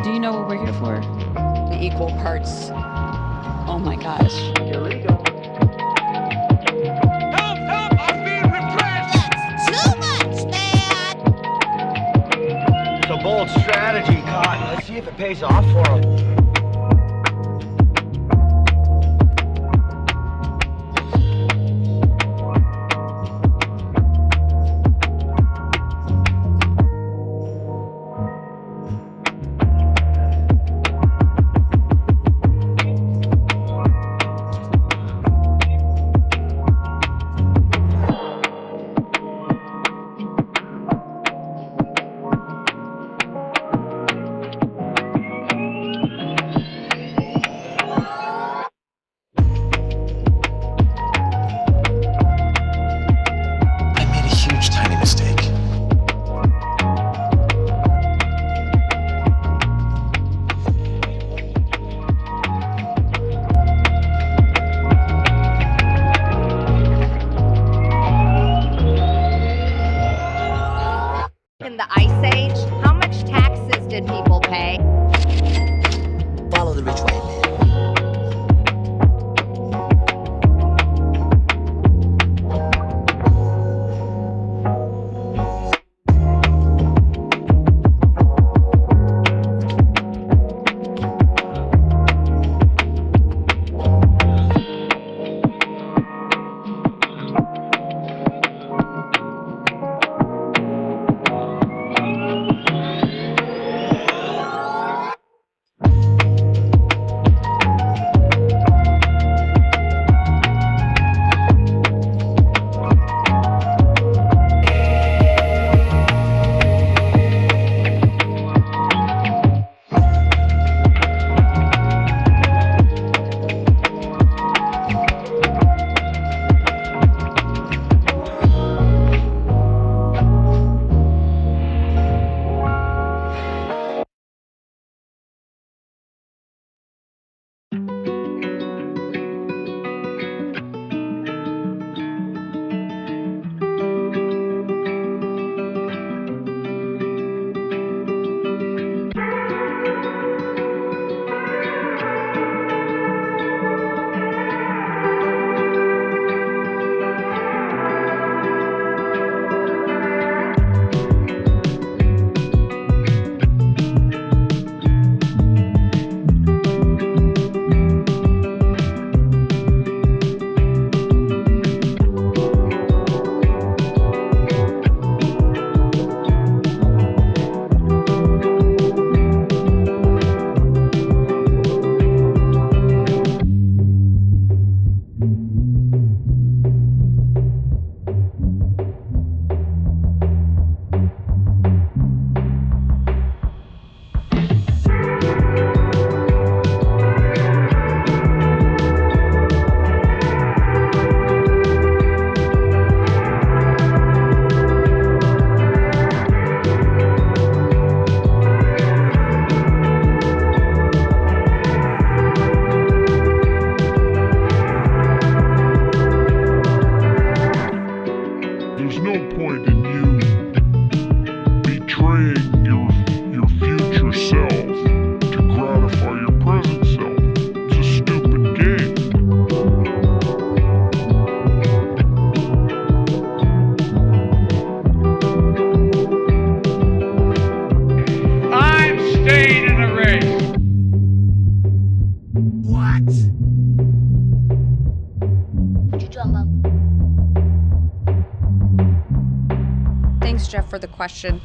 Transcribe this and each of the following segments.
Do you know what we're here for? The equal parts. Oh my gosh. Illegal. Help! Help! I'm being repressed! That's too much, man! It's a bold strategy, Cotton. Let's see if it pays off for him. In the Ice Age, how much taxes did people pay? Follow the rich white man. There's no point in you betraying your future self to gratify your present self. It's a stupid game. I'm staying in the race! What? What you talking about? Thanks, Jeff, for the question.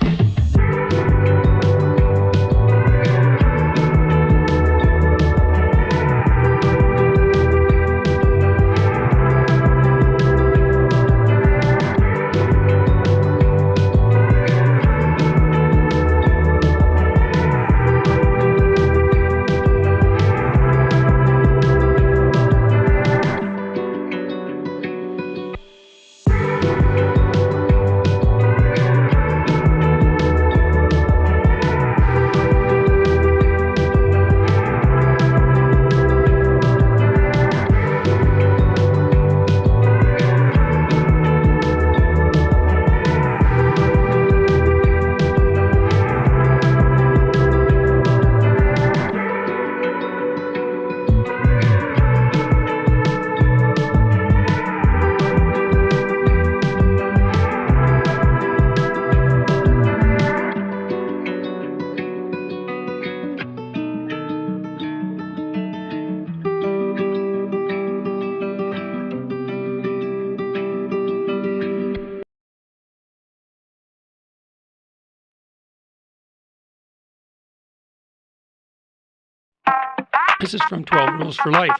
This is from 12 Rules for Life.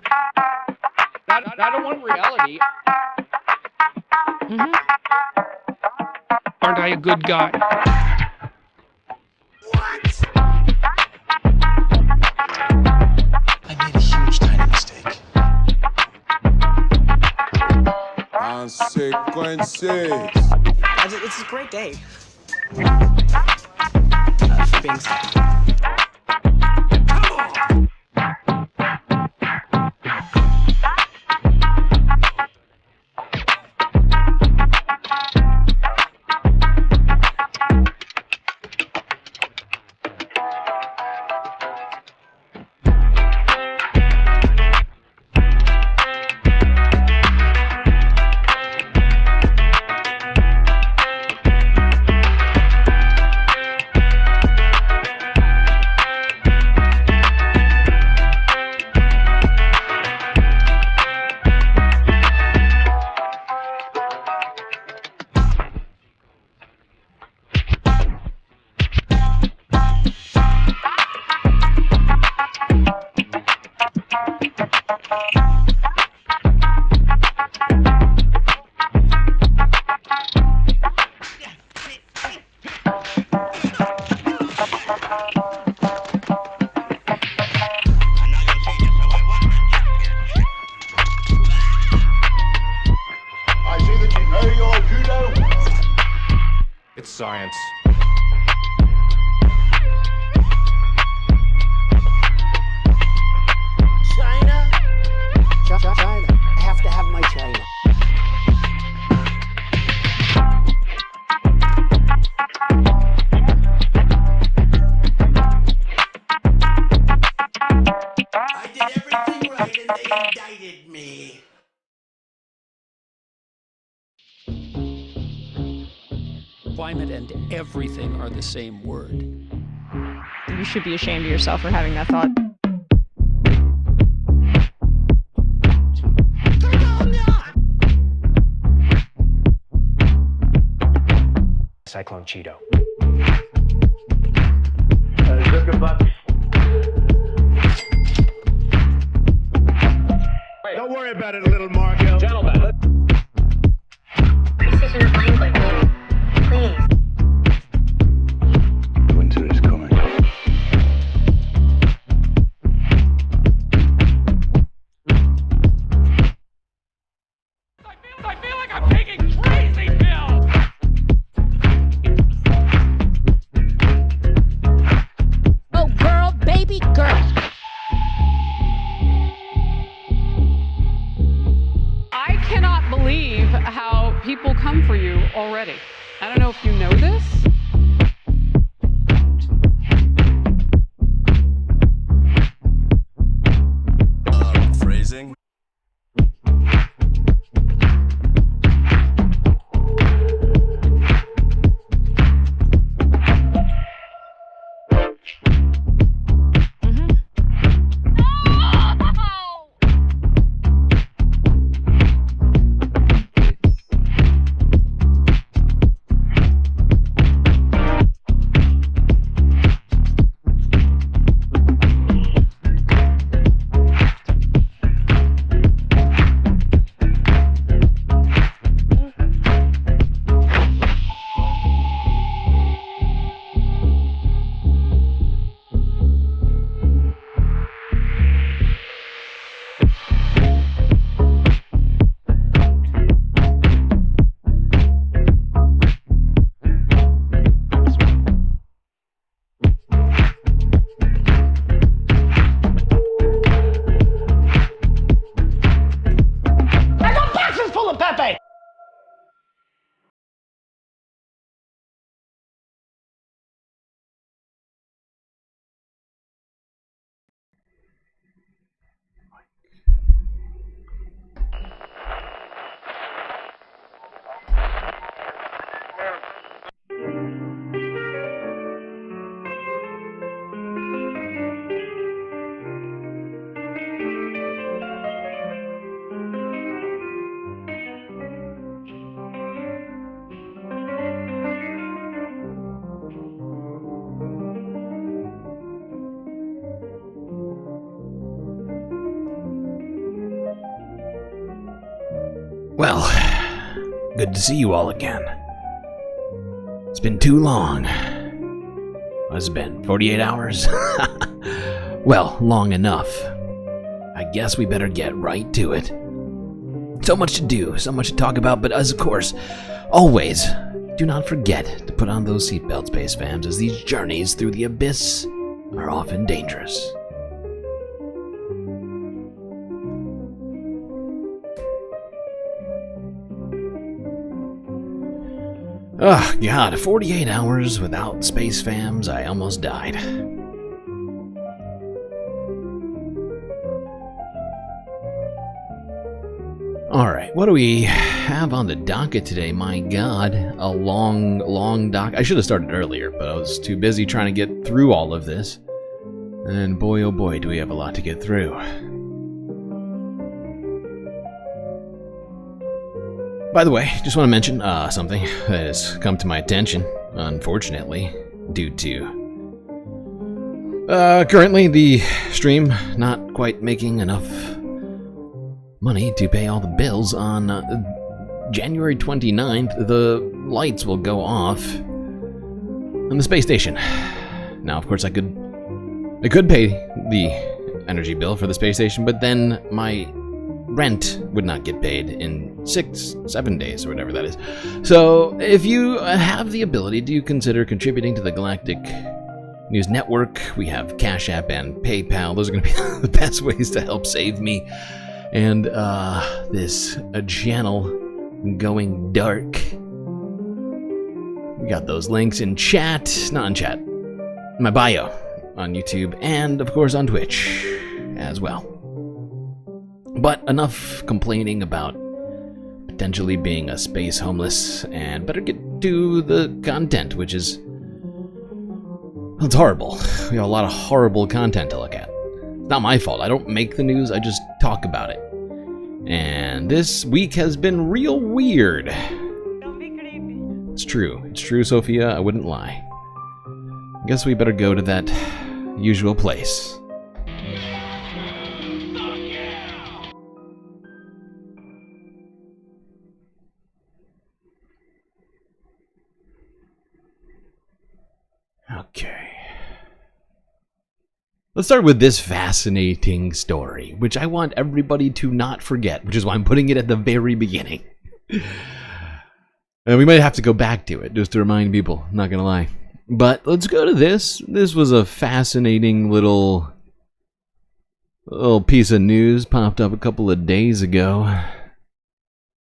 I don't want reality. Aren't I a good guy? I made a huge tiny mistake. Consequences. It's a great day for being safe. It's science. China? China. I have to have my China. I did everything right and they indicted me. Climate and everything are the same word. You should be ashamed of yourself for having that thought. Cyclone Cheeto. Don't worry about it, little Marco. Gentlemen. Precision language. Please. Winter is coming. I feel like I'm taking crazy pills. Oh, girl, baby girl. I cannot believe how people come for you already. I don't know if you know this. Phrasing. Well, good to see you all again. It's been too long. What's it been, 48 hours? Well, long enough. I guess we better get right to it. So much to do, so much to talk about, but as of course, always, do not forget to put on those seatbelts, space fams, as these journeys through the abyss are often dangerous. Oh, God, 48 hours without space fams, I almost died. Alright, what do we have on the docket today? My God, a long doc. I should have started earlier, but I was too busy trying to get through all of this. And boy, oh boy, do we have a lot to get through. By the way, just want to mention something that has come to my attention, unfortunately, due to currently the stream not quite making enough money to pay all the bills. On January 29th, the lights will go off on the space station. Now, of course, I could pay the energy bill for the space station, but then my rent would not get paid in 6-7 days or whatever that is. So if you have the ability, do you consider contributing to the Galactic News Network? We have Cash App and PayPal. Those are going to be the best ways to help save me and this channel going dark. We got those links in chat, not in chat, in my bio on YouTube, and of course on Twitch as well. But enough complaining about potentially being a space homeless, and better get to the content, which is, it's horrible. We have a lot of horrible content to look at. Not my fault. I don't make the news, I just talk about it. And this week has been real weird. It's true, Sophia, I wouldn't lie. I guess we better go to that usual place. Okay. Let's start with this fascinating story, which I want everybody to not forget, which is why I'm putting it at the very beginning. And we might have to go back to it, just to remind people, not gonna lie. But let's go to this. This was a fascinating little piece of news, popped up a couple of days ago.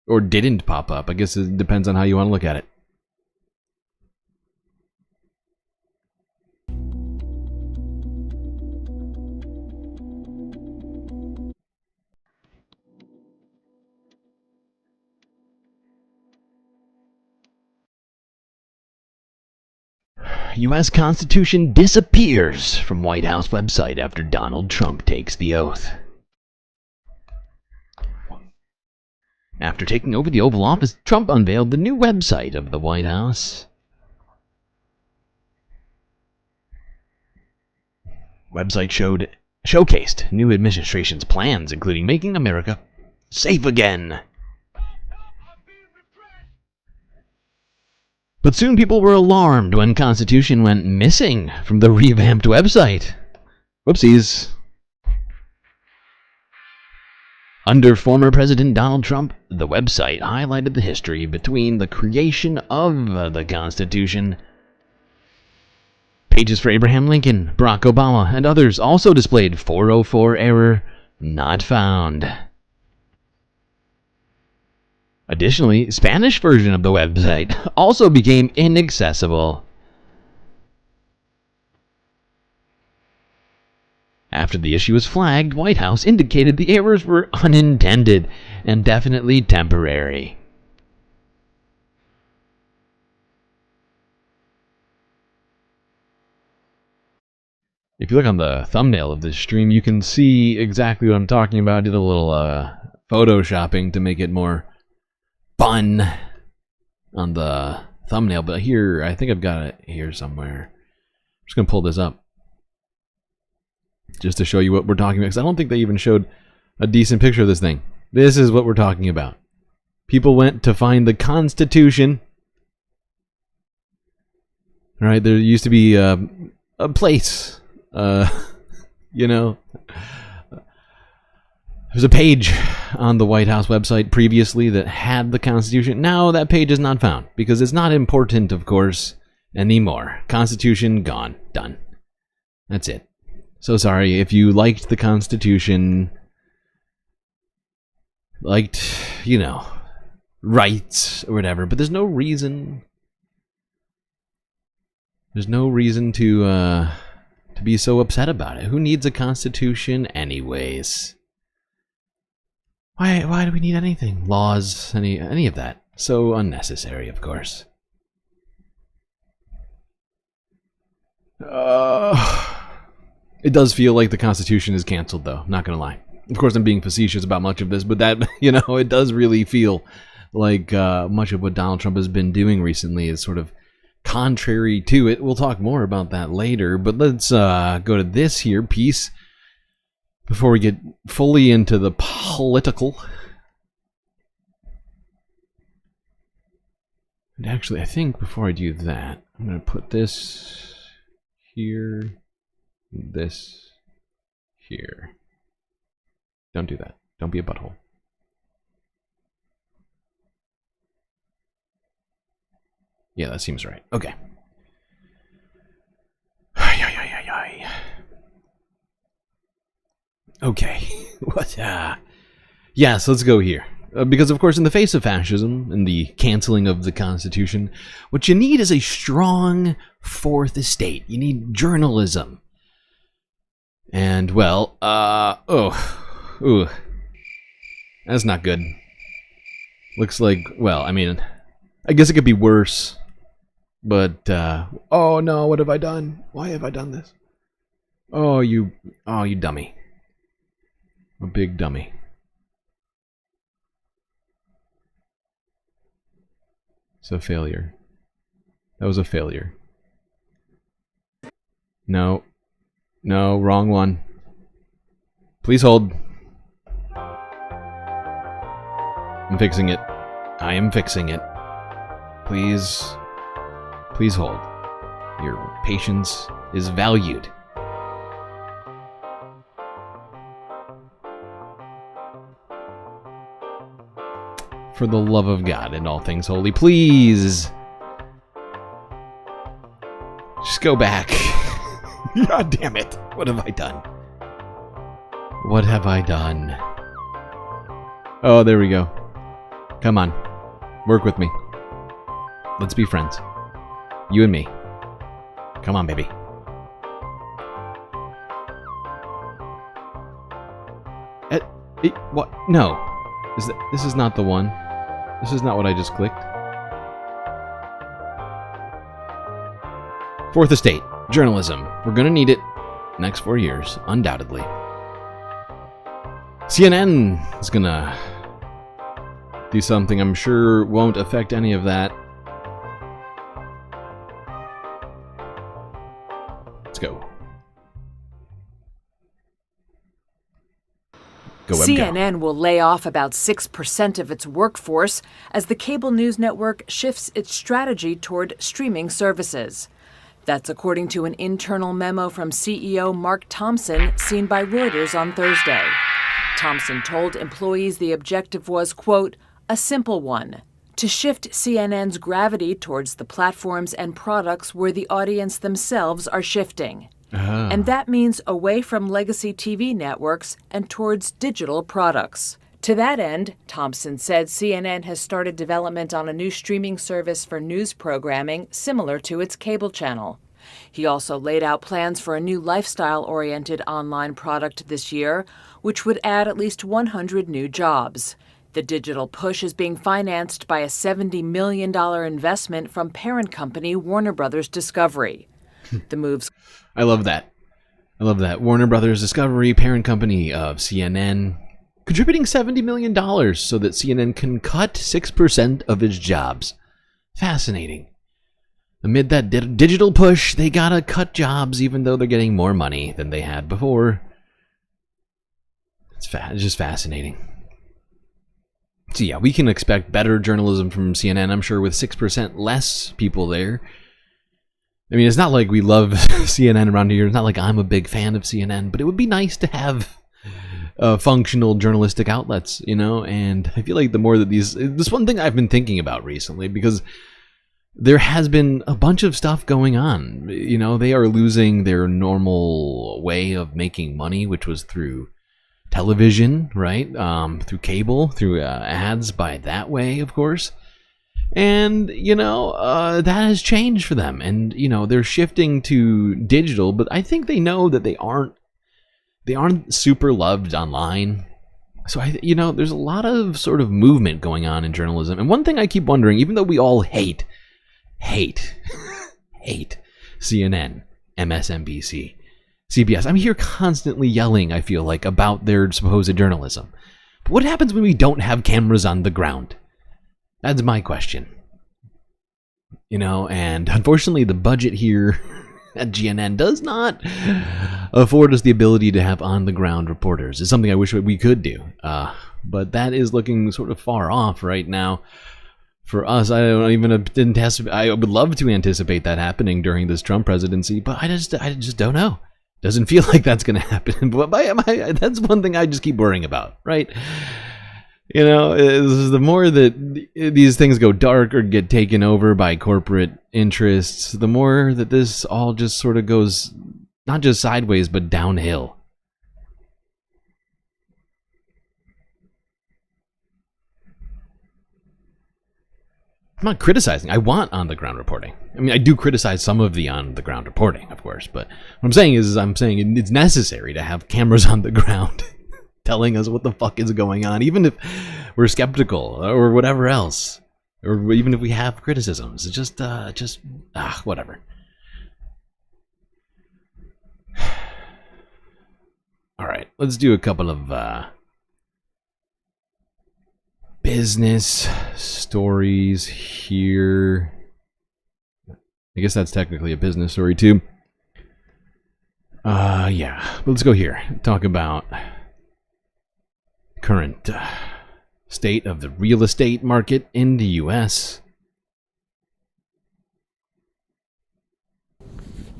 Or didn't pop up, I guess it depends on how you want to look at it. U.S. Constitution disappears from White House website after Donald Trump takes the oath. After taking over the Oval Office, Trump unveiled the new website of the White House. Website showcased new administration's plans, including making America safe again. But soon people were alarmed when Constitution went missing from the revamped website. Whoopsies. Under former President Donald Trump, the website highlighted the history between the creation of the Constitution. Pages for Abraham Lincoln, Barack Obama, and others also displayed 404 error, not found. Additionally, Spanish version of the website also became inaccessible. After the issue was flagged, White House indicated the errors were unintended and definitely temporary. If you look on the thumbnail of this stream, you can see exactly what I'm talking about. I did a little photoshopping to make it more fun on the thumbnail, but here, I think I've got it here somewhere. I'm just going to pull this up just to show you what we're talking about, because I don't think they even showed a decent picture of this thing. This is what we're talking about. People went to find the Constitution. All right, there used to be a place, you know. There's a page on the White House website previously that had the Constitution. Now that page is not found because it's not important, of course, anymore. Constitution gone, done. That's it. So sorry if you liked the Constitution, liked, you know, rights or whatever, but there's no reason. There's no reason to be so upset about it. Who needs a Constitution anyways? Why do we need anything? Laws, any of that? So unnecessary, of course. It does feel like the Constitution is canceled, though. Not gonna lie. Of course, I'm being facetious about much of this, but that, you know, it does really feel like much of what Donald Trump has been doing recently is sort of contrary to it. We'll talk more about that later, but let's go to this here piece before we get fully into the political. And actually, I think before I do that, I'm going to put this here, this here. Don't do that. Don't be a butthole. Yeah, that seems right. Okay. Okay. What? Yeah, so let's go here. Because, of course, in the face of fascism and the canceling of the Constitution, what you need is a strong fourth estate. You need journalism. And, well, that's not good. Looks like, well, I mean, I guess it could be worse. But, oh no, what have I done? Why have I done this? Oh, you dummy. A big dummy. It's a failure. That was a failure. No. No, wrong one. Please hold. I'm fixing it. I am fixing it. Please hold. Your patience is valued. For the love of God and all things holy, please. Just go back. God damn it. What have I done? What have I done? Oh, there we go. Come on. Work with me. Let's be friends. You and me. Come on, baby. What? No. This is not the one. This is not what I just clicked. Fourth estate. Journalism. We're gonna need it next 4 years, undoubtedly. CNN is gonna do something I'm sure won't affect any of that. Let's go. CNN will lay off about 6% of its workforce as the cable news network shifts its strategy toward streaming services. That's according to an internal memo from CEO Mark Thompson seen by Reuters on Thursday. Thompson told employees the objective was, quote, a simple one, to shift CNN's gravity towards the platforms and products where the audience themselves are shifting. And that means away from legacy TV networks and towards digital products. To that end, Thompson said CNN has started development on a new streaming service for news programming similar to its cable channel. He also laid out plans for a new lifestyle-oriented online product this year, which would add at least 100 new jobs. The digital push is being financed by a $70 million investment from parent company Warner Brothers Discovery. The moves... I love that. I love that. Warner Brothers Discovery, parent company of CNN, contributing $70 million so that CNN can cut 6% of its jobs. Fascinating. Amid that digital push, they gotta cut jobs even though they're getting more money than they had before. It's just fascinating. So yeah, we can expect better journalism from CNN, I'm sure, with 6% less people there. I mean, it's not like we love CNN around here. It's not like I'm a big fan of CNN, but it would be nice to have functional journalistic outlets, you know? And I feel like the more that this one thing I've been thinking about recently, because there has been a bunch of stuff going on. You know, they are losing their normal way of making money, which was through television, right? Through cable, through ads by that way, of course. And, you know, that has changed for them. And, you know, they're shifting to digital, but I think they know that they aren't super loved online. So, you know, there's a lot of sort of movement going on in journalism. And one thing I keep wondering, even though we all hate CNN, MSNBC, CBS. I'm here constantly yelling, I feel like, about their supposed journalism. But what happens when we don't have cameras on the ground? That's my question. You know, and unfortunately the budget here at GNN does not afford us the ability to have on-the-ground reporters. It's something I wish we could do. But that is looking sort of far off right now. For us, I would love to anticipate that happening during this Trump presidency, but I just don't know. Doesn't feel like that's going to happen. But that's one thing I just keep worrying about, right? You know, the more that these things go dark or get taken over by corporate interests, the more that this all just sort of goes not just sideways, but downhill. I'm not criticizing. I want on-the-ground reporting. I mean, I do criticize some of the on-the-ground reporting, of course, but what I'm saying is it's necessary to have cameras on the ground telling us what the fuck is going on, even if we're skeptical or whatever else, or even if we have criticisms. It's just whatever. All right, let's do a couple of business stories here. I guess that's technically a business story too. Yeah, let's go here. Talk about current state of the real estate market in the U.S.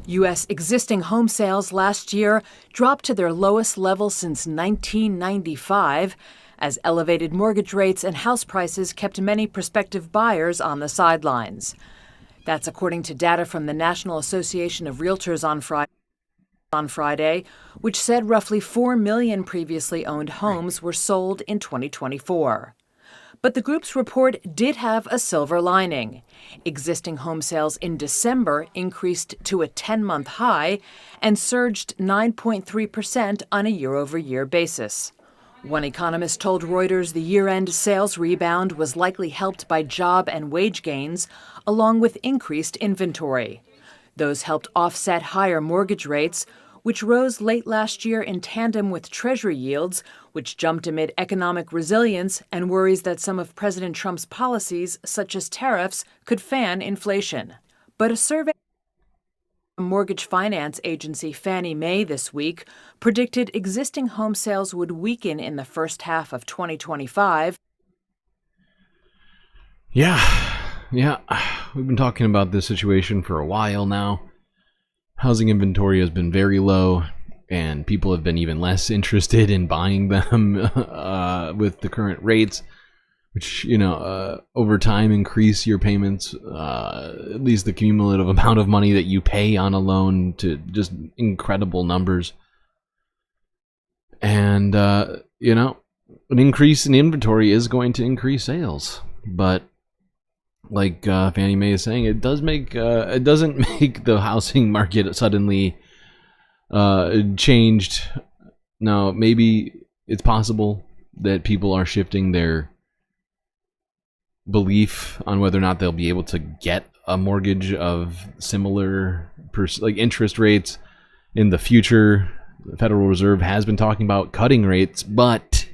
U.S. existing home sales last year dropped to their lowest level since 1995, as elevated mortgage rates and house prices kept many prospective buyers on the sidelines. That's according to data from the National Association of Realtors on Friday, which said roughly 4 million previously owned homes were sold in 2024. But the group's report did have a silver lining. Existing home sales in December increased to a 10-month high and surged 9.3% on a year-over-year basis. One economist told Reuters the year-end sales rebound was likely helped by job and wage gains, along with increased inventory. Those helped offset higher mortgage rates, which rose late last year in tandem with Treasury yields, which jumped amid economic resilience and worries that some of President Trump's policies, such as tariffs, could fan inflation. But a survey from mortgage finance agency Fannie Mae this week predicted existing home sales would weaken in the first half of 2025. Yeah. We've been talking about this situation for a while now. Housing inventory has been very low, and people have been even less interested in buying them with the current rates, which, you know, over time increase your payments, at least the cumulative amount of money that you pay on a loan, to just incredible numbers. And, you know, an increase in inventory is going to increase sales, but like Fannie Mae is saying, it doesn't make the housing market suddenly changed. Now, maybe it's possible that people are shifting their belief on whether or not they'll be able to get a mortgage of similar interest rates in the future. The Federal Reserve has been talking about cutting rates, but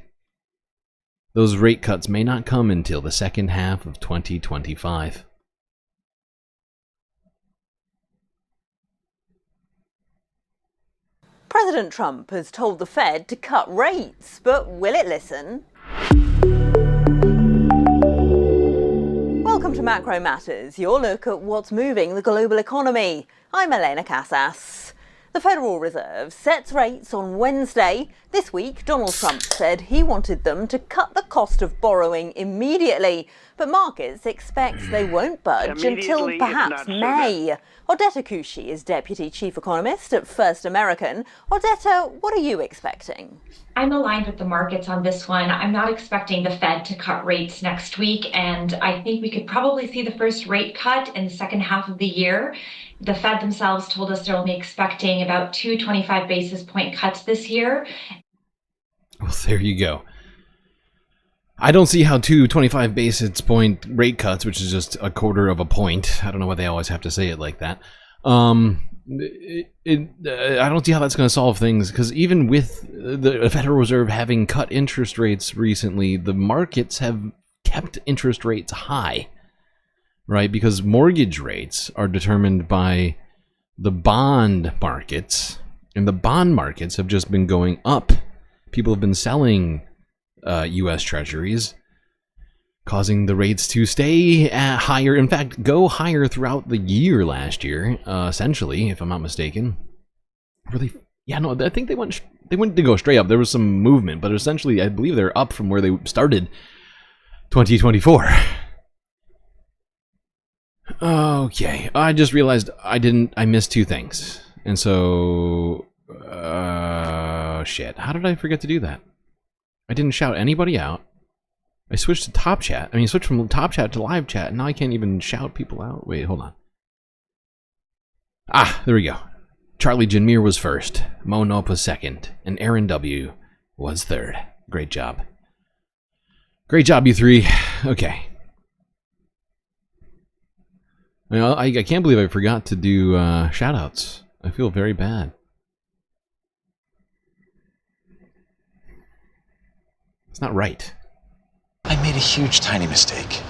those rate cuts may not come until the second half of 2025. President Trump has told the Fed to cut rates, but will it listen? Welcome to Macro Matters, your look at what's moving the global economy. I'm Elena Casas. The Federal Reserve sets rates on Wednesday. This week, Donald Trump said he wanted them to cut the cost of borrowing immediately, but markets expect they won't budge until perhaps May. Odetta Kushi is Deputy Chief Economist at First American. Odetta, what are you expecting? I'm aligned with the markets on this one. I'm not expecting the Fed to cut rates next week, and I think we could probably see the first rate cut in the second half of the year. The Fed themselves told us they're only expecting about 2 25 basis point cuts this year. Well, there you go. I don't see how 2 25 basis point rate cuts, which is just a quarter of a point. I don't know why they always have to say it like that. I don't see how that's going to solve things, because even with the Federal Reserve having cut interest rates recently, the markets have kept interest rates high, right? Because mortgage rates are determined by the bond markets, and the bond markets have just been going up. People have been selling U.S. Treasuries, causing the rates to stay higher. In fact, go higher throughout the year last year, essentially, if I'm not mistaken. Really? Yeah, no, I think they went to go straight up. There was some movement, but essentially, I believe they're up from where they started 2024. Okay, I just realized I missed two things. And so, shit. How did I forget to do that? I didn't shout anybody out. I switched to top chat. I mean, switched from top chat to live chat, and now I can't even shout people out. Wait, hold on. Ah, there we go. Charlie Jinmir was first, Mo Nope was second, and Aaron W. was third. Great job. Great job, you three. Okay. Well, I can't believe I forgot to do shout-outs. I feel very bad. It's not right. I made a huge, tiny mistake.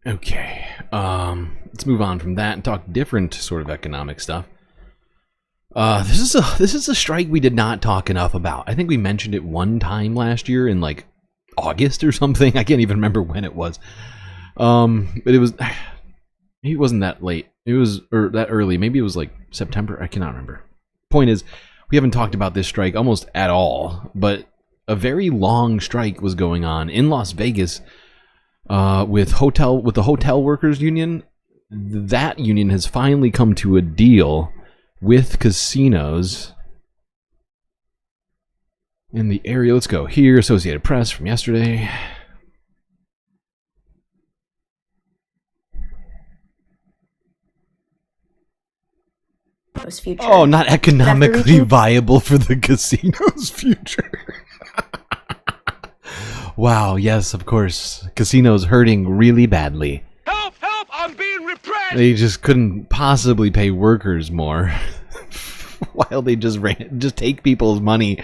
Okay, let's move on from that and talk different sort of economic stuff. This is a strike we did not talk enough about. I think we mentioned it one time last year in like August or something. I can't even remember when it was. But it wasn't that late. It was or that early. Maybe it was like September. I cannot remember. Point is, we haven't talked about this strike almost at all. But a very long strike was going on in Las Vegas with the hotel workers union. That union has finally come to a deal with casinos in the area. Let's go here. Associated Press from yesterday. Future. Oh, not economically viable for the casino's future. Wow, yes, of course. Casinos hurting really badly. Help! Help! I'm being repressed! They just couldn't possibly pay workers more. While they just take people's money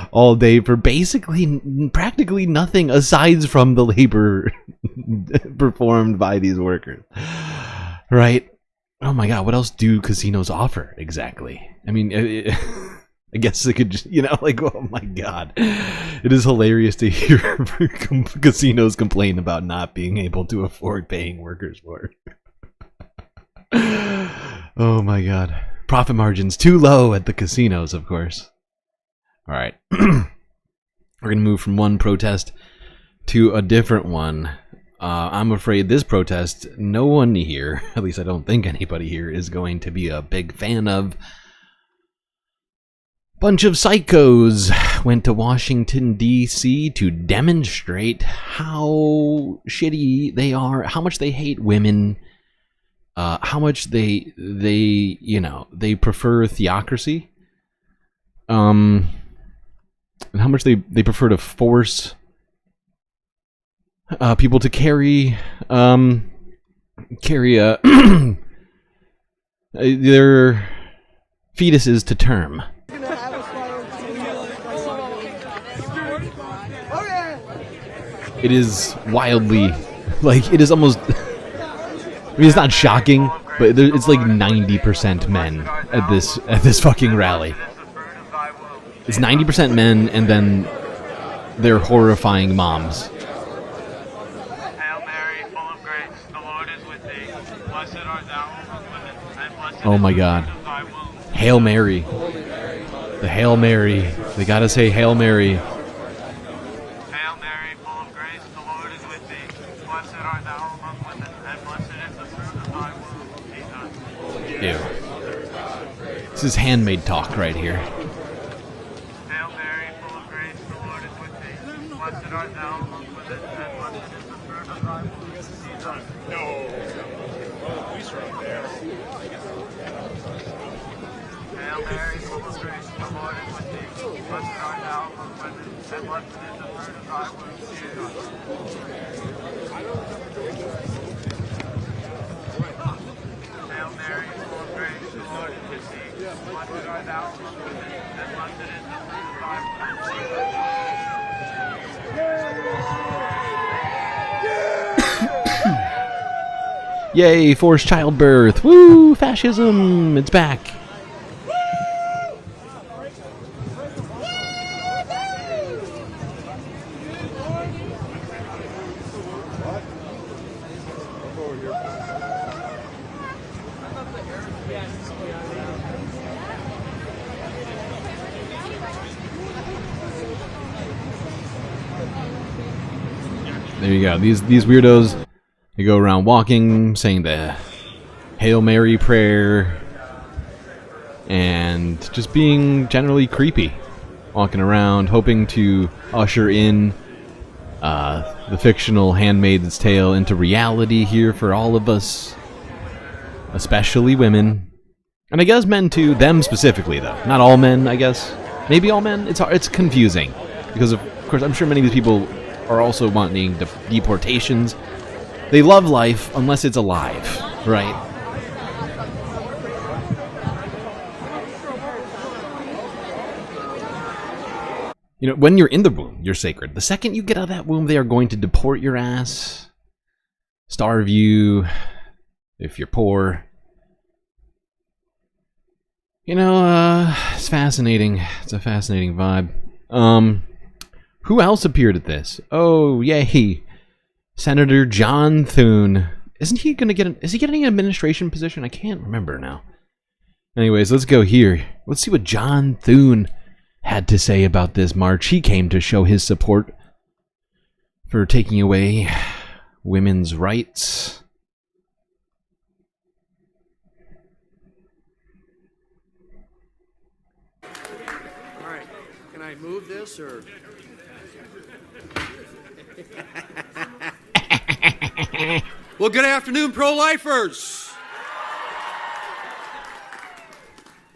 all day for practically nothing aside from the labor performed by these workers. Right? Oh my god, what else do casinos offer exactly? I mean, I guess they could just, like, oh my god. It is hilarious to hear casinos complain about not being able to afford paying workers more. Oh my god. Profit margins too low at the casinos, of course. Alright. We're going to move from one protest to a different one. I'm afraid this protest, no one here, at least I don't think anybody here, is going to be a big fan of. Bunch of psychos went to Washington, D.C. to demonstrate how shitty they are, how much they hate women, how much they prefer theocracy, and how much they prefer to force people to carry their fetuses to term. It is wildly, like, it is almost, I mean, it's not shocking, but it's like 90% men at this fucking rally. It's 90% men, and then they're horrifying moms. Oh my God. Hail Mary. The Hail Mary. They gotta say Hail Mary. Hail Mary, full of grace, the Lord is with thee. Blessed art thou among women, and blessed is the fruit of thy womb, Jesus. Ew. This is handmade talk right here. Hail Mary, full of grace, the Lord is with thee. Blessed art thou among women, and blessed is the fruit of thy womb, Jesus. No. Hail Mary, full of grace, the Lord is with thee. Blessed art thou among women, and blessed is the fruit of thy womb, Jesus. Hail Mary, full of grace, the Lord is with thee. Blessed art thou among women, and blessed is the fruit of thy womb, Jesus. Yay, forced childbirth. Woo, fascism. It's back. There you go. These weirdos, they go around walking, saying the Hail Mary prayer, and just being generally creepy. Walking around, hoping to usher in the fictional Handmaid's Tale into reality here for all of us. Especially women. And I guess men too, them specifically though. Not all men, I guess. Maybe all men? It's confusing. Because of course, I'm sure many of these people are also wanting deportations. They love life unless it's alive, right? You know, when you're in the womb, you're sacred. The second you get out of that womb, they are going to deport your ass, starve you, if you're poor. You know, it's fascinating. It's a fascinating vibe. Who else appeared at this? Oh, yay. Senator John Thune. Isn't he gonna get is he getting an administration position? I can't remember now. Anyways, let's go here. Let's see what John Thune had to say about this march. He came to show his support for taking away women's rights. All right, can I move this or? Well, good afternoon, pro-lifers.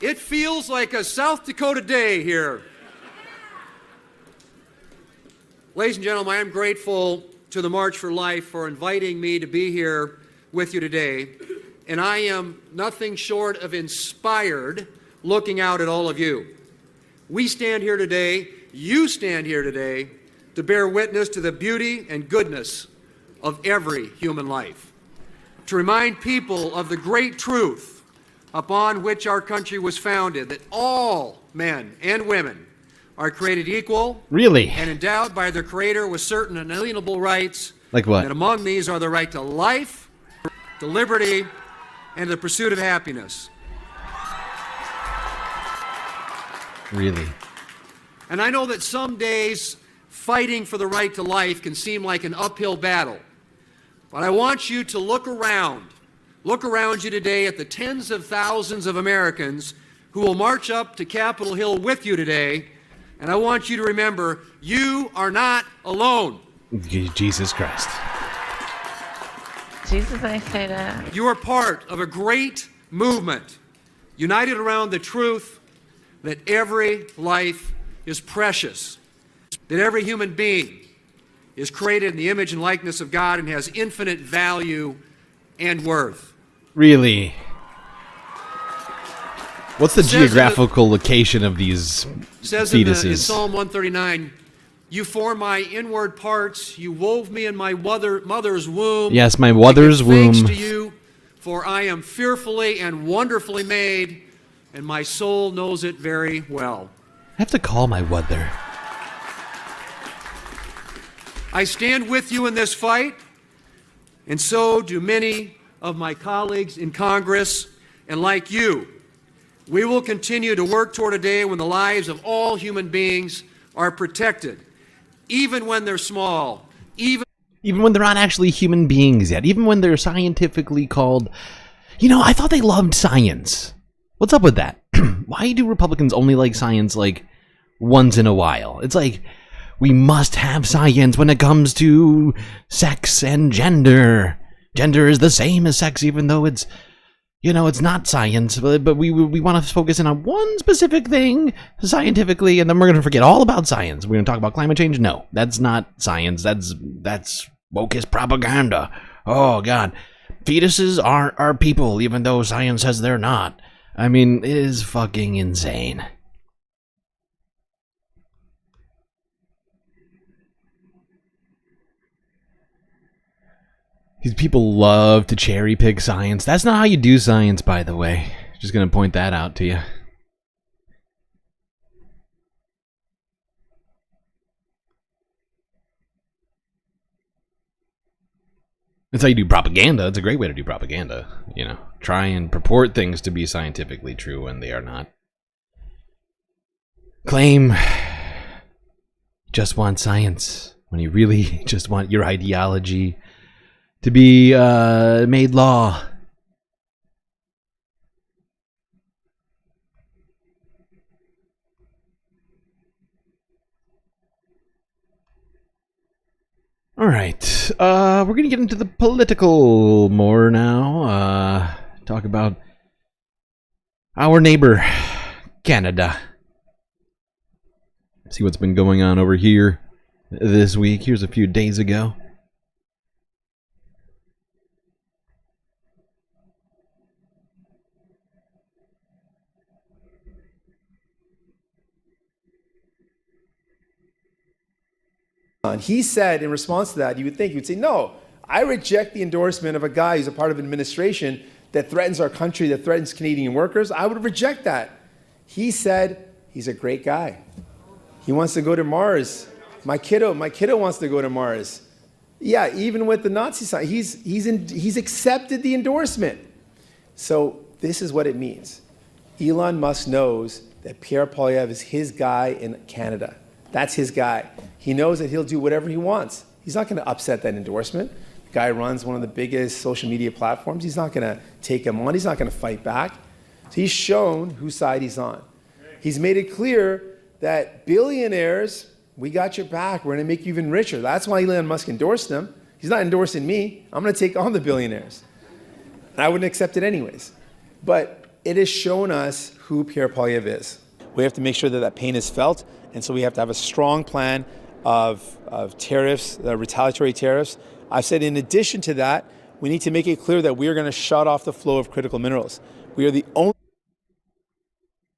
It feels like a South Dakota day here. Ladies and gentlemen, I am grateful to the March for Life for inviting me to be here with you today. And I am nothing short of inspired looking out at all of you. We stand here today, you stand here today, to bear witness to the beauty and goodness of every human life. To remind people of the great truth upon which our country was founded, that all men and women are created equal, really, and endowed by their Creator with certain inalienable rights. Like what? And among these are the right to life, to liberty, and the pursuit of happiness. Really? And I know that some days fighting for the right to life can seem like an uphill battle. But I want you to look around you today at the tens of thousands of Americans who will march up to Capitol Hill with you today. And I want you to remember, you are not alone. Jesus Christ. Jesus, I say that. You are part of a great movement, united around the truth that every life is precious, that every human being is created in the image and likeness of God and has infinite value and worth. Really? What's the geographical location of these fetuses? In Psalm 139, you formed my inward parts, you wove me in my mother's womb. Yes, my mother's womb. Thanks to you, for I am fearfully and wonderfully made, and my soul knows it very well. I have to call my mother. I stand with you in this fight, and so do many of my colleagues in Congress. And like you, we will continue to work toward a day when the lives of all human beings are protected, even when they're small, even when they're not actually human beings yet, even when they're scientifically called. You know, I thought they loved science. What's up with that? Why do Republicans only like science like once in a while? It's like, we must have science when it comes to sex and gender. Gender is the same as sex, even though it's, you know, it's not science. But we want to focus in on one specific thing scientifically, and then we're going to forget all about science. We're going to talk about climate change? No, that's not science. That's wokeist propaganda. Oh, God. Fetuses are people, even though science says they're not. I mean, it is fucking insane. These people love to cherry pick science. That's not how you do science, by the way. Just gonna point that out to you. That's how you do propaganda. It's a great way to do propaganda. You know, try and purport things to be scientifically true when they are not. Claim just want science when you really just want your ideology to be made law. All right, we're gonna get into the political more now. Talk about our neighbor, Canada. See what's been going on over here this week. Here's a few days ago. He said in response to that, you would think, he would say, no, I reject the endorsement of a guy who's a part of an administration that threatens our country, that threatens Canadian workers. I would reject that. He said, he's a great guy. He wants to go to Mars. My kiddo wants to go to Mars. Yeah, even with the Nazi sign, he's accepted the endorsement. So this is what it means. Elon Musk knows that Pierre Poilievre is his guy in Canada. That's his guy. He knows that he'll do whatever he wants. He's not going to upset that endorsement. The guy runs one of the biggest social media platforms. He's not going to take him on. He's not going to fight back. So he's shown whose side he's on. He's made it clear that billionaires, we got your back. We're going to make you even richer. That's why Elon Musk endorsed him. He's not endorsing me. I'm going to take on the billionaires. And I wouldn't accept it anyways. But it has shown us who Pierre Poilievre is. We have to make sure that that pain is felt. And so we have to have a strong plan of tariffs, retaliatory tariffs. I've said in addition to that, we need to make it clear that we are going to shut off the flow of critical minerals. We are the only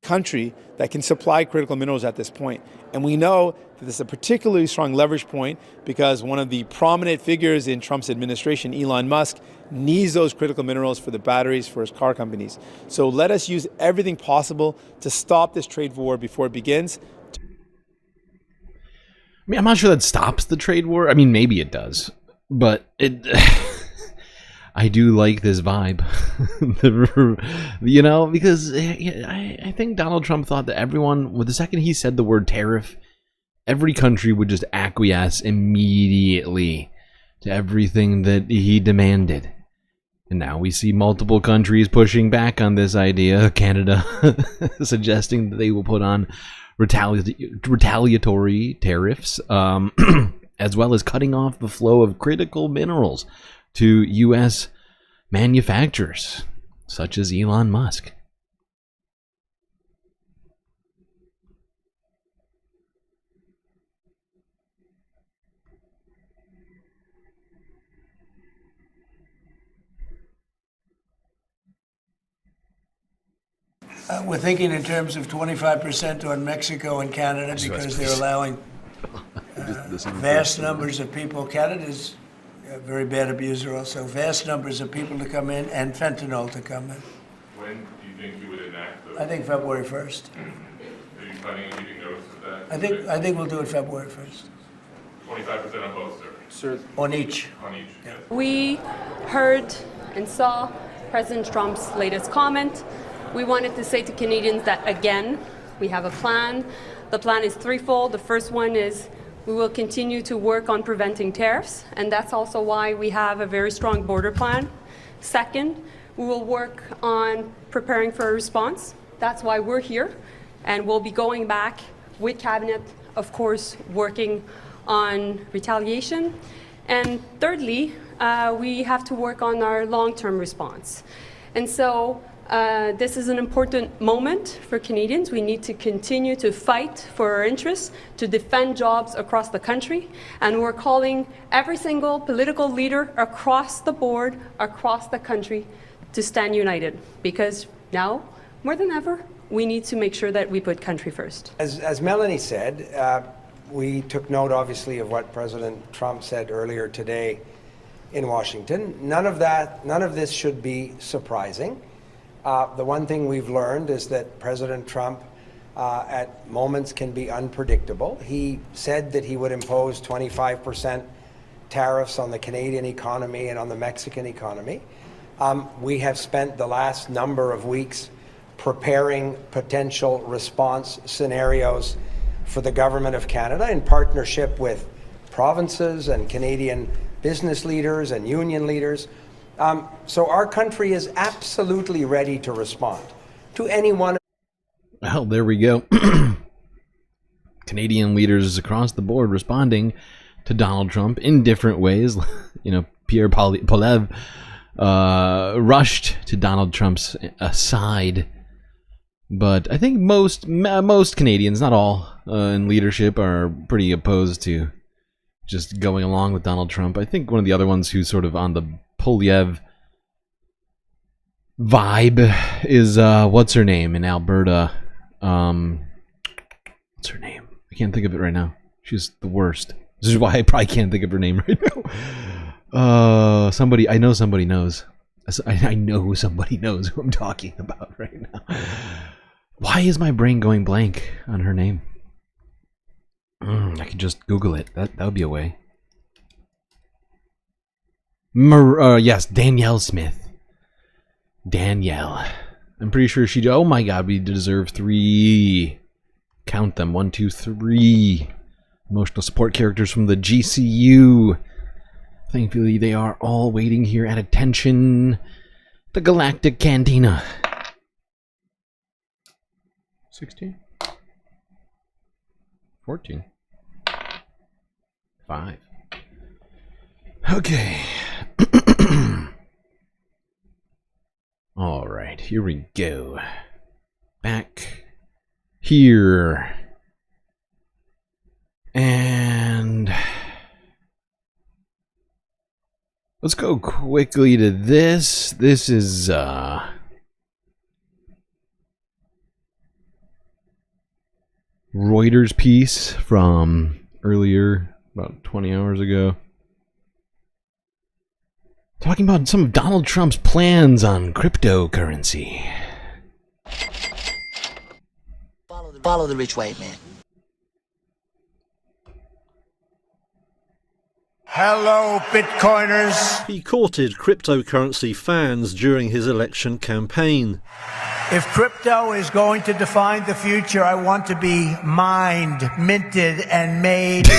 country that can supply critical minerals at this point. And we know that this is a particularly strong leverage point because one of the prominent figures in Trump's administration, Elon Musk, needs those critical minerals for the batteries for his car companies. So let us use everything possible to stop this trade war before it begins. I mean, I'm not sure that stops the trade war. I mean, maybe it does, but it. I do like this vibe, you know, because I think Donald Trump thought that everyone, the second he said the word tariff, every country would just acquiesce immediately to everything that he demanded. And now we see multiple countries pushing back on this idea. Canada suggesting that they will put on retaliatory tariffs, as well as cutting off the flow of critical minerals to U.S. manufacturers, such as Elon Musk. We're thinking in terms of 25% on Mexico and Canada because they're allowing vast numbers of people. Canada's a very bad abuser also. Vast numbers of people to come in and fentanyl to come in. When do you think you would enact those? I think February 1st. Are you planning on giving notice of that? I think we'll do it February 1st. 25% on both, sir? On each. On each, yes. We heard and saw President Trump's latest comment. We wanted to say to Canadians that, again, we have a plan. The plan is threefold. The first one is we will continue to work on preventing tariffs, and that's also why we have a very strong border plan. Second, we will work on preparing for a response. That's why we're here, and we'll be going back with Cabinet, of course, working on retaliation. And thirdly, we have to work on our long-term response. And so this is an important moment for Canadians. We need to continue to fight for our interests, to defend jobs across the country, and we're calling every single political leader across the board, across the country, to stand united, because now, more than ever, we need to make sure that we put country first. As Melanie said, we took note, obviously, of what President Trump said earlier today in Washington. None of this should be surprising. The one thing we've learned is that President Trump at moments can be unpredictable. He said that he would impose 25% tariffs on the Canadian economy and on the Mexican economy. We have spent the last number of weeks preparing potential response scenarios for the Government of Canada in partnership with provinces and Canadian business leaders and union leaders. So our country is absolutely ready to respond to anyone. Well, there we go. Canadian leaders across the board responding to Donald Trump in different ways. You know, Pierre Poilievre rushed to Donald Trump's side. But I think most Canadians, not all, in leadership are pretty opposed to just going along with Donald Trump. I think one of the other ones who's sort of on the Poilievre vibe is, what's her name in Alberta? What's her name? I can't think of it right now. She's the worst. This is why I probably can't think of her name right now. I know somebody knows. I know somebody knows who I'm talking about right now. Why is my brain going blank on her name? I could just Google it. That would be a way. Yes, Danielle Smith. Danielle. I'm pretty sure she... Oh my god, we deserve 3... Count them. 1, 2, 3... emotional support characters from the GCU. Thankfully, they are all waiting here at attention. The Galactic Cantina. 16? 14? 5. Okay. Alright, here we go. Back here. And let's go quickly to this. This is Reuters piece from earlier, about 20 hours ago. Talking about some of Donald Trump's plans on cryptocurrency. Follow the rich white man. Hello, Bitcoiners. He courted cryptocurrency fans during his election campaign. If crypto is going to define the future, I want to be mined, minted, and made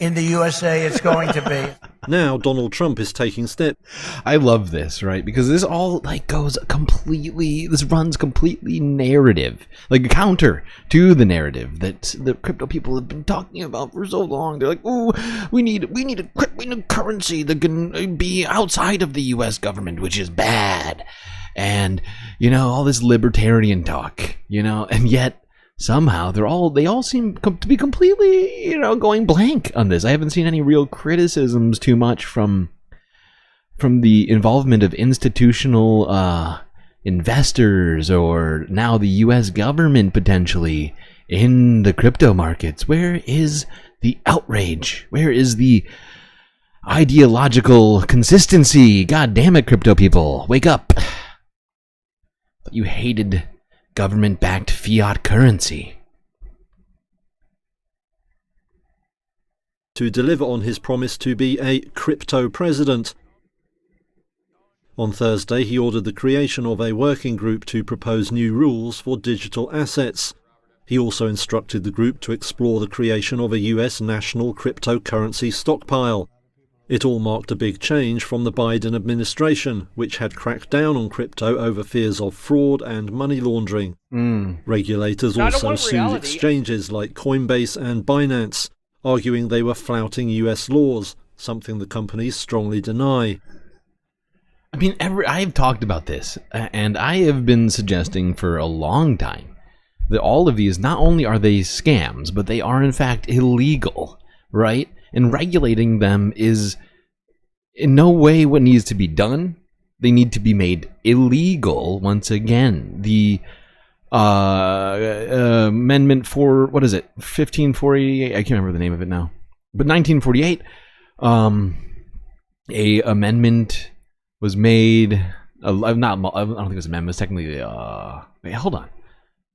in the USA. It's going to be. Now Donald Trump is taking steps. I love this, right? Because this all goes completely, this runs completely narrative, like counter to the narrative that the crypto people have been talking about for so long. They're like, "Oh, we need a currency that can be outside of the U.S. government, which is bad," and all this libertarian talk, and yet somehow they all seem to be completely, going blank on this. I haven't seen any real criticisms too much from the involvement of institutional investors or now the U.S. government potentially in the crypto markets. Where is the outrage? Where is the ideological consistency? God damn it, crypto people, wake up! You hated government-backed fiat currency. To deliver on his promise to be a crypto president. On Thursday, he ordered the creation of a working group to propose new rules for digital assets. He also instructed the group to explore the creation of a US national cryptocurrency stockpile. It all marked a big change from the Biden administration, which had cracked down on crypto over fears of fraud and money laundering. Regulators also sued exchanges like Coinbase and Binance, arguing they were flouting US laws, something the companies strongly deny. I mean, I've talked about this, and I have been suggesting for a long time that all of these, not only are they scams, but they are in fact illegal, right? And regulating them is in no way what needs to be done. They need to be made illegal once again. The amendment for, what is it, 15488? I can't remember the name of it now. But 1948, a amendment was made. I don't think it was an amendment. It was technically, wait, hold on. Let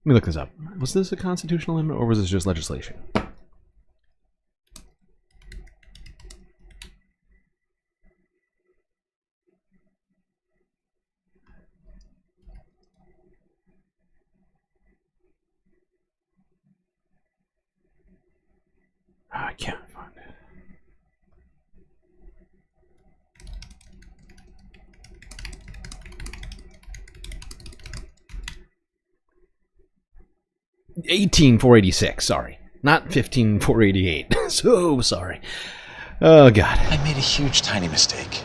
me look this up. Was this a constitutional amendment or was this just legislation? I can't find it. $18,486, sorry. Not 15,488. So sorry. Oh, God. I made a huge, tiny mistake.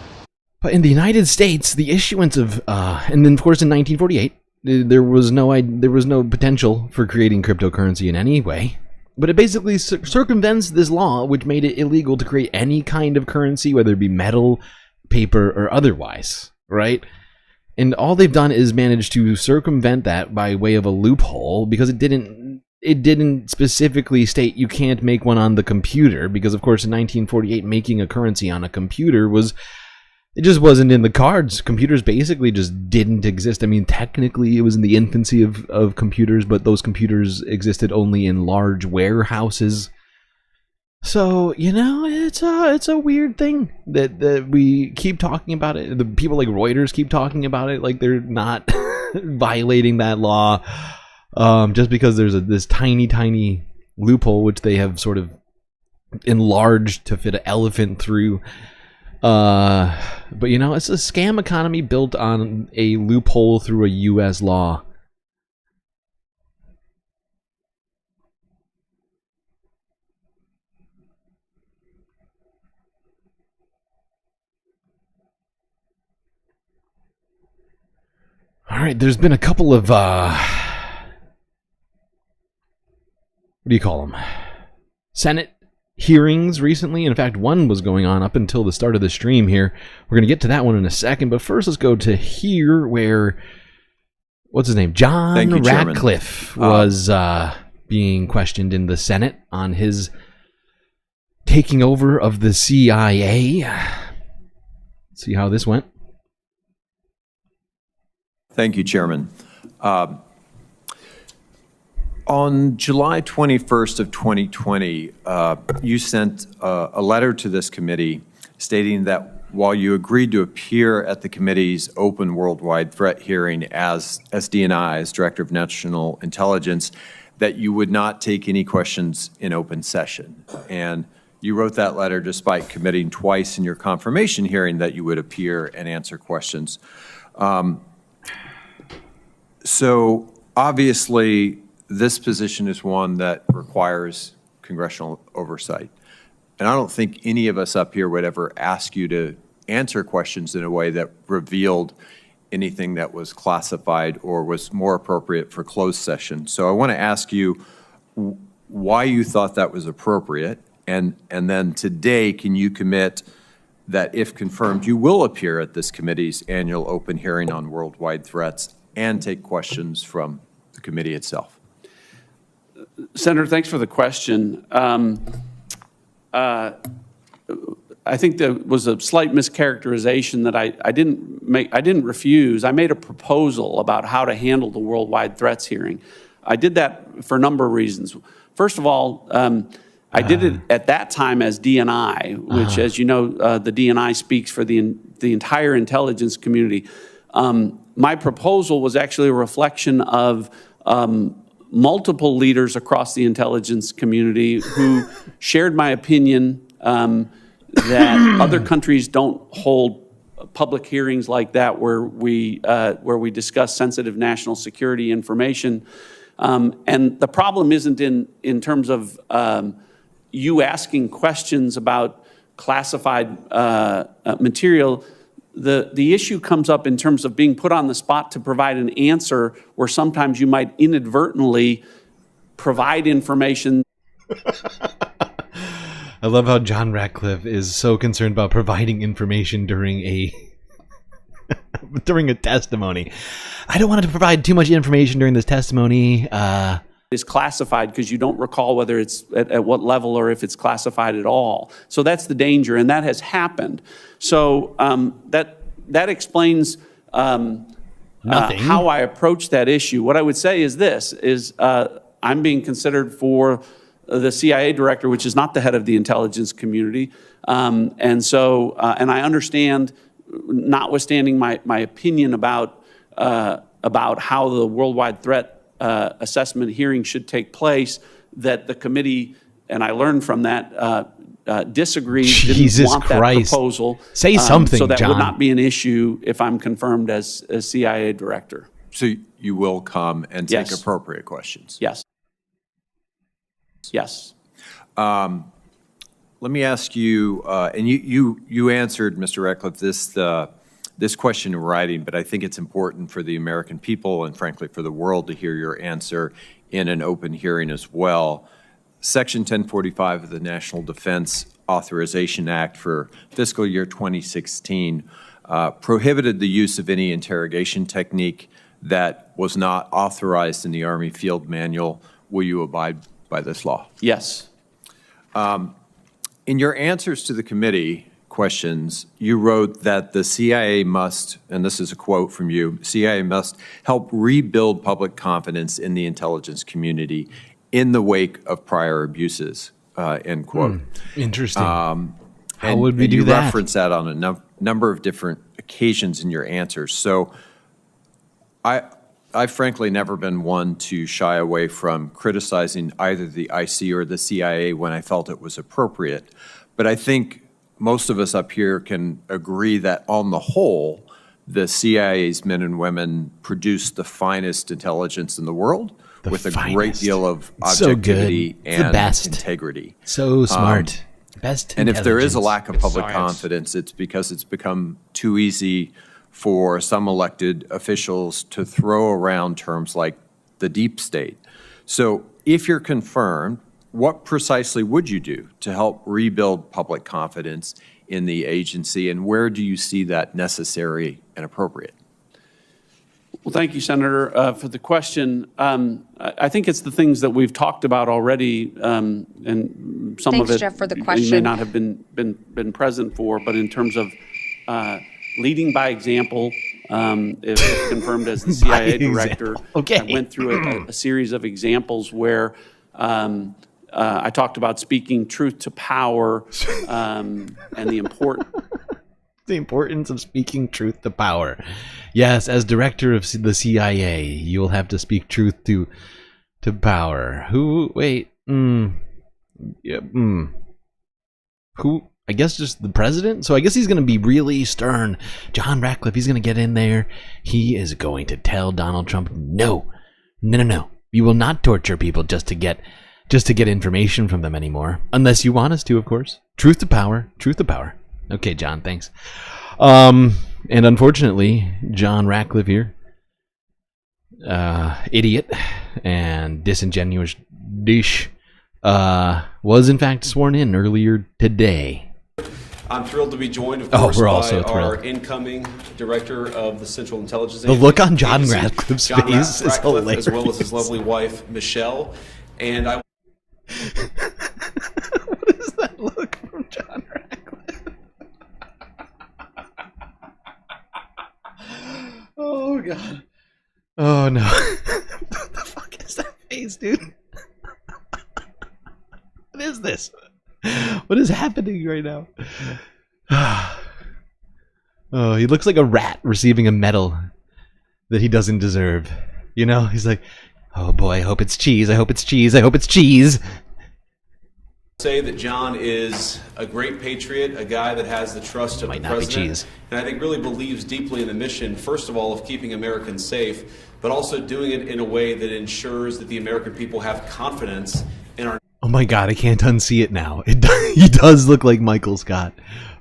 But in the United States, the issuance of, and then of course in 1948, there was no potential for creating cryptocurrency in any way. But it basically circumvents this law, which made it illegal to create any kind of currency, whether it be metal, paper, or otherwise, right? And all they've done is manage to circumvent that by way of a loophole, because it didn't specifically state you can't make one on the computer, because of course in 1948 making a currency on a computer it just wasn't in the cards. Computers basically just didn't exist. I mean, technically it was in the infancy of computers, but those computers existed only in large warehouses. So, you know, it's a weird thing that we keep talking about it. The people like Reuters keep talking about it like they're not violating that law, just because there's this tiny loophole which they have sort of enlarged to fit an elephant through. But you know, it's a scam economy built on a loophole through a U.S. law. All right, there's been a couple of, what do you call them? Senate hearings recently. In fact, one was going on up until the start of the stream here. We're going to get to that one in a second, but first let's go to here where, what's his name? John Ratcliffe was being questioned in the Senate on his taking over of the CIA. Let's see how this went. Thank you, Chairman. On July 21st of 2020, you sent a letter to this committee stating that while you agreed to appear at the committee's open worldwide threat hearing as DNI, as Director of National Intelligence, that you would not take any questions in open session. And you wrote that letter despite committing twice in your confirmation hearing that you would appear and answer questions. So obviously, this position is one that requires congressional oversight. And I don't think any of us up here would ever ask you to answer questions in a way that revealed anything that was classified or was more appropriate for closed session. So I want to ask you why you thought that was appropriate. And then today, can you commit that if confirmed, you will appear at this committee's annual open hearing on worldwide threats and take questions from the committee itself? Senator, thanks for the question. I think there was a slight mischaracterization that I didn't refuse. I made a proposal about how to handle the worldwide threats hearing. I did that for a number of reasons. First of all, I did it at that time as DNI, which, as you know, the DNI speaks for the entire intelligence community. My proposal was actually a reflection of multiple leaders across the intelligence community who shared my opinion that other countries don't hold public hearings like that where we discuss sensitive national security information. And the problem isn't in terms of you asking questions about classified material. The issue comes up in terms of being put on the spot to provide an answer where sometimes you might inadvertently provide information. I love how John Ratcliffe is so concerned about providing information during a testimony. I don't want to provide too much information during this testimony. Is classified because you don't recall whether it's at what level or if it's classified at all. So that's the danger, and that has happened. So that explains how I approach that issue. What I would say is this, I'm being considered for the CIA director, which is not the head of the intelligence community. And I understand, notwithstanding my opinion about how the worldwide threat assessment hearing should take place, that the committee, and I learned from that, disagreed, didn't want that proposal. Say something, so that John. would not be an issue if I'm confirmed as CIA director. So you will come and take appropriate questions? Yes. Yes. Let me ask you, and you answered, Mr. Ratcliffe, this question in writing, but I think it's important for the American people and frankly for the world to hear your answer in an open hearing as well. Section 1045 of the National Defense Authorization Act for fiscal year 2016 prohibited the use of any interrogation technique that was not authorized in the Army Field Manual. Will you abide by this law? Yes. In your answers to the committee questions, you wrote that the CIA must, and this is a quote from you, CIA must help rebuild public confidence in the intelligence community in the wake of prior abuses, end quote. Interesting. How and, would we and do you that? reference that on a number of different occasions in your answers. So I've frankly never been one to shy away from criticizing either the IC or the CIA when I felt it was appropriate. But I think most of us up here can agree that on the whole, the CIA's men and women produce the finest intelligence in the world with a great deal of objectivity and integrity. So smart. Best And if there is a lack of intelligence. public Science. confidence, it's because it's become too easy for some elected officials to throw around terms like the deep state. So if you're confirmed, what precisely would you do to help rebuild public confidence in the agency, and where do you see that necessary and appropriate? Well, thank you, Senator, for the question. I think it's the things that we've talked about already, and some Thanks, of it Jeff, for the you may question. not have been present for, but in terms of leading by example, if confirmed as the CIA director, Okay. I went through a series of examples where I talked about speaking truth to power and the importance of speaking truth to power. Yes, as director of the CIA, you will have to speak truth to power. Who? Wait. Who? I guess just the president? So I guess he's going to be really stern. John Ratcliffe, he's going to get in there. He is going to tell Donald Trump, no. You will not torture people just to get information from them anymore. Unless you want us to, of course. Truth to power. Truth to power. Okay, John, thanks. And unfortunately, John Ratcliffe here, idiot and disingenuous dish, was in fact sworn in earlier today. I'm thrilled to be joined, of course, we're all by so our thrilled. incoming director of the Central Intelligence The Agency. look on John Ratcliffe's John face is Ratcliffe, hilarious. as well as his lovely wife, Michelle. And I... What is that look from John Ratcliffe? Oh, God. Oh, no. What the fuck is that face, dude? What is this? What is happening right now? Oh, he looks like a rat receiving a medal that he doesn't deserve. You know, he's like, oh boy, I hope it's cheese. I hope it's cheese. I hope it's cheese. Say that John is a great patriot, a guy that has the trust of the president, and I think really believes deeply in the mission, first of all, of keeping Americans safe, but also doing it in a way that ensures that the American people have confidence in our... Oh my god, I can't unsee it now. He does look like Michael Scott.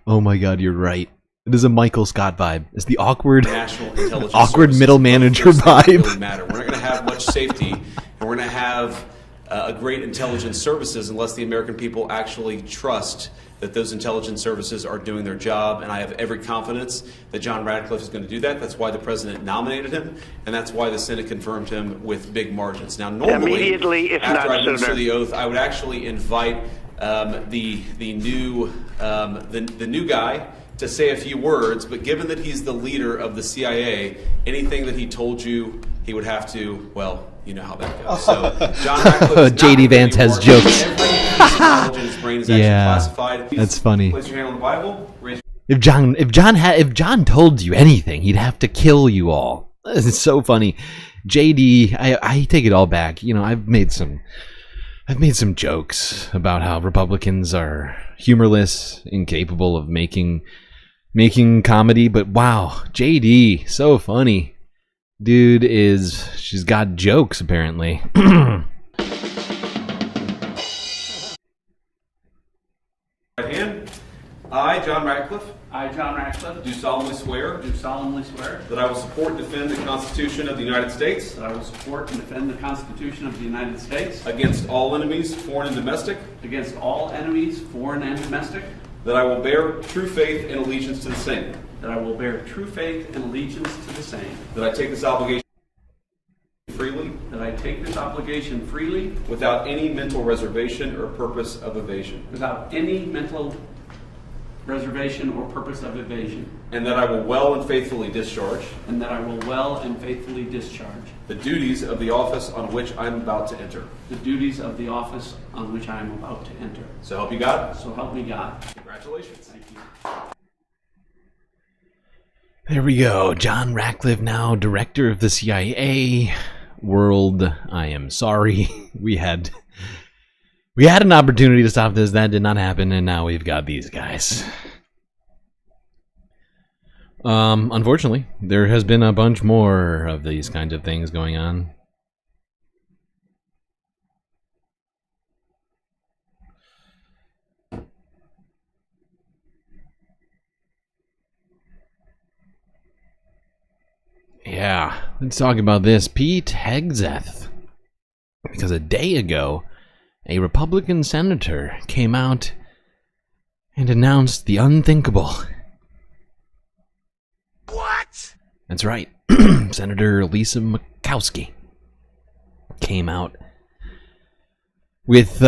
Oh my god, you're right. It is a Michael Scott vibe. It's the awkward, awkward middle manager vibe. Really matter. We're not going to have much safety, and we're going to have a great intelligence services unless the American people actually trust that those intelligence services are doing their job, and I have every confidence that John Ratcliffe is going to do that. That's why the president nominated him, and that's why the Senate confirmed him with big margins. Now, normally, Immediately, if after not I administer sooner. the oath, I would actually invite the new guy to say a few words, but given that he's the leader of the CIA, anything that he told you, he would have to, well, you know how that goes. So, John Ratcliffe JD Vance has jokes. His brain is actually classified. That's funny. Place your hand on the Bible. Raise If John told you anything, he'd have to kill you all. It's so funny. JD, I take it all back. You know, I've made some jokes about how Republicans are humorless, incapable of making comedy, but wow, JD, so funny. Dude she's got jokes apparently. right hand. I, John Ratcliffe. I, John Ratcliffe, Do solemnly swear. do solemnly swear That I will support and defend the Constitution of the United States. that I will support and defend the Constitution of the United States Against all enemies, foreign and domestic. against all enemies, foreign and domestic, That I will bear true faith and allegiance to the same. that I will bear true faith and allegiance to the same, That I take this obligation freely, that I take this obligation freely without any mental reservation or purpose of evasion. without any mental reservation or purpose of evasion, And that I will well and faithfully discharge and that I will well and faithfully discharge the duties of the office on which I am about to enter. the duties of the office on which I am about to enter. So help you God. So help me God. Congratulations. Thank you. There we go. John Ratcliffe, now director of the CIA. World, I am sorry. We had an opportunity to stop this. That did not happen, and now we've got these guys. Unfortunately, there has been a bunch more of these kinds of things going on. Yeah, let's talk about this. Pete Hegseth. Because a day ago, a Republican senator came out and announced the unthinkable. What? That's right. Senator Lisa Murkowski came out with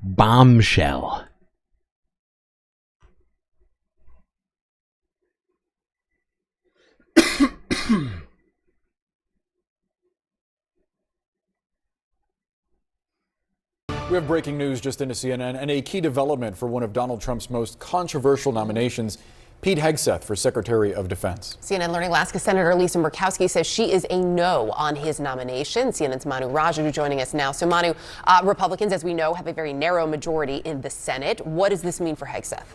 bombshell. We have breaking news just into CNN and a key development for one of Donald Trump's most controversial nominations, Pete Hegseth for Secretary of Defense. CNN Learning Alaska Senator Lisa Murkowski says she is a no on his nomination. CNN's Manu Raju joining us now. So Manu, Republicans, as we know, have a very narrow majority in the Senate. What does this mean for Hegseth?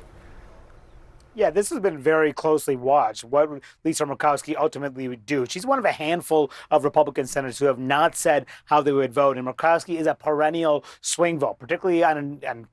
Yeah, this has been very closely watched, what Lisa Murkowski ultimately would do. She's one of a handful of Republican senators who have not said how they would vote, and Murkowski is a perennial swing vote, particularly on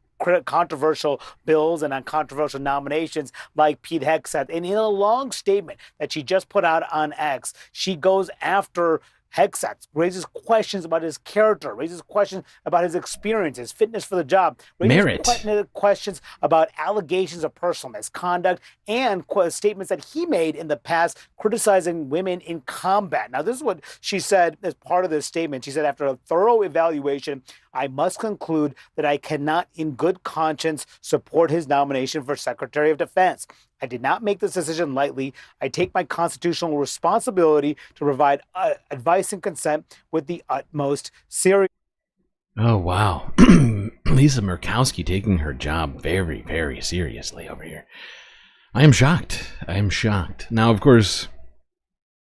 controversial bills and on controversial nominations like Pete Hegseth. And in a long statement that she just put out on X, she goes after Hegseth, raises questions about his character, raises questions about his experience, his fitness for the job, raises questions about allegations of personal misconduct and statements that he made in the past criticizing women in combat. Now, this is what she said as part of this statement. She said, after a thorough evaluation, I must conclude that I cannot in good conscience support his nomination for Secretary of Defense. I did not make this decision lightly. I take my constitutional responsibility to provide advice and consent with the utmost seriousness. Oh, wow. Lisa Murkowski taking her job very, very seriously over here. I am shocked. I am shocked. Now, of course,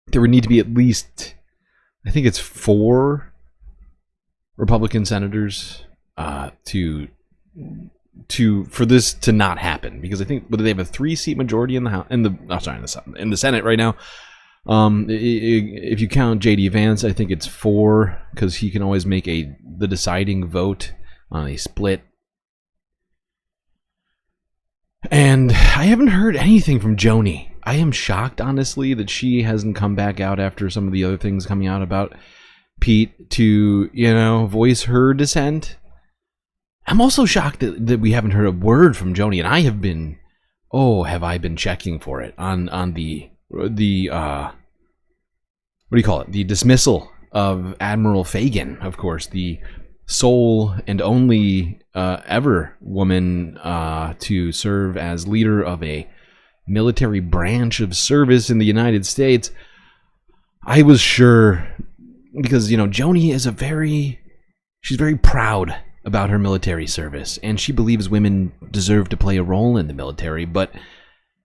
there would need to be at least, I think it's 4 Republican senators for this to not happen, because I think they have a 3-seat majority in the House, in the Senate right now. If you count J.D. Vance, I think it's 4, because he can always make the deciding vote on a split. And I haven't heard anything from Joni. I am shocked, honestly, that she hasn't come back out after some of the other things coming out about Pete to, voice her dissent. I'm also shocked that we haven't heard a word from Joni, and I have been, have I been checking for it on the what do you call it? The dismissal of Admiral Fagan, of course, the sole and only ever woman to serve as leader of a military branch of service in the United States. I was sure, because, Joni is she's very proud about her military service, and she believes women deserve to play a role in the military, but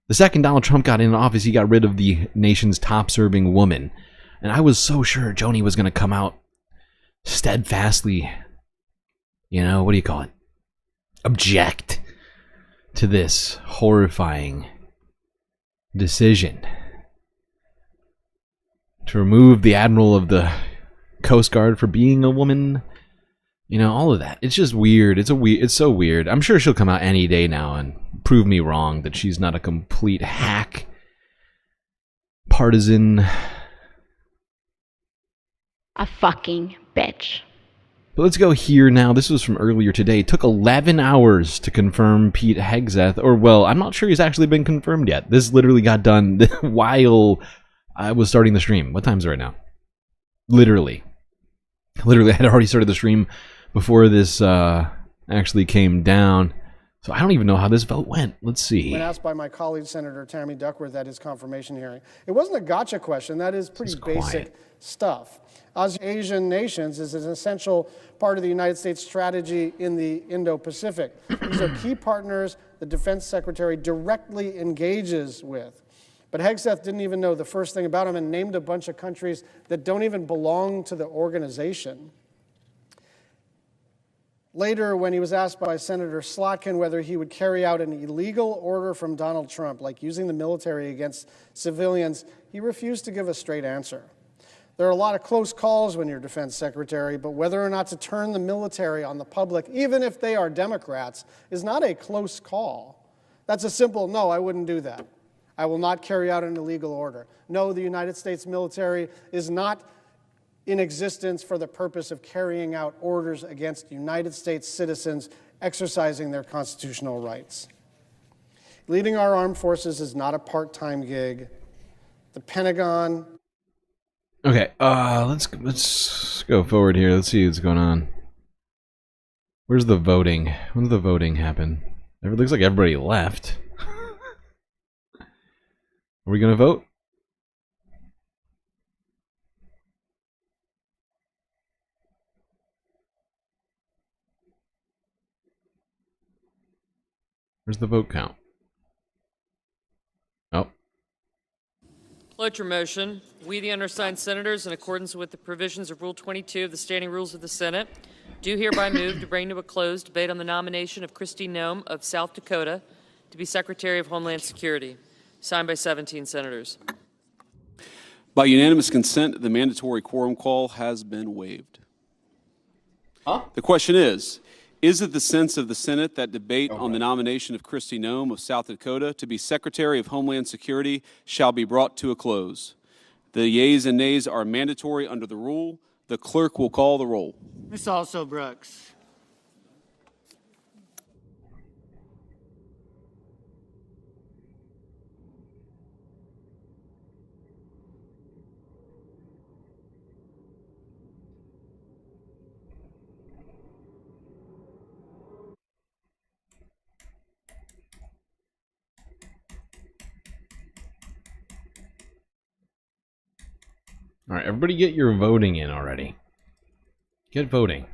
the second Donald Trump got in office, he got rid of the nation's top-serving woman, and I was so sure Joni was going to come out steadfastly, what do you call it? Object to this horrifying decision to remove the Admiral of the Coast Guard for being a woman. All of that. It's just weird. It's so weird. I'm sure she'll come out any day now and prove me wrong that she's not a complete hack, partisan, a fucking bitch. But let's go here now. This was from earlier today. It took 11 hours to confirm Pete Hegseth, or well, I'm not sure he's actually been confirmed yet. This literally got done while I was starting the stream. What time is it right now? Literally, I had already started the stream before this actually came down. So I don't even know how this vote went. Let's see. When asked by my colleague, Senator Tammy Duckworth, at his confirmation hearing, it wasn't a gotcha question. That is pretty basic stuff. Asian nations is an essential part of the United States strategy in the Indo-Pacific. These are key partners the Defense Secretary directly engages with. But Hegseth didn't even know the first thing about them and named a bunch of countries that don't even belong to the organization. Later, when he was asked by Senator Slotkin whether he would carry out an illegal order from Donald Trump, like using the military against civilians, he refused to give a straight answer. There are a lot of close calls when you're defense secretary, but whether or not to turn the military on the public, even if they are Democrats, is not a close call. That's a simple, no, I wouldn't do that. I will not carry out an illegal order. No, the United States military is not in existence for the purpose of carrying out orders against United States citizens exercising their constitutional rights. Leading our armed forces is not a part-time gig. The Pentagon... Okay, let's go forward here. Let's see what's going on. Where's the voting? When did the voting happen? It looks like everybody left. Are we gonna vote? Where's the vote count? Oh. Cloture motion. We, the undersigned senators, in accordance with the provisions of Rule 22 of the Standing Rules of the Senate, do hereby move to bring to a close debate on the nomination of Kristi Noem of South Dakota to be Secretary of Homeland Security. Signed by 17 senators. By unanimous consent, the mandatory quorum call has been waived. The question is it the sense of the Senate that debate on the nomination of Kristi Noem of South Dakota to be Secretary of Homeland Security shall be brought to a close? The yeas and nays are mandatory under the rule. The clerk will call the roll. Ms. Also Brooks. All right, everybody get your voting in already. Get voting.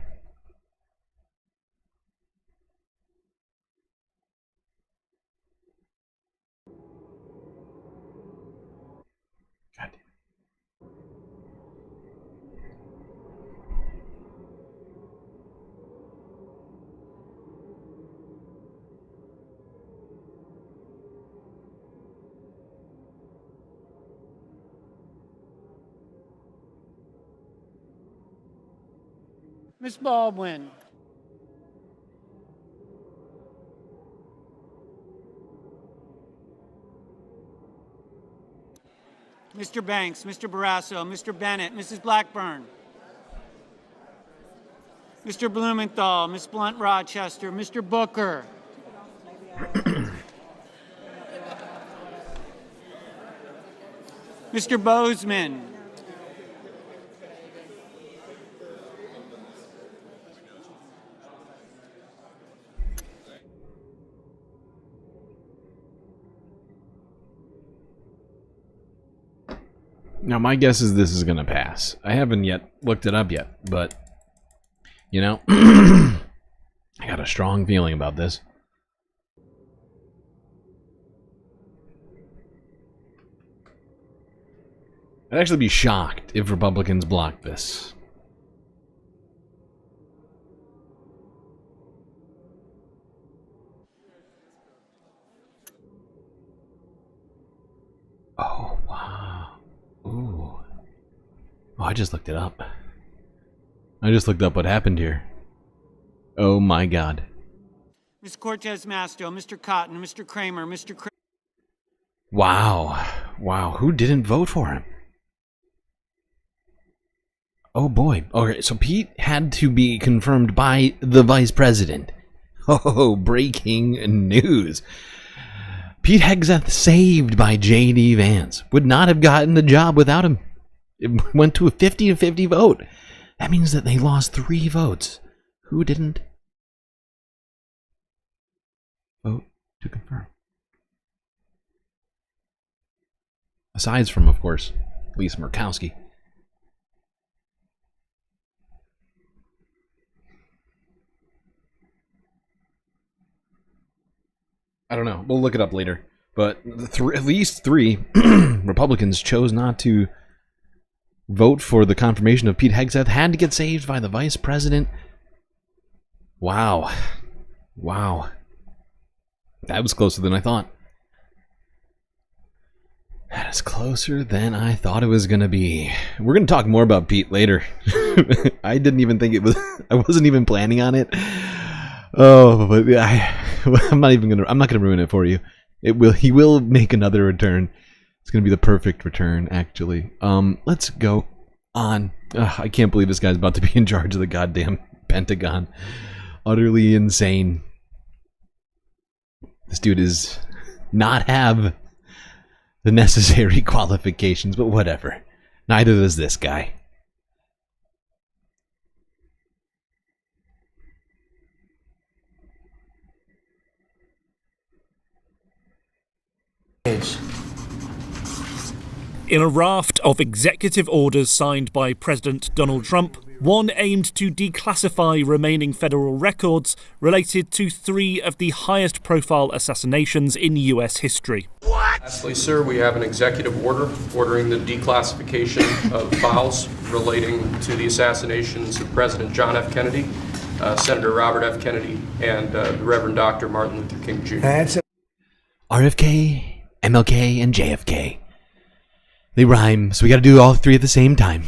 Ms. Baldwin. Mr. Banks, Mr. Barrasso, Mr. Bennett, Mrs. Blackburn. Mr. Blumenthal, Ms. Blunt Rochester, Mr. Booker. Mr. Bozeman. Now, my guess is this is going to pass. I haven't yet looked it up yet, but, you know, I got a strong feeling about this. I'd actually be shocked if Republicans blocked this. Oh, wow. Ooh. Oh, I just looked it up. I just looked up what happened here. Oh my God. Ms. Cortez Masto, Mr. Cotton, Mr. Kramer, Wow. Wow. Who didn't vote for him? Oh boy. Okay, so Pete had to be confirmed by the vice president. Oh, breaking news. Pete Hegseth, saved by J.D. Vance, would not have gotten the job without him. It went to a 50-50 vote. That means that they lost 3 votes. Who didn't vote to confirm? Aside from, of course, Lisa Murkowski. I don't know. We'll look it up later. But at least 3 Republicans chose not to vote for the confirmation of Pete Hegseth. Had to get saved by the vice president. Wow. Wow. That was closer than I thought. That is closer than I thought it was going to be. We're going to talk more about Pete later. I didn't even think it was... I wasn't even planning on it. Oh, but I'm not going to ruin it for you. He will make another return. It's going to be the perfect return, actually. Let's go on. I can't believe this guy's about to be in charge of the goddamn Pentagon. Utterly insane. This dude is not have the necessary qualifications, but whatever. Neither does this guy. In a raft of executive orders signed by President Donald Trump, one aimed to declassify remaining federal records related to 3 of the highest profile assassinations in US history. Lastly, sir, we have an executive order ordering the declassification of files relating to the assassinations of President John F. Kennedy, Senator Robert F. Kennedy, and the Reverend Dr. Martin Luther King Jr. RFK, MLK, and JFK. They rhyme, so we gotta do all 3 at the same time.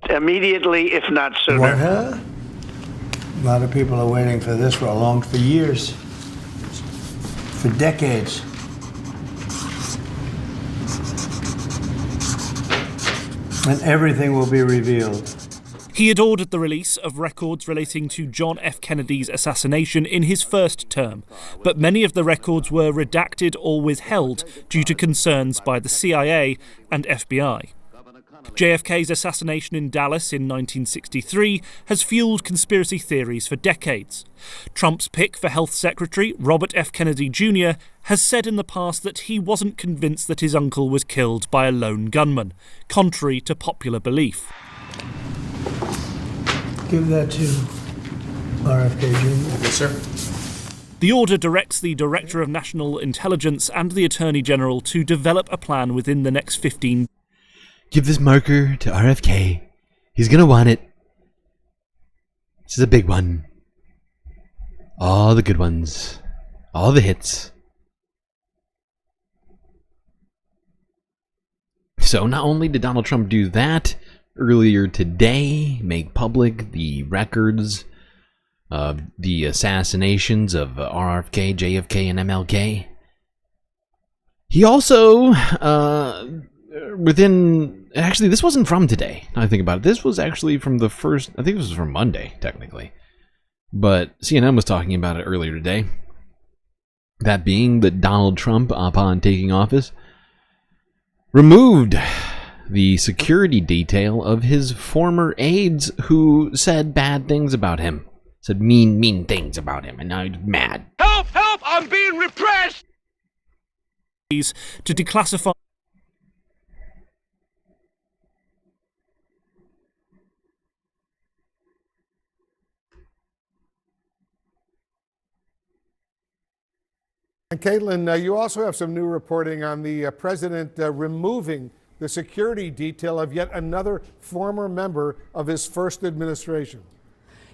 Immediately, if not sooner. What, huh? A lot of people are waiting for this for years. For decades. And everything will be revealed. He had ordered the release of records relating to John F. Kennedy's assassination in his first term, but many of the records were redacted or withheld due to concerns by the CIA and FBI. JFK's assassination in Dallas in 1963 has fueled conspiracy theories for decades. Trump's pick for Health Secretary, Robert F. Kennedy Jr., has said in the past that he wasn't convinced that his uncle was killed by a lone gunman, contrary to popular belief. Give that to RFK Jr. Yes, sir. The order directs the Director of National Intelligence and the Attorney General to develop a plan within the next 15 days. Give this marker to RFK. He's gonna want it. This is a big one. All the good ones. All the hits. So not only did Donald Trump do that, earlier today make public the records of the assassinations of RFK, JFK, and MLK. He also, actually, this wasn't from today, now I think about it. This was actually from the first, I think this was from Monday, technically. But CNN was talking about it earlier today. That being that Donald Trump, upon taking office, removed the security detail of his former aides who said bad things about him. Said mean things about him, and now he's mad. Help! Help! I'm being repressed! To declassify. And Caitlin, you also have some new reporting on the president removing the security detail of yet another former member of his first administration.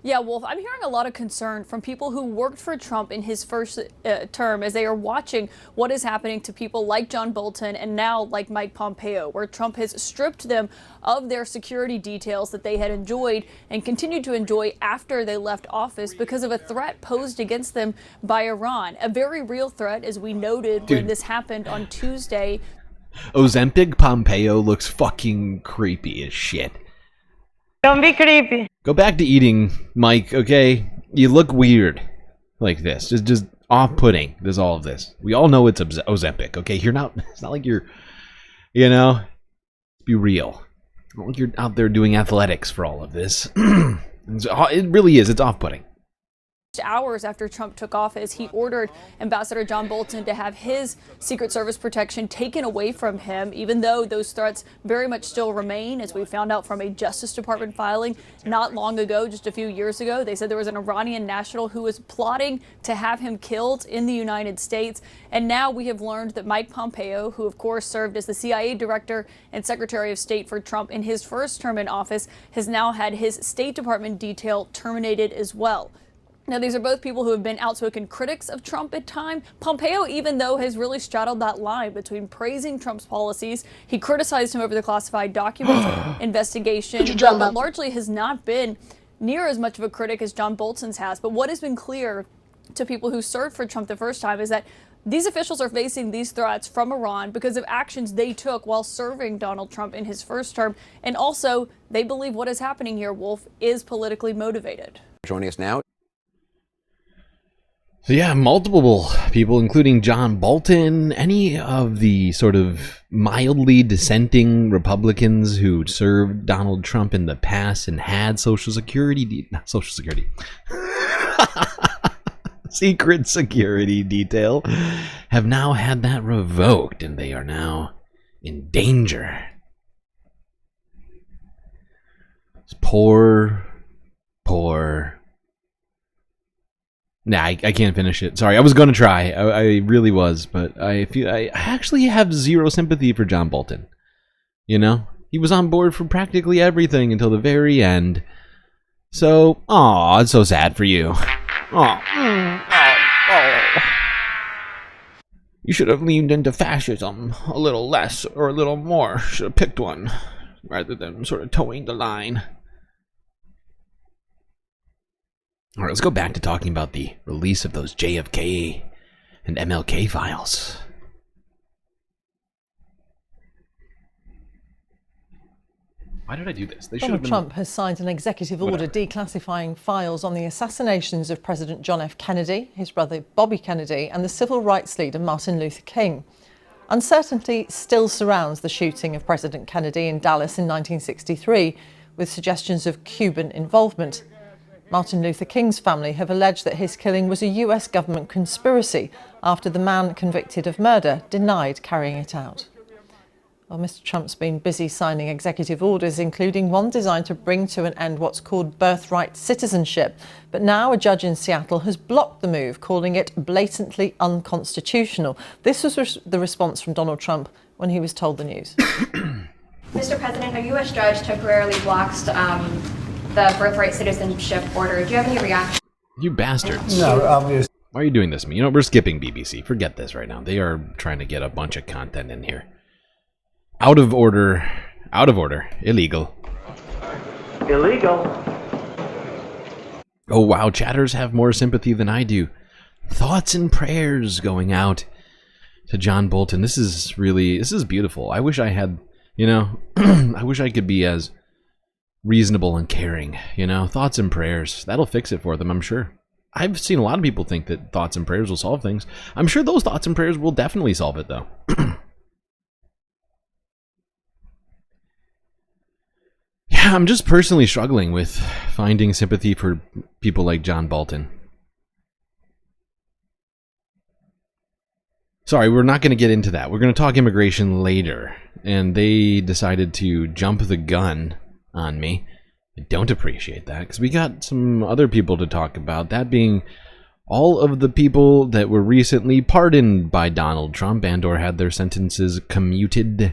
Yeah, Wolf, I'm hearing a lot of concern from people who worked for Trump in his first term as they are watching what is happening to people like John Bolton and now like Mike Pompeo, where Trump has stripped them of their security details that they had enjoyed and continued to enjoy after they left office because of a threat posed against them by Iran. A very real threat, as we noted when this happened on Tuesday. Ozempic Pompeo looks fucking creepy as shit. Don't be creepy. Go back to eating, Mike, okay? You look weird like this. Just off-putting. There's all of this. We all know it's Ozempic, okay? You're not, it's not like you're, you know, be real. It's not like you're out there doing athletics for all of this. It really is. It's off-putting. Hours after Trump took office, he ordered Ambassador John Bolton to have his Secret Service protection taken away from him, even though those threats very much still remain, as we found out from a Justice Department filing not long ago, just a few years ago. They said there was an Iranian national who was plotting to have him killed in the United States. And now we have learned that Mike Pompeo, who of course served as the CIA director and Secretary of State for Trump in his first term in office, has now had his State Department detail terminated as well. Now, these are both people who have been outspoken critics of Trump at times. Pompeo, even though, has really straddled that line between praising Trump's policies. He criticized him over the classified documents investigation, but largely has not been near as much of a critic as John Bolton's has. But what has been clear to people who served for Trump the first time is that these officials are facing these threats from Iran because of actions they took while serving Donald Trump in his first term. And also, they believe what is happening here, Wolf, is politically motivated. Joining us now. So yeah, multiple people, including John Bolton, any of the sort of mildly dissenting Republicans who served Donald Trump in the past and had Social Security, not Social Security, Secret Security detail, have now had that revoked, and they are now in danger. It's poor. Nah, I can't finish it. Sorry, I was going to try. I really was, but I feel I actually have zero sympathy for John Bolton. You know? He was on board for practically everything until the very end. So, aw, it's so sad for you. You should have leaned into fascism a little less or a little more. Should have picked one rather than sort of towing the line. All right, let's go back to talking about the release of those JFK and MLK files. Why did I do this? Donald Trump has signed an executive order declassifying files on the assassinations of President John F. Kennedy, his brother Bobby Kennedy, and the civil rights leader Martin Luther King. Uncertainty still surrounds the shooting of President Kennedy in Dallas in 1963, with suggestions of Cuban involvement. Martin Luther King's family have alleged that his killing was a US government conspiracy after the man convicted of murder denied carrying it out. Well, Mr. Trump's been busy signing executive orders, including one designed to bring to an end what's called birthright citizenship. But now a judge in Seattle has blocked the move, calling it blatantly unconstitutional. This was the response from Donald Trump when he was told the news. Mr. President, a U.S. judge temporarily blocks the birthright citizenship order. Do you have any reaction? You bastards. No, obviously. Why are you doing this to me? You know, we're skipping BBC. Forget this right now. They are trying to get a bunch of content in here. Out of order, illegal. Illegal. Oh wow, chatters have more sympathy than I do. Thoughts and prayers going out to John Bolton. This is beautiful. I wish I had, I wish I could be as reasonable and caring, thoughts and prayers. That'll fix it for them, I'm sure. I've seen a lot of people think that thoughts and prayers will solve things. I'm sure those thoughts and prayers will definitely solve it, though. Yeah, I'm just personally struggling with finding sympathy for people like John Bolton. Sorry, we're not going to get into that. We're going to talk immigration later. And they decided to jump the gun on me. I don't appreciate that, because we got some other people to talk about. That being all of the people that were recently pardoned by Donald Trump and or had their sentences commuted.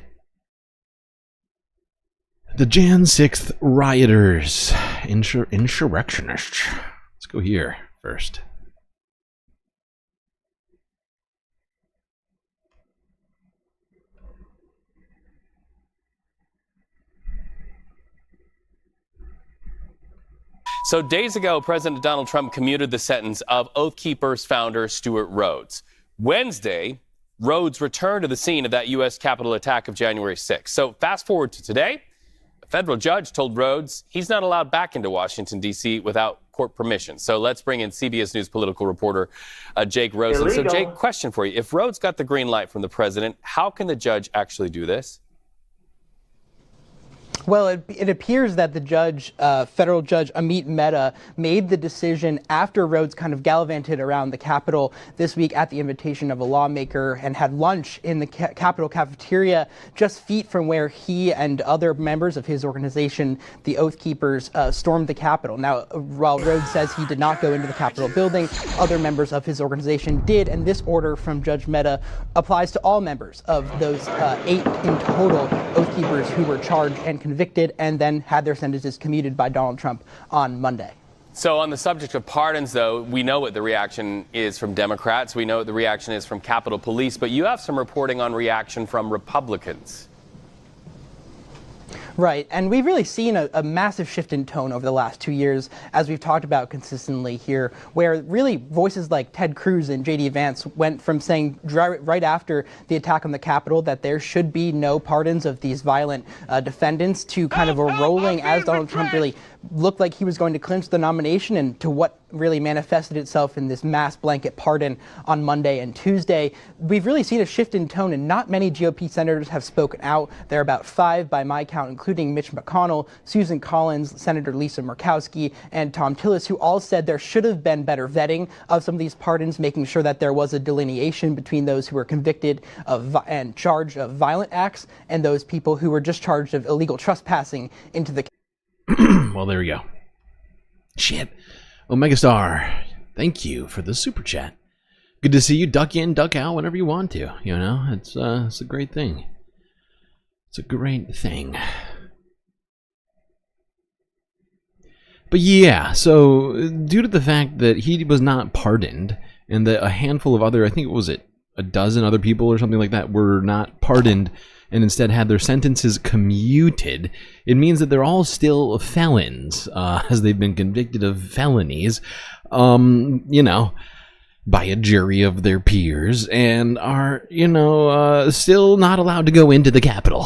The Jan 6th rioters, insurrectionists. Let's go here first. So days ago, President Donald Trump commuted the sentence of Oath Keepers founder Stewart Rhodes. Wednesday, Rhodes returned to the scene of that U.S. Capitol attack of January 6th. So fast forward to today, a federal judge told Rhodes he's not allowed back into Washington, D.C. without court permission. So let's bring in CBS News political reporter Jake Rosen. Illegal. So Jake, question for you. If Rhodes got the green light from the president, how can the judge actually do this? Well, it appears that the judge, federal judge Amit Mehta, made the decision after Rhodes kind of gallivanted around the Capitol this week at the invitation of a lawmaker and had lunch in the Capitol cafeteria just feet from where he and other members of his organization, the Oath Keepers, stormed the Capitol. Now, while Rhodes says he did not go into the Capitol building, other members of his organization did, and this order from Judge Mehta applies to all members of those 8 in total Oath Keepers who were charged and convicted and then had their sentences commuted by Donald Trump on Monday. So on the subject of pardons, though, we know what the reaction is from Democrats. We know what the reaction is from Capitol Police. But you have some reporting on reaction from Republicans. Right, and we've really seen a massive shift in tone over the last 2 years, as we've talked about consistently here, where really voices like Ted Cruz and J.D. Vance went from saying right after the attack on the Capitol that there should be no pardons of these violent defendants to kind of a rolling as Donald Trump really looked like he was going to clinch the nomination, and to what really manifested itself in this mass blanket pardon on Monday and Tuesday. We've really seen a shift in tone, and not many GOP senators have spoken out. There are about 5 by my count, including Mitch McConnell, Susan Collins, Senator Lisa Murkowski, and Tom Tillis, who all said there should have been better vetting of some of these pardons, making sure that there was a delineation between those who were convicted of and charged of violent acts and those people who were just charged of illegal trespassing into the Well, there we go. Shit. Omega Star, thank you for the super chat. Good to see you. Duck in, duck out whenever you want to. You know, it's a great thing. It's a great thing. But yeah, so due to the fact that he was not pardoned, and that a handful of other, I think it was a dozen other people or something like that, were not pardoned and instead had their sentences commuted, it means that they're all still felons, as they've been convicted of felonies, you know, by a jury of their peers, and are, you know, still not allowed to go into the Capitol,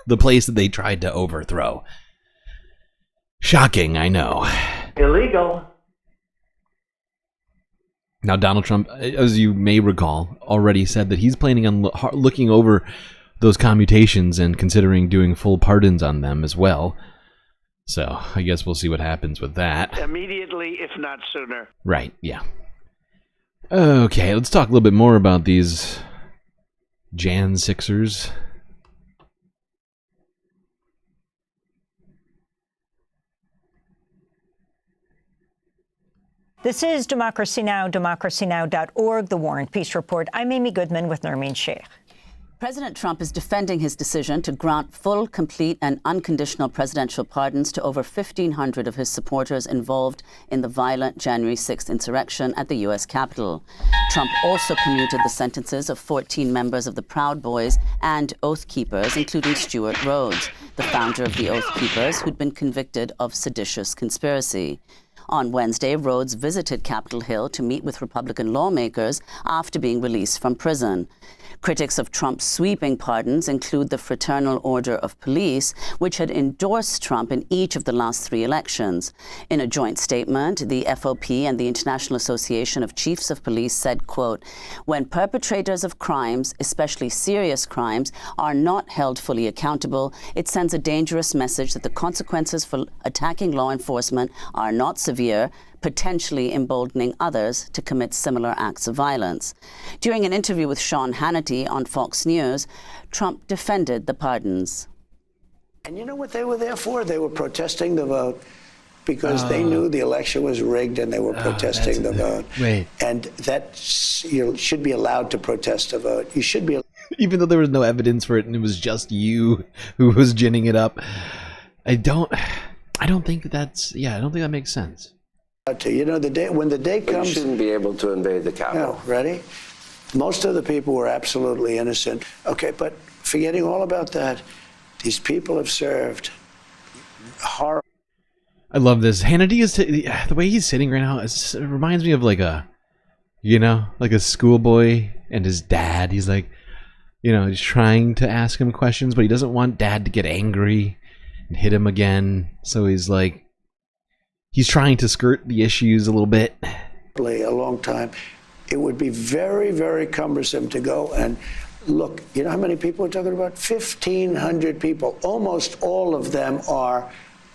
the place that they tried to overthrow. Shocking, I know. Illegal. Now, Donald Trump, as you may recall, already said that he's planning on looking over those commutations and considering doing full pardons on them as well. So, I guess we'll see what happens with that. Immediately, if not sooner. Right, yeah. Okay, let's talk a little bit more about these Jan 6ers. This is Democracy Now!, democracynow.org, The War and Peace Report. I'm Amy Goodman with Nermeen Sheikh. President Trump is defending his decision to grant full, complete, and unconditional presidential pardons to over 1,500 of his supporters involved in the violent January 6th insurrection at the U.S. Capitol. Trump also commuted the sentences of 14 members of the Proud Boys and Oath Keepers, including Stewart Rhodes, the founder of the Oath Keepers, who'd been convicted of seditious conspiracy. On Wednesday, Rhodes visited Capitol Hill to meet with Republican lawmakers after being released from prison. Critics of Trump's sweeping pardons include the Fraternal Order of Police, which had endorsed Trump in each of the last 3 elections. In a joint statement, the FOP and the International Association of Chiefs of Police said, quote, "When perpetrators of crimes, especially serious crimes, are not held fully accountable, it sends a dangerous message that the consequences for attacking law enforcement are not severe, potentially emboldening others to commit similar acts of violence." During an interview with Sean Hannity on Fox News, Trump defended the pardons. And you know what they were there for? They were protesting the vote because they knew the election was rigged and they were protesting the vote. Wait. And that you should be allowed to protest a vote. You should be. Even though there was no evidence for it and it was just you who was ginning it up. I don't think that's, I don't think that makes sense. You know, when the day comes, you shouldn't be able to invade the Capitol. No, ready? Most of the people were absolutely innocent. Okay, but forgetting all about that, these people have served horror. I love this. Hannity is the way he's sitting right now. It reminds me of like a schoolboy and his dad. He's like, he's trying to ask him questions, but he doesn't want dad to get angry and hit him again. So he's like, he's trying to skirt the issues a little bit. A long time. It would be very, very cumbersome to go and look. You know how many people we're talking about? 1,500 people. Almost all of them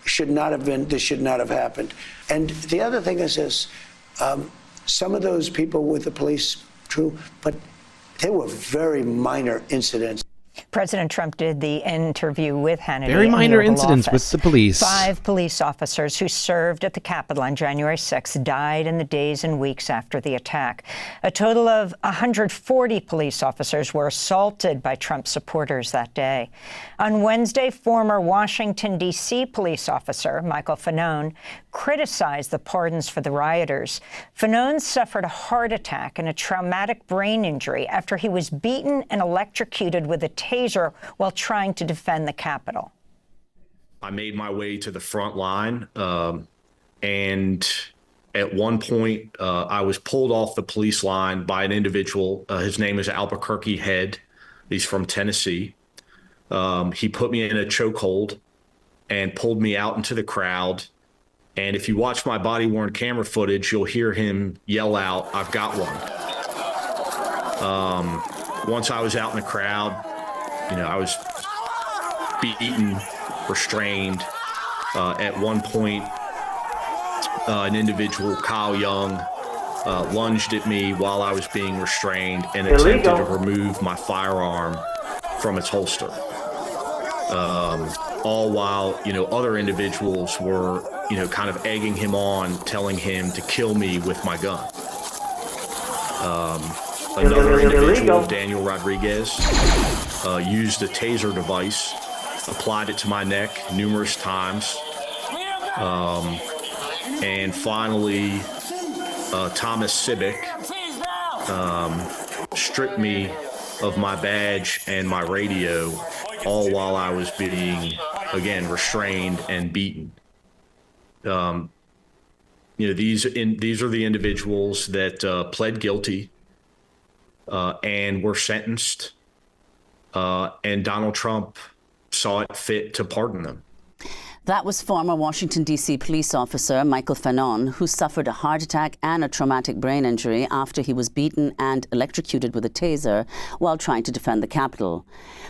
should not have been. This should not have happened. And the other thing is this: some of those people with the police, true, but they were very minor incidents. President Trump did the interview with Hannity. Very minor incidents with the police. 5 police officers who served at the Capitol on January 6th died in the days and weeks after the attack. A total of 140 police officers were assaulted by Trump supporters that day. On Wednesday, former Washington, D.C. police officer Michael Fanone criticized the pardons for the rioters. Fanone suffered a heart attack and a traumatic brain injury after he was beaten and electrocuted with a taser while trying to defend the Capitol. I made my way to the front line, and at one point I was pulled off the police line by an individual. His name is Albuquerque Head. He's from Tennessee. He put me in a chokehold and pulled me out into the crowd. And if you watch my body-worn camera footage, you'll hear him yell out, "I've got one." Once I was out in the crowd, I was beaten, restrained. At one point, an individual, Kyle Young, lunged at me while I was being restrained and attempted to remove my firearm from its holster. All while, other individuals were, kind of egging him on, telling him to kill me with my gun. Another individual, Daniel Rodriguez, used a taser device, applied it to my neck numerous times. And finally, Thomas Cibic stripped me of my badge and my radio, all while I was being, again, restrained and beaten. These are the individuals that pled guilty and were sentenced, and Donald Trump saw it fit to pardon them. That was former Washington, D.C. police officer Michael Fanone, who suffered a heart attack and a traumatic brain injury after he was beaten and electrocuted with a taser while trying to defend the Capitol.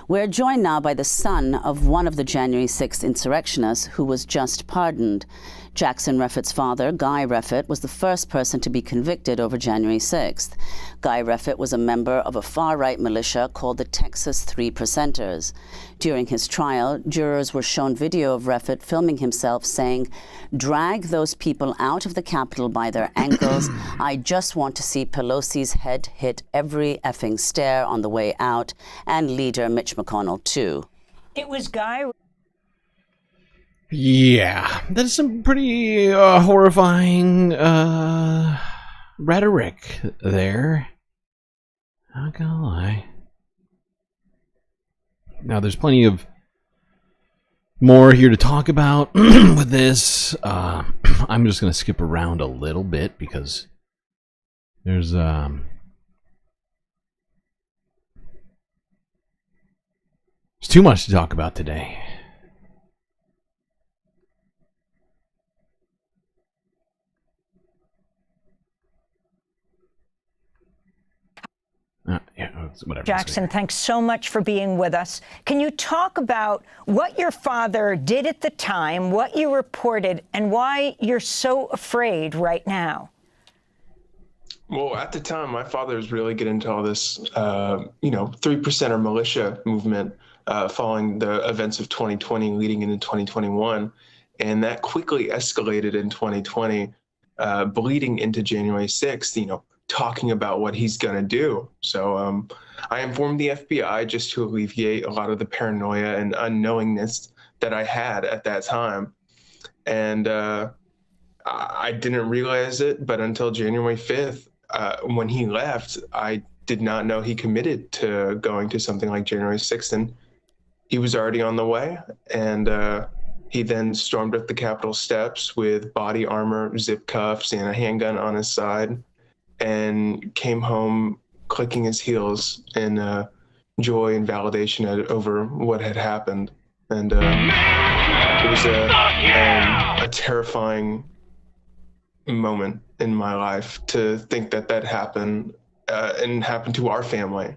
We're joined now by the son of one of the January 6th insurrectionists who was just pardoned. Jackson Reffitt's father, Guy Reffitt, was the first person to be convicted over January 6th. Guy Reffitt was a member of a far-right militia called the Texas 3%ers. During his trial, jurors were shown video of Reffitt filming himself saying, "Drag those people out of the Capitol by their ankles. I just want to see Pelosi's head hit every effing stair on the way out, and leader Mitch McConnell too." It was Guy. Yeah, that's some pretty horrifying rhetoric there. Not gonna lie. Now, there's plenty of more here to talk about with this. I'm just gonna skip around a little bit because there's too much to talk about today. Whatever. Jackson, thanks so much for being with us. Can you talk about what your father did at the time, what you reported, and why you're so afraid right now? Well, at the time, my father was really getting into all this, 3%er militia movement following the events of 2020 leading into 2021. And that quickly escalated in 2020, bleeding into January 6th, talking about what he's going to do. So I informed the FBI just to alleviate a lot of the paranoia and unknowingness that I had at that time. And I didn't realize it, but until January 5th, when he left, I did not know he committed to going to something like January 6th. And he was already on the way. And he then stormed up the Capitol steps with body armor, zip cuffs, and a handgun on his side, and came home clicking his heels in joy and validation over what had happened. And it was a terrifying moment in my life to think that happened and happened to our family.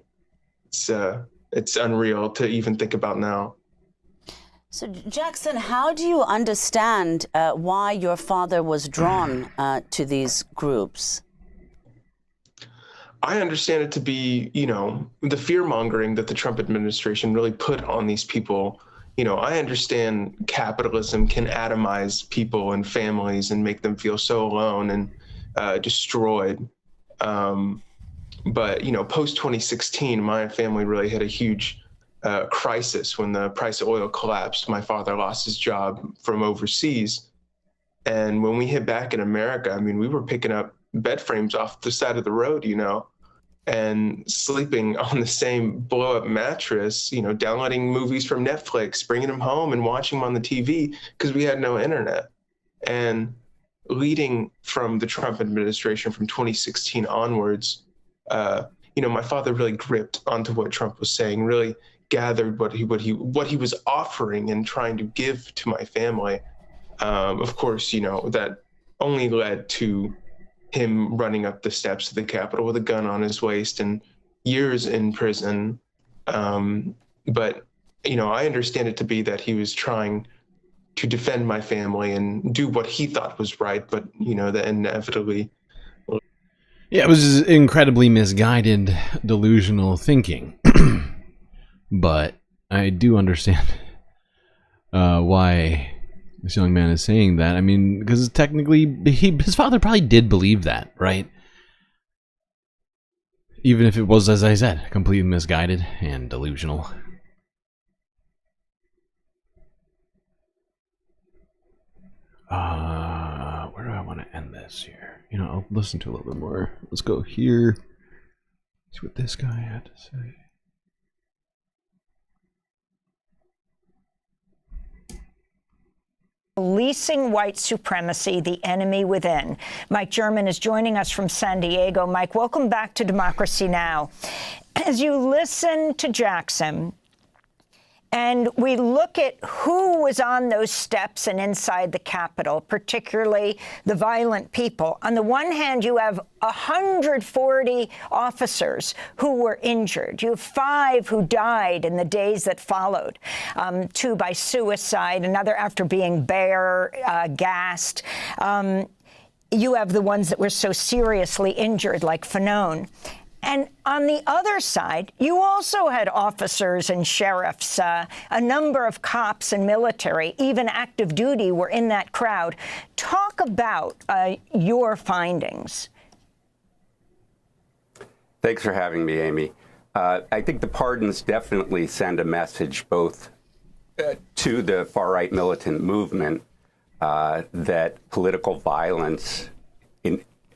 It's unreal to even think about now. So, Jackson, how do you understand why your father was drawn to these groups? I understand it to be, the fear-mongering that the Trump administration really put on these people. I understand capitalism can atomize people and families and make them feel so alone and destroyed. But, post-2016, my family really had a huge crisis when the price of oil collapsed. My father lost his job from overseas. And when we hit back in America, we were picking up bed frames off the side of the road, and sleeping on the same blow-up mattress, downloading movies from Netflix, bringing them home and watching them on the TV because we had no internet. And leading from the Trump administration from 2016 onwards, my father really gripped onto what Trump was saying, really gathered what he was offering and trying to give to my family. Of course, that only led to him running up the steps of the Capitol with a gun on his waist and years in prison. But, I understand it to be that he was trying to defend my family and do what he thought was right, but, that inevitably... Yeah, it was incredibly misguided, delusional thinking. But I do understand why this young man is saying that. Because technically, his father probably did believe that, right? Even if it was, as I said, completely misguided and delusional. Where do I want to end this here? I'll listen to a little bit more. Let's go here. See what this guy had to say. Policing white supremacy, the enemy within. Mike German is joining us from San Diego. Mike, welcome back to Democracy Now! As you listen to Jackson, And we look at who was on those steps and inside the Capitol, particularly the violent people. On the one hand, you have 140 officers who were injured. You have 5 who died in the days that followed, 2 by suicide, another after being gassed. You have the ones that were so seriously injured, like Fanone. And on the other side, you also had officers and sheriffs, a number of cops and military, even active duty, were in that crowd. Talk about your findings. Thanks for having me, Amy. I think the pardons definitely send a message both to the far-right militant movement that political violence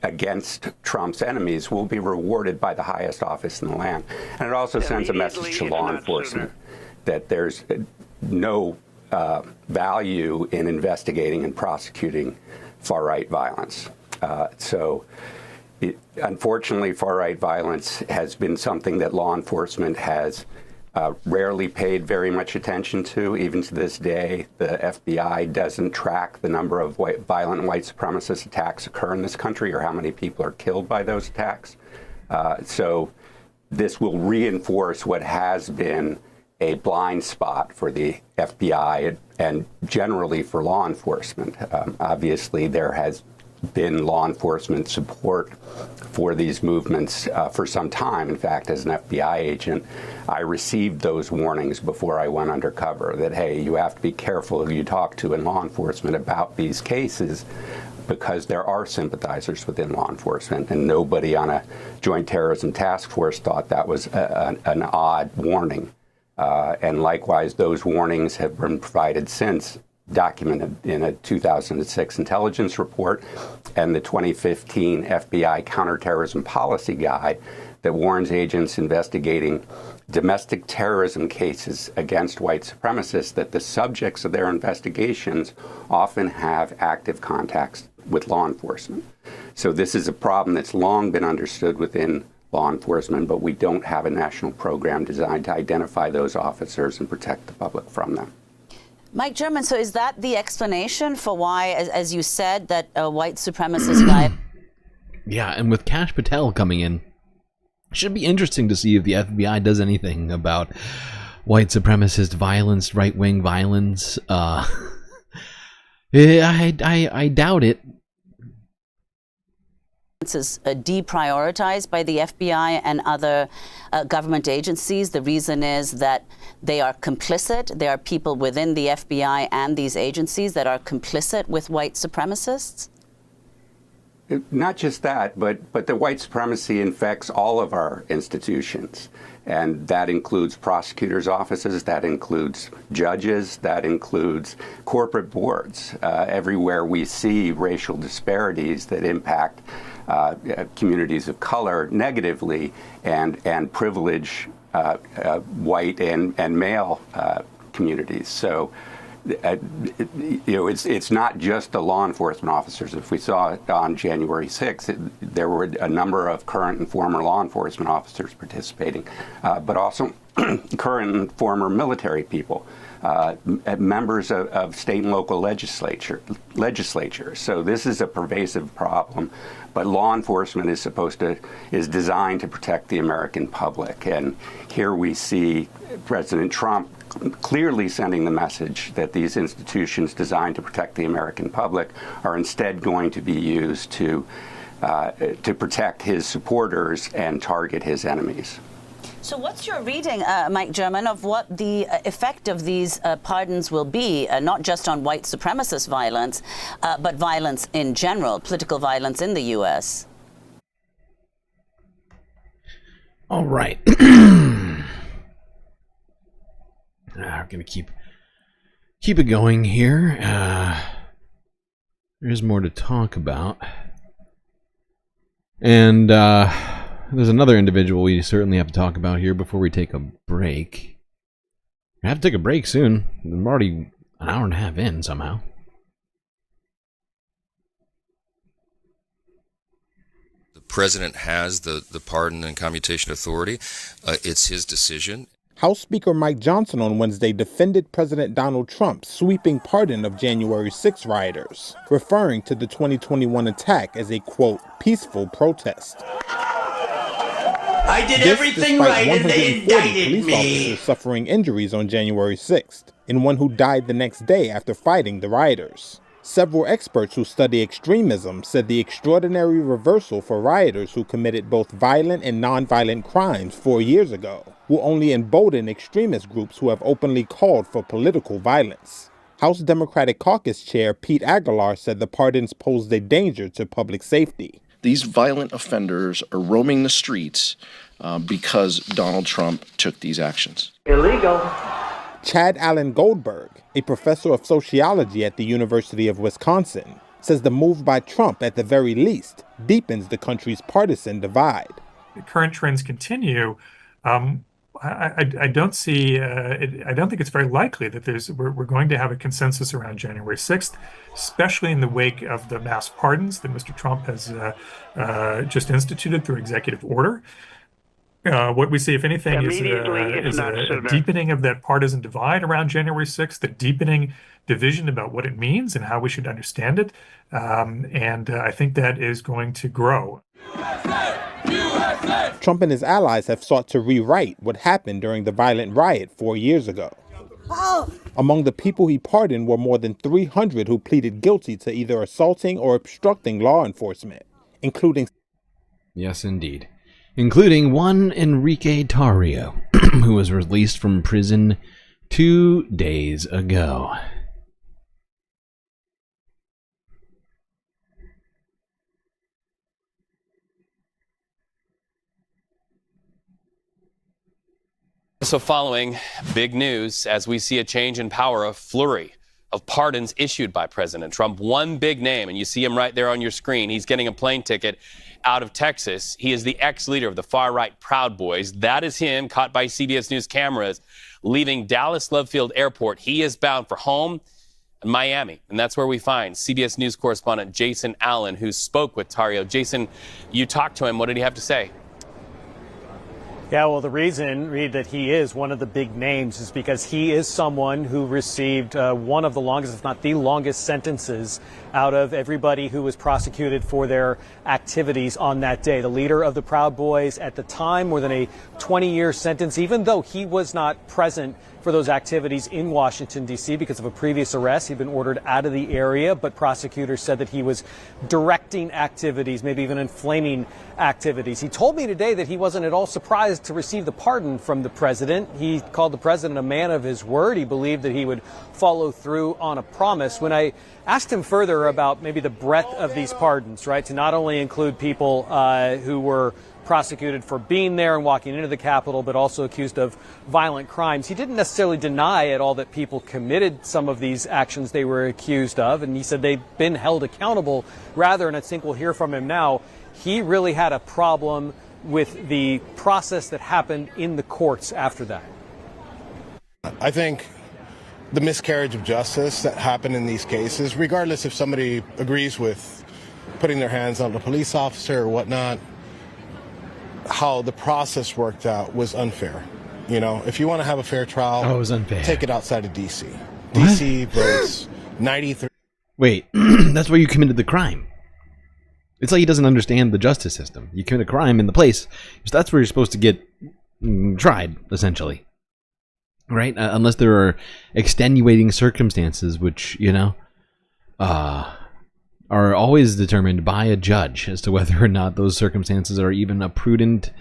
against Trump's enemies will be rewarded by the highest office in the land. And it also sends a message to law enforcement that there's no value in investigating and prosecuting far-right violence. Unfortunately, far-right violence has been something that law enforcement has rarely paid very much attention to. Even to this day, the FBI doesn't track the number of violent white supremacist attacks occur in this country or how many people are killed by those attacks. So this will reinforce what has been a blind spot for the FBI and generally for law enforcement. Obviously, there has been law enforcement support for these movements for some time. In fact, as an FBI agent, I received those warnings before I went undercover that, hey, you have to be careful who you talk to in law enforcement about these cases because there are sympathizers within law enforcement, and nobody on a Joint Terrorism Task Force thought that was an odd warning. And likewise, those warnings have been provided since, documented in a 2006 intelligence report and the 2015 FBI Counterterrorism Policy Guide that warns agents investigating domestic terrorism cases against white supremacists that the subjects of their investigations often have active contacts with law enforcement. So this is a problem that's long been understood within law enforcement, but we don't have a national program designed to identify those officers and protect the public from them. Mike German, so is that the explanation for why, as you said, that a white supremacist guy... Yeah, and with Kash Patel coming in, it should be interesting to see if the FBI does anything about white supremacist violence, right-wing violence. I doubt it. Is deprioritized by the FBI and other government agencies. The reason is that they are complicit. There are people within the FBI and these agencies that are complicit with white supremacists. Not just that, but the white supremacy infects all of our institutions. And that includes prosecutors' offices, that includes judges, that includes corporate boards. Everywhere we see racial disparities that impact communities of color negatively and privilege white and male communities. So, it's not just the law enforcement officers. If we saw it on January 6th, there were a number of current and former law enforcement officers participating, but also current and former military people, members of state and local legislatures. So this is a pervasive problem, but law enforcement is designed to protect the American public. And here we see President Trump clearly sending the message that these institutions designed to protect the American public are instead going to be used to protect his supporters and target his enemies. So what's your reading, Mike German, of what the effect of these pardons will be, not just on white supremacist violence, but violence in general, political violence in the U.S.? All right. We're going to keep it going here. There's more to talk about. And there's another individual we certainly have to talk about here before we take a break. We have to take a break soon. I'm already an hour and a half in somehow. The president has the pardon and commutation authority. It's his decision. House Speaker Mike Johnson on Wednesday defended President Donald Trump's sweeping pardon of January 6 rioters, referring to the 2021 attack as a, quote, peaceful protest. I did everything right and they indicted me. Officers suffering injuries on January 6th, and one who died the next day after fighting the rioters. Several experts who study extremism said the extraordinary reversal for rioters who committed both violent and nonviolent crimes 4 years ago will only embolden extremist groups who have openly called for political violence. House Democratic Caucus Chair Pete Aguilar said the pardons posed a danger to public safety. These violent offenders are roaming the streets because Donald Trump took these actions. Illegal. Chad Allen Goldberg, a professor of sociology at the University of Wisconsin, says the move by Trump, at the very least, deepens the country's partisan divide. The current trends continue. I don't see. I don't think it's very likely that we're going to have a consensus around January 6th, especially in the wake of the mass pardons that Mr. Trump has just instituted through executive order. What we see, if anything, is a deepening of that partisan divide around January 6th, a deepening division about what it means and how we should understand it. And I think that is going to grow. USA! Trump and his allies have sought to rewrite what happened during the violent riot 4 years ago. Among the people he pardoned were more than 300 who pleaded guilty to either assaulting or obstructing law enforcement, including... Yes, indeed. Including one Enrique Tarrio, who was released from prison 2 days ago. So following big news, as we see a change in power, a flurry of pardons issued by President Trump. One big name, and you see him right there on your screen. He's getting a plane ticket out of Texas. He is the ex-leader of the far-right Proud Boys. That is him, caught by CBS News cameras, leaving Dallas Love Field Airport. He is bound for home in Miami, and that's where we find CBS News correspondent Jason Allen, who spoke with Tarrio. Jason, you talked to him. What did he have to say? Yeah, well, the reason, Reed, that he is one of the big names is because he is someone who received one of the longest, if not the longest, sentences out of everybody who was prosecuted for their activities on that day. The leader of the Proud Boys at the time, more than a 20-year sentence, even though he was not present for those activities in Washington, D.C. because of a previous arrest. He'd been ordered out of the area, but prosecutors said that he was directing activities, maybe even inflaming activities. He told me today that he wasn't at all surprised to receive the pardon from the president. He called the president a man of his word. He believed that he would follow through on a promise. When I asked him further about maybe the breadth of these pardons, right, to not only include people who were prosecuted for being there and walking into the Capitol, but also accused of violent crimes. He didn't necessarily deny at all that people committed some of these actions they were accused of, and he said they've been held accountable. Rather, and I think we'll hear from him now, he really had a problem with the process that happened in the courts after that. I think the miscarriage of justice that happened in these cases, regardless if somebody agrees with putting their hands on a police officer or whatnot, how the process worked out was unfair. You know, if you want to have a fair trial, it was unfair. Take it outside of D.C. D.C. votes 93. Wait, that's where you committed the crime. It's like he doesn't understand the justice system. You commit a crime in the place, so that's where you're supposed to get tried, essentially. Right? Unless there are extenuating circumstances, which, you know, are always determined by a judge as to whether or not those circumstances are even a prudent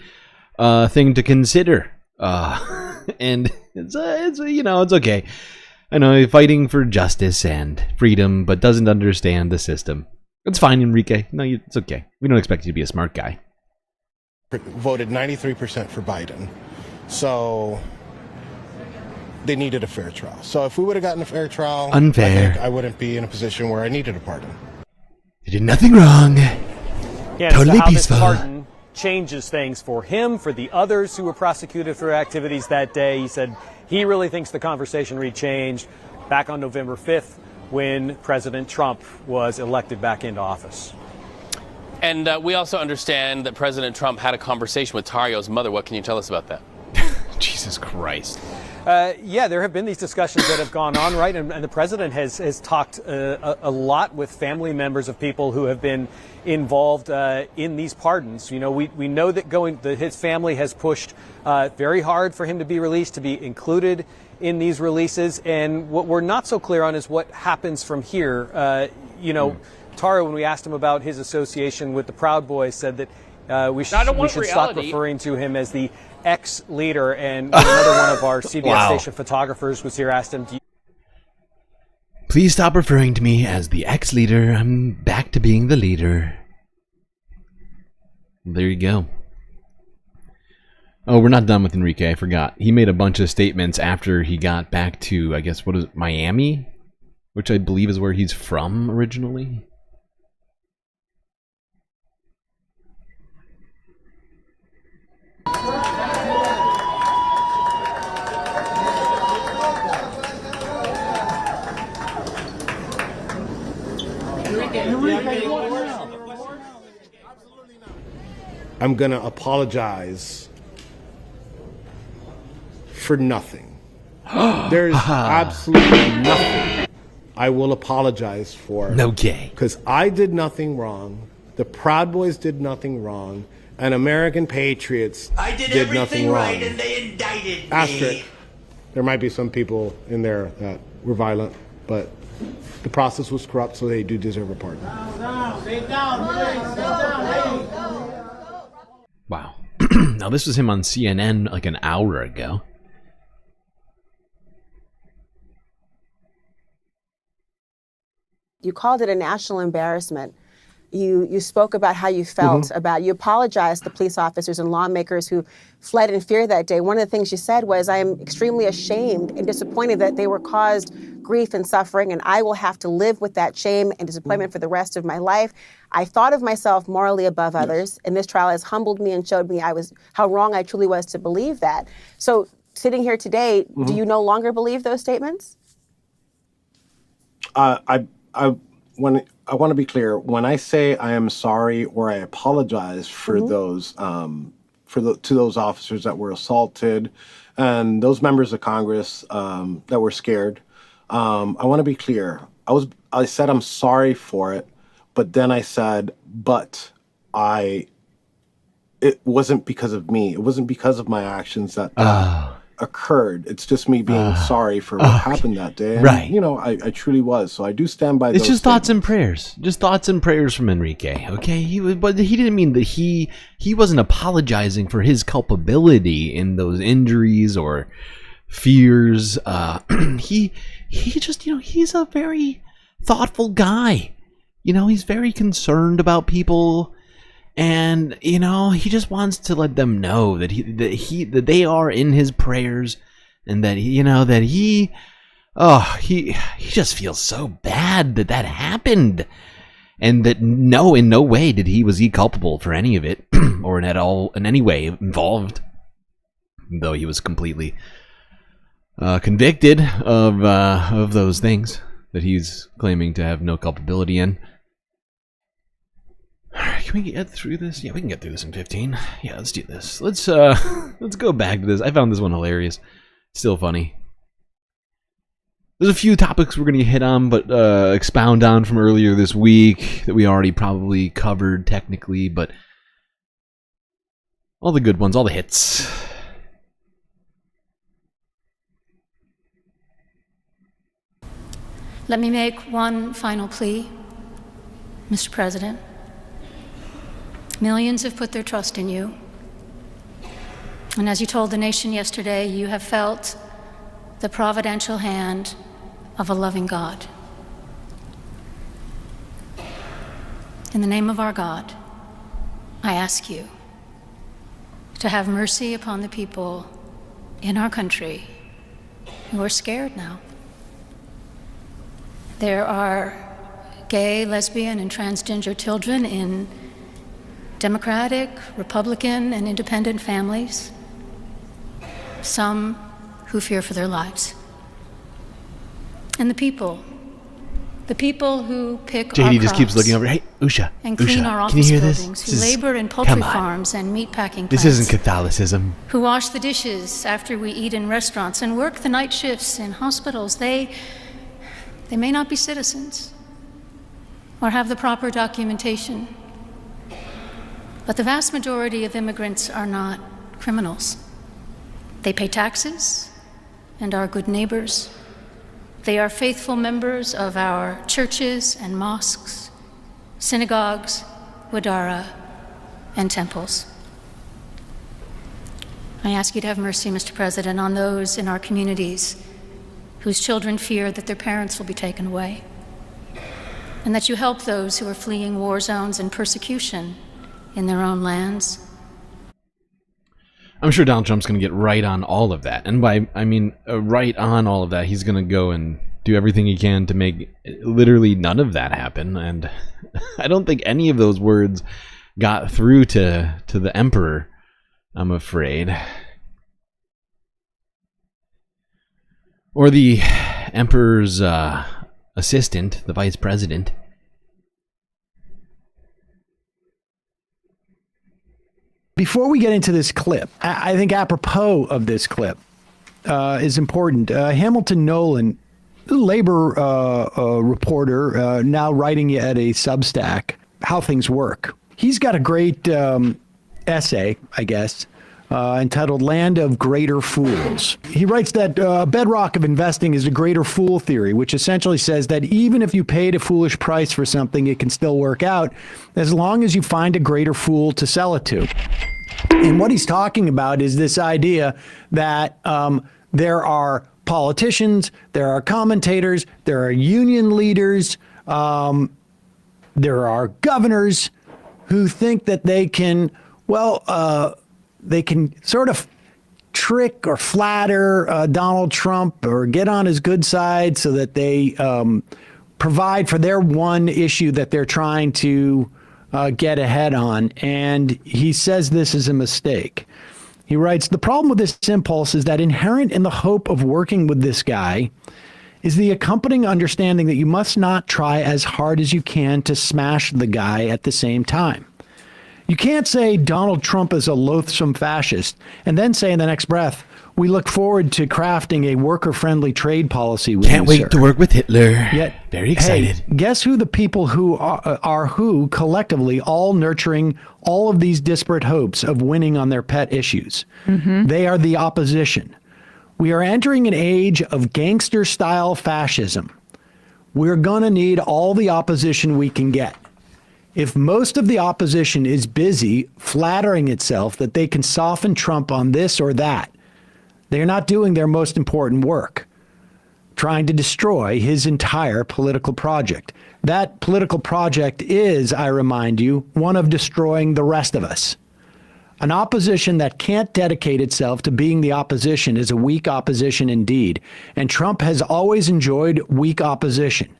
thing to consider. And it's you know, it's okay. I know you're fighting for justice and freedom, but doesn't understand the system. It's fine, Enrique. No, it's okay. We don't expect you to be a smart guy. Voted 93% for Biden. So they needed a fair trial. So if we would have gotten a fair trial, unfair, I think I wouldn't be in a position where I needed a pardon. They did nothing wrong. Yeah, totally so how peaceful. This pardon changes things for him, for the others who were prosecuted for activities that day. He said he really thinks the conversation changed back on November 5th when President Trump was elected back into office. And we also understand that President Trump had a conversation with Tarrio's mother. What can you tell us about that? Jesus Christ. Yeah, there have been these discussions that have gone on, right? And the president has talked a lot with family members of people who have been involved in these pardons. You know, we know that his family has pushed very hard for him to be released, to be included in these releases. And what we're not so clear on is what happens from here. You know, Tara, when we asked him about his association with the Proud Boys, said that we should stop referring to him as the ex-leader. And another one of our CBS station photographers was here, asked him, please stop referring to me as the ex-leader. I'm back to being the leader. There you go. Oh, we're not done with Enrique. I forgot. He made a bunch of statements after he got back to, I guess, what is it, Miami? Which I believe is where he's from originally. I'm going to apologize for nothing. There's absolutely nothing I will apologize for. Okay. Because I did nothing wrong. The Proud Boys did nothing wrong. And American patriots did nothing wrong. Right, and they indicted me. Asterisk. There might be some people in there that were violent, but the process was corrupt, so they do deserve a pardon. Wow. Now, this was him on CNN like an hour ago. You called it a national embarrassment. You spoke about how you felt you apologized to police officers and lawmakers who fled in fear that day. One of the things you said was, I am extremely ashamed and disappointed that they were caused grief and suffering, and I will have to live with that shame and disappointment for the rest of my life. I thought of myself morally above others, and this trial has humbled me and showed me how wrong I truly was to believe that. So sitting here today, do you no longer believe those statements? I want to be clear. When I say I am sorry or I apologize for those to those officers that were assaulted and those members of Congress that were scared, I want to be clear. I said I'm sorry for it, but then I said, but it wasn't because of me. It wasn't because of my actions that occurred. It's just me being sorry for what happened that day. And, right. You know, I truly was. So I do stand by It's those just statements. thoughts and prayers. Just thoughts and prayers from Enrique. Okay? But he didn't mean that he wasn't apologizing for his culpability in those injuries or fears. He just, you know, he's a very thoughtful guy. You know, he's very concerned about people. And, you know, he just wants to let them know that that they are in his prayers, and that he just feels so bad that happened, and that in no way was he culpable for any of it, or in any way involved, though he was completely convicted of those things that he's claiming to have no culpability in. Alright, can we get through this? Yeah, we can get through this in 15. Yeah, let's do this. Let's go back to this. I found this one hilarious. Still funny. There's a few topics we're going to hit on, but expound on from earlier this week that we already probably covered technically, but all the good ones, all the hits. Let me make one final plea, Mr. President. Millions have put their trust in you. And as you told the nation yesterday, you have felt the providential hand of a loving God. In the name of our God, I ask you to have mercy upon the people in our country who are scared now. There are gay, lesbian, and transgender children in Democratic, Republican, and independent families, some who fear for their lives. And the people The people who pick our JD just keeps crops looking over. Hey, Usha, and clean our can you office hear this? buildings, who This is- labor in come poultry on. farms and meatpacking plants. This isn't Catholicism. Who wash the dishes after we eat in restaurants and work the night shifts in hospitals. They may not be citizens or have the proper documentation, but the vast majority of immigrants are not criminals. They pay taxes and are good neighbors. They are faithful members of our churches and mosques, synagogues, wadara, and temples. I ask you to have mercy, Mr. President, on those in our communities whose children fear that their parents will be taken away, and that you help those who are fleeing war zones and persecution in their own lands. I'm sure Donald Trump's going to get right on all of that. And by, I mean, right on all of that, he's going to go and do everything he can to make literally none of that happen. And I don't think any of those words got through to the emperor, I'm afraid. Or the emperor's assistant, the vice president. Before we get into this clip, I think apropos of this clip is important. Hamilton Nolan, labor reporter, now writing at a Substack, How Things Work. He's got a great essay, I guess, entitled Land of Greater Fools. He writes that a bedrock of investing is a greater fool theory, which essentially says that even if you paid a foolish price for something, it can still work out as long as you find a greater fool to sell it to. And what he's talking about is this idea that there are politicians, there are commentators, there are union leaders, there are governors who think that they can, they can sort of trick or flatter Donald Trump or get on his good side so that they provide for their one issue that they're trying to get ahead on. And he says this is a mistake. He writes, the problem with this impulse is that inherent in the hope of working with this guy is the accompanying understanding that you must not try as hard as you can to smash the guy at the same time. You can't say Donald Trump is a loathsome fascist and then say in the next breath, we look forward to crafting a worker-friendly trade policy with Can't wait to work with Hitler. Yet, very excited. Hey, guess who the people who are who collectively all nurturing all of these disparate hopes of winning on their pet issues? Mm-hmm. They are the opposition. We are entering an age of gangster-style fascism. We're going to need all the opposition we can get. If most of the opposition is busy flattering itself that they can soften Trump on this or that, they're not doing their most important work, trying to destroy his entire political project. That political project is, I remind you, one of destroying the rest of us. An opposition that can't dedicate itself to being the opposition is a weak opposition indeed, and Trump has always enjoyed weak opposition.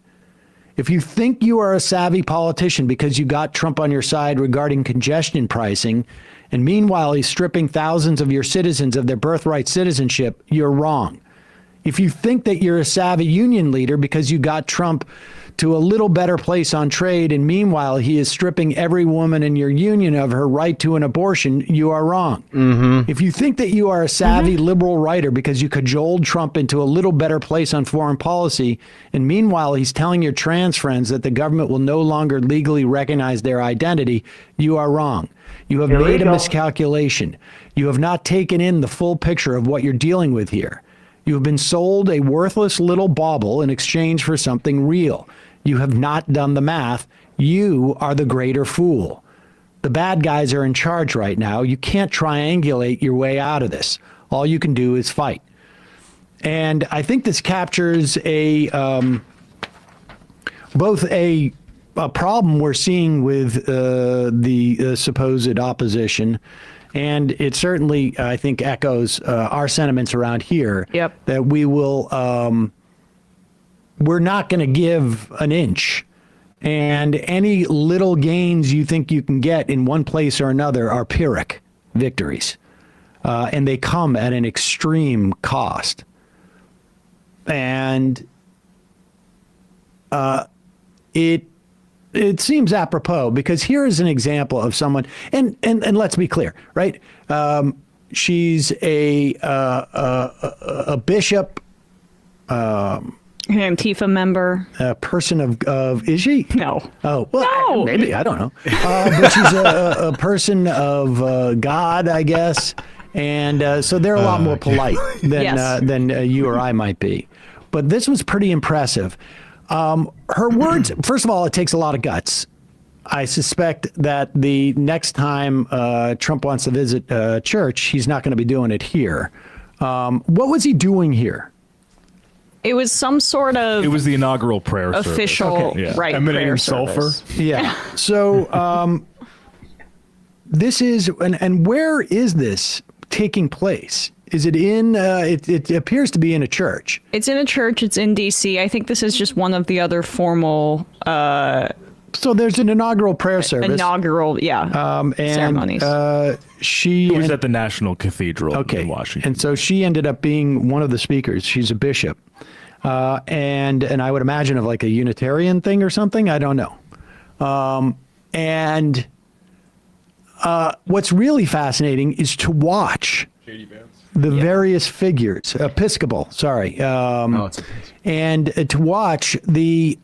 If you think you are a savvy politician because you got Trump on your side regarding congestion pricing, and meanwhile he's stripping thousands of your citizens of their birthright citizenship, you're wrong. If you think that you're a savvy union leader because you got Trump to a little better place on trade, and meanwhile he is stripping every woman in your union of her right to an abortion, you are wrong. Mm-hmm. If you think that you are a savvy liberal writer because you cajoled Trump into a little better place on foreign policy, and meanwhile he's telling your trans friends that the government will no longer legally recognize their identity, you are wrong. You have made a miscalculation. You have not taken in the full picture of what you're dealing with here. You have been sold a worthless little bauble in exchange for something real. You have not done the math. You are the greater fool. The bad guys are in charge right now. You can't triangulate your way out of this. All you can do is fight. And I think this captures both a problem we're seeing with the supposed opposition, and it certainly, I think, echoes our sentiments around here. Yep. That we will, we're not going to give an inch, and any little gains you think you can get in one place or another are Pyrrhic victories, and they come at an extreme cost. And it seems apropos, because here is an example of someone, and let's be clear, right? She's a bishop, Antifa member, a person of is she? No. Oh, well, No. maybe, I don't know. But she's a person of God, I guess, and so they're a lot more polite than you or I might be. But this was pretty impressive. Her words, first of all, it takes a lot of guts. I suspect that the next time Trump wants to visit church, he's not going to be doing it here. What was he doing here? It was some sort of. It was the inaugural prayer official, service. right? Emanating prayer sulfur. service. Yeah. So this is, and where is this taking place? Is it in, it appears to be in a church. It's in a church. It's in D.C. I think this is just one of the other formal. So there's an inaugural prayer service. Inaugural, and ceremonies. She was at the National Cathedral in Washington. And so she ended up being one of the speakers. She's a bishop. And I would imagine of like a Unitarian thing or something. I don't know. And what's really fascinating is to watch the various figures, Episcopal, sorry. And to watch the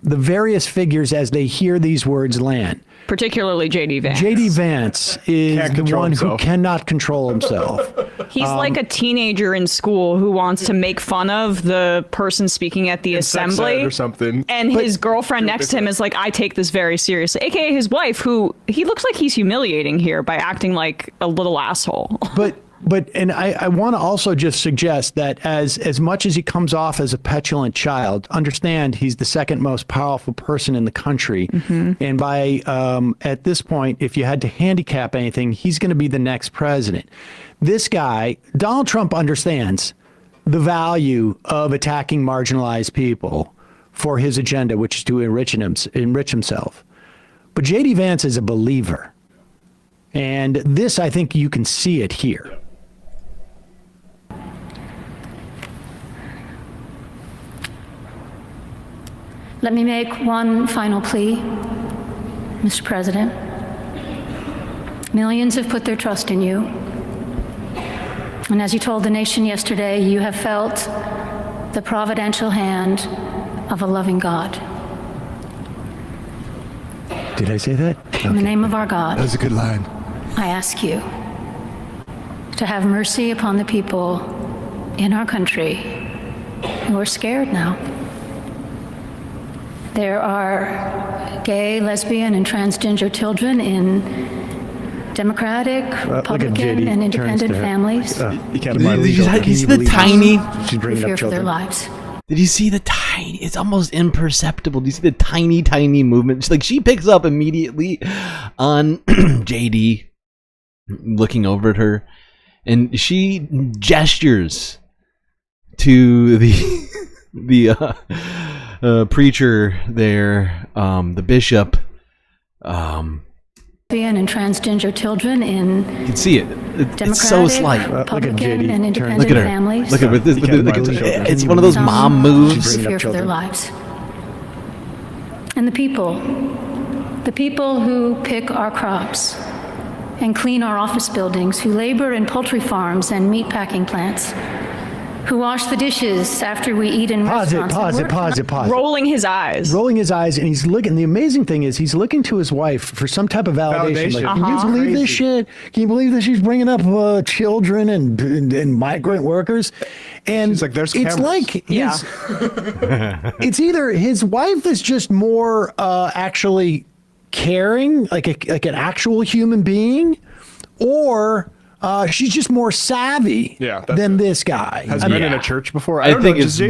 various figures as they hear these words land. Particularly J.D. Vance. J.D. Vance is the one who cannot control himself. He's like a teenager in school who wants to make fun of the person speaking at the assembly or something. And his girlfriend next to him is like, I take this very seriously. AKA his wife, who he looks like he's humiliating here by acting like a little asshole. But I want to also just suggest that as much as he comes off as a petulant child, understand he's the second most powerful person in the country. Mm-hmm. And by at this point, if you had to handicap anything, he's going to be the next president. This guy, Donald Trump, understands the value of attacking marginalized people for his agenda, which is to enrich himself. But J.D. Vance is a believer. And this, I think you can see it here. Let me make one final plea, Mr. President. Millions have put their trust in you. And as you told the nation yesterday, you have felt the providential hand of a loving God. Did I say that? In the name of our God, That was a good line. I ask you to have mercy upon the people in our country who are scared now. There are gay, lesbian, and transgender children in Democratic, Republican, and independent families You see the tiny. who fear for their lives. Did you see the tiny? It's almost imperceptible. Do you see the tiny movement? Like she picks up immediately on JD, looking over at her, and she gestures to the preacher there, the bishop. Lesbian and transgender children in You can see it. It's so slight. Republican, and independent Look at her. families. Look at her. It's one of those mom moves. Who fear for their lives. And the people who pick our crops and clean our office buildings, who labor in poultry farms and meatpacking plants, who wash the dishes after we eat in restaurants. Pause it. Rolling his eyes. Rolling his eyes, and he's looking. The amazing thing is he's looking to his wife for some type of validation. Like, can you believe this shit? Can you believe that she's bringing up children and migrant workers? And she's like, there's cameras. It's like his, it's either his wife is just more actually caring, like an actual human being, or she's just more savvy than this guy. Has been in a church before. I think it's the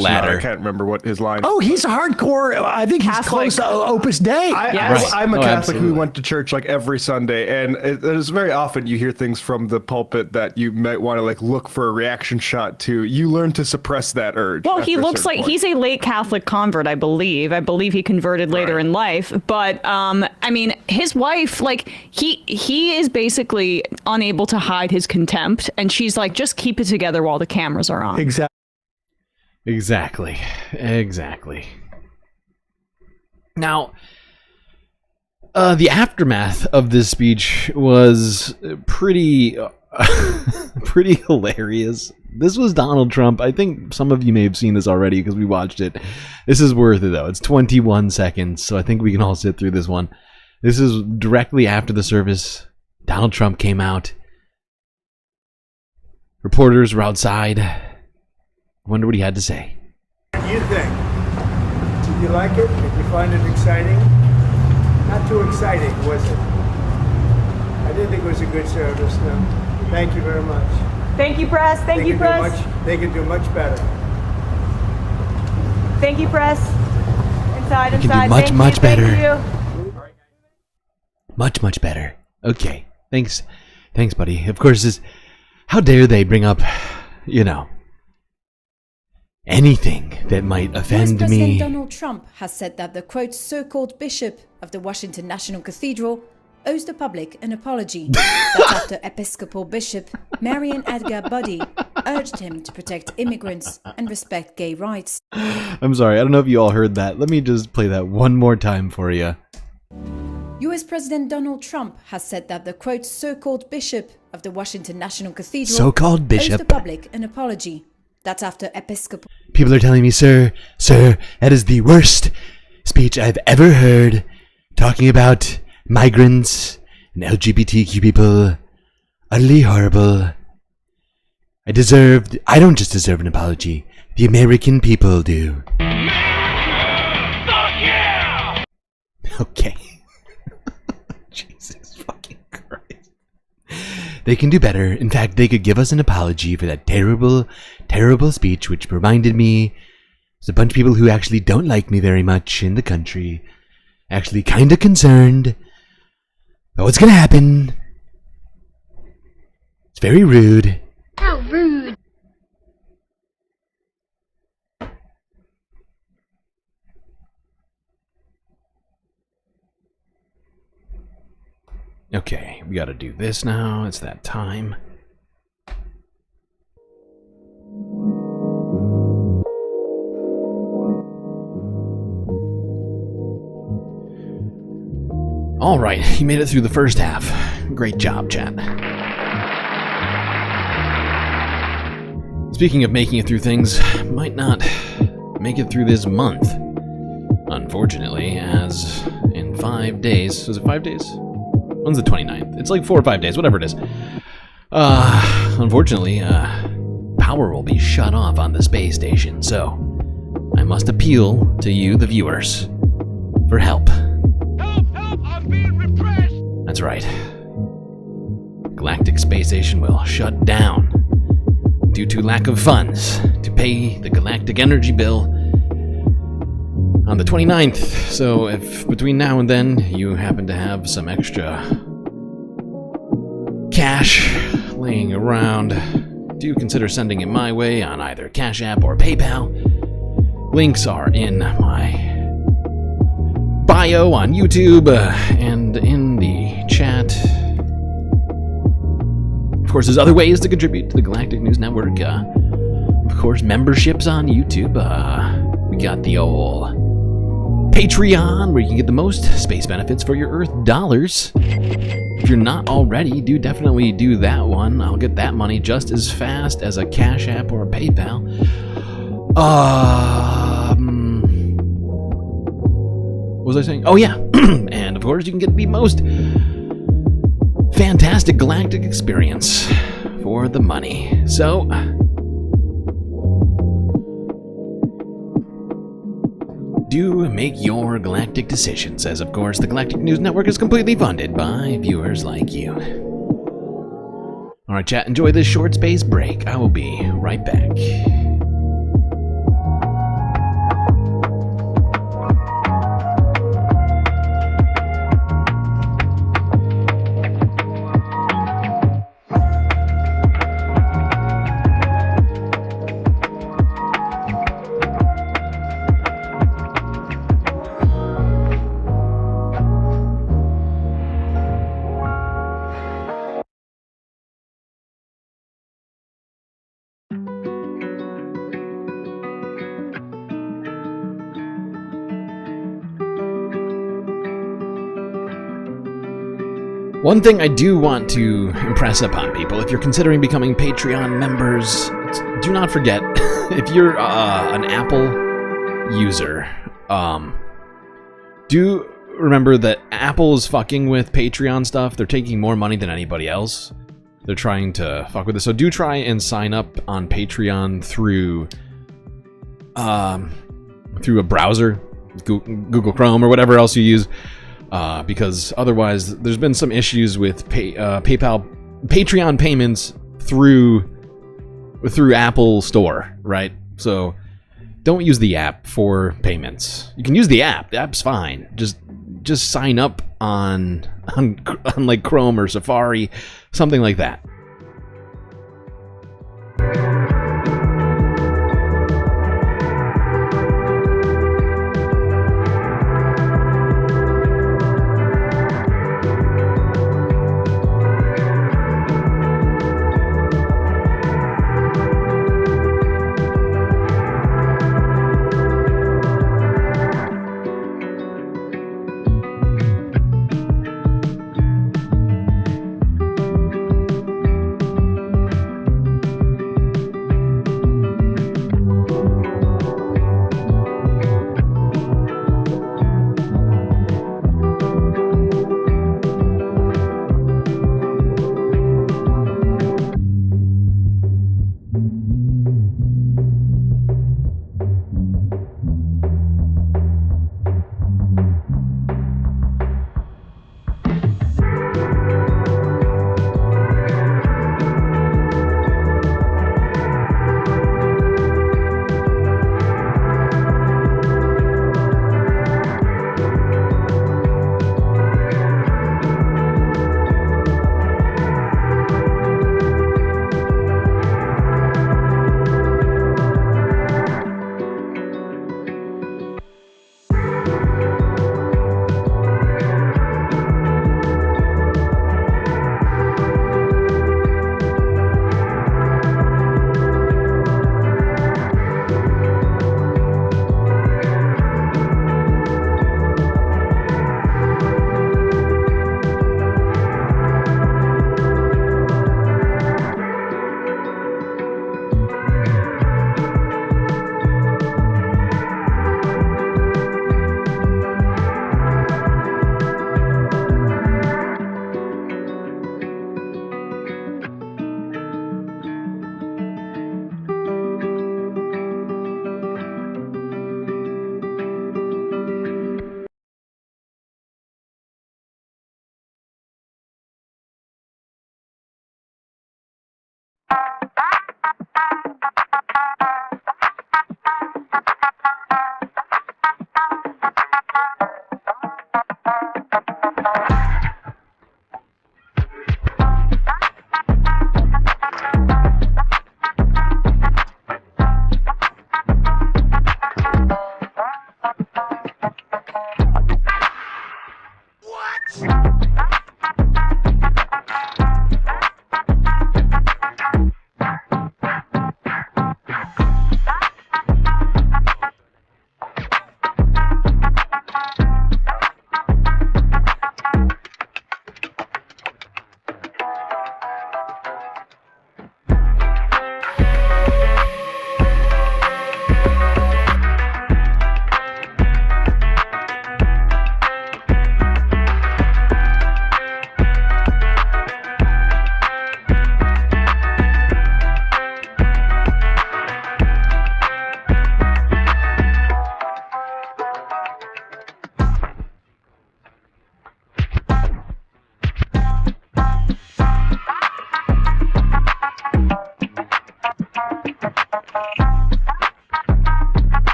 latter. I can't remember what his line. Oh, he's hardcore. I think he's close to Opus Dei. I'm a Catholic who went to church like every Sunday, and it is very often you hear things from the pulpit that you might want to like look for a reaction shot to. You learn to suppress that urge. Well, he looks like he's a late Catholic convert, I believe. I believe he converted later in life. But I mean, his wife, like he is basically unable to hide his contempt, and she's like, just keep it together while the cameras are on. Exactly. Now, the aftermath of this speech was pretty pretty hilarious. This was Donald Trump. I think some of you may have seen this already because we watched it. This is worth it, though. It's 21 seconds, so I think we can all sit through this one. This is directly after the service. Donald Trump came out. Reporters were outside. I wonder what he had to say. What do you think? Did you like it? Did you find it exciting? Not too exciting, was it? I did think it was a good service, no. Thank you very much. Thank you, press. Thank you, press. They can do much better. Thank you, press. Inside, You inside. can do much better. Thank you. Much better. Okay. Thanks, buddy. Of course, how dare they bring up, anything that might offend President me. Donald Trump has said that the quote so-called bishop of the Washington National Cathedral owes the public an apology. That's after Episcopal Bishop Marian Edgar Buddy urged him to protect immigrants and respect gay rights. I'm sorry, I don't know if you all heard that. Let me just play that one more time for you. US President Donald Trump has said that the quote so-called bishop of the Washington National Cathedral So-called bishop. owes the public an apology. That's after Episcopal. People are telling me, sir, that is the worst speech I've ever heard talking about migrants and LGBTQ people. Utterly horrible. I don't just deserve an apology. The American people do. Okay. Jesus fucking Christ. They can do better. In fact, they could give us an apology for that terrible, terrible speech, which reminded me there's a bunch of people who actually don't like me very much in the country. Actually kind of concerned about what's gonna happen. It's very rude. How rude. Okay, we gotta do this now. It's that time. Alright, you made it through the first half. Great job, chat. Speaking of making it through things, might not make it through this month. Unfortunately, as in 5 days. Was it 5 days? When's the 29th? It's like 4 or 5 days, whatever it is. Unfortunately, power will be shut off on the space station, so I must appeal to you, the viewers, for help. I'm being repressed. That's right. Galactic Space Station will shut down due to lack of funds to pay the galactic energy bill on the 29th. So if between now and then you happen to have some extra cash laying around, do consider sending it my way on either Cash App or PayPal. Links are in my bio on YouTube and in the chat. Of course, there's other ways to contribute to the Galactic News Network. Of course, memberships on YouTube. We got the old Patreon, where you can get the most space benefits for your Earth dollars. If you're not already, do definitely do that one. I'll get that money just as fast as a Cash App or a PayPal. What was I saying? Oh yeah, and of course you can get the most fantastic galactic experience for the money. So, do make your galactic decisions, as of course the Galactic News Network is completely funded by viewers like you. Alright chat, enjoy this short space break. I will be right back. One thing I do want to impress upon people, if you're considering becoming Patreon members, do not forget, if you're an Apple user, do remember that Apple is fucking with Patreon stuff. They're taking more money than anybody else. They're trying to fuck with it. So do try and sign up on Patreon through a browser, Google Chrome or whatever else you use, because otherwise there's been some issues with Patreon payments through Apple Store, right? So don't use the app for payments. You can use the app. The app's fine. Just sign up on like Chrome or Safari, something like that.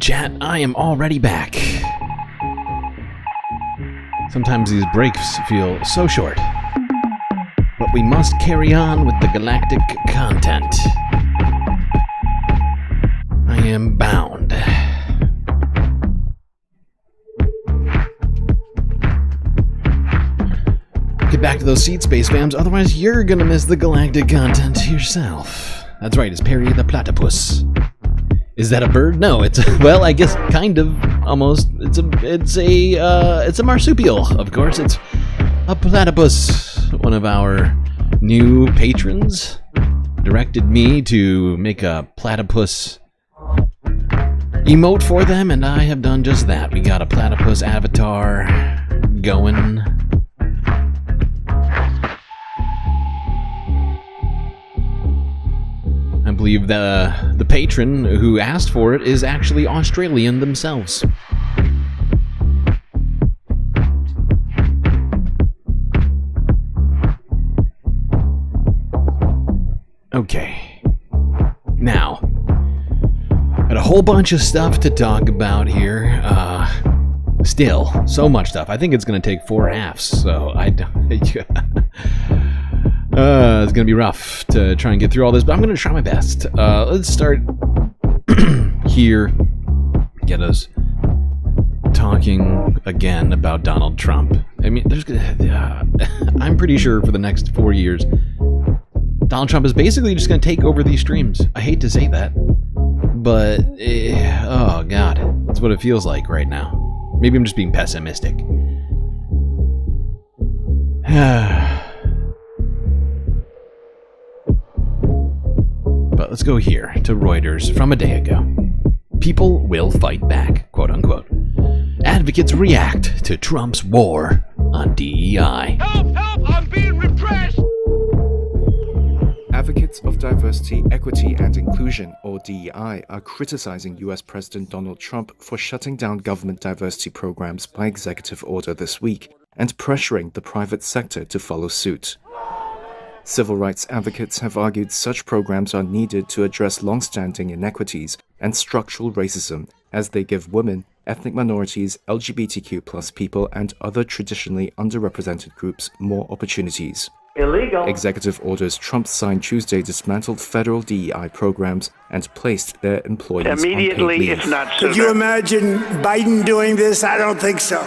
chat, I am already back. Sometimes these breaks feel so short. But we must carry on with the galactic content. I am bound. Get back to those seat space fams, otherwise you're gonna miss the galactic content yourself. That's right, it's Perry the Platypus. Is that a bird? No, it's well, I guess kind of, almost. It's a marsupial, of course. It's a platypus. One of our new patrons directed me to make a platypus emote for them, and I have done just that. We got a platypus avatar going. I believe the patron who asked for it is actually Australian themselves. Okay. Now, got a whole bunch of stuff to talk about here. Still, so much stuff. I think it's going to take 4 halves, so I don't... it's gonna be rough to try and get through all this, but I'm gonna try my best. Let's start here. Get us talking again about Donald Trump. I mean, I'm pretty sure for the next 4 years, Donald Trump is basically just gonna take over these streams. I hate to say that, but oh god, that's what it feels like right now. Maybe I'm just being pessimistic. But let's go here to Reuters from a day ago. People will fight back, quote unquote. Advocates react to Trump's war on DEI. Help! Help! I'm being repressed! Advocates of diversity, equity, and inclusion, or DEI, are criticizing US President Donald Trump for shutting down government diversity programs by executive order this week and pressuring the private sector to follow suit. Civil rights advocates have argued such programs are needed to address long-standing inequities and structural racism as they give women, ethnic minorities, LGBTQ+ people, and other traditionally underrepresented groups more opportunities. Illegal. Executive orders Trump signed Tuesday dismantled federal DEI programs and placed their employees Immediately, on paid leave. if not Could you imagine Biden doing this? I don't think so.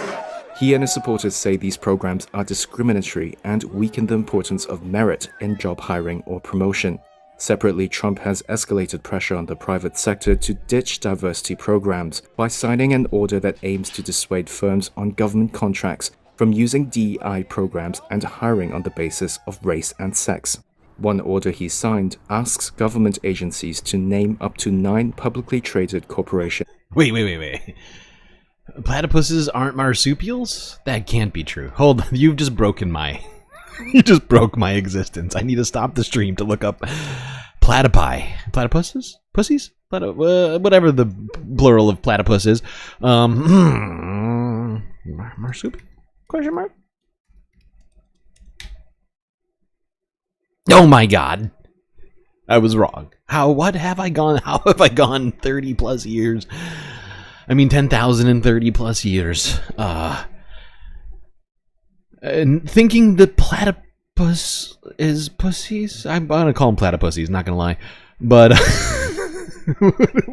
He and his supporters say these programs are discriminatory and weaken the importance of merit in job hiring or promotion. Separately, Trump has escalated pressure on the private sector to ditch diversity programs by signing an order that aims to dissuade firms on government contracts from using DEI programs and hiring on the basis of race and sex. One order he signed asks government agencies to name up to 9 publicly traded corporations. Wait. Platypuses aren't marsupials? That can't be true. Hold on, you've just broken my... you just broke my existence. I need to stop the stream to look up platypi. Platypuses? Pussies? Whatever the plural of platypus is. Marsupial? Question mark? Oh my god. I was wrong. How have I gone 30 plus years? I mean 10,030 plus years. And thinking the platypus is pussies? I'm gonna call them platypussies, not gonna lie. But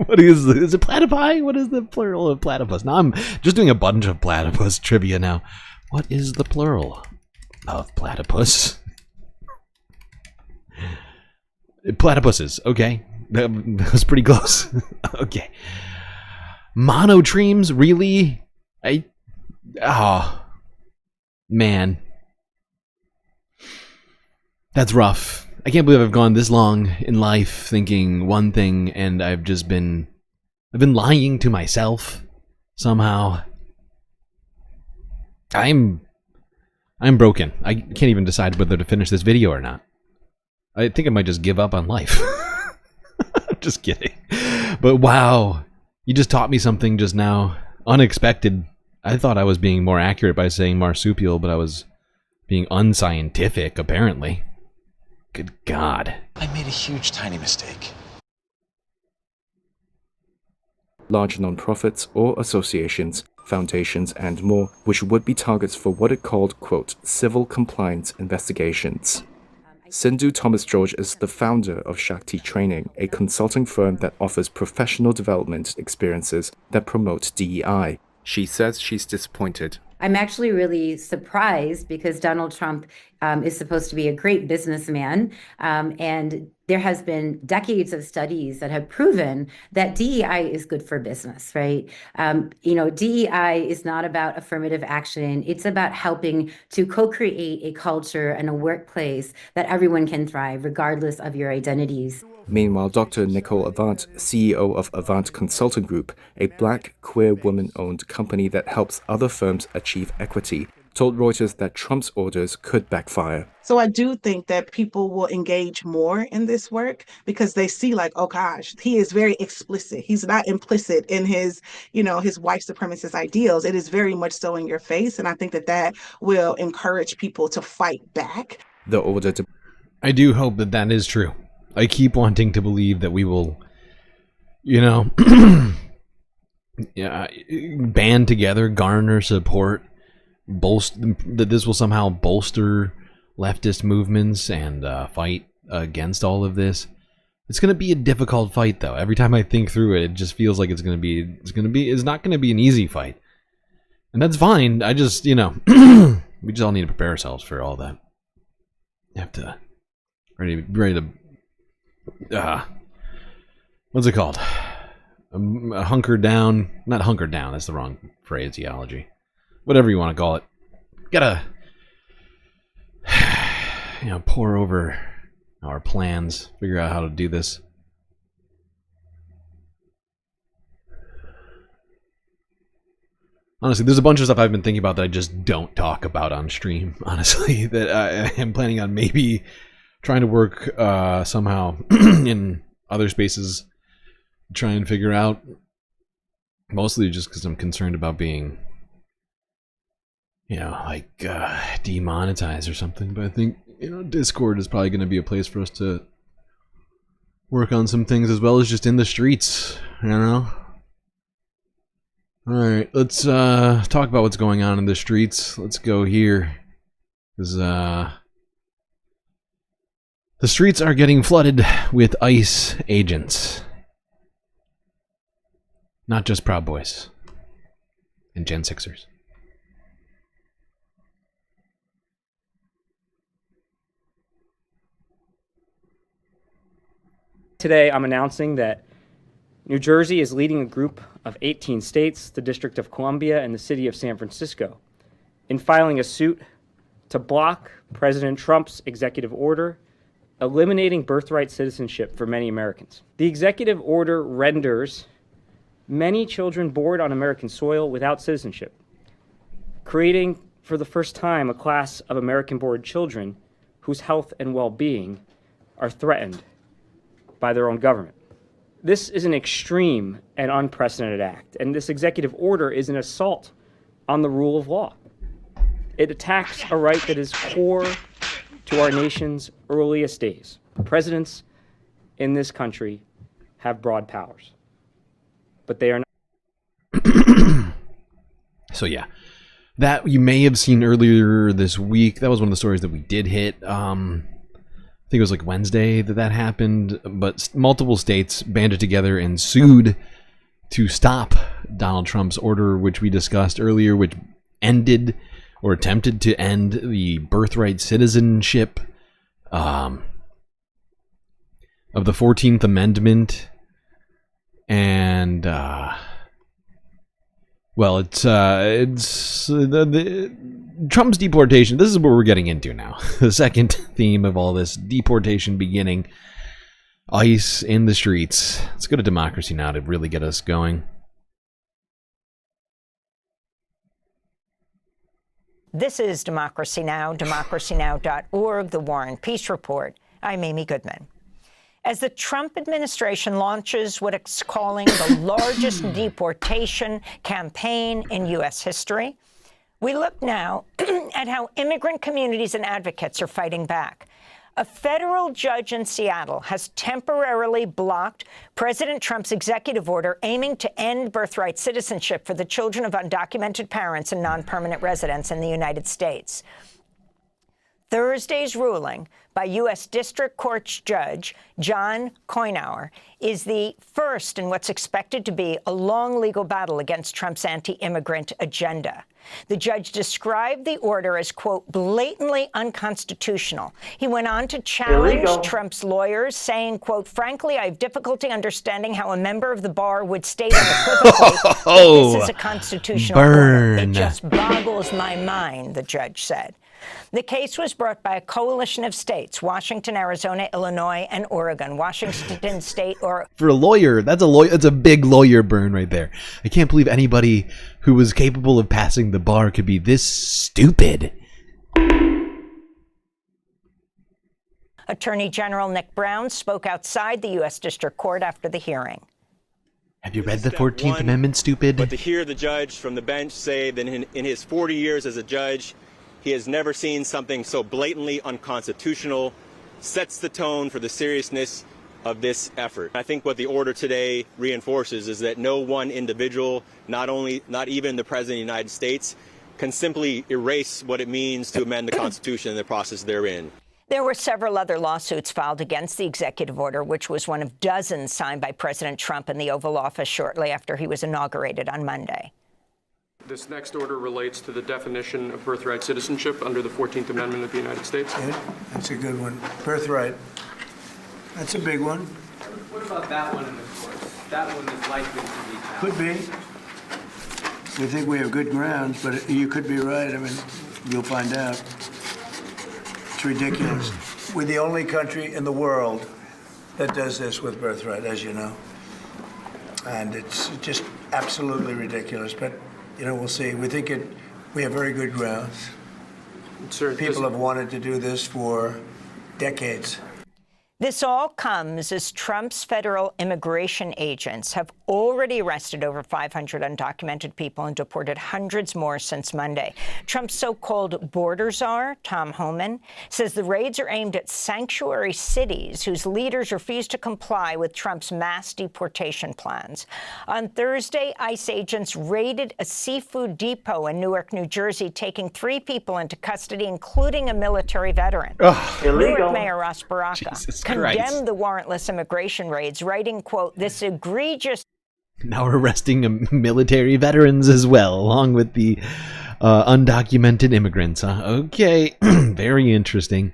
what is it platypi? What is the plural of platypus? Now I'm just doing a bunch of platypus trivia now. What is the plural of platypus? Platypuses, okay. That was pretty close. Okay. Monotremes, really? Man. That's rough. I can't believe I've gone this long in life thinking one thing and I've been lying to myself somehow. I'm broken. I can't even decide whether to finish this video or not. I think I might just give up on life. Just kidding. But wow, you just taught me something just now. Unexpected. I thought I was being more accurate by saying marsupial, but I was being unscientific, apparently. Good God. I made a huge, tiny mistake. large nonprofits or associations, foundations, and more, which would be targets for what it called, quote, civil compliance investigations. Sindhu Thomas George is the founder of Shakti Training, a consulting firm that offers professional development experiences that promote DEI. She says she's disappointed. I'm actually really surprised because Donald Trump is supposed to be a great businessman, and there has been decades of studies that have proven that DEI is good for business, right? DEI is not about affirmative action. It's about helping to co-create a culture and a workplace that everyone can thrive, regardless of your identities. Meanwhile, Dr. Nicole Avant, CEO of Avant Consulting Group, a black, queer woman-owned company that helps other firms achieve equity, told Reuters that Trump's orders could backfire. So I do think that people will engage more in this work because they see like, oh gosh, he is very explicit. He's not implicit in his, his white supremacist ideals. It is very much so in your face. And I think that will encourage people to fight back. The order to... I do hope that is true. I keep wanting to believe that we will, band together, garner support, that this will somehow bolster leftist movements and fight against all of this. It's going to be a difficult fight, though. Every time I think through it, it just feels like it's not going to be an easy fight, and that's fine. I just, we just all need to prepare ourselves for all that. You have to ready to. What's it called? Hunker down. Not hunker down, that's the wrong phraseology. Whatever you want to call it. Gotta, pour over our plans, figure out how to do this. Honestly, there's a bunch of stuff I've been thinking about that I just don't talk about on stream, honestly, that I am planning on maybe trying to work somehow in other spaces, try and figure out, mostly just because I'm concerned about being, demonetized or something. But I think, Discord is probably going to be a place for us to work on some things as well as just in the streets, Alright, let's talk about what's going on in the streets. Let's go here. Because, the streets are getting flooded with ICE agents. Not just Proud Boys and Gen 6ers. Today, I'm announcing that New Jersey is leading a group of 18 states, the District of Columbia, and the City of San Francisco, in filing a suit to block President Trump's executive order eliminating birthright citizenship for many Americans. The executive order renders many children born on American soil without citizenship, creating for the first time a class of American-born children whose health and well-being are threatened by their own government. This is an extreme and unprecedented act, and this executive order is an assault on the rule of law. It attacks a right that is core to our nation's earliest days. Presidents in this country have broad powers, but they are not. So yeah, that you may have seen earlier this week. That was one of the stories that we did hit. I think it was like Wednesday that happened, but multiple states banded together and sued to stop Donald Trump's order, which we discussed earlier, which ended or attempted to end the birthright citizenship of the 14th Amendment. And Trump's deportation. This is what we're getting into now. The second theme of all this, deportation beginning. ICE in the streets. Let's go to Democracy Now! To really get us going. This is Democracy Now!, democracynow.org, The War and Peace Report. I'm Amy Goodman. As the Trump administration launches what it's calling the largest deportation campaign in U.S. history, we look now at how immigrant communities and advocates are fighting back. A federal judge in Seattle has temporarily blocked President Trump's executive order aiming to end birthright citizenship for the children of undocumented parents and non-permanent residents in the United States. Thursday's ruling by U.S. District Court Judge John Coinauer is the first in what's expected to be a long legal battle against Trump's anti-immigrant agenda. The judge described the order as, quote, blatantly unconstitutional. He went on to challenge Illegal. Trump's lawyers, saying, quote, frankly, I have difficulty understanding how a member of the bar would state unequivocally that this is a constitutional order. It just boggles my mind, the judge said. The case was brought by a coalition of states, Washington, Arizona, Illinois, and Oregon. Washington State or For a lawyer, that's a big lawyer burn right there. I can't believe anybody who was capable of passing the bar could be this stupid. Attorney General Nick Brown spoke outside the U.S. District Court after the hearing. Have you read the 14th Amendment, stupid? But to hear the judge from the bench say that in his 40 years as a judge, he has never seen something so blatantly unconstitutional, sets the tone for the seriousness of this effort. I think what the order today reinforces is that no one individual, not even the President of the United States, can simply erase what it means to amend the Constitution and the process therein. There were several other lawsuits filed against the executive order, which was one of dozens signed by President Trump in the Oval Office shortly after he was inaugurated on Monday. This next order relates to the definition of birthright citizenship under the 14th Amendment of the United States. Yeah, that's a good one. Birthright. That's a big one. What about that one in the courts? That one is likely to be challenged. Could be. We think we have good grounds, but you could be right. I mean, you'll find out. It's ridiculous. We're the only country in the world that does this with birthright, as you know. And it's just absolutely ridiculous. But you know, we'll see. We think we have very good grounds. People have wanted to do this for decades. This all comes as Trump's federal immigration agents have already arrested over 500 undocumented people and deported hundreds more since Monday. Trump's so-called border czar, Tom Homan, says the raids are aimed at sanctuary cities whose leaders refuse to comply with Trump's mass deportation plans. On Thursday, ICE agents raided a seafood depot in Newark, New Jersey, taking 3 people into custody, including a military veteran. Newark Mayor Ross Baraka condemned the warrantless immigration raids, writing, quote, this egregious... Now we're arresting military veterans as well, along with the undocumented immigrants. Huh? Okay, very interesting.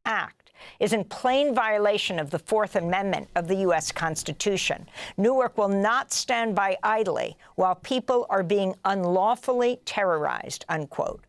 Act is in plain violation of the Fourth Amendment of the U.S. Constitution. Newark will not stand by idly while people are being unlawfully terrorized, unquote.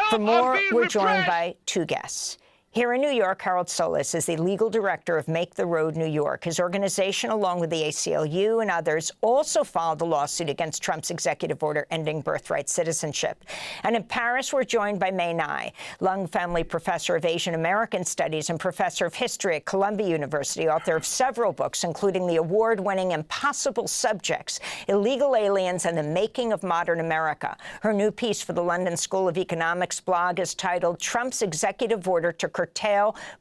For more, we're joined by 2 guests. Here in New York, Harold Solis is the legal director of Make the Road New York. His organization, along with the ACLU and others, also filed a lawsuit against Trump's executive order ending birthright citizenship. And in Paris, we're joined by Mei Nai, Lung Family Professor of Asian American Studies and Professor of History at Columbia University, author of several books, including the award-winning Impossible Subjects, Illegal Aliens and the Making of Modern America. Her new piece for the London School of Economics blog is titled Trump's Executive Order to Curtail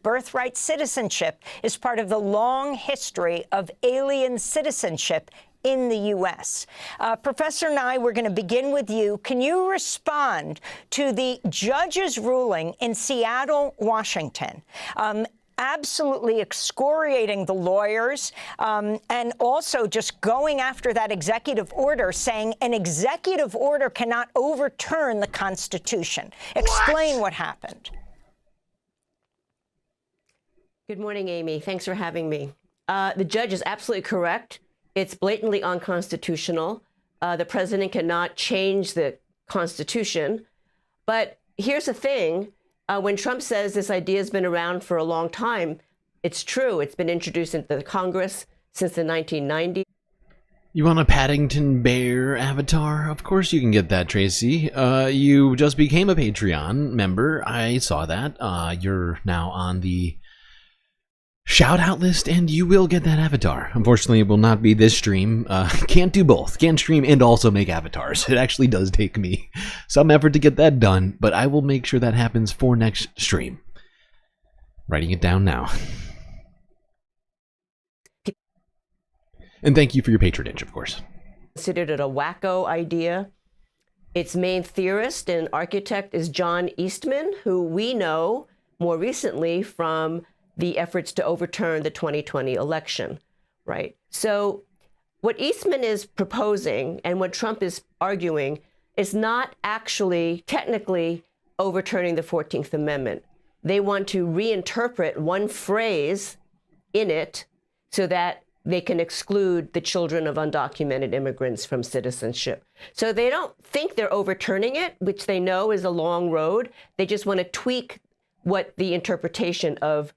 Birthright Citizenship is part of the long history of alien citizenship in the U.S. Professor Nye, we're going to begin with you. Can you respond to the judge's ruling in Seattle, Washington? Absolutely excoriating the lawyers and also just going after that executive order, saying an executive order cannot overturn the Constitution. Explain what happened. Good morning, Amy. Thanks for having me. The judge is absolutely correct. It's blatantly unconstitutional. The president cannot change the Constitution. But here's the thing. When Trump says this idea has been around for a long time, it's true. It's been introduced into the Congress since the 1990s. You want a Paddington Bear avatar? Of course you can get that, Tracy. You just became a Patreon member. I saw that. You're now on the shout-out list, and you will get that avatar. Unfortunately, it will not be this stream. Can't do both. Can't stream and also make avatars. It actually does take me some effort to get that done, but I will make sure that happens for next stream. Writing it down now. And thank you for your patronage, of course. Considered it a wacko idea. Its main theorist and architect is John Eastman, who we know more recently from the efforts to overturn the 2020 election, right? So what Eastman is proposing and what Trump is arguing is not actually technically overturning the 14th Amendment. They want to reinterpret one phrase in it so that they can exclude the children of undocumented immigrants from citizenship. So they don't think they're overturning it, which they know is a long road. They just want to tweak what the interpretation of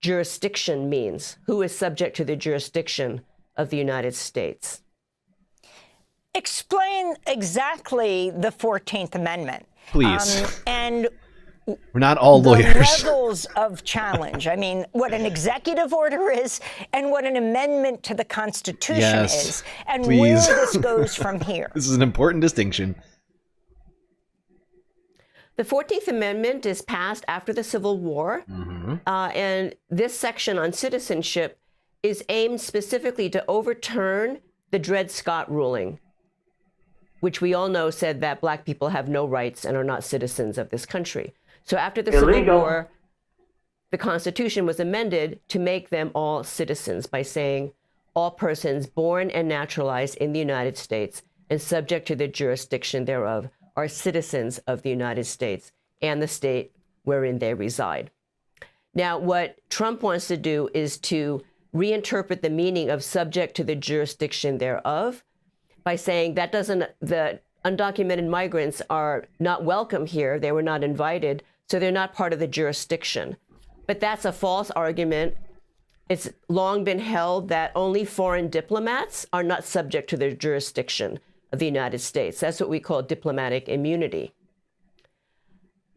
jurisdiction means, who is subject to the jurisdiction of the United States. Explain exactly the 14th Amendment. Please. And we're not all lawyers. The levels of challenge. I mean, what an executive order is and what an amendment to the Constitution is. And please. Where this goes from here. This is an important distinction. The 14th Amendment is passed after the Civil War. And this section on citizenship is aimed specifically to overturn the Dred Scott ruling, which we all know said that Black people have no rights and are not citizens of this country. So after the Civil War, the Constitution was amended to make them all citizens by saying all persons born and naturalized in the United States and subject to the jurisdiction thereof are citizens of the United States and the state wherein they reside. Now, what Trump wants to do is to reinterpret the meaning of subject to the jurisdiction thereof by saying that the undocumented migrants are not welcome here. They were not invited, so they're not part of the jurisdiction. But that's a false argument. It's long been held that only foreign diplomats are not subject to the jurisdiction of the United States. That's what we call diplomatic immunity.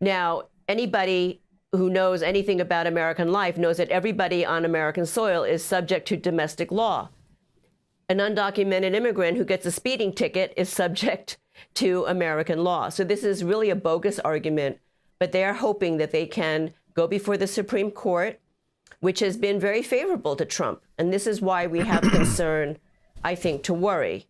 Now, anybody who knows anything about American life knows that everybody on American soil is subject to domestic law. An undocumented immigrant who gets a speeding ticket is subject to American law. So this is really a bogus argument, but they are hoping that they can go before the Supreme Court, which has been very favorable to Trump. And this is why we have concern, I think, to worry.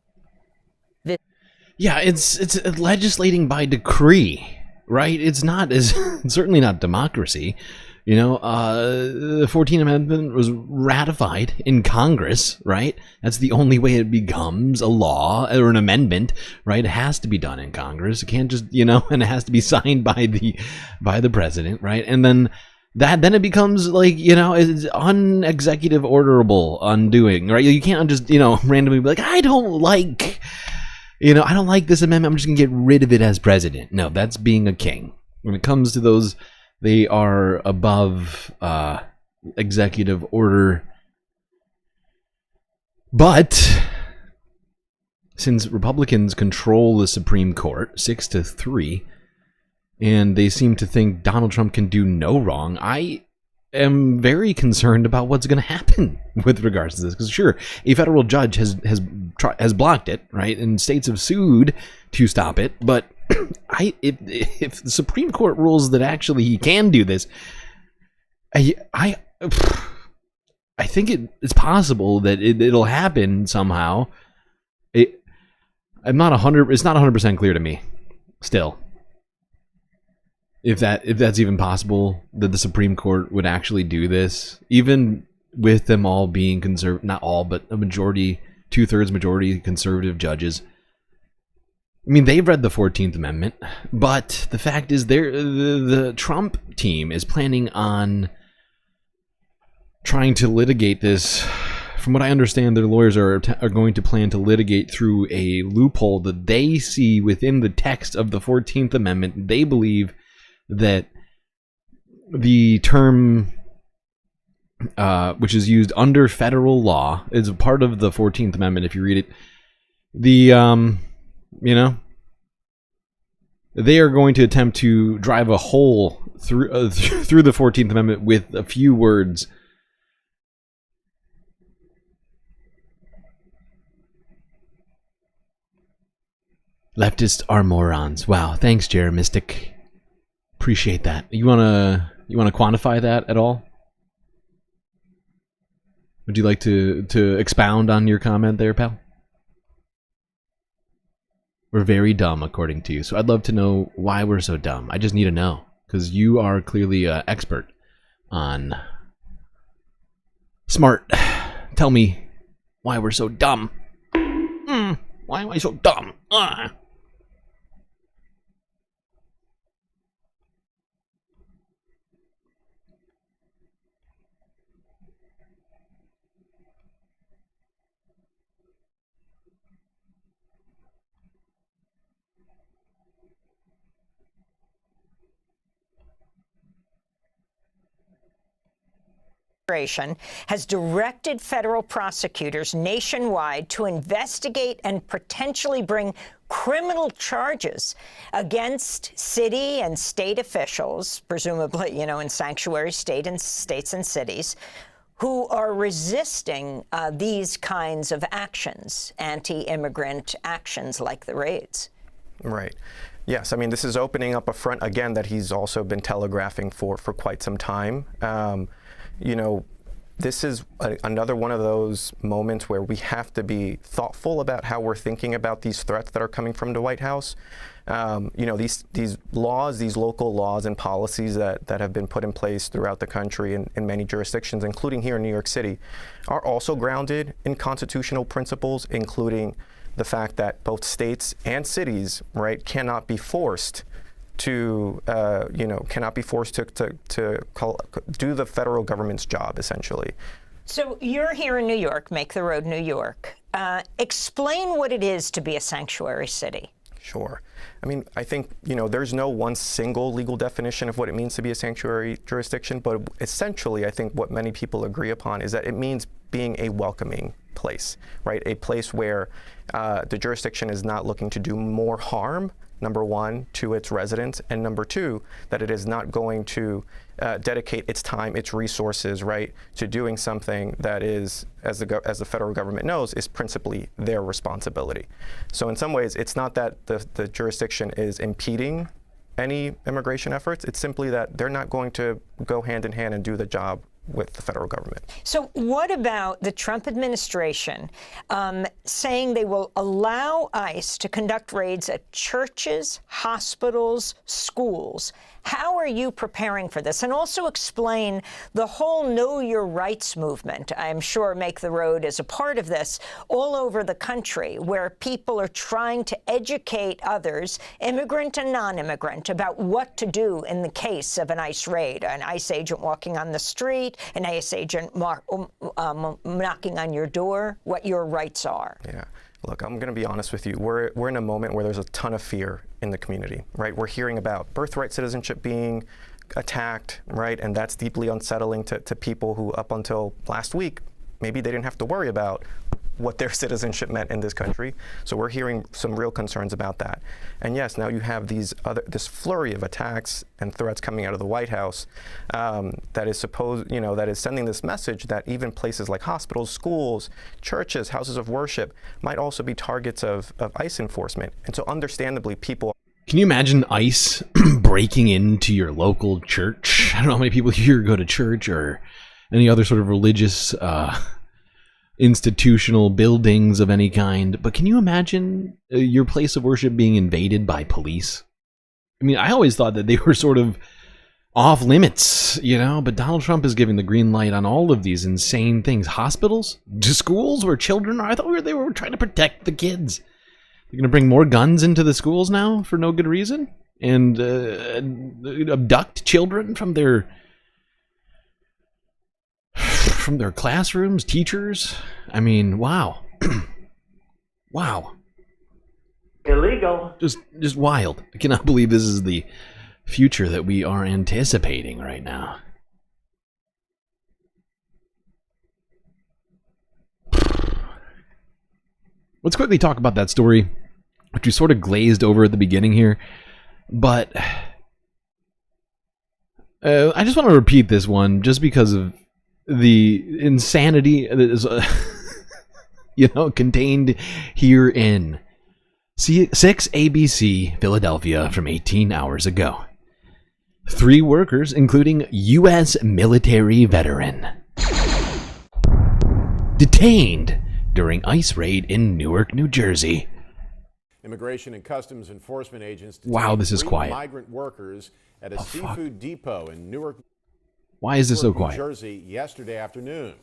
Yeah, it's legislating by decree, right? It's not it's certainly not democracy. You know, the 14th Amendment was ratified in Congress, right? That's the only way it becomes a law or an amendment, right? It has to be done in Congress. It can't just, you know, and it has to be signed by the president, right? And then it becomes like, you know, it's unexecutive orderable undoing, right? You can't just, you know, randomly be like, I don't like this amendment. I'm just gonna get rid of it as president. No, that's being a king. When it comes to those, they are above executive order. But since Republicans control the Supreme Court 6-3, and they seem to think Donald Trump can do no wrong, I am very concerned about what's going to happen with regards to this. Because sure, a federal judge has blocked it, right? And states have sued to stop it. But if the Supreme Court rules that actually he can do this, I think it's possible that it'll happen somehow. It's not 100% clear to me still. If that's even possible, that the Supreme Court would actually do this, even with them all being not all, but a majority, 2/3 majority conservative judges. I mean, they've read the 14th Amendment, but the fact is the Trump team is planning on trying to litigate this. From what I understand, their lawyers are going to plan to litigate through a loophole that they see within the text of the 14th Amendment. They believe that the term, which is used under federal law, is a part of the 14th Amendment. If you read it, they are going to attempt to drive a hole through the 14th Amendment with a few words. Leftists are morons. Wow, thanks, Mystic. Appreciate that. You wanna quantify that at all? Would you like to expound on your comment there, pal? We're very dumb, according to you. So I'd love to know why we're so dumb. I just need to know, because you are clearly an expert on smart. Tell me why we're so dumb. Why am I so dumb? Has directed federal prosecutors nationwide to investigate and potentially bring criminal charges against city and state officials, presumably, in sanctuary states and cities, who are resisting these kinds of actions, anti-immigrant actions like the raids. Right. Yes, I mean, this is opening up a front, again, that he's also been telegraphing for quite some time. This is another one of those moments where we have to be thoughtful about how we're thinking about these threats that are coming from the White House. These laws, these local laws and policies that have been put in place throughout the country in many jurisdictions, including here in New York City, are also grounded in constitutional principles, including the fact that both states and cities, right, cannot be forced to do the federal government's job, essentially. So you're here in New York, make the road New York. Explain what it is to be a sanctuary city. Sure. I mean, I think, there's no one single legal definition of what it means to be a sanctuary jurisdiction, but essentially, I think what many people agree upon is that it means being a welcoming place, right? A place where the jurisdiction is not looking to do more harm, number one, to its residents, and number two, that it is not going to dedicate its time, its resources, right, to doing something that is, as the federal government knows, is principally their responsibility. So in some ways, it's not that the jurisdiction is impeding any immigration efforts. It's simply that they're not going to go hand in hand and do the job with the federal government. So what about the Trump administration saying they will allow ICE to conduct raids at churches, hospitals, schools? How are you preparing for this? And also explain the whole Know Your Rights movement. I'm sure Make the Road is a part of this all over the country, where people are trying to educate others, immigrant and non-immigrant, about what to do in the case of an ICE raid, an ICE agent walking on the street, an ICE agent knocking on your door, what your rights are. Yeah. Look, I'm going to be honest with you. We're in a moment where there's a ton of fear in the community, right? We're hearing about birthright citizenship being attacked, right? And that's deeply unsettling to people who, up until last week, maybe they didn't have to worry about what their citizenship meant in this country. So we're hearing some real concerns about that. And yes, now you have this flurry of attacks and threats coming out of the White House that is sending this message that even places like hospitals, schools, churches, houses of worship might also be targets of ICE enforcement. And so understandably, people... Can you imagine ICE breaking into your local church? I don't know how many people here go to church or any other sort of religious institutional buildings of any kind, but can you imagine your place of worship being invaded by police? I mean, I always thought that they were sort of off limits, but Donald Trump is giving the green light on all of these insane things. Hospitals, to schools where children are. I thought they were trying to protect the kids. They're going to bring more guns into the schools now for no good reason and abduct children from their classrooms, teachers. I mean, wow. Wow. Illegal. Just wild. I cannot believe this is the future that we are anticipating right now. Let's quickly talk about that story, which we sort of glazed over at the beginning here. But I just want to repeat this one just because of the insanity that is, contained herein. 6 ABC Philadelphia from 18 hours ago. 3 workers, including U.S. military veteran. detained during ICE raid in Newark, New Jersey. Immigration and Customs Enforcement agents Wow, this is 3 quiet. migrant workers at a seafood depot in Newark, Why is this so New quiet? Jersey yesterday afternoon.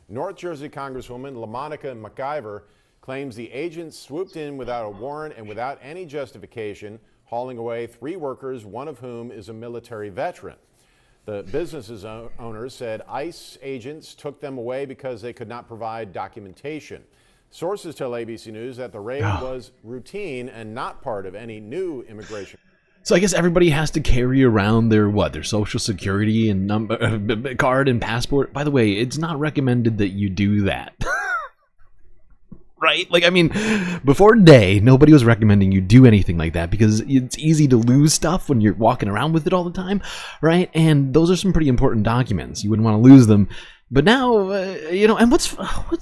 North Jersey Congresswoman LaMonica McIver claims the agents swooped in without a warrant and without any justification, hauling away 3 workers, one of whom is a military veteran. The business's owners said ICE agents took them away because they could not provide documentation. Sources tell ABC News that the raid was routine and not part of any new immigration. So I guess everybody has to carry around their social security and card and passport. By the way, it's not recommended that you do that. Right? Like, I mean, before today, nobody was recommending you do anything like that because it's easy to lose stuff when you're walking around with it all the time, right? And those are some pretty important documents. You wouldn't want to lose them. But now, and what's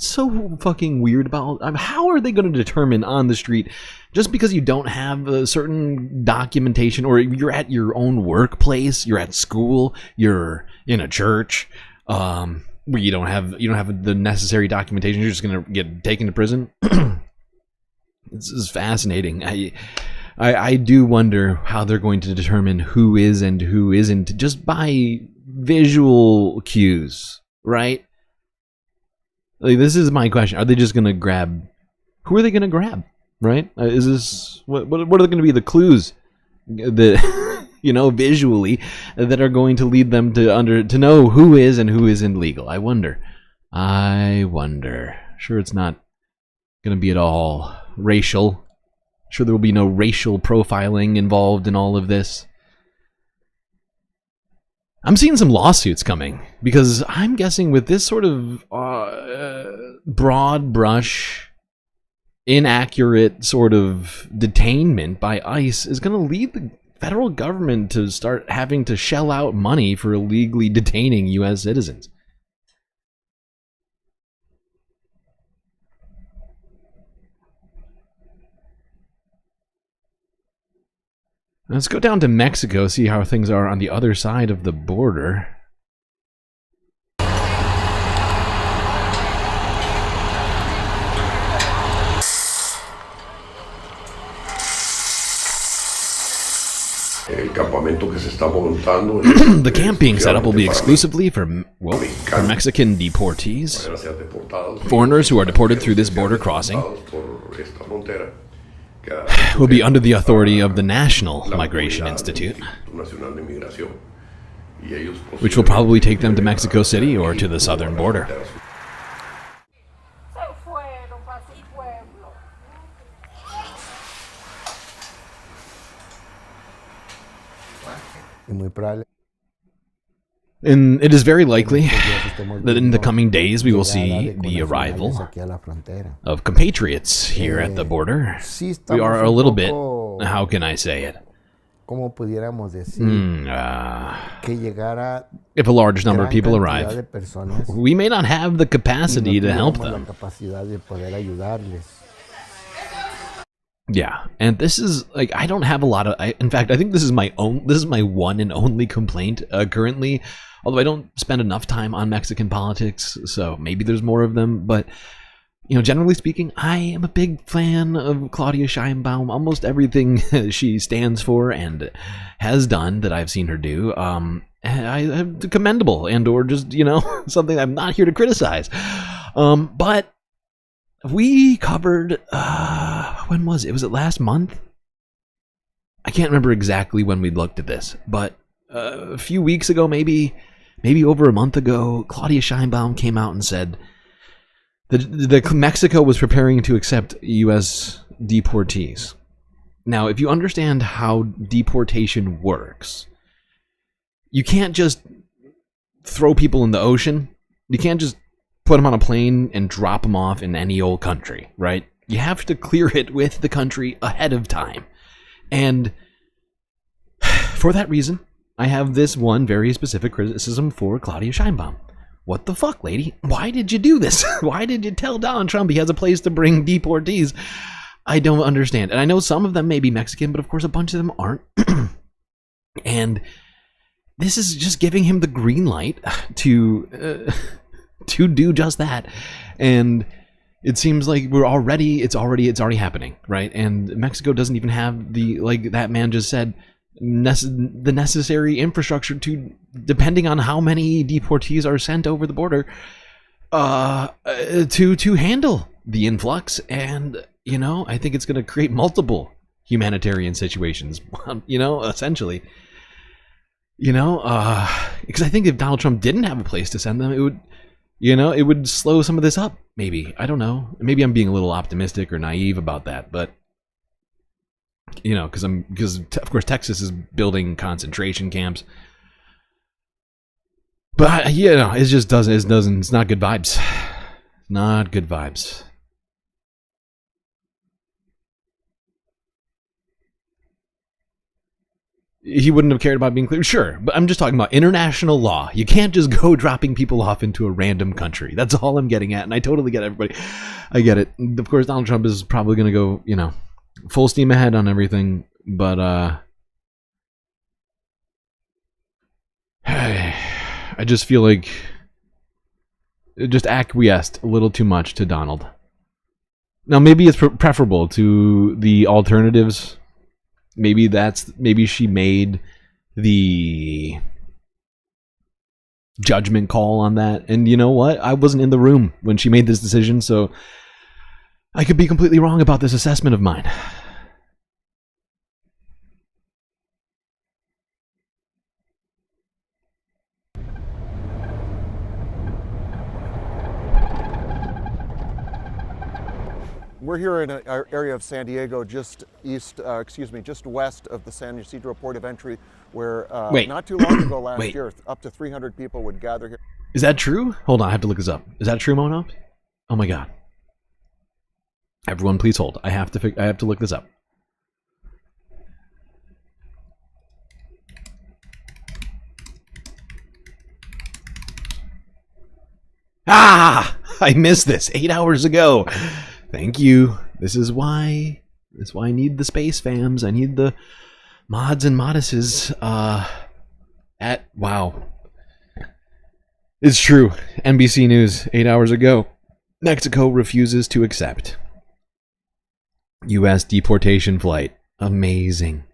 so fucking weird about, how are they going to determine on the street, just because you don't have a certain documentation, or you're at your own workplace, you're at school, you're in a church, where you don't have the necessary documentation, you're just going to get taken to prison? This is fascinating. I do wonder how they're going to determine who is and who isn't just by visual cues. Right? Like, this is my question. Are they just going to grab... Who are they going to grab? Right? Is this... What are going to be the clues that, visually, that are going to lead them to know who is and who isn't legal? I wonder. Sure, it's not going to be at all racial. Sure, there will be no racial profiling involved in all of this. I'm seeing some lawsuits coming because I'm guessing with this sort of broad brush, inaccurate sort of detainment by ICE is going to lead the federal government to start having to shell out money for illegally detaining U.S. citizens. Let's go down to Mexico, see how things are on the other side of the border. The camp being set up will be exclusively for Mexican deportees, foreigners who are deported through this border crossing. Will be under the authority of the National Migration Institute, which will probably take them to Mexico City or to the southern border. And it is very likely that in the coming days we will see the arrival of compatriots here at the border. We are a little bit, how can I say it? If a large number of people arrive, we may not have the capacity to help them. Yeah, and this is like, I don't have a lot of. In fact, I think this is my one and only complaint currently. Although I don't spend enough time on Mexican politics, so maybe there's more of them. But generally speaking, I am a big fan of Claudia Sheinbaum. Almost everything she stands for and has done that I've seen her do, I commendable and or just something I'm not here to criticize. But we covered, when was it? Was it last month? I can't remember exactly when we looked at this, but a few weeks ago, maybe over a month ago, Claudia Sheinbaum came out and said that Mexico was preparing to accept U.S. deportees. Now, if you understand how deportation works, you can't just throw people in the ocean. You can't just put them on a plane and drop them off in any old country, right? You have to clear it with the country ahead of time. And for that reason, I have this one very specific criticism for Claudia Sheinbaum. What the fuck, lady? Why did you do this? Why did you tell Donald Trump he has a place to bring deportees? I don't understand. And I know some of them may be Mexican, but of course a bunch of them aren't. And this is just giving him the green light to to do just that. And it seems like it's already happening, right? And Mexico doesn't even have the, like that man just said, the necessary infrastructure to, depending on how many deportees are sent over the border, to handle the influx. And I think it's going to create multiple humanitarian situations, essentially, because I think if Donald Trump didn't have a place to send them, it would slow some of this up. Maybe, I don't know. Maybe I'm being a little optimistic or naive about that, but because of course Texas is building concentration camps. But it just doesn't. It's not good vibes. Not good vibes. He wouldn't have cared about being clear, sure, but I'm just talking about international law. You can't just go dropping people off into a random country. That's all I'm getting at, and I totally get everybody. I get it. Of course, Donald Trump is probably going to go, full steam ahead on everything, but I just feel like it just acquiesced a little too much to Donald. Now, maybe it's preferable to the alternatives. Maybe she made the judgment call on that. And you know what? I wasn't in the room when she made this decision, so I could be completely wrong about this assessment of mine. We're here in an area of San Diego, just west of the San Ysidro port of entry, where not too long ago last year, up to 300 people would gather here. Is that true? Hold on, I have to look this up. Is that true, Mono? Oh my god. Everyone, please hold. I have to look this up. Ah! I missed this 8 hours ago. Thank you. This is why I need the space fams. I need the mods and modesses. Wow. It's true. NBC News 8 hours ago. Mexico refuses to accept U.S. deportation flight. Amazing.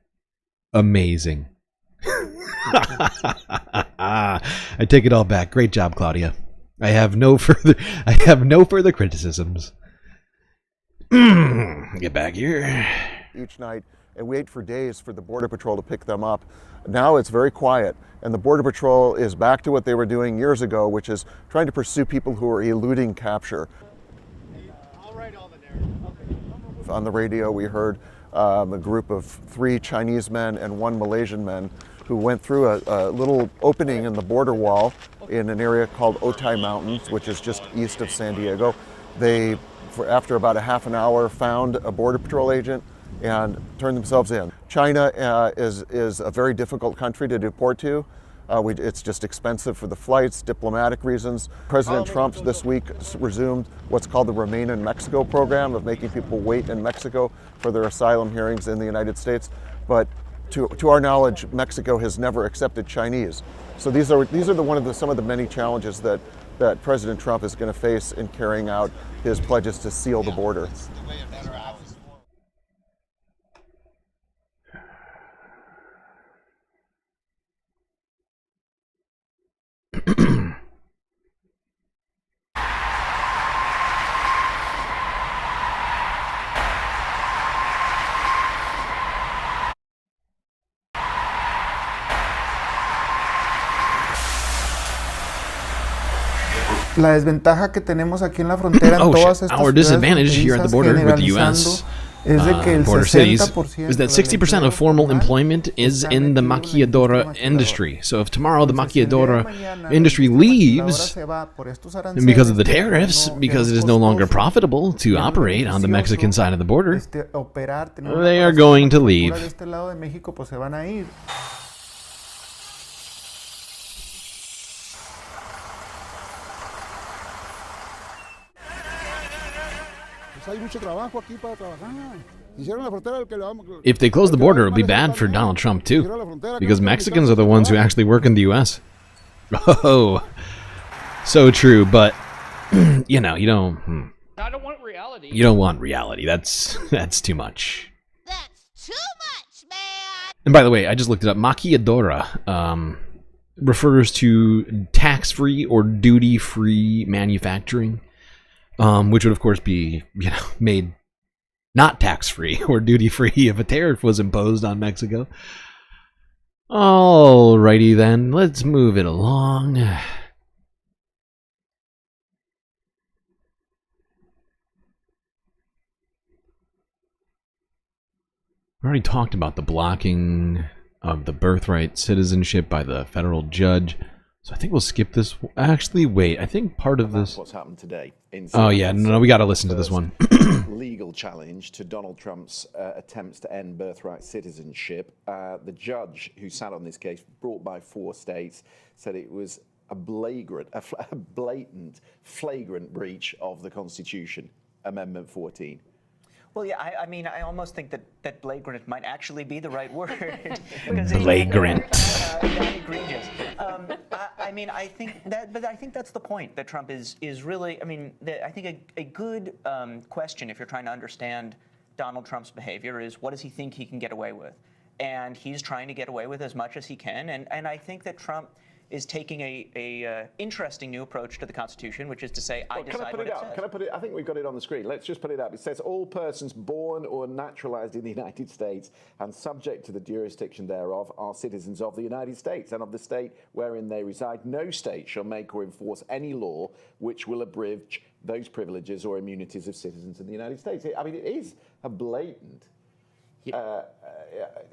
Amazing. I take it all back. Great job, Claudia. I have no further criticisms. Get back here. Each night and wait for days for the Border Patrol to pick them up. Now it's very quiet, and the Border Patrol is back to what they were doing years ago, which is trying to pursue people who are eluding capture. On the radio, we heard a group of 3 Chinese men and 1 Malaysian man who went through a little opening in the border wall in an area called Otay Mountains, which is just east of San Diego. They, after about a half an hour, found a Border Patrol agent and turned themselves in. China is a very difficult country to deport to. It's just expensive for the flights, diplomatic reasons. President Trump this week resumed what's called the Remain in Mexico program of making people wait in Mexico for their asylum hearings in the United States. But to our knowledge, Mexico has never accepted Chinese. So these are some of the many challenges that President Trump is going to face in carrying out his pledges to seal the border. La desventaja que tenemos aquí en la frontera en todas estas our disadvantage here at the border with the U.S. Border cities is that 60% of formal employment is in the maquiladora industry. So if tomorrow the maquiladora industry leaves because of the tariffs, because it is no longer profitable to operate on the Mexican side of the border, they are going to leave. If they close the border, it'll be bad for Donald Trump too, because Mexicans are the ones who actually work in the U.S. Oh, So true, but you know, you don't. I don't want reality. You don't want reality. That's too much. That's too much, man. And by the way, I just looked it up. Maquiadora refers to tax-free or duty-free manufacturing, which would of course be, you know, made not tax-free or duty-free if a tariff was imposed on Mexico. Alrighty then, let's move it along. We already talked about the blocking of the birthright citizenship by the federal judge, so I think we'll skip this. Actually, wait, I think part of this... What's happened today. Oh yeah, no, we got to listen to this one. Legal challenge to Donald Trump's attempts to end birthright citizenship. The judge who sat on this case, brought by 4 states, said it was a blatant, flagrant breach of the Constitution, Amendment 14. Well, yeah, I mean, I almost think that flagrant might actually be the right word. Flagrant. Egregious. I mean, I think that, but I think that's the point, that Trump is really, I mean, I think a good question if you're trying to understand Donald Trump's behavior is, what does he think he can get away with? And he's trying to get away with as much as he can, and I think that Trump is taking a interesting new approach to the Constitution, which is to say, I decide what it says. Can I put it? I think we've got it on the screen. Let's just put it up. It says, all persons born or naturalized in the United States and subject to the jurisdiction thereof are citizens of the United States and of the state wherein they reside. No state shall make or enforce any law which will abridge those privileges or immunities of citizens in the United States. I mean, it is a blatant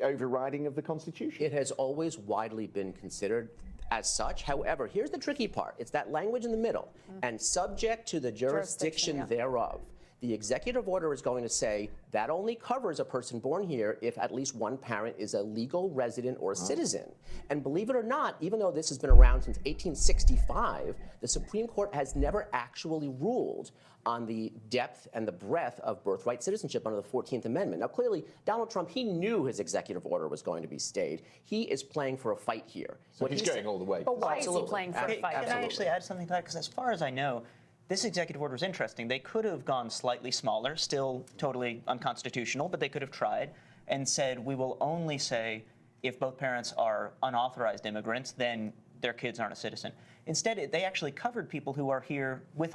overriding of the Constitution. It has always widely been considered as such. However, here's the tricky part. It's that language in the middle. And subject to the jurisdiction thereof. The executive order is going to say that only covers a person born here if at least one parent is a legal resident or citizen. And believe it or not, even though this has been around since 1865, the Supreme Court has never actually ruled on the depth and the breadth of birthright citizenship under the 14th Amendment. Now, clearly, Donald Trump, he knew his executive order was going to be stayed. He is playing for a fight here. So he's going all the way. But why is he playing for a fight? Can I actually add something to that? Because as far as I know, this executive order is interesting. They could have gone slightly smaller, still totally unconstitutional, but they could have tried and said, we will only say if both parents are unauthorized immigrants, then their kids aren't a citizen. Instead, they actually covered people who are here with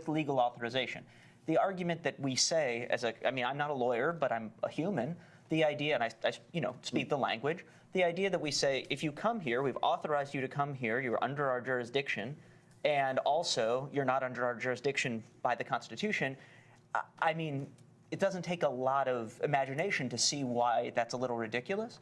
legal authorization. The argument that we say, I mean, I'm not a lawyer, but I'm a human. The idea, and I speak the language. The idea that we say, if you come here, we've authorized you to come here. You're under our jurisdiction. And also, you're not under our jurisdiction by the Constitution. I mean, it doesn't take a lot of imagination to see why that's a little ridiculous.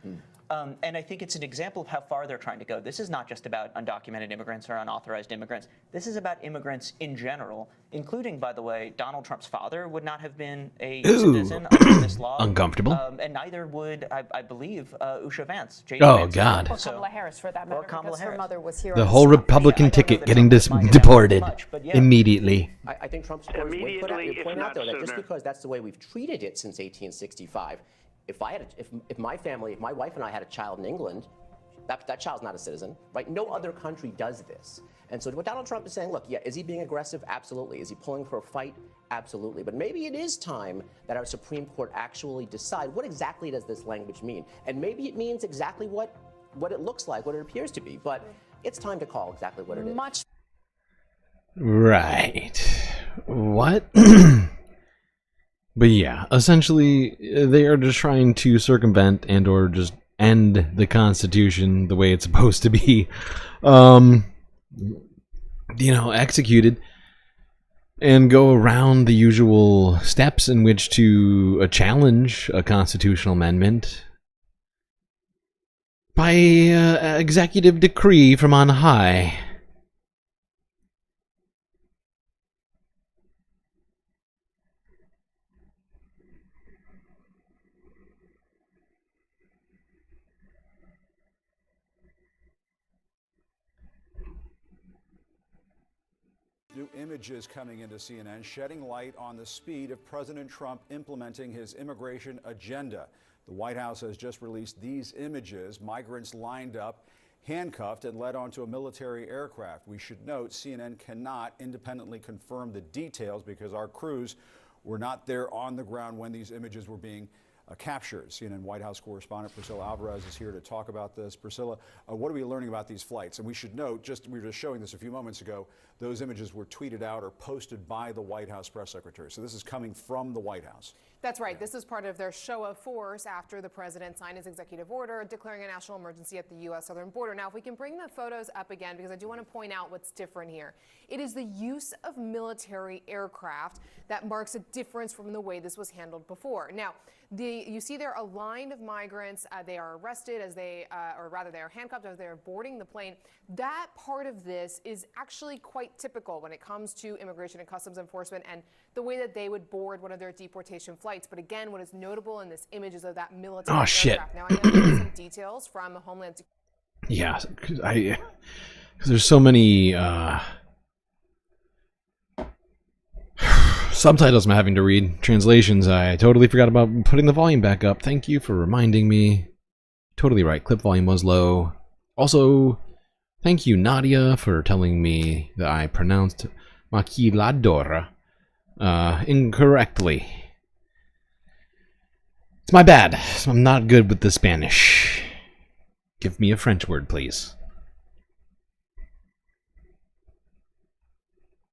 And I think it's an example of how far they're trying to go. This is not just about undocumented immigrants or unauthorized immigrants. This is about immigrants in general, including, by the way, Donald Trump's father would not have been a citizen under this law. Uncomfortable. And neither would, I believe, Usha Vance. Oh, God. Or Kamala Harris, for that matter, because her mother was here. The whole Republican ticket getting deported immediately. I think Trump's supporters would point out, though, that just because that's the way we've treated it since 1865, if my family, if my wife and I had a child in England, that child's not a citizen, right? No other country does this. And so what Donald Trump is saying, look, yeah, is he being aggressive? Absolutely. Is he pulling for a fight? Absolutely. But maybe it is time that our Supreme Court actually decide what exactly does this language mean? And maybe it means exactly what it looks like, what it appears to be. But it's time to call exactly what it is. Right. What? But yeah, essentially, they are just trying to circumvent and or just end the Constitution the way it's supposed to be, executed, and go around the usual steps in which to challenge a constitutional amendment by executive decree from on high. New images coming into CNN shedding light on the speed of President Trump implementing his immigration agenda. The White House has just released these images, migrants lined up handcuffed and led onto a military aircraft. We should note CNN cannot independently confirm the details because our crews were not there on the ground when these images were being captured. CNN White House correspondent Priscilla Alvarez is here to talk about this. Priscilla, what are we learning about these flights? And we should note, we were just showing this a few moments ago, those images were tweeted out or posted by the White House press secretary. So this is coming from the White House. That's right. This is part of their show of force after the president signed his executive order declaring a national emergency at the U.S. southern border. Now, if we can bring the photos up again, because I do want to point out what's different here. It is the use of military aircraft that marks a difference from the way this was handled before. Now, you see there a line of migrants. They are arrested as they are handcuffed as they are boarding the plane. That part of this is actually quite typical when it comes to Immigration and Customs Enforcement and the way that they would board one of their deportation flights. But again, what is notable in this image is of that military aircraft. Now, I have some details from Homeland Security. Yeah, because there's so many subtitles I'm having to read. Translations, I totally forgot about putting the volume back up. Thank you for reminding me. Totally right, clip volume was low. Also, thank you, Nadia, for telling me that I pronounced maquiladora incorrectly. It's my bad. I'm not good with the Spanish. Give me a French word, please.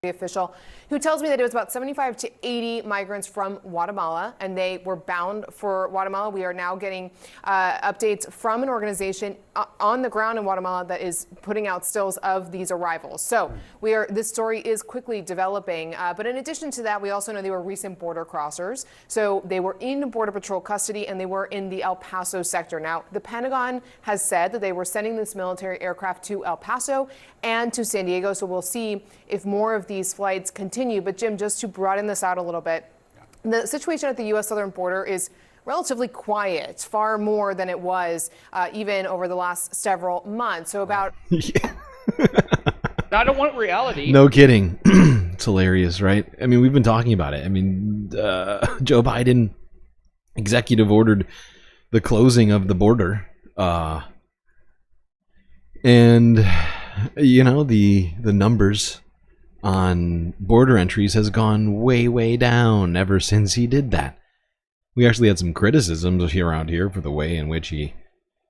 Official who tells me that it was about 75 to 80 migrants from Guatemala, and they were bound for Guatemala. We are now getting updates from an organization on the ground in Guatemala that is putting out stills of these arrivals. So this story is quickly developing. But in addition to that, we also know they were recent border crossers. So they were in Border Patrol custody, and they were in the El Paso sector. Now, the Pentagon has said that they were sending this military aircraft to El Paso and to San Diego. So we'll see if more of these flights continue. But Jim, just to broaden this out a little bit, the situation at the U.S. southern border is relatively quiet, far more than it was even over the last several months. So about... I don't want reality. No kidding. It's hilarious, right? I mean, we've been talking about it. I mean, Joe Biden executive ordered the closing of the border. And, you know, the numbers on border entries has gone way, way down ever since he did that. We actually had some criticisms around here for the way in which he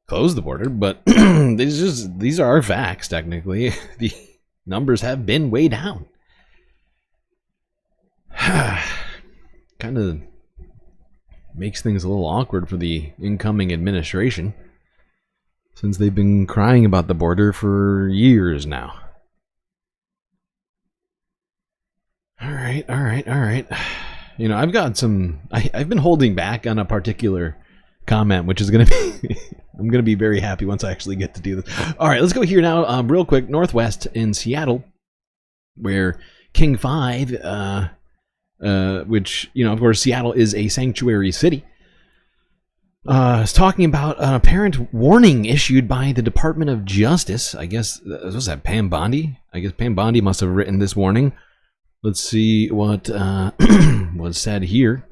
closed the border, but these are facts, technically. The numbers have been way down. Kind of makes things a little awkward for the incoming administration, since they've been crying about the border for years now. All right. You know, I've got some... I've been holding back on a particular comment, which is going to be... I'm going to be very happy once I actually get to do this. All right, let's go here now, real quick. Northwest in Seattle, where King 5, which, you know, of course, Seattle is a sanctuary city, is talking about an apparent warning issued by the Department of Justice. I guess, was that Pam Bondi? I guess Pam Bondi must have written this warning. Let's see what was said here.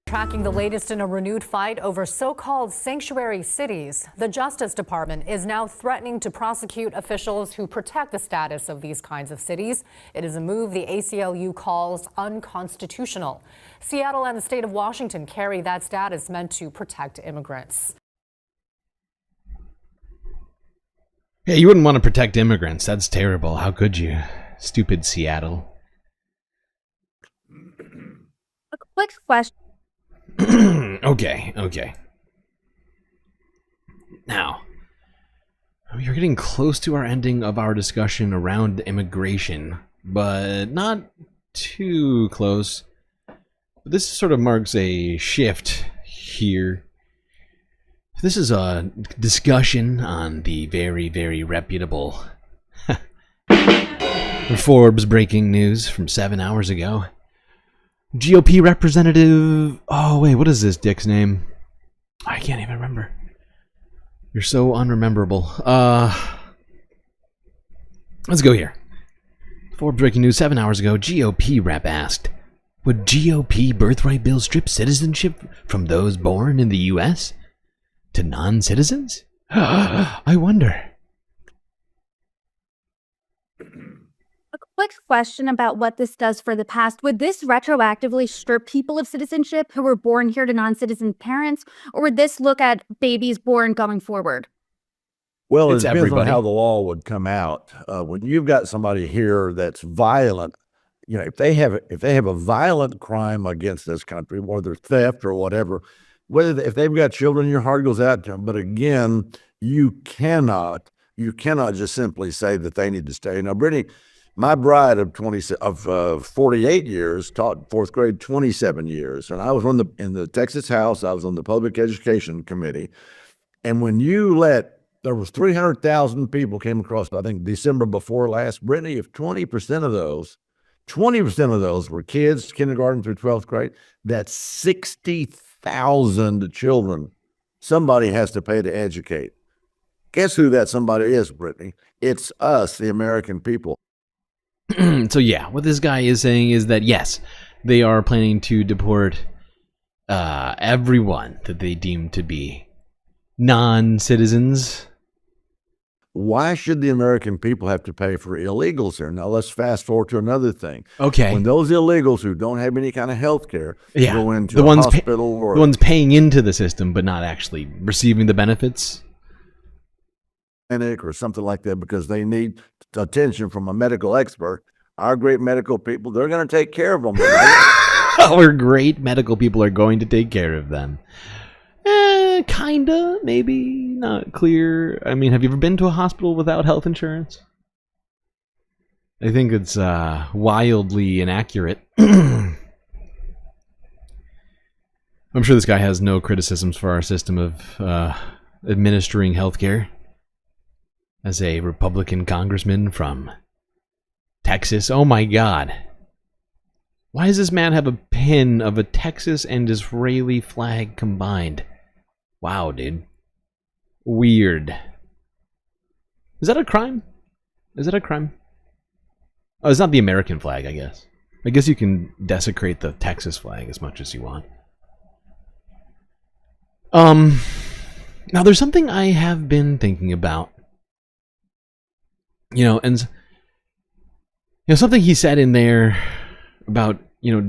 Tracking the latest in a renewed fight over so-called sanctuary cities, the Justice Department is now threatening to prosecute officials who protect the status of these kinds of cities. It is a move the ACLU calls unconstitutional. Seattle and the state of Washington carry that status meant to protect immigrants. Yeah, you wouldn't want to protect immigrants. That's terrible. How could you? Stupid Seattle. A quick question. Okay. Now, we are getting close to our ending of our discussion around immigration, but not too close. This sort of marks a shift here. This is a discussion on the very, very reputable Forbes breaking news from 7 hours ago. GOP representative... Oh, wait, what is this dick's name? I can't even remember. You're so unrememberable. Let's go here. Forbes breaking news 7 hours ago. GOP rep asked, would GOP birthright bill strip citizenship from those born in the U.S. to non-citizens? I wonder. A quick question about what this does for the past. Would this retroactively strip people of citizenship who were born here to non-citizen parents, or would this look at babies born going forward? Well, It's it depends on everybody. how the law would come out. When you've got somebody here that's violent, you know, if they have a violent crime against this country, whether theft or whatever, if they've got children, your heart goes out to them. But again, you cannot just simply say that they need to stay. Now, Brittany, my bride of 48 years taught fourth grade 27 years, and I was in the Texas House. I was on the Public Education Committee, and when there was 300,000 people came across, I think, December before last. Brittany, if 20% of those were kids, kindergarten through 12th grade, that's 60,000 children somebody has to pay to educate. Guess who that somebody is, Brittany? It's us, the American people. So yeah, what this guy is saying is that yes, they are planning to deport everyone that they deem to be non-citizens. Why should the American people have to pay for illegals here? Now let's fast forward to another thing. Okay. When those illegals who don't have any kind of health care go into the a ones hospital or the ones paying into the system but not actually receiving the benefits, clinic or something like that because they need attention from a medical expert, our great medical people, they're going to take care of them. Right? our great medical people are going to take care of them. Kinda, maybe, not clear. I mean, have you ever been to a hospital without health insurance? I think it's wildly inaccurate. I'm sure this guy has no criticisms for our system of administering healthcare. As a Republican congressman from Texas, oh my God. Why does this man have a pin of a Texas and Israeli flag combined? Wow, dude. Weird. Is that a crime? Is that a crime? Oh, it's not the American flag, I guess. I guess you can desecrate the Texas flag as much as you want. Now there's something I have been thinking about. You know, and something he said in there about,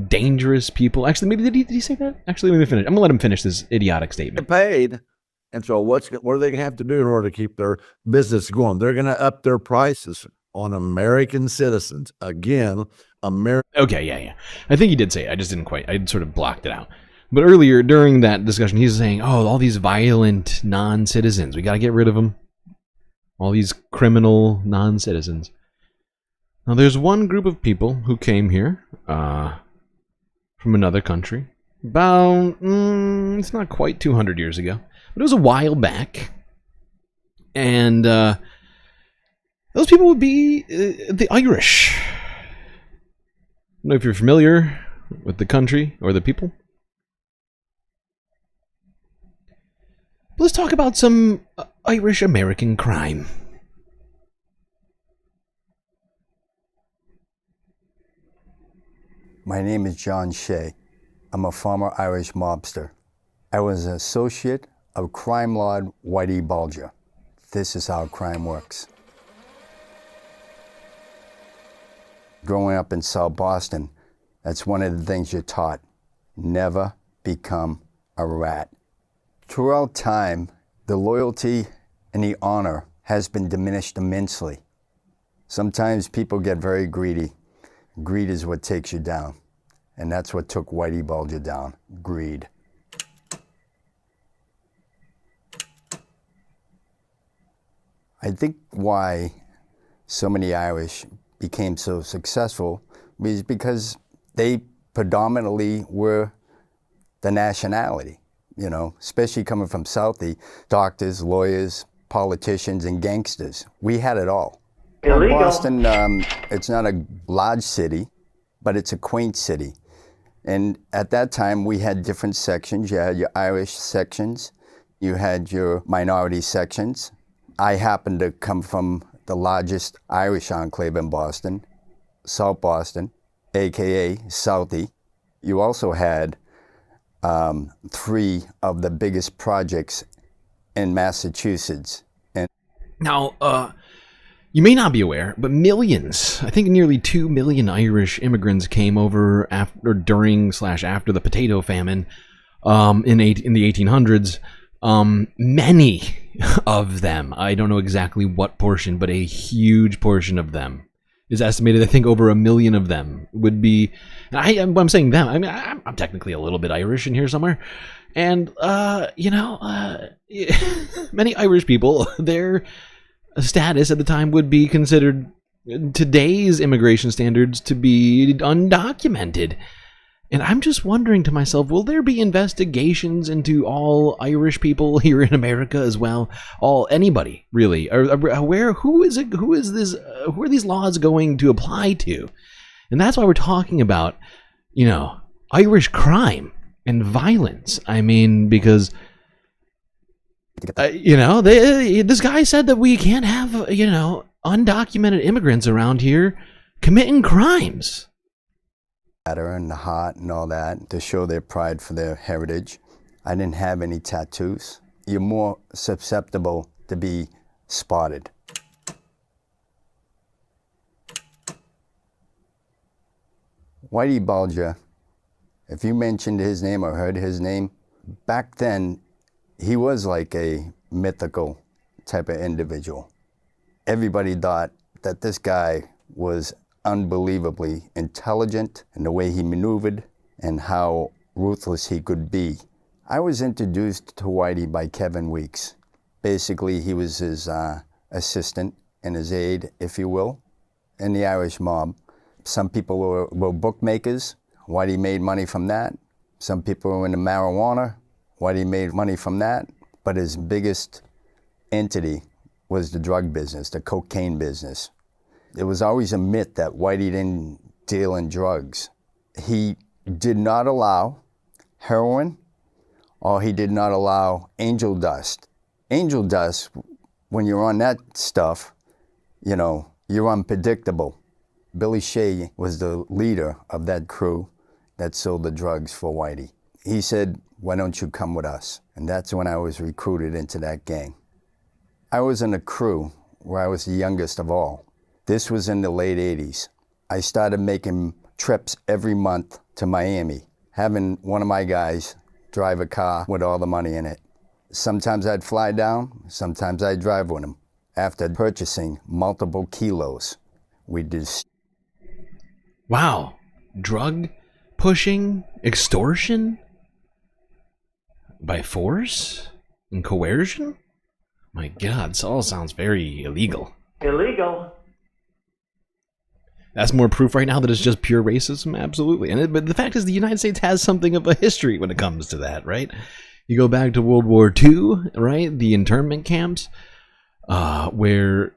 dangerous people. Actually, maybe did he say that? Actually, let me finish. I'm gonna let him finish this idiotic statement. They're paid, and so what are they gonna have to do in order to keep their business going? They're gonna up their prices on American citizens again. Okay, yeah. I think he did say it. I just didn't quite. I sort of blocked it out. But earlier during that discussion, he was saying, "Oh, all these violent non-citizens, we got to get rid of them. All these criminal non-citizens." Now, there's one group of people who came here from another country about, it's not quite 200 years ago, but it was a while back. And those people would be the Irish. I don't know if you're familiar with the country or the people. But let's talk about some Irish-American crime. My name is John Shea. I'm a former Irish mobster. I was an associate of crime lord Whitey Bulger. This is how crime works. Growing up in South Boston, that's one of the things you're taught. Never become a rat. Throughout time, the loyalty and the honor has been diminished immensely. Sometimes people get very greedy. Greed is what takes you down. And that's what took Whitey Bulger down, greed. I think why so many Irish became so successful is because they predominantly were the nationality, especially coming from Southie, doctors, lawyers, politicians, and gangsters. We had it all. Illegal. Boston, it's not a large city, but it's a quaint city. And at that time, we had different sections. You had your Irish sections. You had your minority sections. I happened to come from the largest Irish enclave in Boston, South Boston, AKA Southie. You also had 3 of the biggest projects in Massachusetts. And now, you may not be aware, but millions, I think nearly 2 million Irish immigrants came over after, during/after the potato famine in the 1800s. Many of them, I don't know exactly what portion, but a huge portion of them is estimated. I think over 1 million of them would be. I'm saying them. I mean, I'm technically a little bit Irish in here somewhere, and many Irish people, their status at the time would be considered today's immigration standards to be undocumented. And I'm just wondering to myself, will there be investigations into all Irish people here in America as well? Anybody really? Who are these laws going to apply to? And that's why we're talking about, Irish crime and violence. I mean, because this guy said that we can't have, undocumented immigrants around here committing crimes. And the heart and all that to show their pride for their heritage. I didn't have any tattoos. You're more susceptible to be spotted. Whitey Bulger, if you mentioned his name or heard his name, back then he was like a mythical type of individual. Everybody thought that this guy was unbelievably intelligent in the way he maneuvered and how ruthless he could be. I was introduced to Whitey by Kevin Weeks. Basically, he was his assistant and his aide, if you will, in the Irish mob. Some people were bookmakers. Whitey made money from that. Some people were into marijuana. Whitey made money from that. But his biggest entity was the drug business, the cocaine business. It was always a myth that Whitey didn't deal in drugs. He did not allow heroin, or he did not allow angel dust. Angel dust, when you're on that stuff, you're unpredictable. Billy Shea was the leader of that crew that sold the drugs for Whitey. He said, "Why don't you come with us?" And that's when I was recruited into that gang. I was in a crew where I was the youngest of all. This was in the late 80s. I started making trips every month to Miami, having one of my guys drive a car with all the money in it. Sometimes I'd fly down, sometimes I'd drive with him. After purchasing multiple kilos, we did. Wow. Drug pushing, extortion, by force and coercion? My God, this all sounds very illegal. Illegal. That's more proof right now that it's just pure racism? Absolutely. But the fact is the United States has something of a history when it comes to that, right? You go back to World War II, right? The internment camps, where,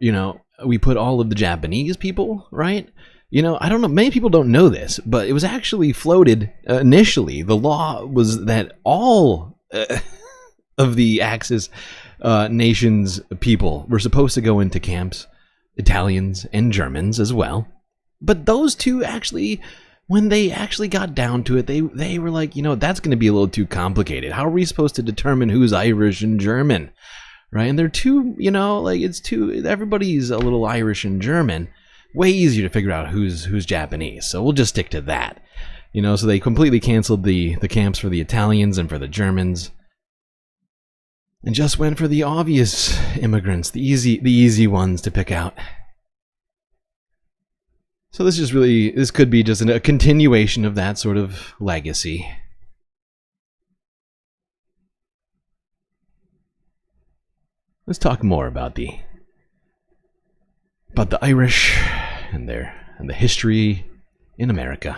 we put all of the Japanese people, right? I don't know, many people don't know this, but it was actually floated initially. The law was that all of the Axis nations people were supposed to go into camps, Italians and Germans as well. But those two actually, when they actually got down to it, they were like, that's going to be a little too complicated. How are we supposed to determine who's Irish and German, right? And they're too, everybody's a little Irish and German. Way easier to figure out who's Japanese. So we'll just stick to that. So they completely canceled the camps for the Italians and for the Germans. And just went for the obvious immigrants, the easy ones to pick out. So this could be just a continuation of that sort of legacy. Let's talk more about the Irish and the history in America.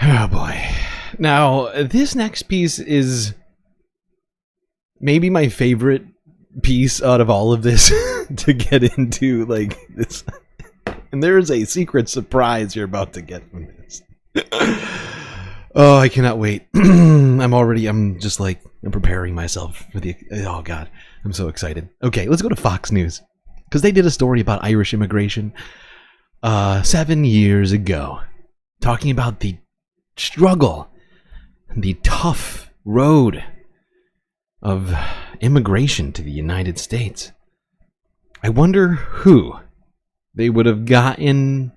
Oh boy. Now, this next piece is maybe my favorite piece out of all of this to get into, this. And there is a secret surprise you're about to get from this. Oh, I cannot wait. I'm preparing myself for oh God, I'm so excited. Okay, let's go to Fox News, because they did a story about Irish immigration. 7 years ago, talking about the struggle, the tough road of immigration to the United States. I wonder who they would have gotten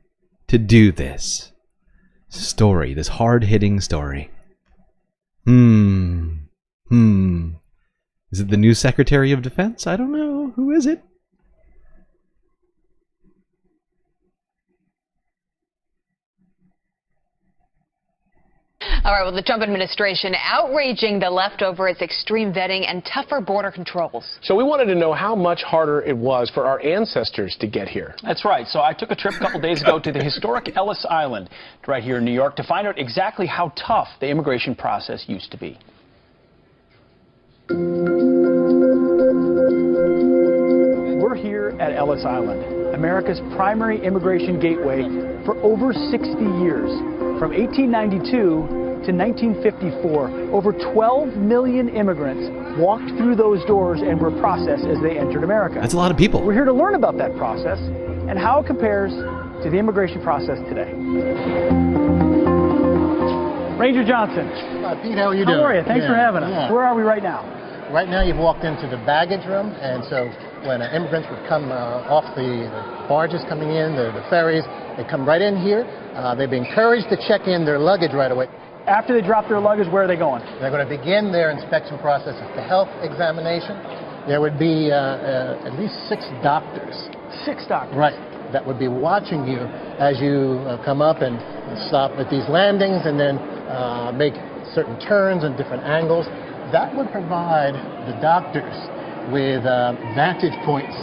to do this story, this hard-hitting story. Is it the new Secretary of Defense? I don't know. Who is it? All right, well, the Trump administration outraging the left over its extreme vetting and tougher border controls. So we wanted to know how much harder it was for our ancestors to get here. That's right. So I took a trip a couple days ago to the historic Ellis Island right here in New York to find out exactly how tough the immigration process used to be. We're here at Ellis Island, America's primary immigration gateway for over 60 years. From 1892 to 1954, over 12 million immigrants walked through those doors and were processed as they entered America. That's a lot of people. We're here to learn about that process and how it compares to the immigration process today. Ranger Johnson. Pete, how are you doing? How are you? Thanks for having us. Where are we right now? Right now you've walked into the baggage room, and so when immigrants would come off the barges coming in, the ferries, they come right in here. They'd be encouraged to check in their luggage right away. After they drop their luggage, where are they going? They're going to begin their inspection process at the health examination. There would be at least 6 doctors. 6 doctors? Right. That would be watching you as you come up and stop at these landings and then make certain turns and different angles. That would provide the doctors with vantage points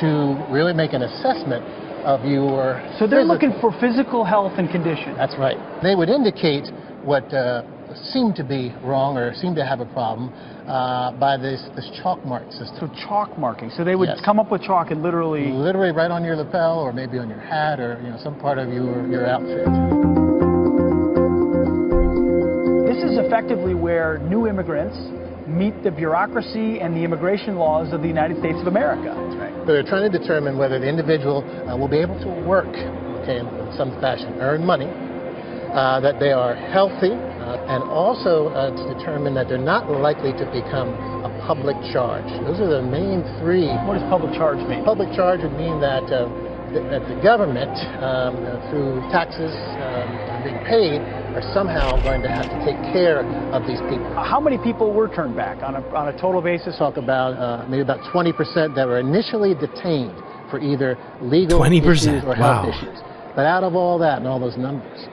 to really make an assessment of your So they're looking for physical health and condition. That's right. They would indicate what seemed to be wrong or seemed to have a problem by this chalk mark system. So chalk marking. So they would come up with chalk and literally right on your lapel or maybe on your hat or some part of your outfit. This is effectively where new immigrants meet the bureaucracy and the immigration laws of the United States of America. That's right. So they're trying to determine whether the individual will be able to work, in some fashion, earn money, that they are healthy, and also to determine that they're not likely to become a public charge. Those are the main 3. What does public charge mean? Public charge would mean that the government, through taxes being paid, are somehow going to have to take care of these people. How many people were turned back on a total basis? Talk about maybe about 20% that were initially detained for either legal 20%. issues or health Wow. issues. But out of all that and all those numbers,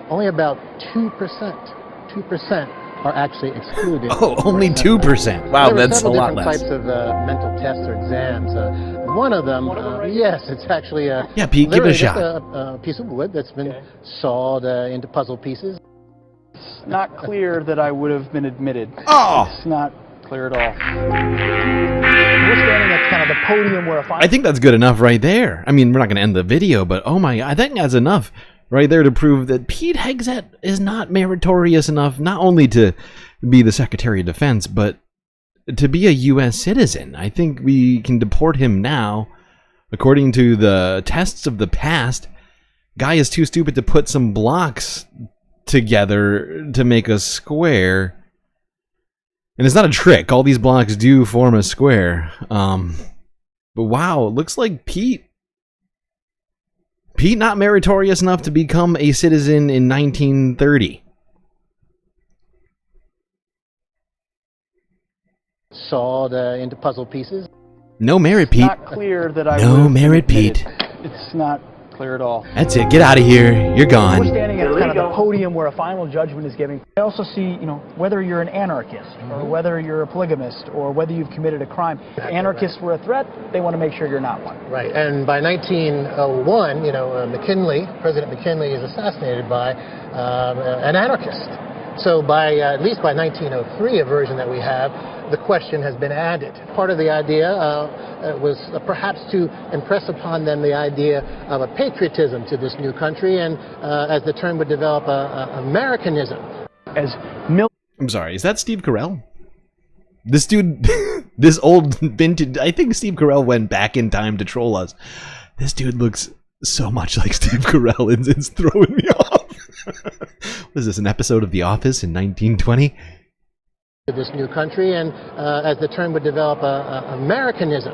only about 2% are actually excluded. Oh, only 2%. Wow, there that's a several lot different less. types of mental tests or exams. One of them, yes, it's actually a Yeah, Pete, give it a literally shot. just a piece of wood that's been sawed into puzzle pieces. It's not clear that I would have been admitted. Oh! It's not clear at all. We're standing at kind of the podium where a final... I think that's good enough right there. I mean, we're not going to end the video, but oh my, I think that's enough right there to prove that Pete Hegseth is not meritorious enough not only to be the Secretary of Defense, but to be a U.S. citizen. I think we can deport him now. According to the tests of the past, guy is too stupid to put some blocks together to make a square. And it's not a trick. All these blocks do form a square. But wow, it looks like Pete not meritorious enough to become a citizen in 1930. Sawed into puzzle pieces. No merit, It's Pete. not clear that I would No have been merit, admitted. Pete. It's not clear at all. That's it. Get out of here. You're We're gone. standing at kind of the podium where a final judgment is given. I also see, whether you're an anarchist or whether you're a polygamist or whether you've committed a crime. If anarchists were a threat, they want to make sure you're not one. Right, and by 1901, McKinley, President McKinley, is assassinated by an anarchist. So at least by 1903, a version that we have, the question has been added. Part of the idea was perhaps to impress upon them the idea of a patriotism to this new country, and as the term would develop, Americanism. I'm sorry, is that Steve Carell? This dude, this old vintage, I think Steve Carell went back in time to troll us. This dude looks so much like Steve Carell. It's throwing me off. What is this, an episode of The Office in 1920? This new country, and as the term would develop, Americanism.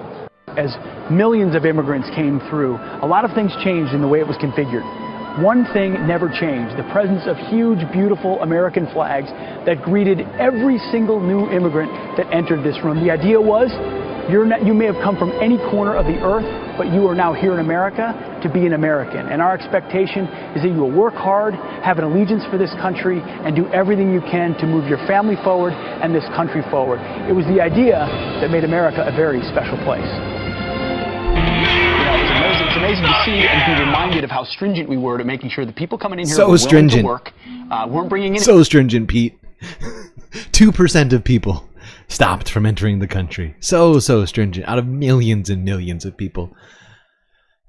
As millions of immigrants came through, a lot of things changed in the way it was configured. One thing never changed: the presence of huge, beautiful American flags that greeted every single new immigrant that entered this room. The idea was, you may have come from any corner of the earth, but you are now here in America to be an American. And our expectation is that you will work hard, have an allegiance for this country, and do everything you can to move your family forward and this country forward. It was the idea that made America a very special place. It's amazing to see and be reminded of how stringent we were to making sure that people coming in here So were stringent. willing to work, weren't bringing in... So stringent, Pete. 2% of people stopped from entering the country. So stringent. Out of millions and millions of people.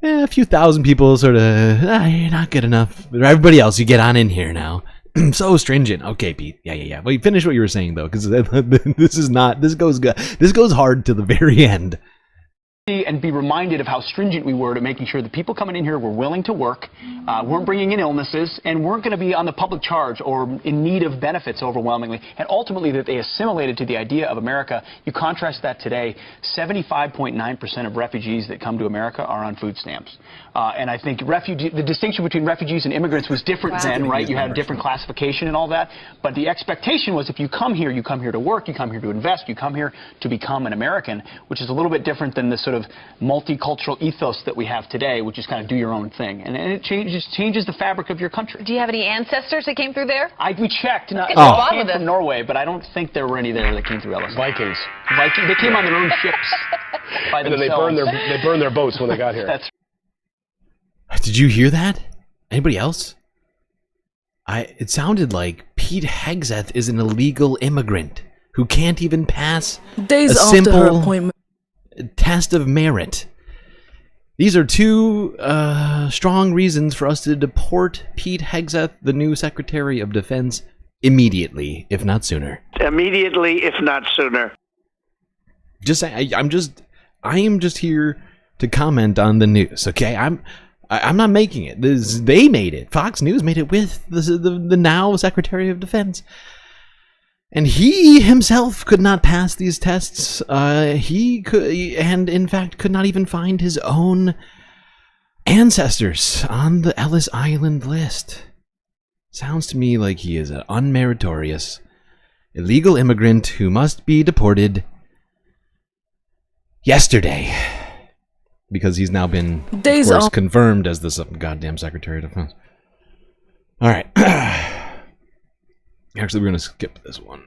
A few thousand people sort of, you're not good enough. Everybody else, you get on in here now. So stringent. Okay, Pete. Yeah. Well, you finish what you were saying, though, because this goes hard to the very end. And be reminded of how stringent we were to making sure that people coming in here were willing to work, weren't bringing in illnesses, and weren't going to be on the public charge or in need of benefits overwhelmingly, and ultimately that they assimilated to the idea of America. You contrast that today, 75.9% of refugees that come to America are on food stamps. And I think the distinction between refugees and immigrants was different then, right? You had a different classification and all that. But the expectation was if you come here to work, you come here to invest, you come here to become an American, which is a little bit different than the sort of multicultural ethos that we have today, which is kind of do your own thing. And it changes the fabric of your country. Do you have any ancestors that came through there? We checked. Get They came from Norway, but I don't think there were any there that came through Ellis. Vikings. They came on their own ships by And then themselves. they burned their boats when they got here. That's Did you hear that? Anybody else? It sounded like Pete Hegseth is an illegal immigrant who can't even pass days a after her simple appointment test of merit. These are two strong reasons for us to deport Pete Hegseth, the new Secretary of Defense, immediately, if not sooner. Immediately, if not sooner. Just I am just here to comment on the news. Okay, I'm not making it. They made it. Fox News made it with the now Secretary of Defense. And he himself could not pass these tests. He could, and in fact, could not even find his own ancestors on the Ellis Island list. Sounds to me like he is an unmeritorious, illegal immigrant who must be deported yesterday. Because he's now been, of course, confirmed as the goddamn Secretary of Defense. All right. Actually, we're going to skip this one.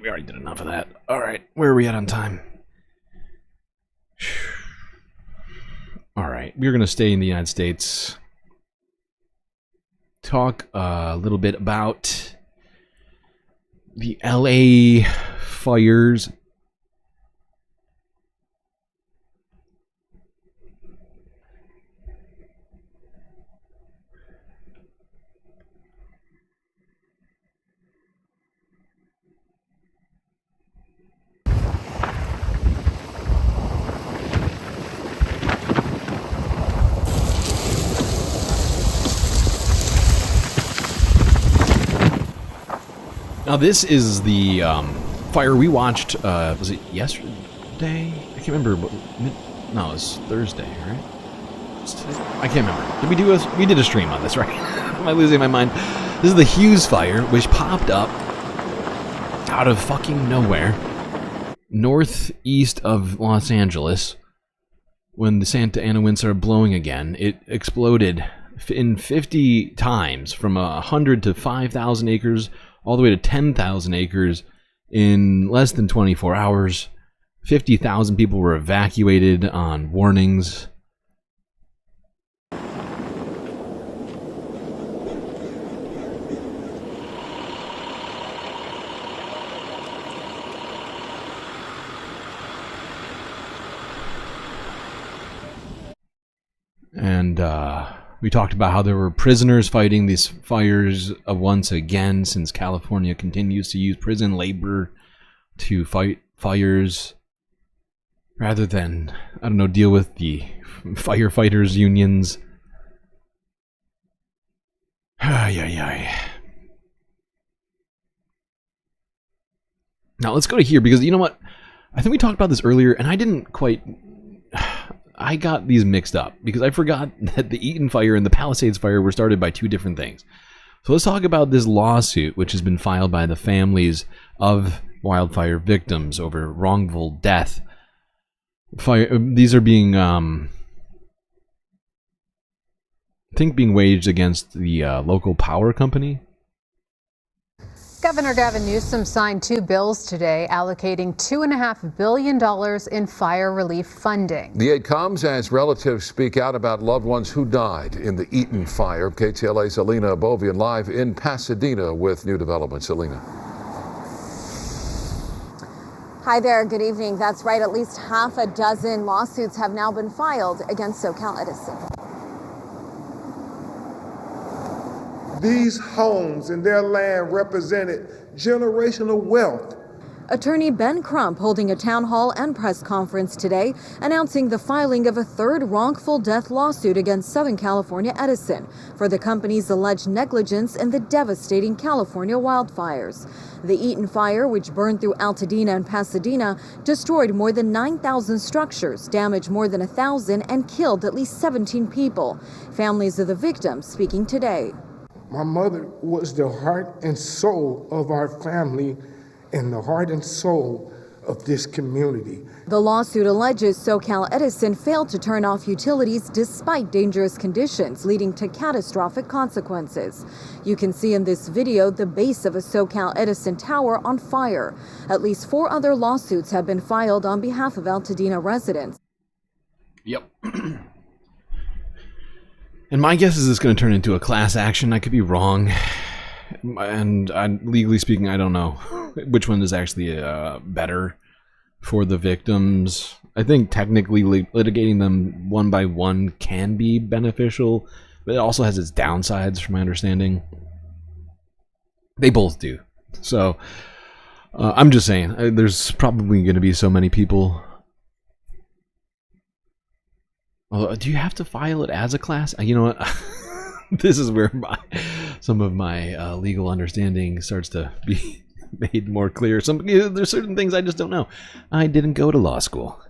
We already did enough of that. All right. Where are we at on time? All right. We're going to stay in the United States. Talk a little bit about the LA fires. Now this is the fire we watched, was it yesterday? I can't remember. No, it was Thursday, right? I can't remember. We did a stream on this, right? Am I losing my mind? This is the Hughes fire, which popped up out of fucking nowhere, northeast of Los Angeles. When the Santa Ana winds started blowing again, it exploded in 50 times, from 100 to 5,000 acres, all the way to 10,000 acres in less than 24 hours. 50,000 people were evacuated on warnings. And we talked about how there were prisoners fighting these fires once again, since California continues to use prison labor to fight fires rather than, I don't know, deal with the firefighters unions Ay, ay, ay. Now let's go to here, because you know what? I think we talked about this earlier, and I didn't quite... I got these mixed up, because I forgot that the Eaton fire and the Palisades fire were started by two different things. So let's talk about this lawsuit, which has been filed by the families of wildfire victims over wrongful death. These are being, I think, being waged against the local power company. Governor Gavin Newsom signed 2 bills today allocating $2.5 billion in fire relief funding. The aid comes as relatives speak out about loved ones who died in the Eaton fire. KTLA's Alina Abovian live in Pasadena with new developments. Alina. Hi there, good evening. That's right, at least half a dozen lawsuits have now been filed against SoCal Edison. These homes and their land represented generational wealth. Attorney Ben Crump holding a town hall and press conference today announcing the filing of a third wrongful death lawsuit against Southern California Edison for the company's alleged negligence in the devastating California wildfires. The Eaton fire, which burned through Altadena and Pasadena, destroyed more than 9,000 structures, damaged more than 1,000, and killed at least 17 people. Families of the victims speaking today. My mother was the heart and soul of our family and the heart and soul of this community. The lawsuit alleges SoCal Edison failed to turn off utilities despite dangerous conditions, leading to catastrophic consequences. You can see in this video the base of a SoCal Edison tower on fire. At least 4 other lawsuits have been filed on behalf of Altadena residents. Yep. And my guess is it's going to turn into a class action. I could be wrong. And legally speaking, I don't know which one is actually better for the victims. I think technically litigating them one by one can be beneficial, but it also has its downsides from my understanding. They both do. So I'm just saying, there's probably going to be so many people. Although, do you have to file it as a class? You know what? This is where some of my legal understanding starts to be made more clear. There's certain things I just don't know. I didn't go to law school.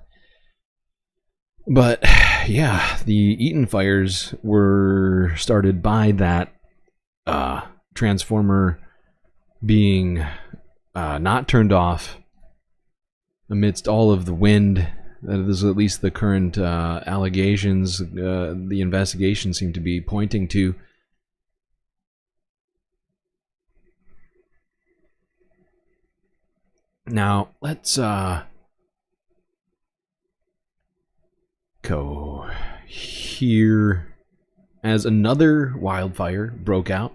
But, yeah, the Eaton fires were started by that transformer being not turned off amidst all of the wind. That is at least the current allegations the investigation seem to be pointing to. Now, let's go here as another wildfire broke out.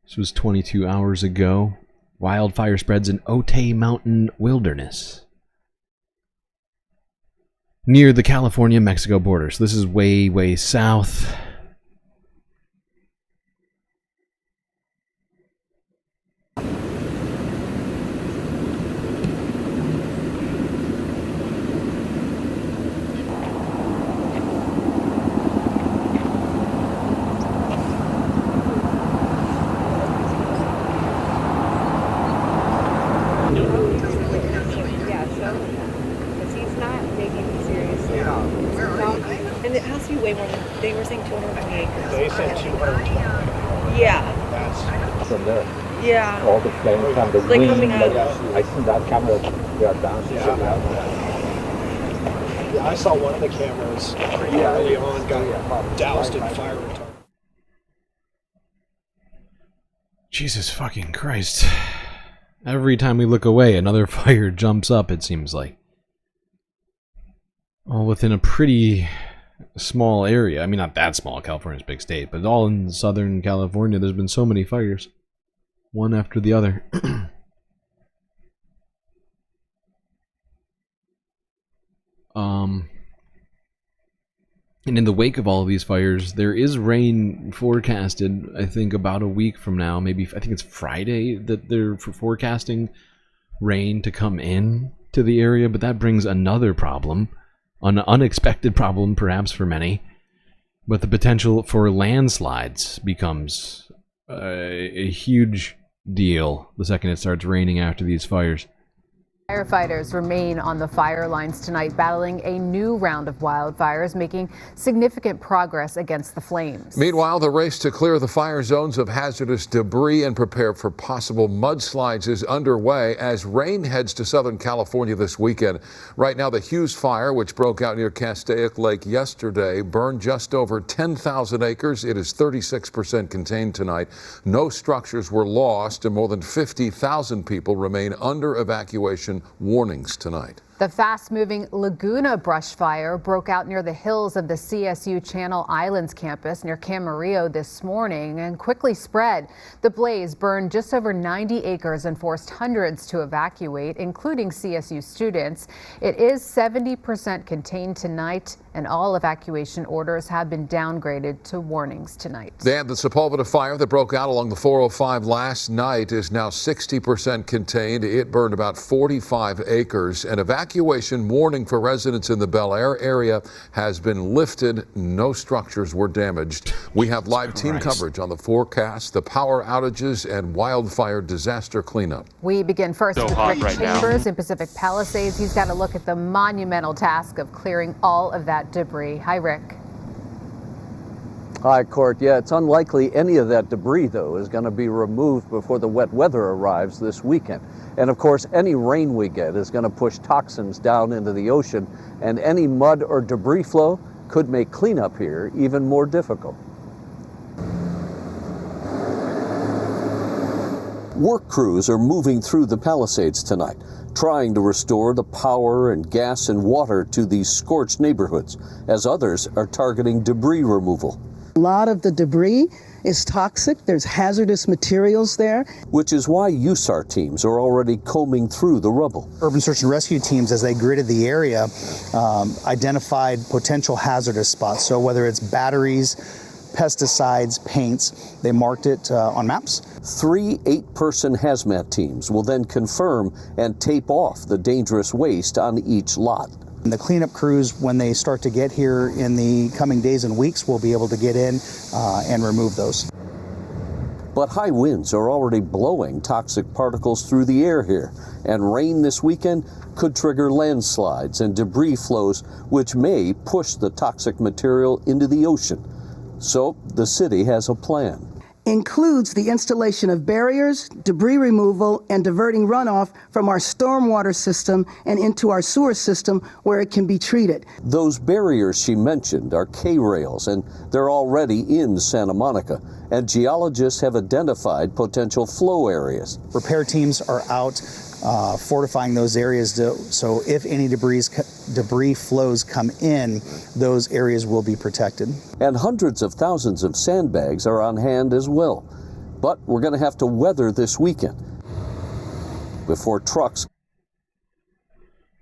This was 22 hours ago. Wildfire spreads in Otay Mountain Wilderness, near the California-Mexico border. So this is way, way south. And it has to be way more than they were saying 220 acres. They said 220. Yeah. That's from there. Yeah. All the flames and the Like wind. coming out. I see that camera. They are down. Yeah, I saw one of the cameras pretty early on got doused in fire retardant. Jesus fucking Christ. Every time we look away, another fire jumps up, it seems like. All within a pretty small area. I mean, not that small. California's a big state, but all in Southern California, there's been so many fires. One after the other. And in the wake of all of these fires, there is rain forecasted, I think, about a week from now. Maybe, I think it's Friday that they're forecasting rain to come in to the area, but that brings another problem. An unexpected problem, perhaps, for many. But the potential for landslides becomes a huge deal the second it starts raining after these fires. Firefighters remain on the fire lines tonight, battling a new round of wildfires, making significant progress against the flames. Meanwhile, the race to clear the fire zones of hazardous debris and prepare for possible mudslides is underway as rain heads to Southern California this weekend. Right now, the Hughes fire, which broke out near Castaic Lake yesterday, burned just over 10,000 acres. It is 36% contained tonight. No structures were lost, and more than 50,000 people remain under evacuation warnings tonight. The fast-moving Laguna brush fire broke out near the hills of the CSU Channel Islands campus near Camarillo this morning and quickly spread. The blaze burned just over 90 acres and forced hundreds to evacuate, including CSU students. It is 70% contained tonight, and all evacuation orders have been downgraded to warnings tonight. And the Sepulveda fire that broke out along the 405 last night is now 60% contained. It burned about 45 acres. An evacuation warning for residents in the Bel Air area has been lifted. No structures were damaged. We have live team coverage on the forecast, the power outages, and wildfire disaster cleanup. We begin first with Rick Chambers in Pacific Palisades. He's got a look at the monumental task of clearing all of that debris. Hi, Rick. Hi, Court. Yeah, it's unlikely any of that debris, though, is going to be removed before the wet weather arrives this weekend. And of course, any rain we get is going to push toxins down into the ocean, and any mud or debris flow could make cleanup here even more difficult. Work crews are moving through the Palisades tonight, trying to restore the power and gas and water to these scorched neighborhoods, as others are targeting debris removal. A lot of the debris is toxic. There's hazardous materials there. Which is why USAR teams are already combing through the rubble. Urban search and rescue teams, as they gridded the area, identified potential hazardous spots. So whether it's batteries, pesticides, paints, they marked it on maps. 3 8-person hazmat teams will then confirm and tape off the dangerous waste on each lot. And the cleanup crews, when they start to get here in the coming days and weeks, will be able to get in and remove those. But high winds are already blowing toxic particles through the air here, and rain this weekend could trigger landslides and debris flows, which may push the toxic material into the ocean. So the city has a plan. Includes the installation of barriers, debris removal, and diverting runoff from our stormwater system and into our sewer system where it can be treated. Those barriers she mentioned are K-rails, and they're already in Santa Monica, and geologists have identified potential flow areas. Repair teams are out fortifying those areas so if any debris flows come in, those areas will be protected. And hundreds of thousands of sandbags are on hand as well. But we're going to have to weather this weekend before trucks.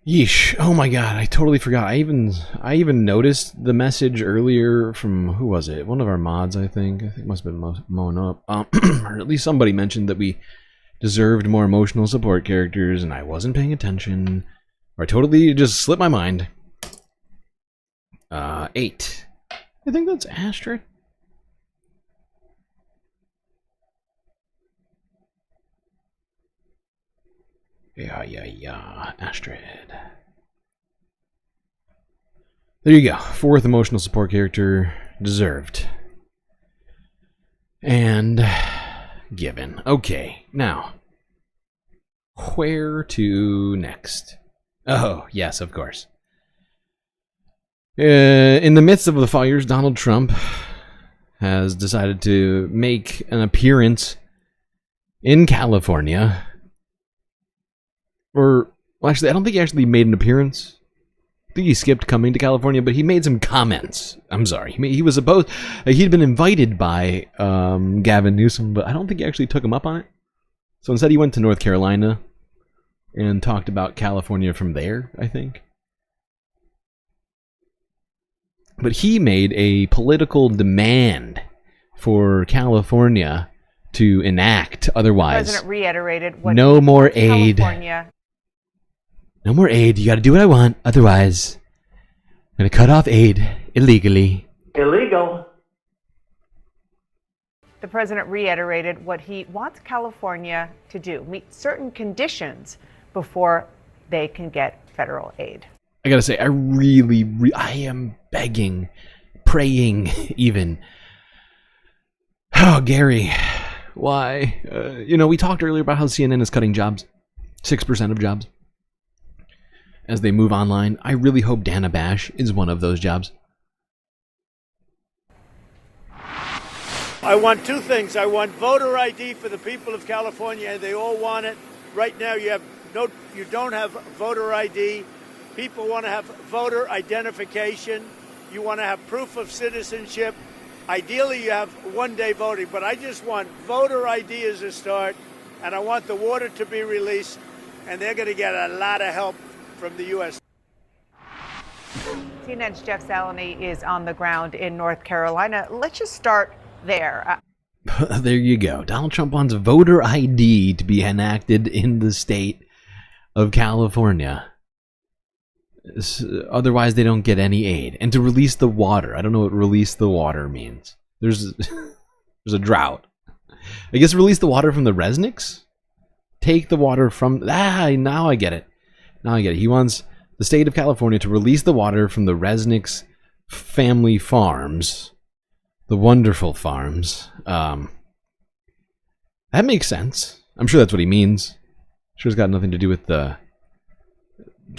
Yeesh. Oh my god, I totally forgot. I even noticed the message earlier from, who was it? One of our mods, I think. It must have been Mown Up. Or at least somebody mentioned that we deserved more emotional support characters, and I wasn't paying attention. Or I totally just slipped my mind. 8. I think that's Astrid. Yeah, Astrid. There you go. 4th emotional support character deserved. And given. Okay, now, where to next? Oh, yes, of course. In the midst of the fires, Donald Trump has decided to make an appearance in California. Or, well, actually, I don't think he actually made an appearance. I think he skipped coming to California, but he made some comments. I'm sorry. He was supposed... he'd been invited by Gavin Newsom, but I don't think he actually took him up on it. So instead he went to North Carolina and talked about California from there, I think. But he made a political demand for California to enact. Otherwise, the president reiterated what no more aid. California. No more aid. You got to do what I want. Otherwise, Gonna cut off aid illegally. Illegal. The president reiterated what he wants California to do, meet certain conditions before they can get federal aid. I gotta say, I am begging, praying even. Oh, Gary, why? We talked earlier about how CNN is cutting jobs, 6% of jobs, as they move online. I really hope Dana Bash is one of those jobs. I want two things. I want voter ID for the people of California, and they all want it. Right now, you don't have voter ID. People want to have voter identification. You want to have proof of citizenship. Ideally, you have one-day voting, but I just want voter ID as a start, and I want the water to be released, and they're going to get a lot of help from the U.S. CNN's Jeff Salony is on the ground in North Carolina. Let's just start there. There you go. Donald Trump wants voter ID to be enacted in the state of California. Otherwise, they don't get any aid. And to release the water. I don't know what release the water means. There's a drought. I guess release the water from the Resnicks? Take the water from... now I get it. He wants the state of California to release the water from the Resnicks family farms. The wonderful farms. That makes sense. I'm sure that's what he means. Sure it's got nothing to do with the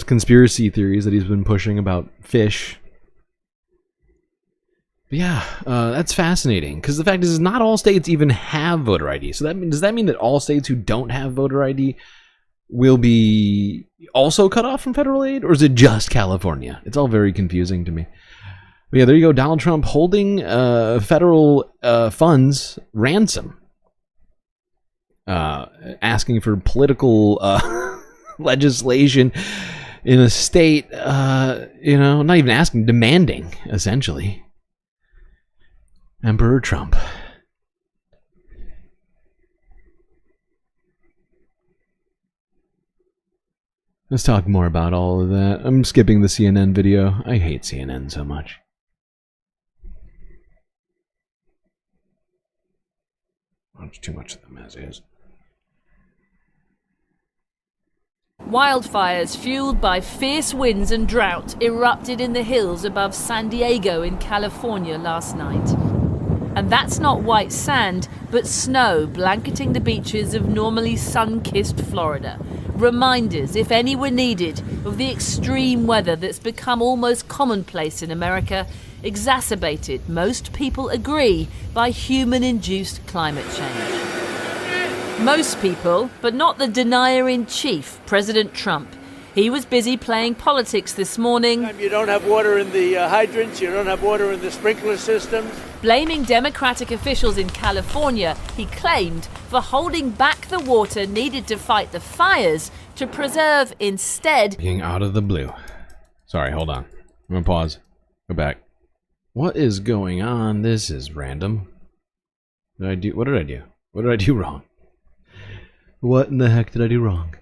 conspiracy theories that he's been pushing about fish. But yeah, that's fascinating. Because the fact is, not all states even have voter ID. So does that mean that all states who don't have voter ID will be also cut off from federal aid? Or is it just California? It's all very confusing to me. But yeah, there you go. Donald Trump holding federal funds ransom. Asking for political legislation in a state, not even asking, demanding, essentially. Emperor Trump. Let's talk more about all of that. I'm skipping the CNN video. I hate CNN so much. It's too much of them as is. Wildfires fueled by fierce winds and drought erupted in the hills above San Diego in California last night. And that's not white sand, but snow blanketing the beaches of normally sun-kissed Florida. Reminders, if any were needed, of the extreme weather that's become almost commonplace in America, exacerbated, most people agree, by human-induced climate change. Most people, but not the denier-in-chief, President Trump. He was busy playing politics this morning. You don't have water in the hydrants, you don't have water in the sprinkler systems. Blaming Democratic officials in California, he claimed, for holding back the water needed to fight the fires to preserve instead... Being out of the blue. Sorry, hold on. I'm gonna pause. Go back. What is going on? This is random. What did I do? What did I do wrong? What in the heck did I do wrong?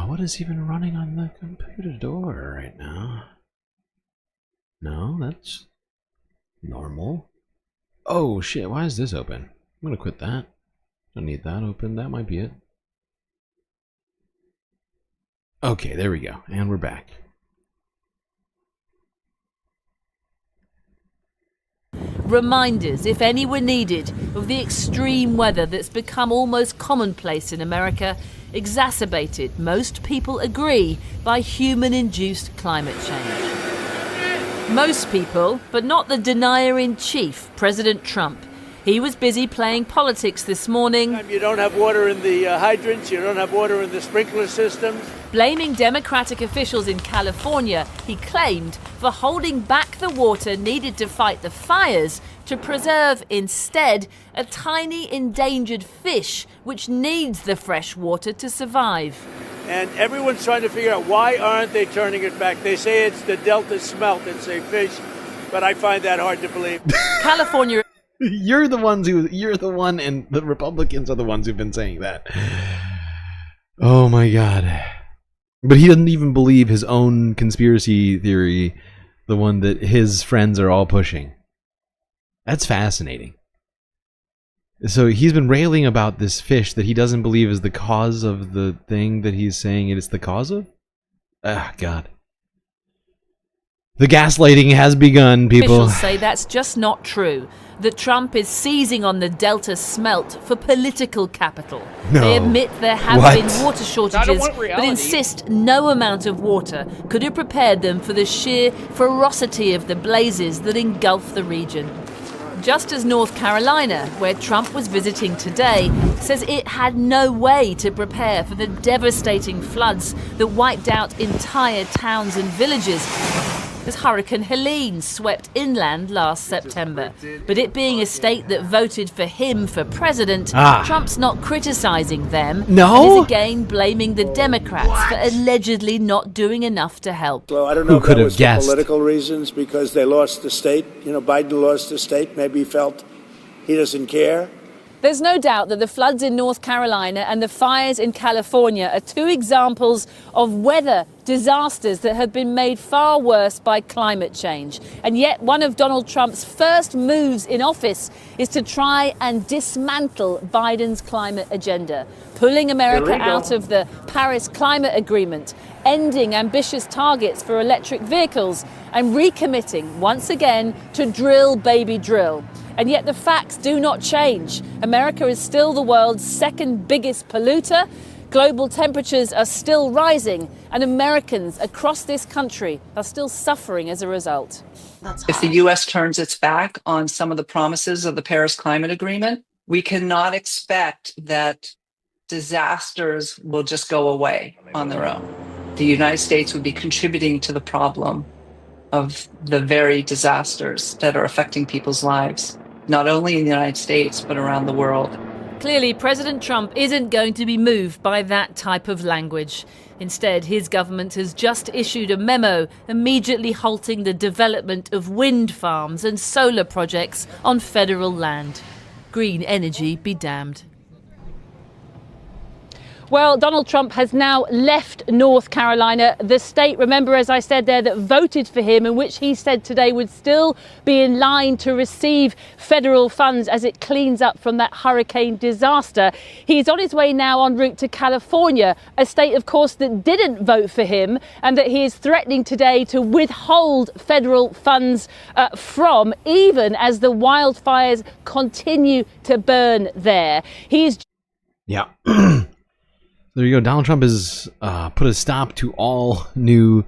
What is even running on the computer door right now? No, that's normal. Oh shit, why is this open? I'm gonna quit that. Don't need that open, that might be it. Okay, there we go, and we're back. Reminders, if any were needed, of the extreme weather that's become almost commonplace in America, exacerbated, most people agree, by human-induced climate change. Most people, but not the denier-in-chief, President Trump. He was busy playing politics this morning. You don't have water in the hydrants, you don't have water in the sprinkler systems. Blaming Democratic officials in California, he claimed, for holding back the water needed to fight the fires to preserve instead a tiny endangered fish which needs the fresh water to survive. And everyone's trying to figure out why aren't they turning it back. They say it's the Delta smelt, it's a fish, but I find that hard to believe. California... You're the one, and the Republicans are the ones who've been saying that. Oh my god. But he doesn't even believe his own conspiracy theory, the one that his friends are all pushing. That's fascinating. So he's been railing about this fish that he doesn't believe is the cause of the thing that he's saying it's the cause of? Ah, God. The gaslighting has begun, people. Officials say that's just not true. That Trump is seizing on the Delta smelt for political capital. No. They admit there have What? been water shortages, but insist no amount of water could have prepared them for the sheer ferocity of the blazes that engulf the region. Just as North Carolina, where Trump was visiting today, says it had no way to prepare for the devastating floods that wiped out entire towns and villages as Hurricane Helene swept inland last September. But it being a state that voted for him for president, Trump's not criticizing them No? and is again blaming the Democrats for allegedly not doing enough to help. Well, I don't know if that was for political reasons because they lost the state. You know, Biden lost the state. Maybe he felt he doesn't care. There's no doubt that the floods in North Carolina and the fires in California are two examples of weather disasters that have been made far worse by climate change. And yet one of Donald Trump's first moves in office is to try and dismantle Biden's climate agenda, pulling America out of the Paris Climate Agreement, ending ambitious targets for electric vehicles, and recommitting once again to drill, baby, drill. And yet the facts do not change. America is still the world's second biggest polluter. Global temperatures are still rising, and Americans across this country are still suffering as a result. If the U.S. turns its back on some of the promises of the Paris Climate Agreement, we cannot expect that disasters will just go away on their own. The United States would be contributing to the problem of the very disasters that are affecting people's lives, not only in the United States, but around the world. Clearly, President Trump isn't going to be moved by that type of language. Instead, his government has just issued a memo immediately halting the development of wind farms and solar projects on federal land. Green energy be damned. Well, Donald Trump has now left North Carolina, the state, remember, as I said there, that voted for him and which he said today would still be in line to receive federal funds as it cleans up from that hurricane disaster. He's on his way now en route to California, a state, of course, that didn't vote for him and that he is threatening today to withhold federal funds from, even as the wildfires continue to burn there. Yeah. There you go. Donald Trump has put a stop to all new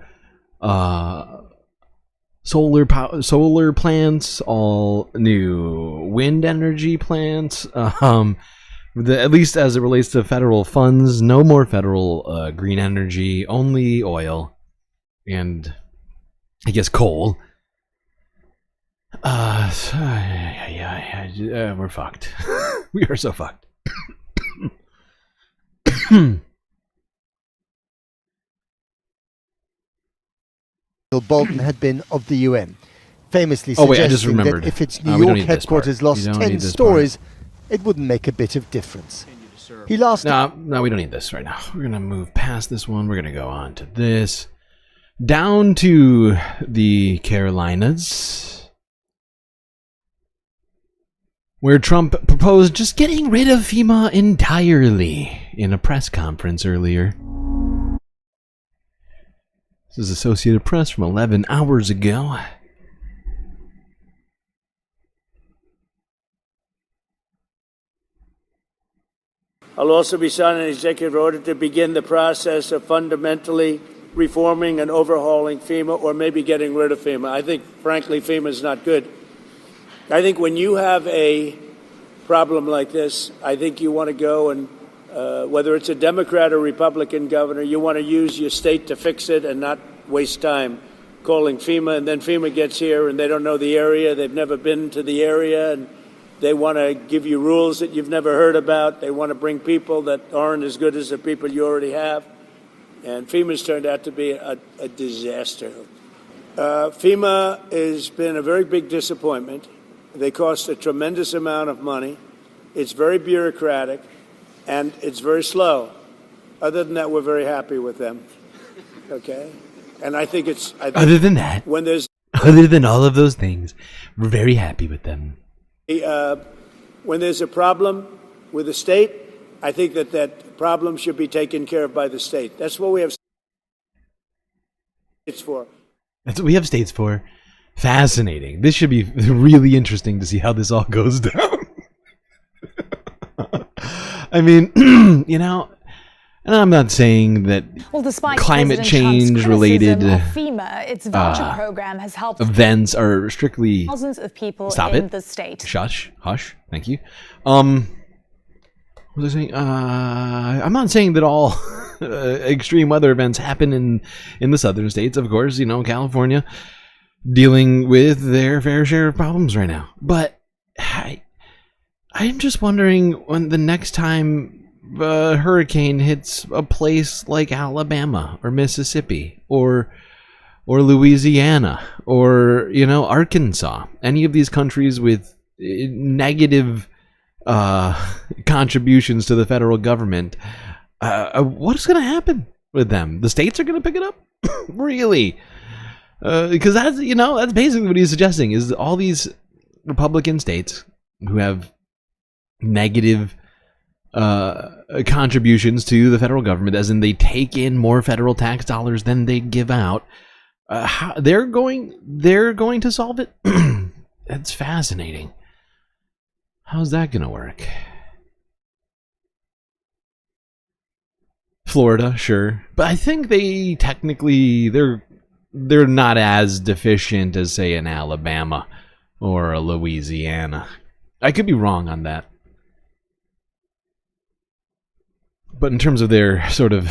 solar plants, all new wind energy plants. At least as it relates to federal funds, no more federal green energy, only oil and I guess coal. We're fucked. We are so fucked. Bolton had been of the UN, famously suggesting that if its New York headquarters lost 10 stories, it wouldn't make a bit of difference. He lost... No, we don't need this right now. We're going to move past this one. We're going to go on to this. Down to the Carolinas, where Trump proposed just getting rid of FEMA entirely in a press conference earlier. This is Associated Press from 11 hours ago. I'll also be signing an executive order to begin the process of fundamentally reforming and overhauling FEMA, or maybe getting rid of FEMA. I think, frankly, FEMA is not good. I think when you have a problem like this, I think you want to go and, whether it's a Democrat or Republican governor, you want to use your state to fix it and not waste time calling FEMA. And then FEMA gets here and they don't know the area. They've never been to the area, and they want to give you rules that you've never heard about. They want to bring people that aren't as good as the people you already have. And FEMA's turned out to be a disaster. FEMA has been a very big disappointment. They cost a tremendous amount of money. It's very bureaucratic, and it's very slow. Other than that, we're very happy with them. Okay? And I think other than that, when there's other than all of those things, we're very happy with them. When there's a problem with the state, I think that problem should be taken care of by the state. That's what we have states for. That's what we have states for. Fascinating. This should be really interesting to see how this all goes down. I mean, you know, and I'm not saying that despite climate change related FEMA, its voucher program has helped events are strictly thousands of people stop in it. the state. Hush. Thank you. What was I saying? I'm not saying that all extreme weather events happen in the southern states. Of course, you know, California dealing with their fair share of problems right now. But I'm just wondering when the next time a hurricane hits a place like Alabama or Mississippi or Louisiana or, you know, Arkansas, any of these countries with negative contributions to the federal government, what's going to happen with them? The states are going to pick it up? Really? Because that's, you know, that's basically what he's suggesting, is all these Republican states who have negative contributions to the federal government, as in they take in more federal tax dollars than they give out, they're going to solve it. That's fascinating. How's that gonna work? Florida, sure, but I think they technically they're not as deficient as, say, an Alabama or a Louisiana. I could be wrong on that. But in terms of their sort of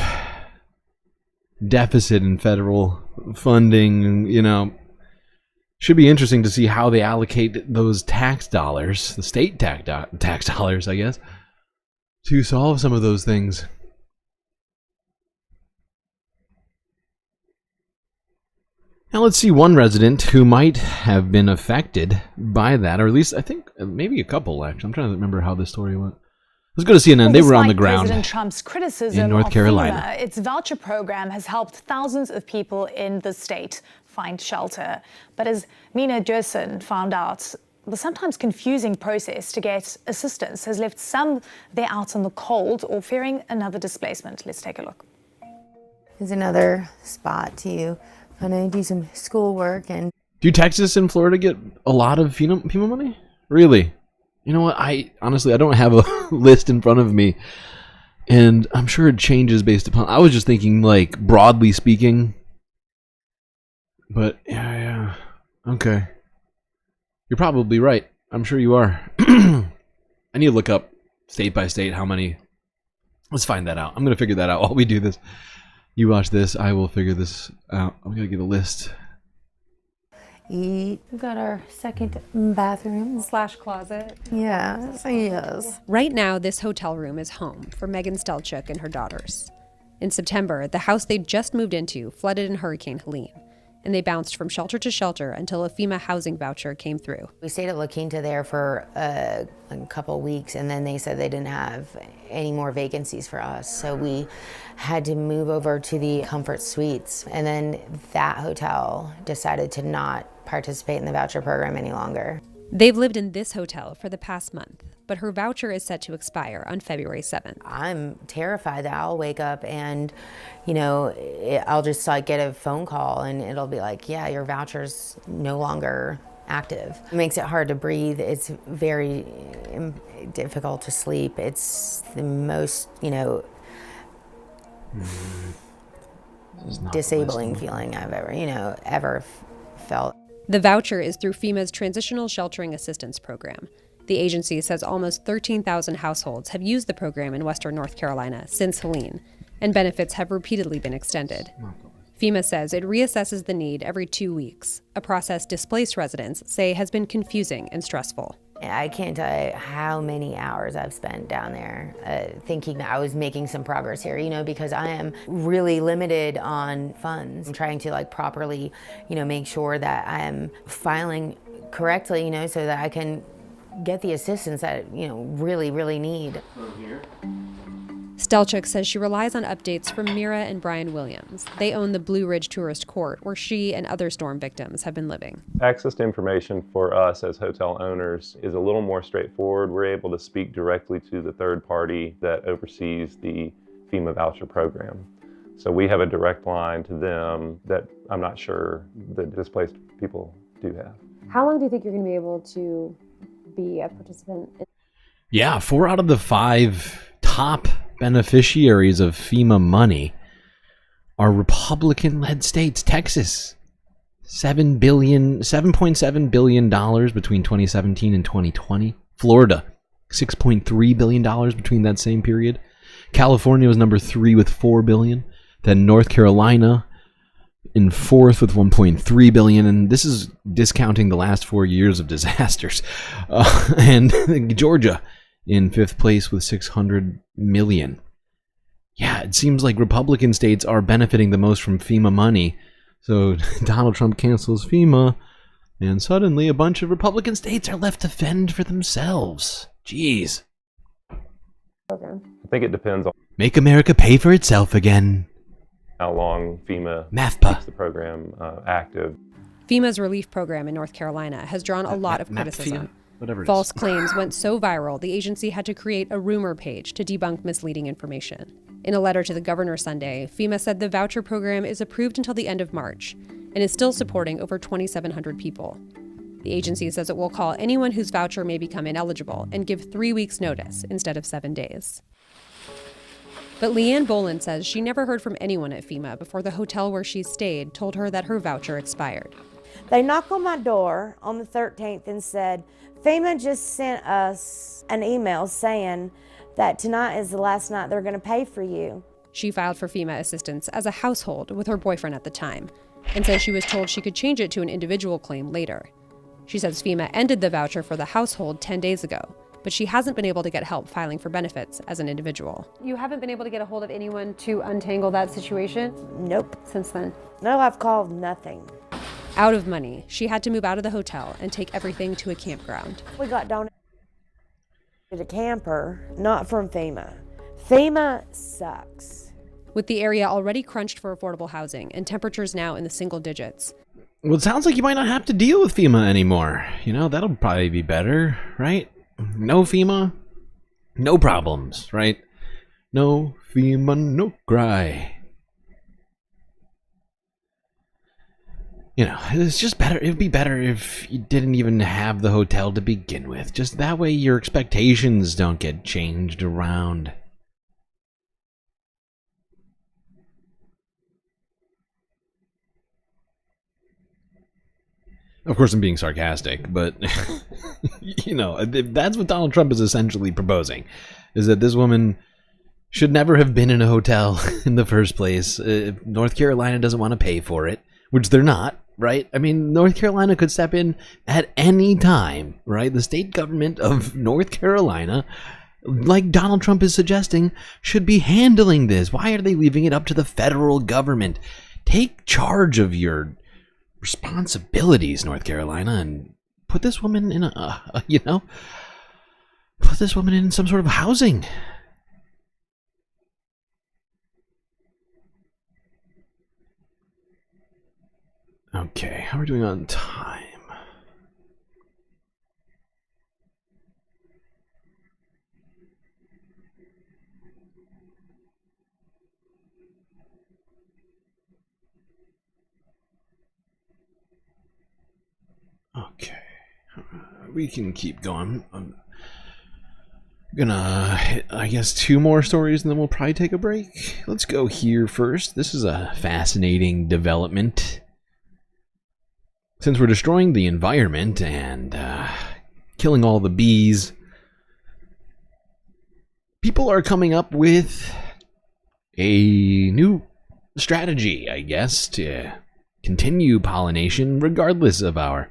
deficit in federal funding, you know, should be interesting to see how they allocate those tax dollars, the state tax dollars, I guess, to solve some of those things. Now let's see one resident who might have been affected by that, or at least I think maybe a couple, actually. I'm trying to remember how this story went. Let's go to CNN. They were on the ground President Trump's criticism in North of Carolina. FEMA, its voucher program has helped thousands of people in the state find shelter. But as Mina Gerson found out, the sometimes confusing process to get assistance has left some there out in the cold or fearing another displacement. Let's take a look. There's another spot to kind of do some schoolwork. And do Texas and Florida get a lot of FEMA money? Really? You know what? I don't have a list in front of me, and I'm sure it changes based upon. I was just thinking, like, broadly speaking. But yeah, okay. You're probably right. I'm sure you are. I need to look up state by state how many. Let's find that out. I'm gonna figure that out while we do this. You watch this. I will figure this out. I'm gonna get a list. We've got our second bathroom / closet. Yes. Right now, this hotel room is home for Megan Stelchuk and her daughters. In September, the house they just moved into flooded in Hurricane Helene, and they bounced from shelter to shelter until a FEMA housing voucher came through. We stayed at La Quinta there for a couple weeks, and then they said they didn't have any more vacancies for us. So we had to move over to the Comfort Suites. And then that hotel decided to not participate in the voucher program any longer. They've lived in this hotel for the past month, but her voucher is set to expire on February 7th. I'm terrified that I'll wake up and, you know, I'll just like get a phone call and it'll be like, yeah, your voucher's no longer active. It makes it hard to breathe. It's very difficult to sleep. It's the most, you know, disabling feeling I've ever felt. The voucher is through FEMA's Transitional Sheltering Assistance Program. The agency says almost 13,000 households have used the program in Western North Carolina since Helene, and benefits have repeatedly been extended. FEMA says it reassesses the need every 2 weeks, a process displaced residents say has been confusing and stressful. I can't tell you how many hours I've spent down there thinking that I was making some progress here, you know, because I am really limited on funds. I'm trying to like properly, you know, make sure that I am filing correctly, you know, so that I can get the assistance that, you know, really need. Stelchuk says she relies on updates from Mira and Brian Williams. They own the Blue Ridge Tourist Court, where she and other storm victims have been living. Access to information for us as hotel owners is a little more straightforward. We're able to speak directly to the third party that oversees the FEMA voucher program. So we have a direct line to them that I'm not sure that displaced people do have. How long do you think you're going to be able to be a participant? Yeah, 4 out of the 5 top beneficiaries of FEMA money are Republican-led states. Texas, $7.7 billion between 2017 and 2020. Florida, $6.3 billion between that same period. California was number 3 with $4 billion. Then North Carolina in 4th with $1.3 billion, and this is discounting the last 4 years of disasters. And Georgia in 5th place with $600 million. Yeah, it seems like Republican states are benefiting the most from FEMA money. So Donald Trump cancels FEMA, and suddenly a bunch of Republican states are left to fend for themselves. Jeez. Okay. I think it depends on Make America pay for itself again. how long FEMA MAFPA. keeps the program active. FEMA's relief program in North Carolina has drawn a lot of criticism. False claims went so viral, the agency had to create a rumor page to debunk misleading information. In a letter to the governor Sunday, FEMA said the voucher program is approved until the end of March and is still supporting over 2,700 people. The agency says it will call anyone whose voucher may become ineligible and give 3 weeks' notice instead of 7 days. But Leanne Boland says she never heard from anyone at FEMA before the hotel where she stayed told her that her voucher expired. They knocked on my door on the 13th and said, FEMA just sent us an email saying that tonight is the last night they're going to pay for you. She filed for FEMA assistance as a household with her boyfriend at the time and says she was told she could change it to an individual claim later. She says FEMA ended the voucher for the household 10 days ago, but she hasn't been able to get help filing for benefits as an individual. You haven't been able to get a hold of anyone to untangle that situation? Nope. Since then? No, I've called nothing. Out of money, she had to move out of the hotel and take everything to a campground. We got donated a camper, not from FEMA. FEMA sucks. With the area already crunched for affordable housing and temperatures now in the single digits. Well, it sounds like you might not have to deal with FEMA anymore. You know, that'll probably be better, right? No FEMA, no problems, right? No FEMA, no cry. You know, it's just better. It'd be better if you didn't even have the hotel to begin with. Just that way your expectations don't get changed around. Of course, I'm being sarcastic, but, you know, that's what Donald Trump is essentially proposing, is that this woman should never have been in a hotel in the first place. If North Carolina doesn't want to pay for it, which they're not, right? I mean, North Carolina could step in at any time, right? The state government of North Carolina, like Donald Trump is suggesting, should be handling this. Why are they leaving it up to the federal government? Take charge of your responsibilities, North Carolina, and put this woman in put this woman in some sort of housing. Okay, how are we doing on time? Okay, we can keep going. I'm gonna hit, I guess, 2 more stories and then we'll probably take a break. Let's go here first. This is a fascinating development. Since we're destroying the environment and killing all the bees, people are coming up with a new strategy, I guess, to continue pollination regardless of our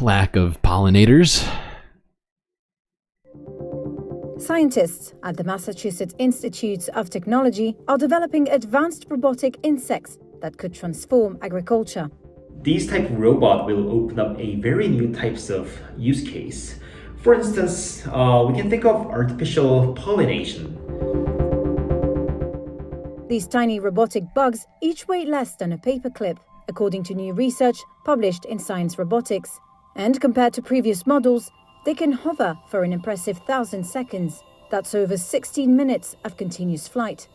lack of pollinators. Scientists at the Massachusetts Institute of Technology are developing advanced robotic insects that could transform agriculture. These type of robot will open up a very new types of use case For instance, we can think of artificial pollination. These tiny robotic bugs each weigh less than a paperclip, according to new research published in Science Robotics. And compared to previous models, they can hover for an impressive 1,000 seconds. That's over 16 minutes of continuous flight.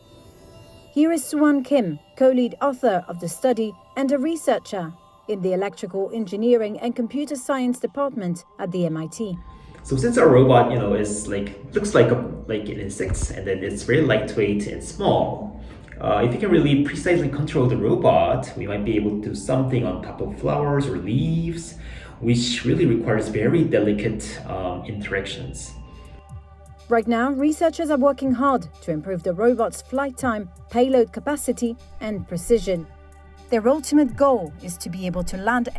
Here is Suan Kim, co-lead author of the study and a researcher in the Electrical Engineering and Computer Science department at the MIT. So since our robot, is looks like an insect, and then it's very lightweight and small. If you can really precisely control the robot, we might be able to do something on top of flowers or leaves, which really requires very delicate interactions. Right now, researchers are working hard to improve the robot's flight time, payload capacity, and precision. Their ultimate goal is to be able to land.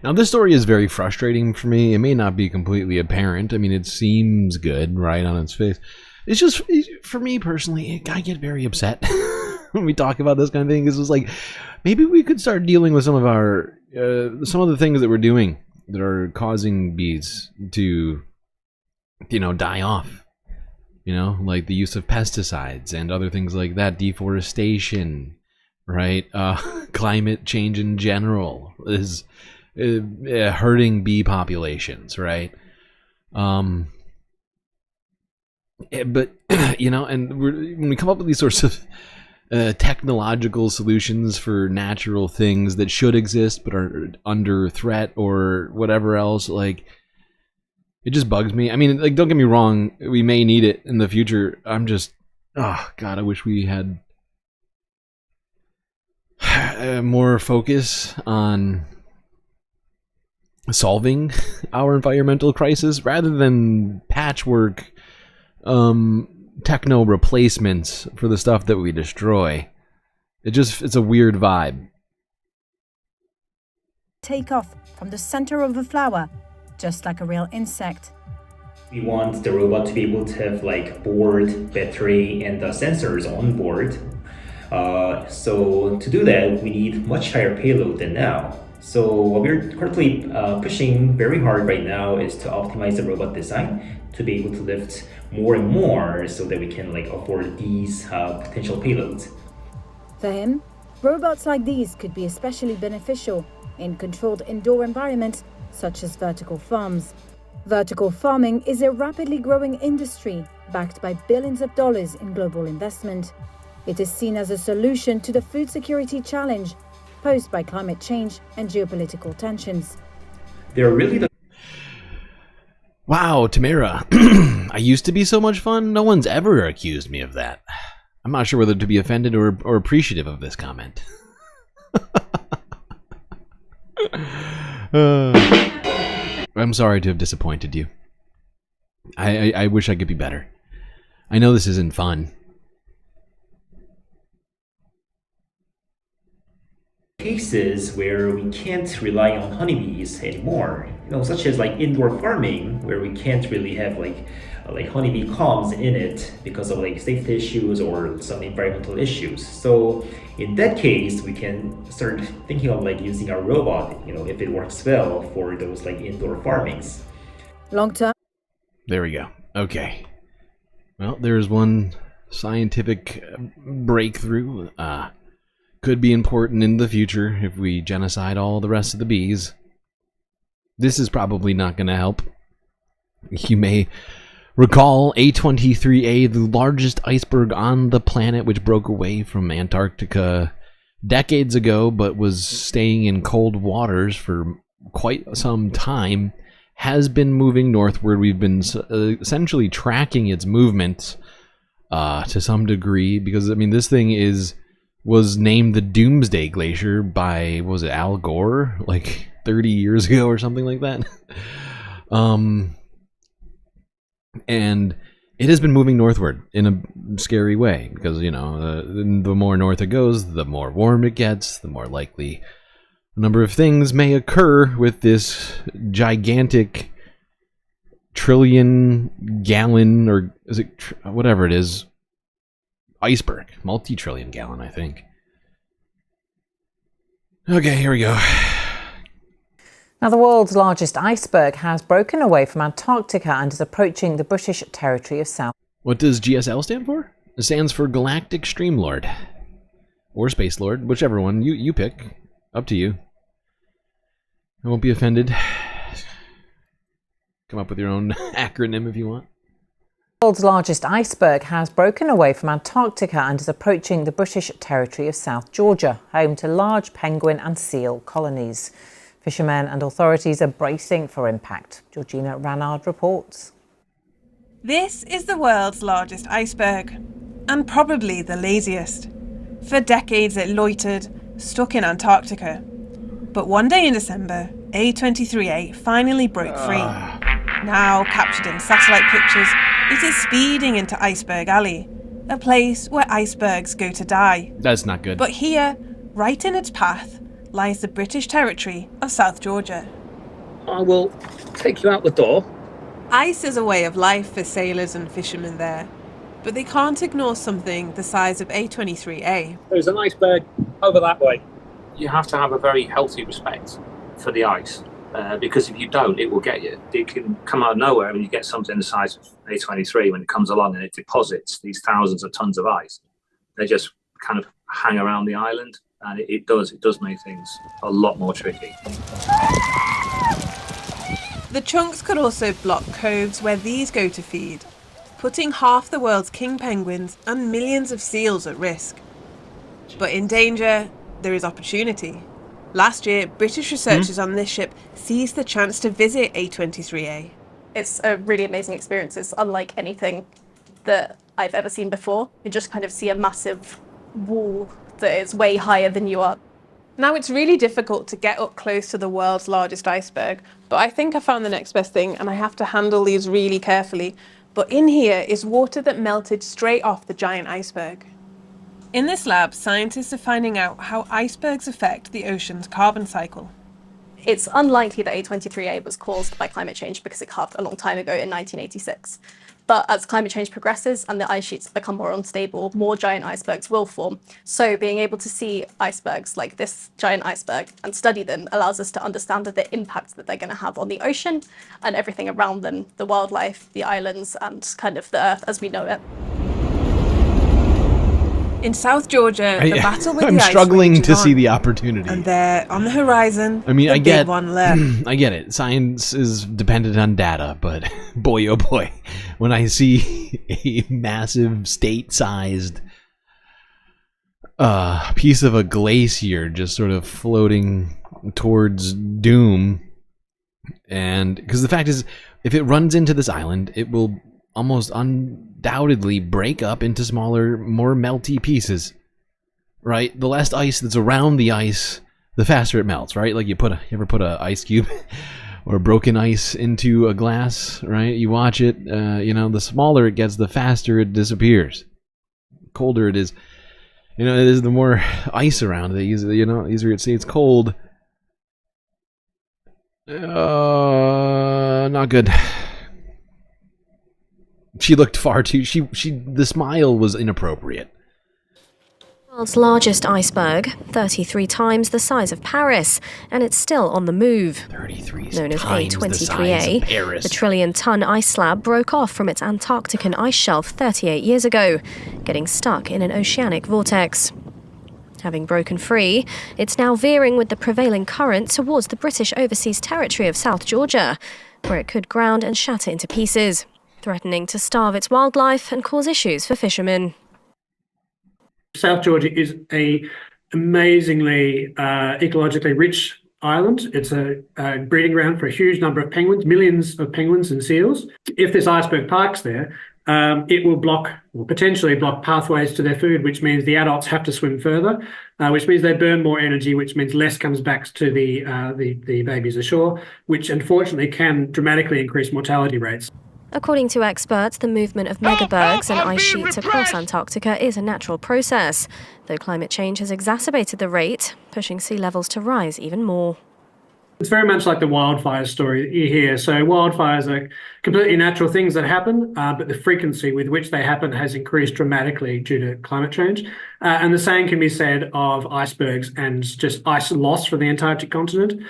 Now, this story is very frustrating for me. It may not be completely apparent. I mean, it seems good, right, on its face. It's just, for me personally, I get very upset when we talk about this kind of thing. It's just like, maybe we could start dealing with some of the things that we're doing that are causing bees to, die off. Like the use of pesticides and other things like that, deforestation, right? Climate change in general is hurting bee populations, right? But and when we come up with these sorts of technological solutions for natural things that should exist but are under threat or whatever else, it just bugs me. I mean, don't get me wrong, we may need it in the future. I'm just, oh God, I wish we had more focus on solving our environmental crisis rather than patchwork techno replacements for the stuff that we destroy. It's a weird vibe. Take off from the center of the flower, just like a real insect. We want the robot to be able to have board, battery, and sensors on board. So to do that, we need much higher payload than now. So what we're currently pushing very hard right now is to optimize the robot design to be able to lift more and more so that we can afford these potential payloads. For him, robots like these could be especially beneficial in controlled indoor environments such as vertical farms. Vertical farming is a rapidly growing industry backed by billions of dollars in global investment. It is seen as a solution to the food security challenge posed by climate change and geopolitical tensions. They're really Wow, Tamara. I used to be so much fun. No one's ever accused me of that. I'm not sure whether to be offended or appreciative of this comment. I'm sorry to have disappointed you. I wish I could be better. I know this isn't fun. Cases where we can't rely on honeybees anymore, such as indoor farming, where we can't really have honeybee columns in it because of safety issues or some environmental issues. So in that case, we can start thinking of using our robot, if it works well for those indoor farmings. Long term. There we go. Okay. Well, there's one scientific breakthrough. Could be important in the future if we genocide all the rest of the bees. This is probably not going to help. You may recall A23A, the largest iceberg on the planet, which broke away from Antarctica decades ago but was staying in cold waters for quite some time, has been moving northward. We've been essentially tracking its movements to some degree because, this thing was named the Doomsday Glacier by, was it Al Gore? 30 years ago or something like that. And it has been moving northward in a scary way because, the more north it goes, the more warm it gets, the more likely a number of things may occur with this gigantic trillion-gallon, or is it whatever it is, iceberg. Multi-trillion gallon, I think. Okay, here we go. Now, the world's largest iceberg has broken away from Antarctica and is approaching the British territory of South. What does GSL stand for? It stands for GalacticStreamLord. Or Spacelord, whichever one you pick. Up to you. I won't be offended. Come up with your own acronym if you want. The world's largest iceberg has broken away from Antarctica and is approaching the British territory of South Georgia, home to large penguin and seal colonies. Fishermen and authorities are bracing for impact. Georgina Ranard reports. This is the world's largest iceberg, and probably the laziest. For decades it loitered, stuck in Antarctica. But one day in December, A23A finally broke free. Now captured in satellite pictures, it is speeding into Iceberg Alley, a place where icebergs go to die. That's not good. But here, right in its path, lies the British territory of South Georgia. I will take you out the door. Ice is a way of life for sailors and fishermen there, but they can't ignore something the size of A23A. There's an iceberg over that way. You have to have a very healthy respect for the ice, because if you don't, it will get you. It can come out of nowhere and you get something the size of A23 when it comes along and it deposits these thousands of tons of ice. They just kind of hang around the island, and it does make things a lot more tricky. The chunks could also block coves where these go to feed, putting half the world's king penguins and millions of seals at risk. But in danger, there is opportunity. Last year, British researchers on this ship seized the chance to visit A23A. It's a really amazing experience. It's unlike anything that I've ever seen before. You just kind of see a massive wall that is way higher than you are. Now, it's really difficult to get up close to the world's largest iceberg, but I think I found the next best thing, and I have to handle these really carefully. But in here is water that melted straight off the giant iceberg. In this lab, scientists are finding out how icebergs affect the ocean's carbon cycle. It's unlikely that A23A was caused by climate change because it calved a long time ago in 1986. But as climate change progresses and the ice sheets become more unstable, more giant icebergs will form. So being able to see icebergs like this giant iceberg and study them allows us to understand the impact that they're going to have on the ocean and everything around them, the wildlife, the islands, and kind of the Earth as we know it. In South Georgia, the battle with I'm the ice struggling to see on. the opportunity. And there, on the horizon, I mean, the I get big one left. I get it. Science is dependent on data, but boy, oh boy, when I see a massive state-sized piece of a glacier just sort of floating towards doom, and because the fact is, if it runs into this island, it will almost undoubtedly break up into smaller, more melty pieces, right? The less ice that's around the ice, the faster it melts, right? Like you ever put a ice cube or broken ice into a glass, right? You watch it, the smaller it gets, the faster it disappears. The colder it is, the more ice around it, easier it stays cold. Not good. She looked far too. The smile was inappropriate. World's largest iceberg, 33 times the size of Paris, and it's still on the move. 33 Known as times the size of A23A, Paris. the trillion-ton ice slab broke off from its Antarctican ice shelf 38 years ago, getting stuck in an oceanic vortex. Having broken free, it's now veering with the prevailing current towards the British overseas territory of South Georgia, where it could ground and shatter into pieces, threatening to starve its wildlife and cause issues for fishermen. South Georgia is a amazingly ecologically rich island. It's a breeding ground for a huge number of penguins, millions of penguins and seals. If this iceberg parks there, it will potentially block pathways to their food, which means the adults have to swim further, which means they burn more energy, which means less comes back to the babies ashore, which unfortunately can dramatically increase mortality rates. According to experts, the movement of megabergs and ice sheets across Antarctica is a natural process, though climate change has exacerbated the rate, pushing sea levels to rise even more. It's very much like the wildfire story that you hear. So wildfires are completely natural things that happen, but the frequency with which they happen has increased dramatically due to climate change. And the same can be said of icebergs and just ice loss from the Antarctic continent.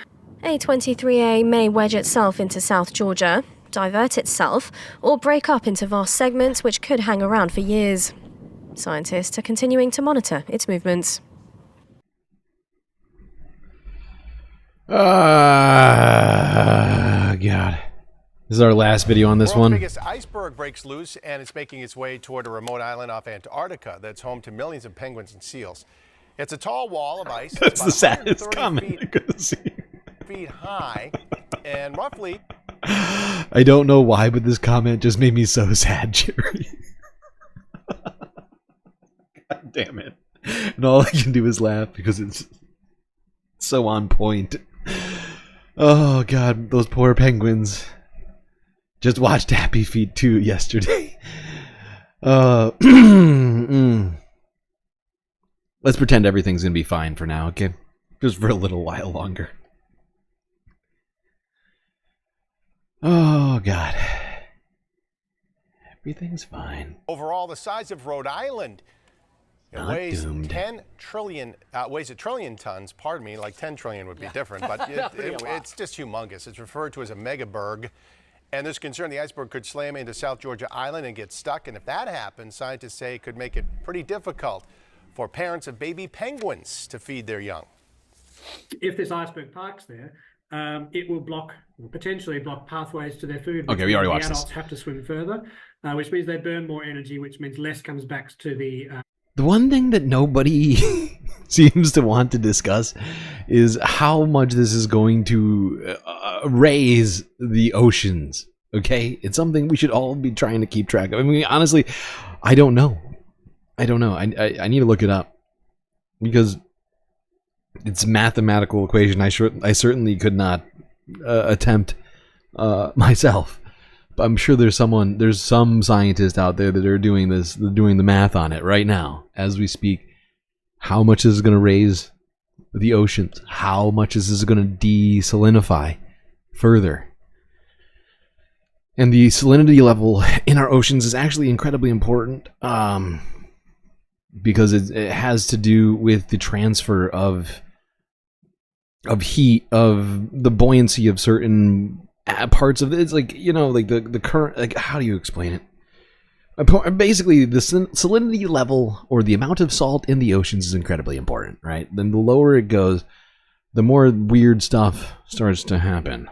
A23A may wedge itself into South Georgia, divert itself, or break up into vast segments which could hang around for years. Scientists are continuing to monitor its movements. God. This is our last video on this one. The biggest iceberg breaks loose, and it's making its way toward a remote island off Antarctica that's home to millions of penguins and seals. It's a tall wall of ice. That's the saddest comment I could see. Feet high, and roughly. I don't know why, but this comment just made me so sad, Jerry. God damn it. And all I can do is laugh because it's so on point. Oh, God, those poor penguins. Just watched Happy Feet 2 yesterday. Let's pretend everything's going to be fine for now, okay? Just for a little while longer. Oh, God. Everything's fine. Overall, the size of Rhode Island. It weighs 10 trillion, weighs a trillion tons, pardon me, like 10 trillion would be different, but it's just humongous. It's referred to as a megaberg. And there's concern the iceberg could slam into South Georgia Island and get stuck. And if that happens, scientists say it could make it pretty difficult for parents of baby penguins to feed their young. If this iceberg parks there, it will potentially block pathways to their food. Okay, we already watched this. The adults have to swim further, which means they burn more energy, which means less comes back to the... The one thing that nobody seems to want to discuss is how much this is going to raise the oceans. Okay, it's something we should all be trying to keep track of. I mean, honestly, I don't know. I need to look it up because it's a mathematical equation. I certainly could not attempt myself. But I'm sure there's some scientist out there that are doing this. They're doing the math on it right now as we speak. How much is going to raise the oceans? How much is this going to desalinify further? And the salinity level in our oceans is actually incredibly important because it has to do with the transfer of heat, of the buoyancy of certain parts of it. It's like, you know, like the current, like, how do you explain it? Basically, the salinity level or the amount of salt in the oceans is incredibly important, right? Then the lower it goes, the more weird stuff starts to happen.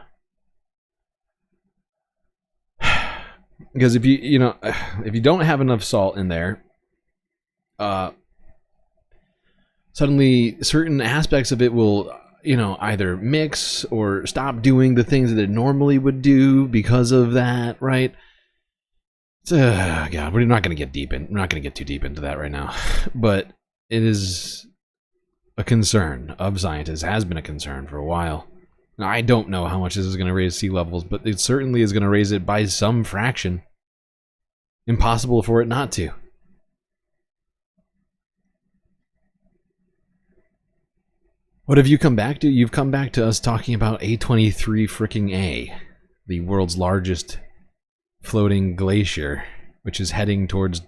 Because if you don't have enough salt in there, suddenly certain aspects of it will, either mix or stop doing the things that it normally would do because of that, right? God, we're not going to get too deep into that right now, but it is a concern of scientists, has been a concern for a while. Now, I don't know how much this is going to raise sea levels, but it certainly is going to raise it by some fraction. Impossible for it not to. What have you come back to? You've come back to us talking about A23 freaking A, the world's largest floating glacier, which is heading towards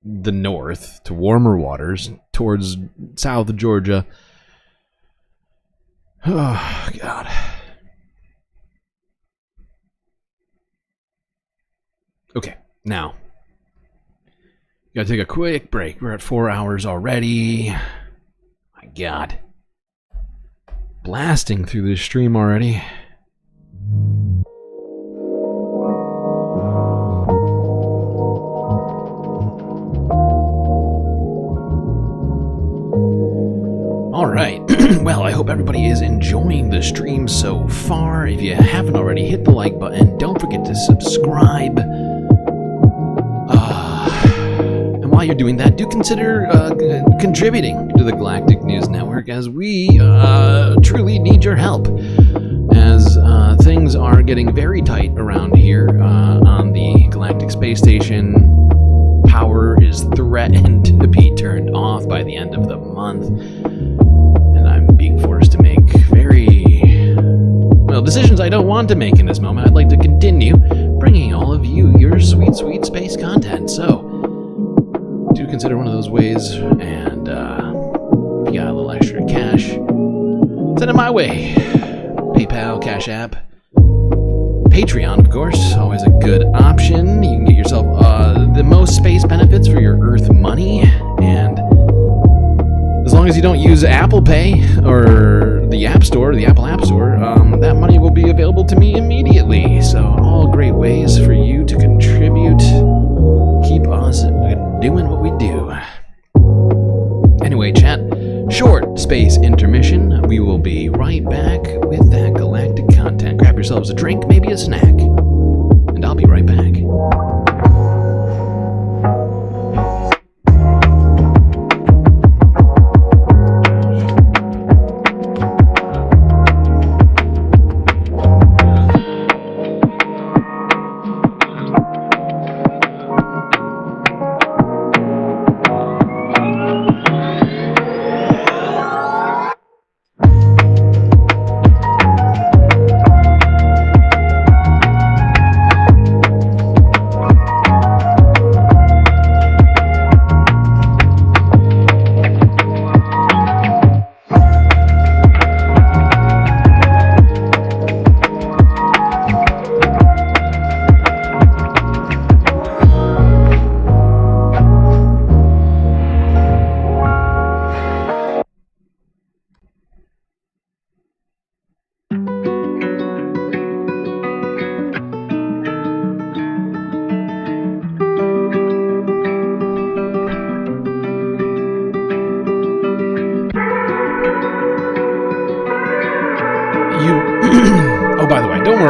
the north, to warmer waters, towards South Georgia. Oh, God. Okay, now, gotta take a quick break. We're at 4 hours already. My God. Blasting through this stream already. Alright, well, I hope everybody is enjoying the stream so far. If you haven't already, hit the like button. Don't forget to subscribe. And while you're doing that, do consider contributing to the Galactic News Network, as we truly need your help, as things are getting very tight around here on the Galactic Space Station. Power is threatened to be turned off by the end of the month, and I'm being forced to make very, well, decisions I don't want to make in this moment. I'd like to continue bringing all of you your sweet, sweet space content, so do consider one of those ways, and if you got a little extra cash, send it my way. PayPal, Cash App. Patreon, of course, always a good option. You can get yourself the most space benefits for your Earth money, and as long as you don't use Apple Pay or the App Store, the Apple App Store, that money will be available to me immediately. So all great ways for you to contribute, keep us doing what we do. Anyway, chat, short space intermission. We will be right back with that galactic content. Grab yourselves a drink, maybe a snack, and I'll be right back.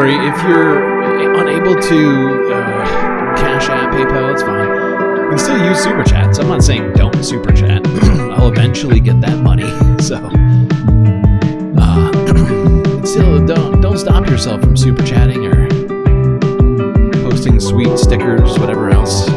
If you're unable to Cash App, PayPal, it's fine. You can still use Super Chats. I'm not saying don't Super Chat. I'll eventually get that money. So, still don't stop yourself from Super Chatting or posting sweet stickers, whatever else.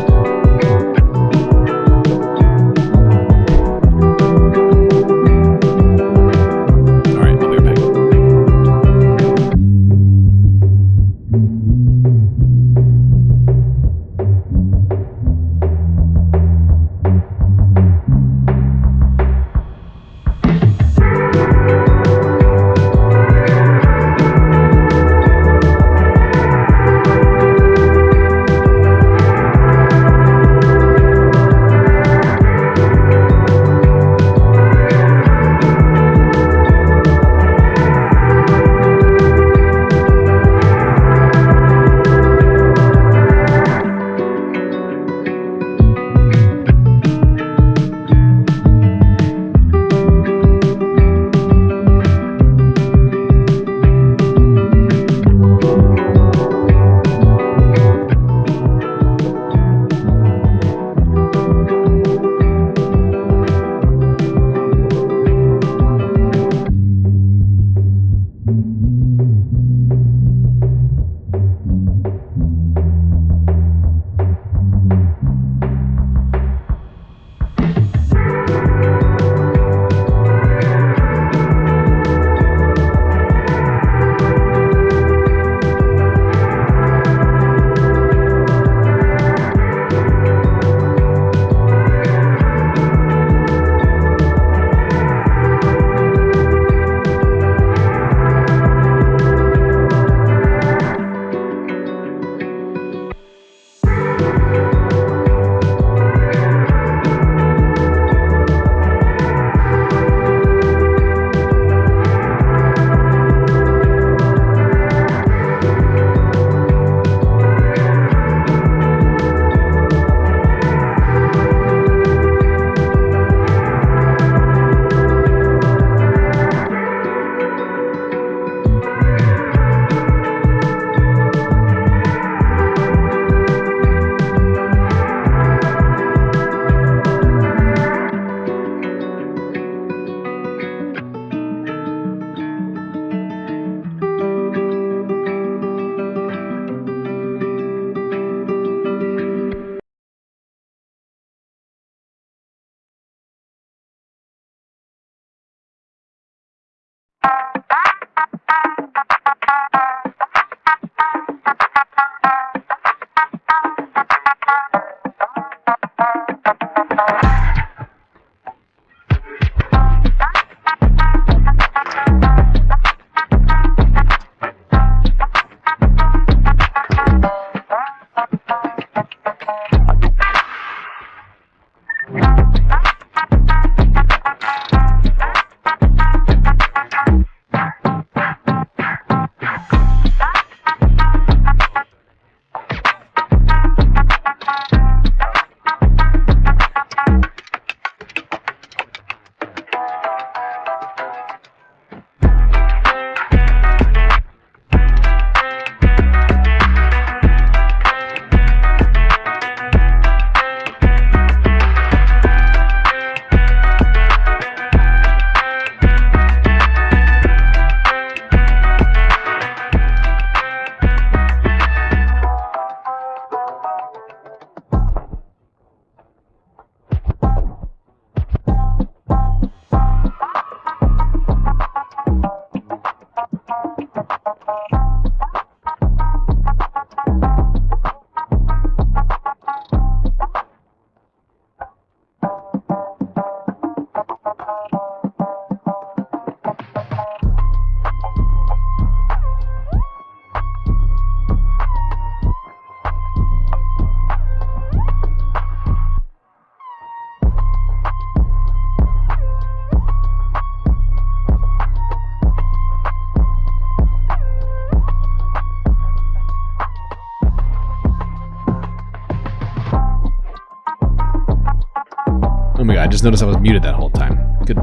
just noticed I was muted that whole time. Good.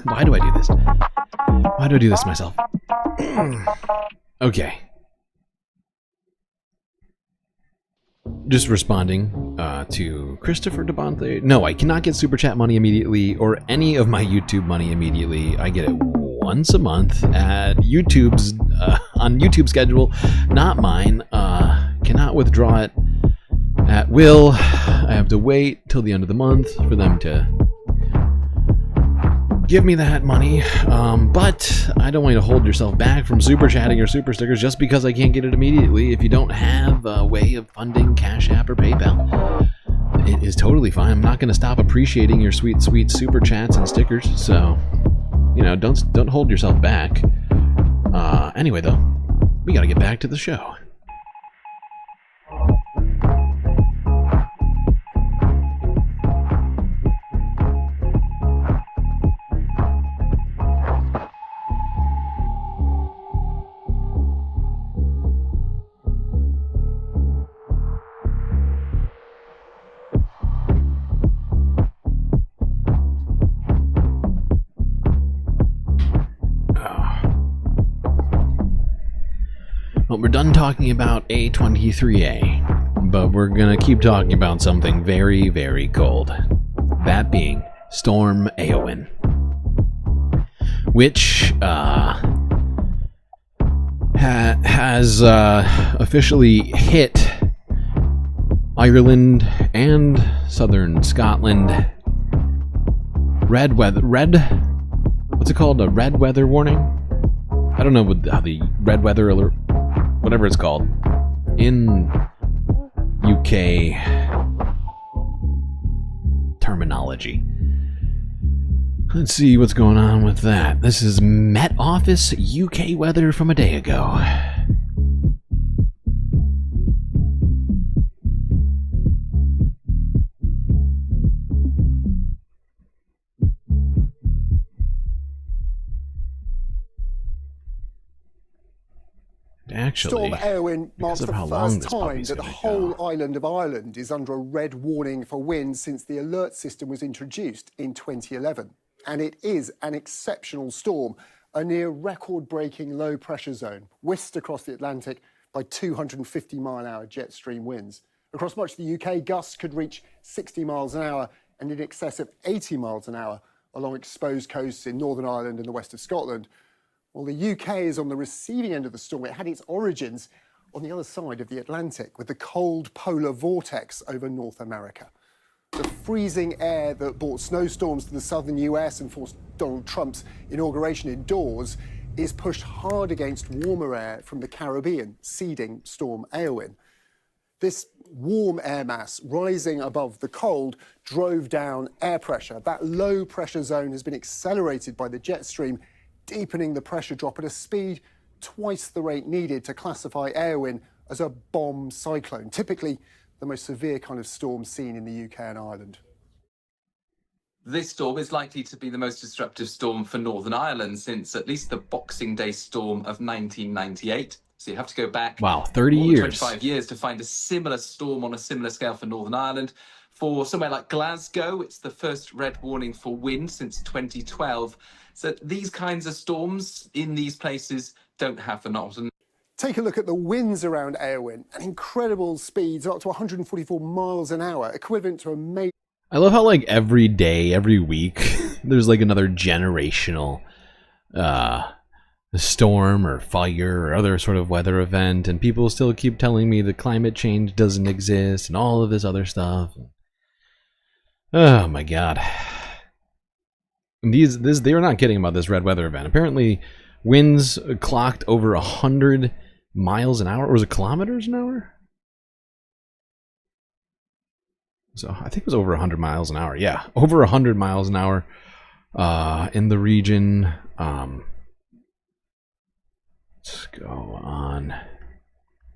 Why do I do this? Why do I do this to myself? Okay. Just responding to Christopher DeBonte. No, I cannot get Super Chat money immediately or any of my YouTube money immediately. I get it once a month at YouTube's on YouTube schedule, not mine. Cannot withdraw it at will. I have to wait till the end of the month for them to give me that money. But I don't want you to hold yourself back from super chatting or super stickers just because I can't get it immediately. If you don't have a way of funding Cash App or PayPal, it is totally fine. I'm not going to stop appreciating your sweet, sweet super chats and stickers. So, you know, don't hold yourself back. Anyway, though, we got to get back to the show. Well, we're done talking about A23A, but we're gonna keep talking about something very, very cold. That being Storm Eowyn, which has officially hit Ireland and southern Scotland. What's it called? A red weather warning? I don't know how the red weather alert, whatever it's called, in UK terminology. Let's see what's going on with that. This is Met Office UK weather from a day ago. Actually, Storm Eowyn marks the first time that the whole island of Ireland is under a red warning for wind since the alert system was introduced in 2011. And it is an exceptional storm, a near record-breaking low-pressure zone, whisked across the Atlantic by 250-mile-an-hour jet stream winds. Across much of the UK, gusts could reach 60 miles an hour and in excess of 80 miles an hour along exposed coasts in Northern Ireland and the west of Scotland. Well, the UK is on the receiving end of the storm. It had its origins on the other side of the Atlantic with the cold polar vortex over North America. The freezing air that brought snowstorms to the southern US and forced Donald Trump's inauguration indoors is pushed hard against warmer air from the Caribbean, seeding Storm Eowyn. This warm air mass rising above the cold drove down air pressure. That low pressure zone has been accelerated by the jet stream, deepening the pressure drop at a speed twice the rate needed to classify Eowyn as a bomb cyclone, typically the most severe kind of storm seen in the UK and Ireland. This storm is likely to be the most disruptive storm for Northern Ireland since at least the Boxing Day storm of 1998. So you have to go back 30 years. 25 years to find a similar storm on a similar scale for Northern Ireland. For somewhere like Glasgow, it's the first red warning for wind since 2012. So these kinds of storms in these places don't happen often. Take a look at the winds around Eowyn, at incredible speeds up to 144 miles an hour, equivalent to a major... I love how, like, every day, every week, there's, like, another generational storm or fire or other sort of weather event, and people still keep telling me that climate change doesn't exist and all of this other stuff. Oh, my God. They were not kidding about this red weather event. Apparently, winds clocked over 100 miles an hour. Or was it kilometers an hour? So I think it was over 100 miles an hour. Yeah, over 100 miles an hour in the region. Let's go on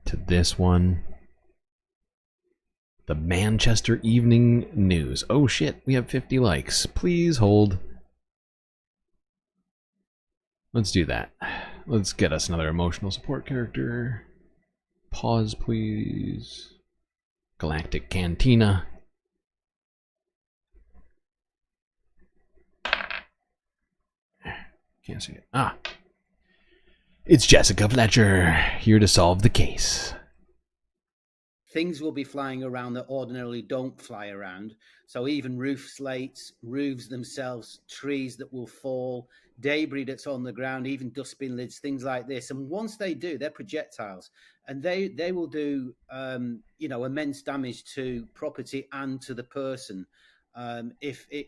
to this one. The Manchester Evening News. Oh shit, we have 50 likes. Please hold. Let's do that. Let's get us another emotional support character. Pause, please. Galactic Cantina. Can't see it. Ah. It's Jessica Fletcher, here to solve the case. Things will be flying around that ordinarily don't fly around. So even roof slates, roofs themselves, trees that will fall, debris that's on the ground, even dustbin lids, things like this. And once they do, they're projectiles, and they will do immense damage to property and to the person. If it,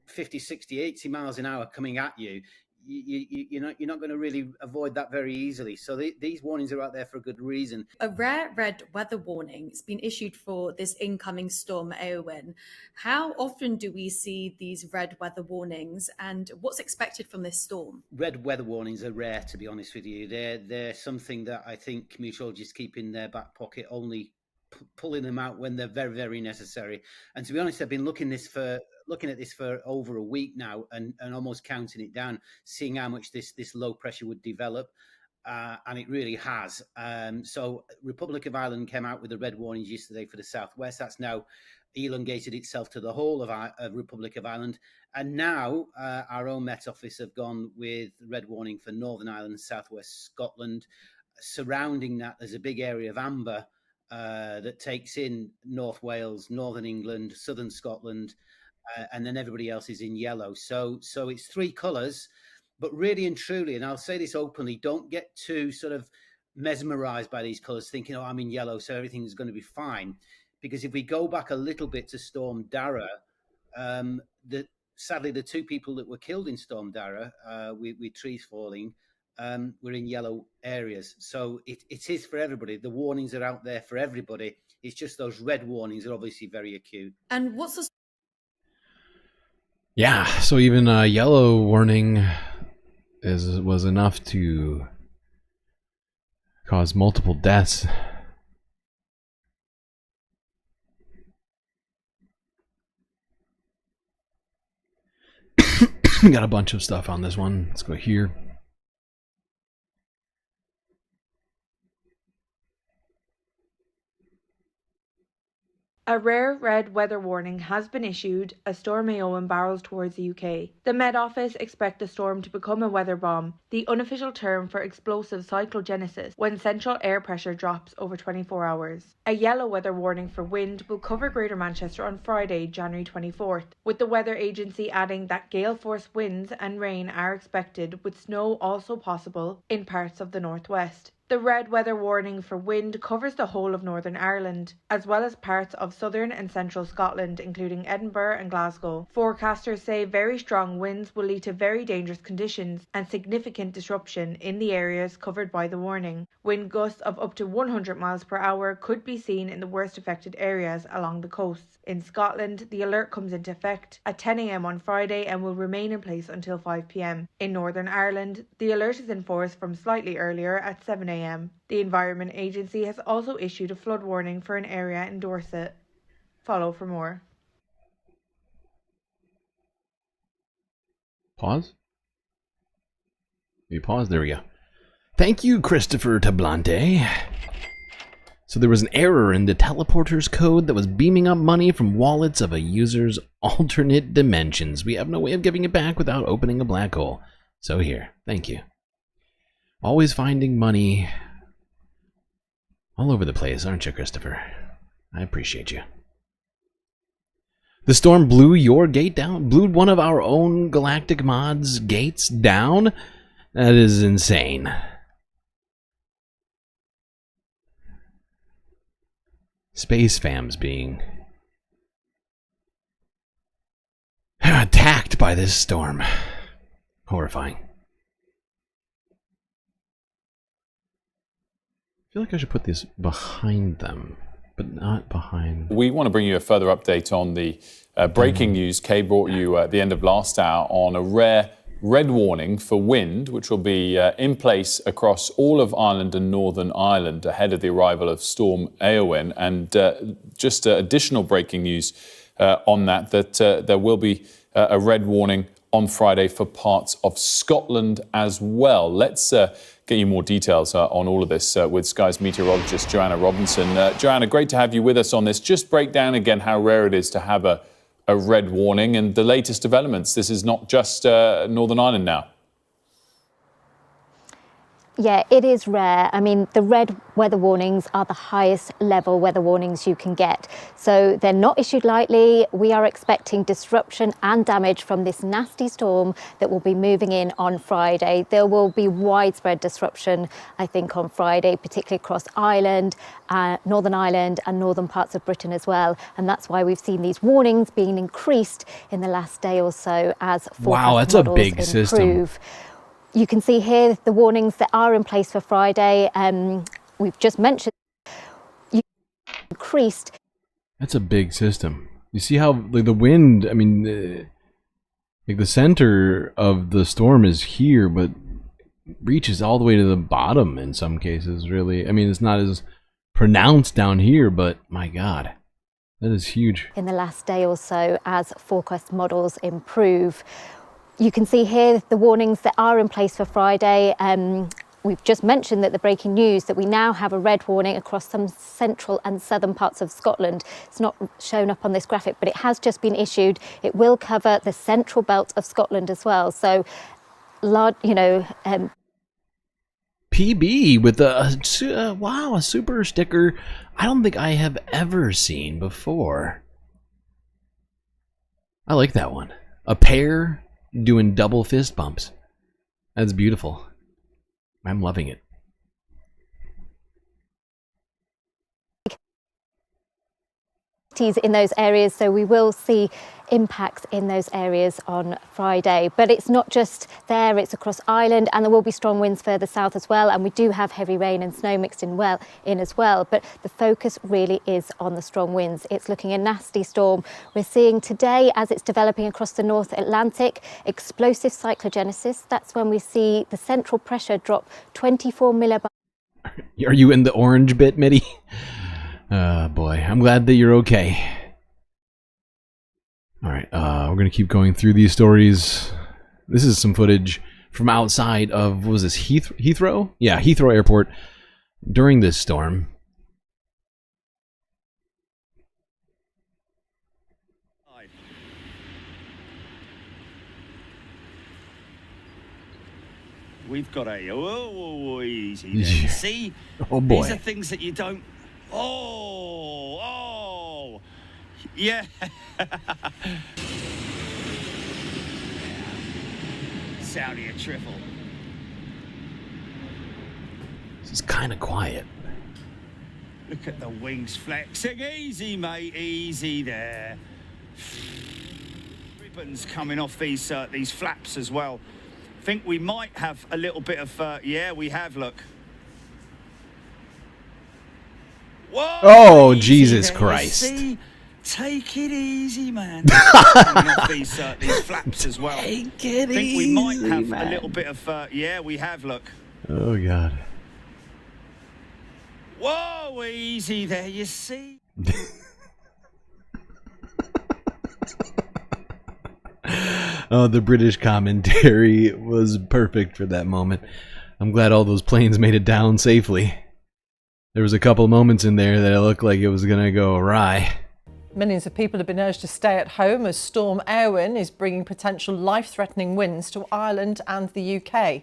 50, 60, 80 miles an hour coming at you, you're not going to really avoid that very easily. So these warnings are out there for a good reason. A rare red weather warning has been issued for this incoming storm Eowyn. How often do we see these red weather warnings, and what's expected from this storm? Red weather warnings are rare, to be honest with you. They're something that I think meteorologists keep in their back pocket, only pulling them out when they're very, very necessary. And to be honest, I've been looking at this for over a week now, and almost counting it down, seeing how much this low pressure would develop, and it really has. So Republic of Ireland came out with the red warnings yesterday for the southwest. That's now elongated itself to the whole of Republic of Ireland, and now our own Met Office have gone with red warning for Northern Ireland, southwest Scotland. Surrounding that, there's a big area of amber that takes in North Wales, Northern England, Southern Scotland, and then everybody else is in yellow. So it's three colours, but really and truly, and I'll say this openly, don't get too sort of mesmerised by these colours, thinking, oh, I'm in yellow, so everything's going to be fine. Because if we go back a little bit to Storm Dara, sadly, the two people that were killed in Storm Dara with trees falling, were in yellow areas. So it is for everybody. The warnings are out there for everybody. It's just those red warnings are obviously very acute. And what's the... Yeah, so even a yellow warning was enough to cause multiple deaths. We got a bunch of stuff on this one. Let's go here. A rare red weather warning has been issued as Storm Eowyn barrels towards the UK. The Met Office expect the storm to become a weather bomb, the unofficial term for explosive cyclogenesis, when central air pressure drops over 24 hours. A yellow weather warning for wind will cover Greater Manchester on Friday, January 24th, with the weather agency adding that gale force winds and rain are expected, with snow also possible in parts of the northwest. The red weather warning for wind covers the whole of Northern Ireland, as well as parts of southern and central Scotland, including Edinburgh and Glasgow. Forecasters say very strong winds will lead to very dangerous conditions and significant disruption in the areas covered by the warning. Wind gusts of up to 100 miles per hour could be seen in the worst affected areas along the coasts. In Scotland, the alert comes into effect at 10 a.m. on Friday and will remain in place until 5 p.m. In Northern Ireland, the alert is in force from slightly earlier at 7 a.m. The Environment Agency has also issued a flood warning for an area in Dorset. Follow for more. Pause? You pause? There we go. Thank you, Christopher Tablante. So there was an error in the teleporter's code that was beaming up money from wallets of a user's alternate dimensions. We have no way of giving it back without opening a black hole. So here, thank you. Always finding money all over the place, aren't you, Christopher? I appreciate you. The storm blew your gate down? Blew one of our own Galactic Mods' gates down? That is insane. Space fams being attacked by this storm. Horrifying. I feel like I should put this behind them, but not behind. We want to bring you a further update on the breaking news Kay brought you at the end of last hour on a rare red warning for wind, which will be in place across all of Ireland and Northern Ireland ahead of the arrival of Storm Eowyn. And just additional breaking news on that there will be a red warning on Friday for parts of Scotland as well. Let's get you more details on all of this with Sky's meteorologist Joanna Robinson. Joanna, great to have you with us on this. Just break down again how rare it is to have a red warning and the latest developments. This is not just Northern Ireland now. Yeah, it is rare. I mean, the red weather warnings are the highest level weather warnings you can get. So they're not issued lightly. We are expecting disruption and damage from this nasty storm that will be moving in on Friday. There will be widespread disruption, I think, on Friday, particularly across Ireland, Northern Ireland and northern parts of Britain as well. And that's why we've seen these warnings being increased in the last day or so as forecast models improve. System. You can see here the warnings that are in place for Friday. We've just mentioned increased. That's a big system. You see how like the wind, I mean, like the center of the storm is here, but reaches all the way to the bottom in some cases, really. I mean, it's not as pronounced down here, but my God, that is huge. In the last day or so as forecast models improve. You can see here the warnings that are in place for Friday. We've just mentioned that the breaking news that we now have a red warning across some central and southern parts of Scotland. It's not shown up on this graphic, but it has just been issued. It will cover the central belt of Scotland as well. So, you know... PB with wow, a super sticker I don't think I have ever seen before. I like that one. A pair doing double fist bumps. That's beautiful. I'm loving it. In those areas, so we will see impacts in those areas on Friday. But it's not just there, it's across Ireland, and there will be strong winds further south as well, and we do have heavy rain and snow mixed in as well. But the focus really is on the strong winds. It's looking a nasty storm. We're seeing today, as it's developing across the North Atlantic, explosive cyclogenesis. That's when we see the central pressure drop 24 millibars. Are you in the orange bit, Mitty? Boy, I'm glad that you're okay. All right, we're going to keep going through these stories. This is some footage from outside of, what was this, Heathrow? Yeah, Heathrow Airport during this storm. We've got a, easy there. You see? Oh boy. These are things that you don't... Oh, yeah. Saudi a triple. This is kind of quiet. Look at the wings flexing. Easy, mate. Easy there. Ribbons coming off these flaps as well. Think we might have a little bit of... yeah, we have, look. Whoa, oh, Jesus Christ. See? Take it easy, man. Off these flaps as well. Take it Think easy, we might have man. a little bit of... yeah, we have, look. Oh, God. Whoa, easy there, you see? Oh, the British commentary was perfect for that moment. I'm glad all those planes made it down safely. There was a couple of moments in there that it looked like it was going to go awry. Millions of people have been urged to stay at home as Storm Elwyn is bringing potential life-threatening winds to Ireland and the UK.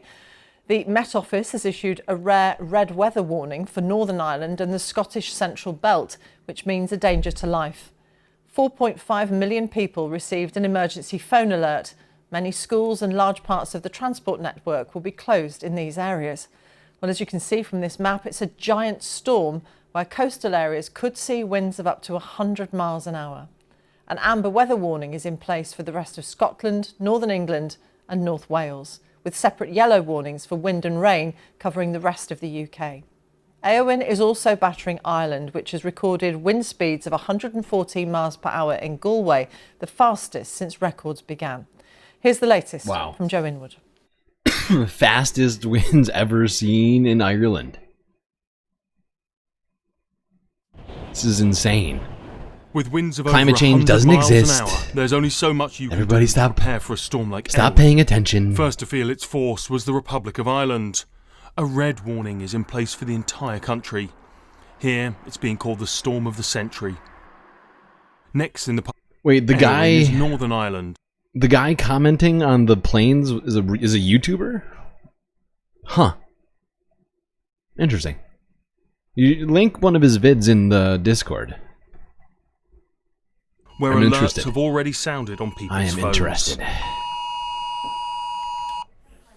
The Met Office has issued a rare red weather warning for Northern Ireland and the Scottish Central Belt, which means a danger to life. 4.5 million people received an emergency phone alert. Many schools and large parts of the transport network will be closed in these areas. Well, as you can see from this map, it's a giant storm where coastal areas could see winds of up to 100 miles an hour. An amber weather warning is in place for the rest of Scotland, Northern England and North Wales, with separate yellow warnings for wind and rain covering the rest of the UK. Elwyn is also battering Ireland, which has recorded wind speeds of 114 miles per hour in Galway, the fastest since records began. Here's the latest from Joe Inwood. Fastest winds ever seen in Ireland. This is insane. With winds of climate over change doesn't miles exist. An hour, there's only so much you Everybody can do stop. to prepare for a storm like Stop Elwyn. paying attention. First to feel its force was the Republic of Ireland. A red warning is in place for the entire country. Here, it's being called the storm of the century. Next in the wait, the Elwyn guy is Northern Ireland. The guy commenting on the planes is a YouTuber? Huh. Interesting. You link one of his vids in the Discord. Where I'm alerts interested. have already sounded on people's phones. I am interested.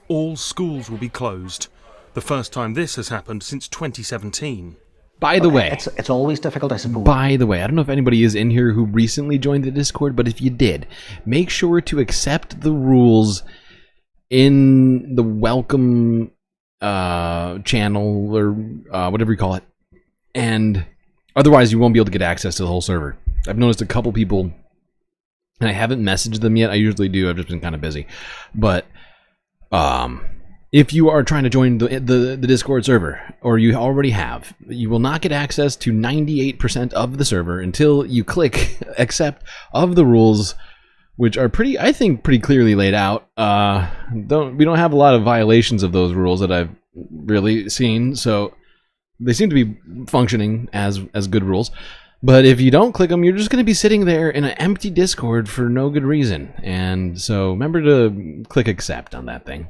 All schools will be closed. The first time this has happened since 2017. By the way, it's always difficult, I suppose. By the way, I don't know if anybody is in here who recently joined the Discord, but if you did, make sure to accept the rules in the welcome channel or whatever you call it, and otherwise you won't be able to get access to the whole server. I've noticed a couple people, and I haven't messaged them yet. I usually do. I've just been kind of busy, but if you are trying to join the Discord server, or you already have, you will not get access to 98% of the server until you click accept of the rules, which are I think pretty clearly laid out. We don't have a lot of violations of those rules that I've really seen, so they seem to be functioning as good rules. But if you don't click them, you're just going to be sitting there in an empty Discord for no good reason. And so remember to click accept on that thing.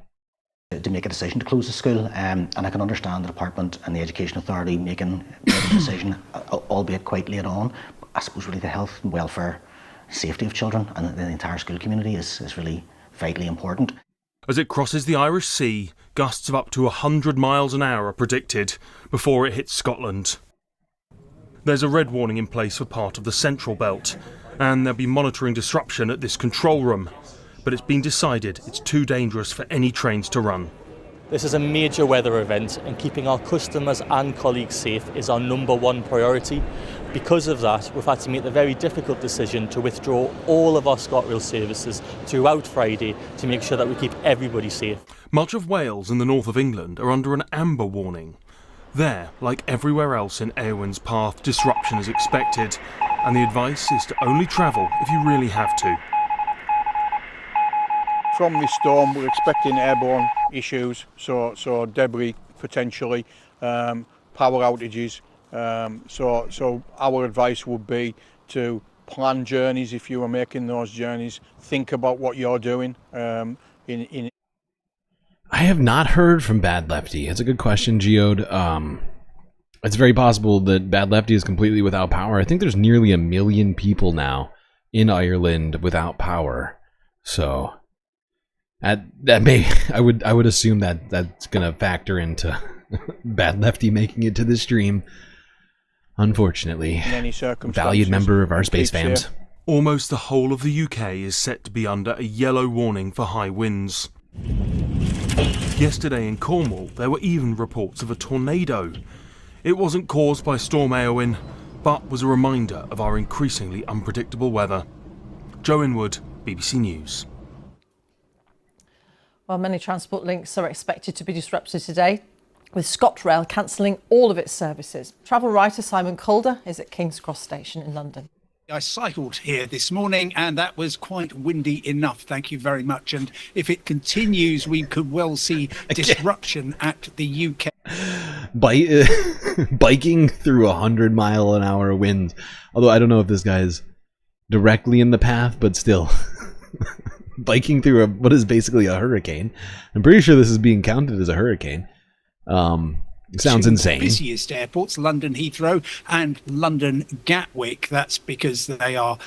To make a decision to close the school, and I can understand the department and the education authority making a decision, albeit quite late on. I suppose really the health, welfare, safety of children and the entire school community is really vitally important. As it crosses the Irish Sea, gusts of up to 100 miles an hour are predicted before it hits Scotland. There's a red warning in place for part of the central belt, and they'll be monitoring disruption at this control room. But it's been decided it's too dangerous for any trains to run. This is a major weather event, and keeping our customers and colleagues safe is our #1 priority. Because of that, we've had to make the very difficult decision to withdraw all of our ScotRail services throughout Friday to make sure that we keep everybody safe. Much of Wales and the north of England are under an amber warning. There, like everywhere else in Éowyn's path, disruption is expected, and the advice is to only travel if you really have to. From this storm, we're expecting airborne issues, so debris potentially, power outages. So our advice would be to plan journeys if you are making those journeys. Think about what you're doing. I have not heard from Bad Lefty. It's a good question, Geode. It's very possible that Bad Lefty is completely without power. I think there's nearly 1 million people now in Ireland without power. So that may I would assume that that's gonna factor into Bad Lefty making it to the stream. Unfortunately, in any circumstances, valued member of our space fams. Almost the whole of the UK is set to be under a yellow warning for high winds. Yesterday in Cornwall, there were even reports of a tornado. It wasn't caused by Storm Éowyn, but was a reminder of our increasingly unpredictable weather. Joe Inwood, BBC News. Well, many transport links are expected to be disrupted today, with ScotRail cancelling all of its services. Travel writer Simon Calder is at King's Cross Station in London. I cycled here this morning and that was quite windy enough, thank you very much. And if it continues, we could well see disruption at the UK. Biking through 100-mile-an-hour winds. Although I don't know if this guy's directly in the path, but still. Biking through what is basically a hurricane. I'm pretty sure this is being counted as a hurricane. Sounds insane. Busiest airports, London Heathrow and London Gatwick. That's because they are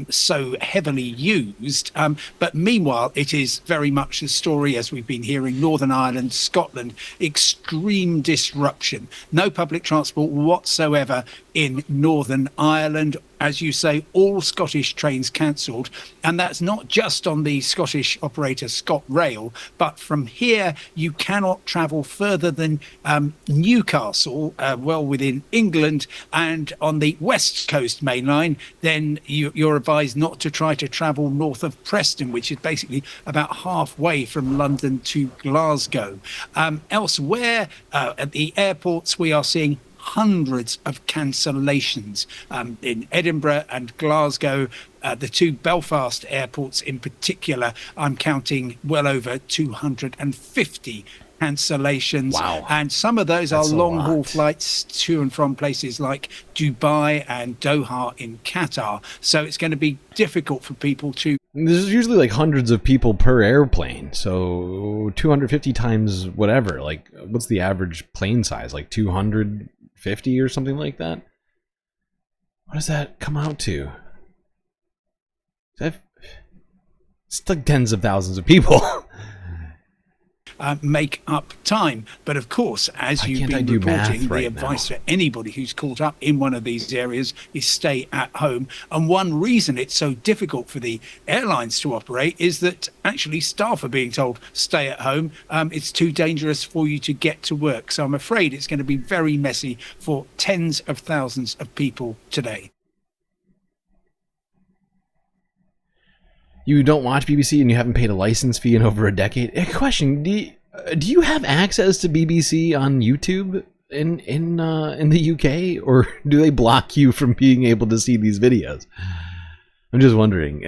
so heavily used. But meanwhile, it is very much the story, as we've been hearing, Northern Ireland, Scotland, extreme disruption. No public transport whatsoever in Northern Ireland. As you say, all Scottish trains cancelled. And that's not just on the Scottish operator ScotRail, but from here you cannot travel further than Newcastle, well within England, and on the West Coast main line, then you're advised not to try to travel north of Preston, which is basically about halfway from London to Glasgow. Elsewhere at the airports, we are seeing hundreds of cancellations in Edinburgh and Glasgow. The two Belfast airports in particular, I'm counting well over 250 cancellations. Wow. And some of those are long-haul flights to and from places like Dubai and Doha in Qatar. So it's going to be difficult for people to There's usually like hundreds of people per airplane, so 250 times whatever. Like, what's the average plane size? Like 250 or something like that? What does that come out to? It's like tens of thousands of people. Make up time. But of course, as you've been reporting, the advice for anybody who's caught up in one of these areas is stay at home. And one reason it's so difficult for the airlines to operate is that actually staff are being told stay at home. It's too dangerous for you to get to work. So I'm afraid it's going to be very messy for tens of thousands of people today. You don't watch BBC and you haven't paid a license fee in over a decade. A question: do you have access to BBC on YouTube in the UK, or do they block you from being able to see these videos? I'm just wondering,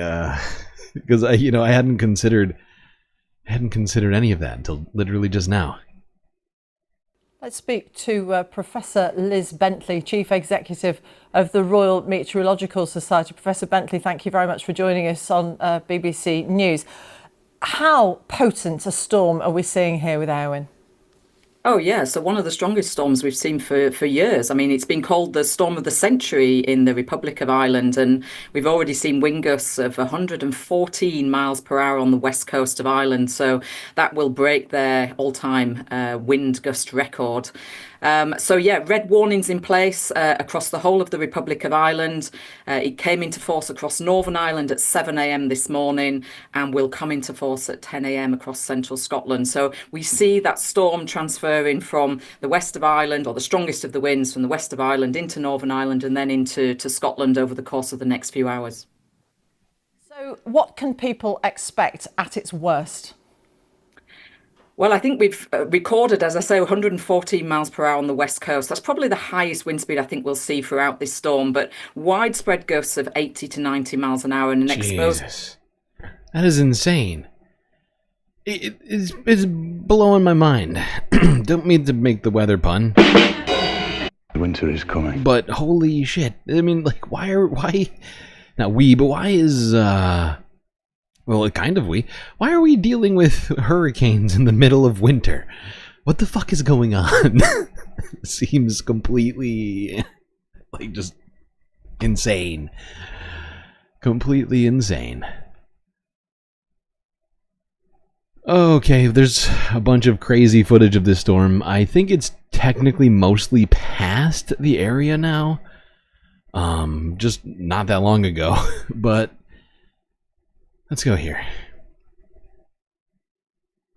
because I hadn't considered any of that until literally just now. Let's speak to Professor Liz Bentley, Chief Executive of the Royal Meteorological Society. Professor Bentley, thank you very much for joining us on BBC News. How potent a storm are we seeing here with Eowyn? Oh, yeah. So one of the strongest storms we've seen for years. I mean, it's been called the storm of the century in the Republic of Ireland, and we've already seen wind gusts of 114 miles per hour on the west coast of Ireland. So that will break their all-time wind gust record. So yeah, red warnings in place across the whole of the Republic of Ireland. It came into force across Northern Ireland at 7 a.m. this morning and will come into force at 10 a.m. across central Scotland. So we see that storm transferring from the west of Ireland, or the strongest of the winds from the west of Ireland into Northern Ireland and then into Scotland over the course of the next few hours. So what can people expect at its worst? Well, I think we've recorded, as I say, 114 miles per hour on the west coast. That's probably the highest wind speed I think we'll see throughout this storm, but widespread gusts of 80 to 90 miles an hour and an exposed. That is insane. It's blowing my mind. Don't mean to make the weather pun. Winter is coming. But holy shit. I mean, like, why not we, but why is, well, kind of we. Why are we dealing with hurricanes in the middle of winter? What the fuck is going on? Seems completely, like, just insane. Completely insane. Okay, there's a bunch of crazy footage of this storm. I think it's technically mostly past the area now. Just not that long ago, but let's go here.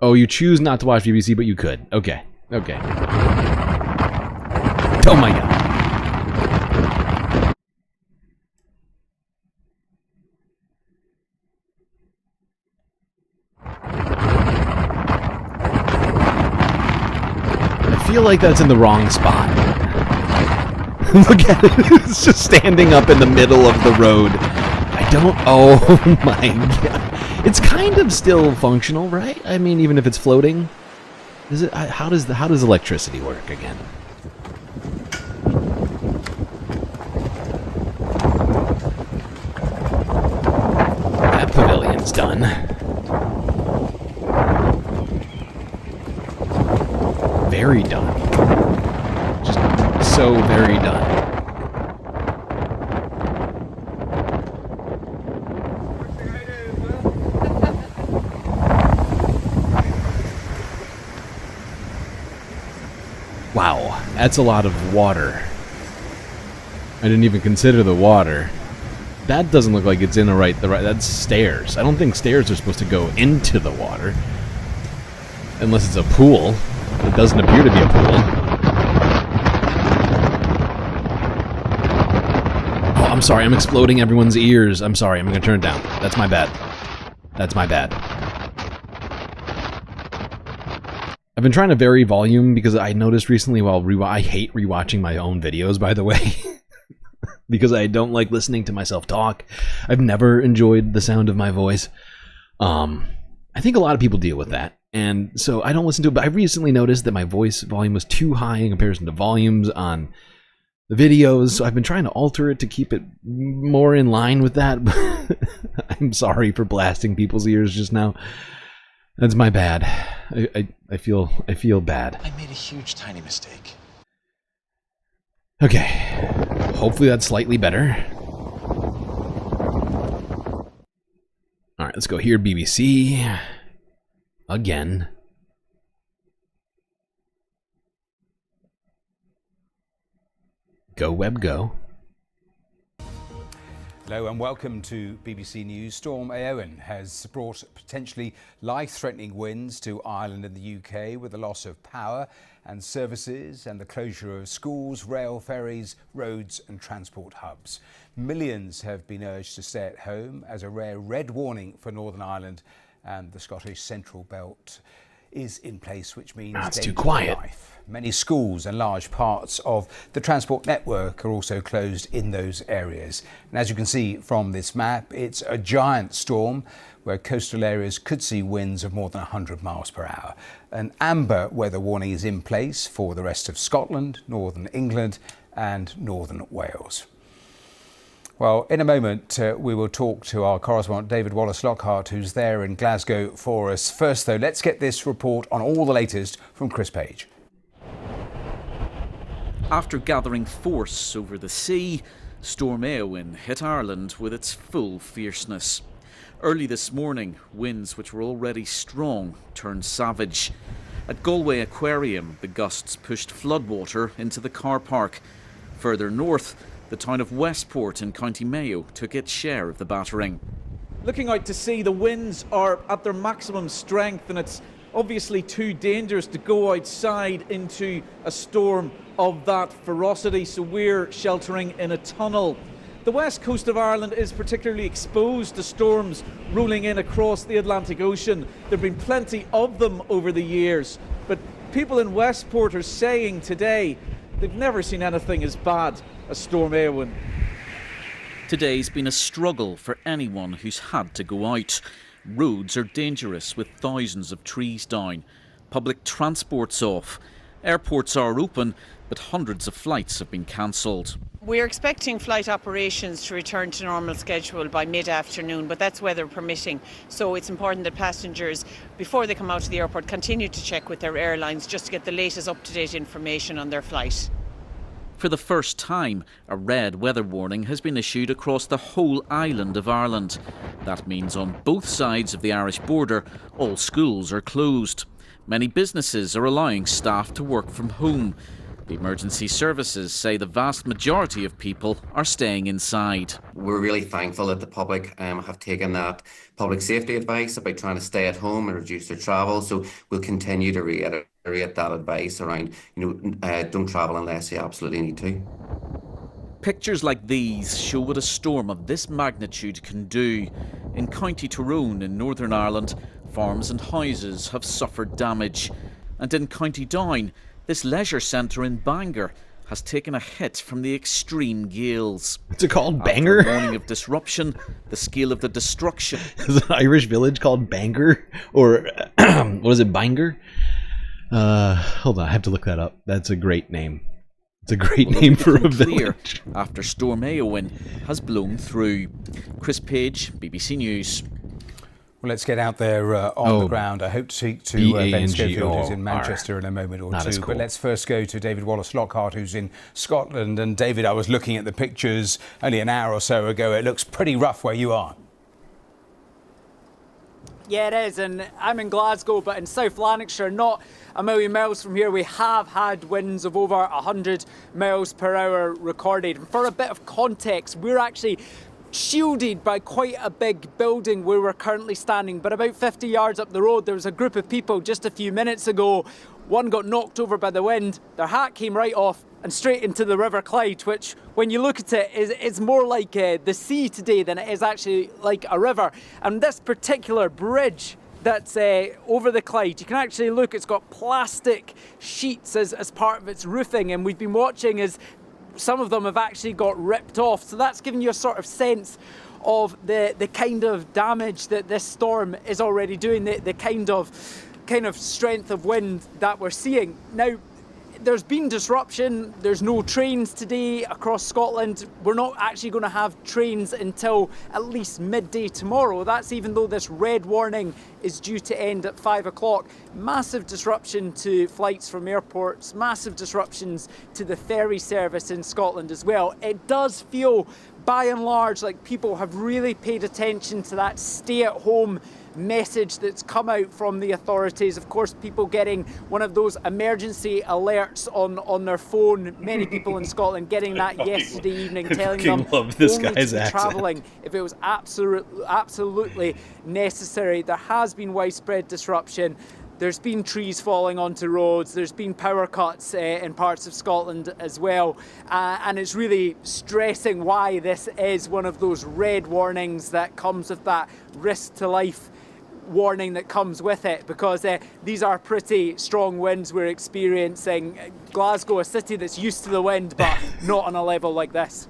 Oh, you choose not to watch BBC, but you could. Okay. Okay. Oh my god. I feel like that's in the wrong spot. Look at it. It's just standing up in the middle of the road. Oh my god. It's kind of still functional, right? I mean, even if it's floating. Is it? How does electricity work again? That pavilion's done. Very done. Just so very done. Wow, that's a lot of water. I didn't even consider the water. That doesn't look like it's in the right. That's stairs. I don't think stairs are supposed to go into the water, unless it's a pool. It doesn't appear to be a pool. Oh, I'm sorry. I'm exploding everyone's ears. I'm sorry. I'm gonna turn it down. That's my bad. That's my bad. I've been trying to vary volume because I noticed recently while I hate rewatching my own videos, by the way, because I don't like listening to myself talk. I've never enjoyed the sound of my voice. I think a lot of people deal with that, and so I don't listen to it, but I recently noticed that my voice volume was too high in comparison to volumes on the videos, so I've been trying to alter it to keep it more in line with that, but I'm sorry for blasting people's ears just now. That's my bad. I feel bad. I made a huge tiny mistake. Okay. Hopefully that's slightly better. Alright, let's go here, BBC. Again. Go web go. Hello and welcome to BBC News. Storm Eowyn has brought potentially life-threatening winds to Ireland and the UK, with the loss of power and services and the closure of schools, rail, ferries, roads and transport hubs. Millions have been urged to stay at home as a rare red warning for Northern Ireland and the Scottish Central Belt is in place, which means it's too danger to quiet. life. Many schools and large parts of the transport network are also closed in those areas. And as you can see from this map, it's a giant storm where coastal areas could see winds of more than 100 miles per hour. An amber weather warning is in place for the rest of Scotland, northern England and northern Wales. Well, in a moment, we will talk to our correspondent David Wallace-Lockhart, who's there in Glasgow for us. First, though, let's get this report on all the latest from Chris Page. After gathering force over the sea, Storm Eowyn hit Ireland with its full fierceness. Early this morning, winds which were already strong turned savage. At Galway Aquarium, the gusts pushed floodwater into the car park. Further north, the town of Westport in County Mayo took its share of the battering. Looking out to sea, the winds are at their maximum strength, and it's obviously too dangerous to go outside into a storm of that ferocity, so we're sheltering in a tunnel. The west coast of Ireland is particularly exposed to storms rolling in across the Atlantic Ocean. There have been plenty of them over the years, but people in Westport are saying today they've never seen anything as bad as Storm Eowyn. Today's been a struggle for anyone who's had to go out. Roads are dangerous with thousands of trees down. Public transport's off. Airports are open, but hundreds of flights have been cancelled. We're expecting flight operations to return to normal schedule by mid-afternoon, but that's weather permitting. So it's important that passengers, before they come out to the airport, continue to check with their airlines just to get the latest up-to-date information on their flight. For the first time, a red weather warning has been issued across the whole island of Ireland. That means on both sides of the Irish border, all schools are closed. Many businesses are allowing staff to work from home. The emergency services say the vast majority of people are staying inside. We're really thankful that the public have taken that public safety advice about trying to stay at home and reduce their travel. So we'll continue to reiterate that advice around, don't travel unless you absolutely need to. Pictures like these show what a storm of this magnitude can do. In County Tyrone in Northern Ireland, farms and houses have suffered damage. And in County Down, this leisure centre in Bangor has taken a hit from the extreme gales. What's it called, Bangor? After a morning of disruption, the scale of the destruction... Is an Irish village called Bangor? Or, what is it, Bangor? Hold on, I have to look that up. That's a great name. It's a great name for a village. After Storm Eowyn has blown through. Chris Page, BBC News. Well, let's get out there on the ground. I hope to speak to Ben Schofield, who's in Manchester, in a moment or two. Cool. But let's first go to David Wallace-Lockhart, who's in Scotland. And David, I was looking at the pictures only an hour or so ago. It looks pretty rough where you are. Yeah, it is, and I'm in Glasgow, but in South Lanarkshire, not a million miles from here, we have had winds of over 100 miles per hour recorded. And for a bit of context, we're actually shielded by quite a big building where we're currently standing, but about 50 yards up the road there was a group of people just a few minutes ago. One got knocked over by the wind, their hat came right off and straight into the River Clyde, which when you look at it is more like the sea today than it is actually like a river. And this particular bridge that's over the Clyde, you can actually look, it's got plastic sheets as part of its roofing, and we've been watching as some of them have actually got ripped off. So that's giving you a sort of sense of the kind of damage that this storm is already doing, the kind of strength of wind that we're seeing. Now, there's been disruption. There's no trains today across Scotland. We're not actually going to have trains until at least midday tomorrow. That's even though this red warning is due to end at 5 o'clock. Massive disruption to flights from airports, massive disruptions to the ferry service in Scotland as well. It does feel, by and large, like people have really paid attention to that stay-at-home message that's come out from the authorities. Of course, people getting one of those emergency alerts on their phone. Many people in Scotland getting that yesterday evening, telling them love this only guy's to be accent. travelling if it was absolutely necessary. There has been widespread disruption. There's been trees falling onto roads. There's been power cuts in parts of Scotland as well. And it's really stressing why this is one of those red warnings that comes with that risk to life warning that comes with it, because these are pretty strong winds we're experiencing. Glasgow, a city that's used to the wind, but not on a level like this.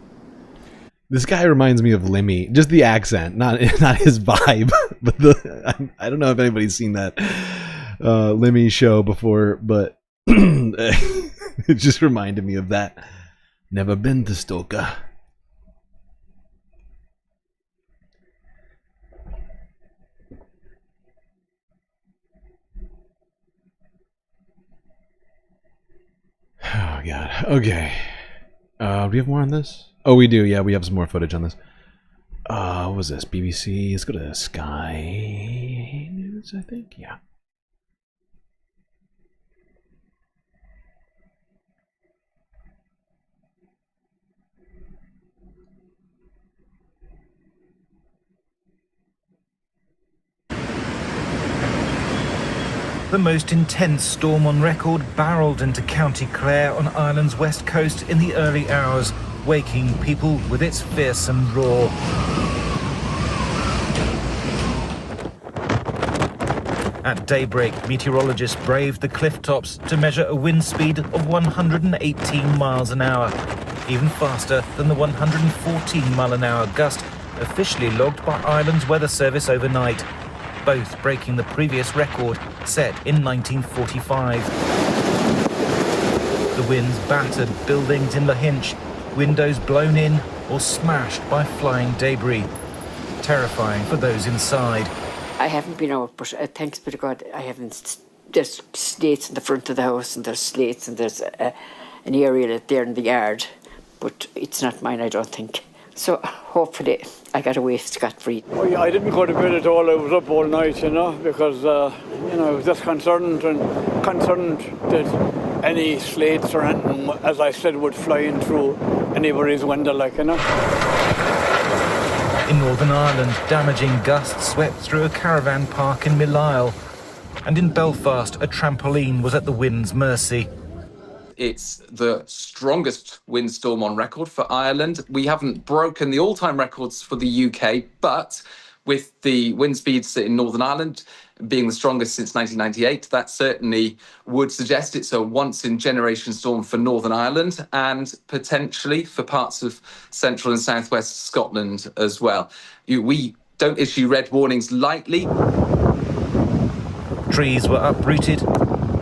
This guy reminds me of Lemmy, just the accent, not his vibe. But I don't know if anybody's seen that Lemmy show before, but it just reminded me of that. Never been to Stoker. Oh god. Okay. Do we have more on this? Oh, we do. Yeah, we have some more footage on this. What was this? BBC. Let's go to Sky News, I think. Yeah. The most intense storm on record barreled into County Clare on Ireland's west coast in the early hours, waking people with its fearsome roar. At daybreak, meteorologists braved the cliff tops to measure a wind speed of 118 miles an hour, even faster than the 114 mile an hour gust officially logged by Ireland's weather service overnight, both breaking the previous record set in 1945. The winds battered buildings in Lahinch, windows blown in or smashed by flying debris. Terrifying for those inside. I haven't been out, but thanks be to God, I haven't. There's slates in the front of the house, and there's slates, and there's an area there in the yard, but it's not mine, I don't think. So hopefully I got away scot-free. Oh, yeah, I didn't go to bed at all. I was up all night, you know, because I was just concerned that any slates or anything, as I said, would fly in through anybody's window, like, you know. In Northern Ireland, damaging gusts swept through a caravan park in Millisle. And in Belfast, a trampoline was at the wind's mercy. It's the strongest windstorm on record for Ireland. We haven't broken the all-time records for the UK, but with the wind speeds in Northern Ireland being the strongest since 1998, that certainly would suggest it's a once-in-generation storm for Northern Ireland and potentially for parts of central and southwest Scotland as well. We don't issue red warnings lightly. Trees were uprooted.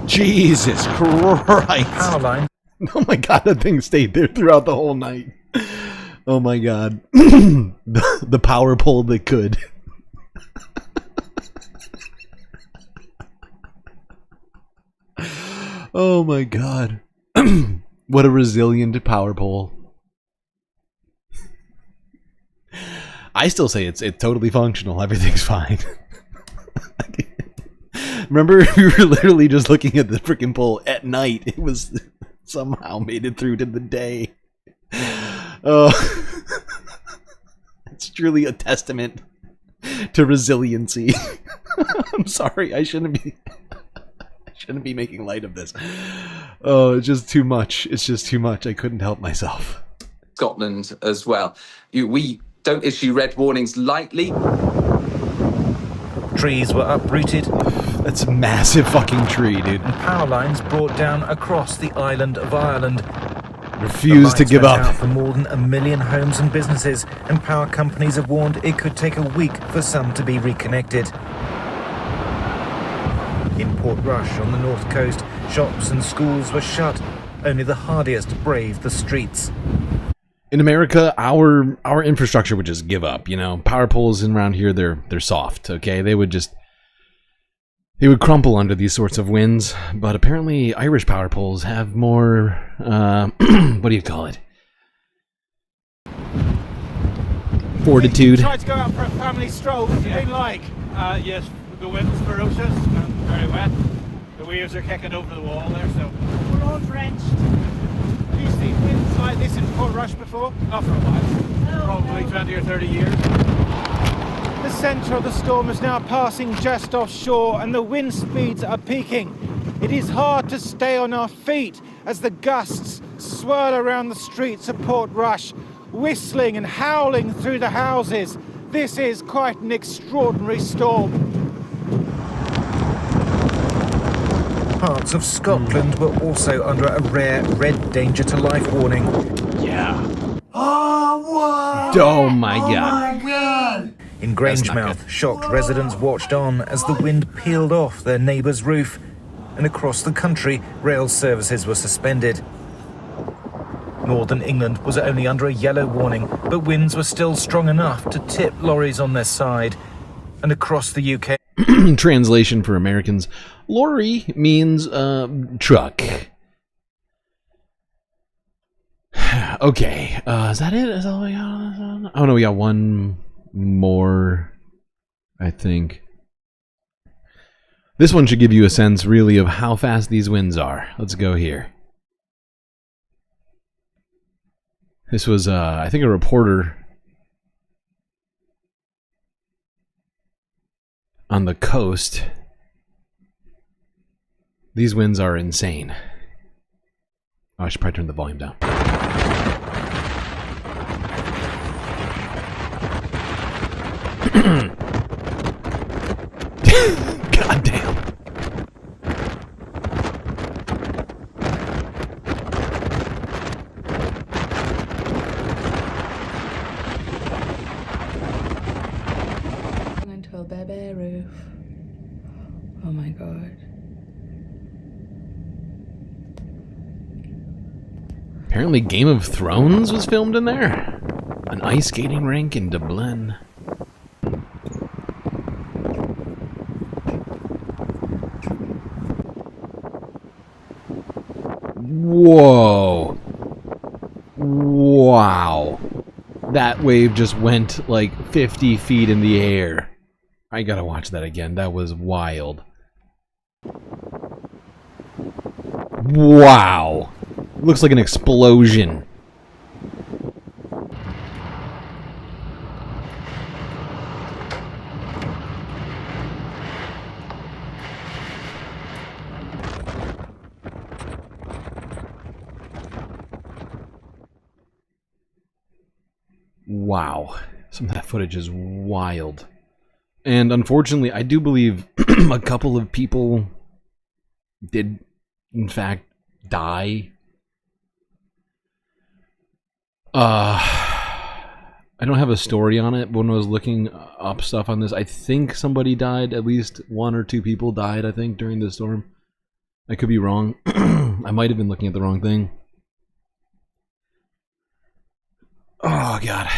Jesus Christ. Power line. Oh my god, that thing stayed there throughout the whole night. Oh my god. the power pole that could. Oh my god. What a resilient power pole. I still say it's totally functional. Everything's fine. Remember, we were literally just looking at the freaking pole at night. It was somehow made it through to the day. It's truly a testament to resiliency. I'm sorry, I shouldn't be making light of this. Oh, it's just too much. It's just too much. I couldn't help myself. Scotland as well. We don't issue red warnings lightly. Trees were uprooted. That's a massive fucking tree, dude. And power lines brought down across the island of Ireland. Refuse to give up. Out for more than 1 million homes and businesses, and power companies have warned it could take a week for some to be reconnected. In Portrush on the north coast, shops and schools were shut, Only the hardiest braved the streets. In America, our infrastructure would just give up, you know. Power poles around here, they're soft, okay? They would crumple under these sorts of winds, but apparently Irish power poles have more, what do you call it? Fortitude. Tried to go out for a family stroll. What's it been like? Yes, the wind's ferocious and very wet. The waves are kicking over the wall there, so We're all drenched. Have you seen winds like this in Port Rush before? not for a while. Probably 20 or 30 years. The centre of the storm is now passing just offshore and the wind speeds are peaking. It is hard to stay on our feet as the gusts swirl around the streets of Port Rush, whistling and howling through the houses. This is quite an extraordinary storm. Parts of Scotland were also under a rare red danger to life warning. Yeah. Oh, wow! Oh my god. God! In Grangemouth, shocked residents watched on as the wind peeled off their neighbour's roof, and across the country, rail services were suspended. Northern England was only under a yellow warning, but winds were still strong enough to tip lorries on their side. And across the UK... Translation for Americans. Lorry means truck. Okay, is that it? Is that all we got? Oh no, we got one more, I think. This one should give you a sense, really, of how fast these winds are. Let's go here. This was, I think, a reporter on the coast. These winds are insane. Oh, I should probably turn the volume down. God damn. Into a baby roof. Oh my god. Apparently Game of Thrones was filmed in there. An ice skating rink in Dublin. Whoa. Wow. That wave just went like 50 feet in the air. I gotta watch that again. That was wild. Wow. Looks like an explosion. Wow. Some of that footage is wild. And unfortunately, I do believe a couple of people did, in fact, die. I don't have a story on it, but when I was looking up stuff on this, I think somebody died. At least one or two people died, I think, during the storm. I could be wrong. I might have been looking at the wrong thing. Oh, God.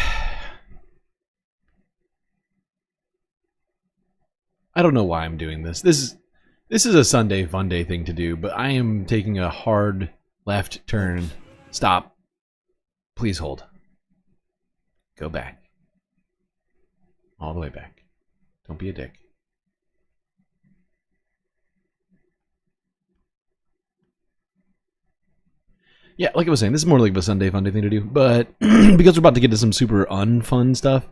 I don't know why I'm doing this. This is a Sunday fun day thing to do, but I am taking a hard left turn. Stop. Please hold. Go back. All the way back. Don't be a dick. Yeah, like I was saying, this is more like a Sunday fun day thing to do, but because we're about to get to some super unfun stuff,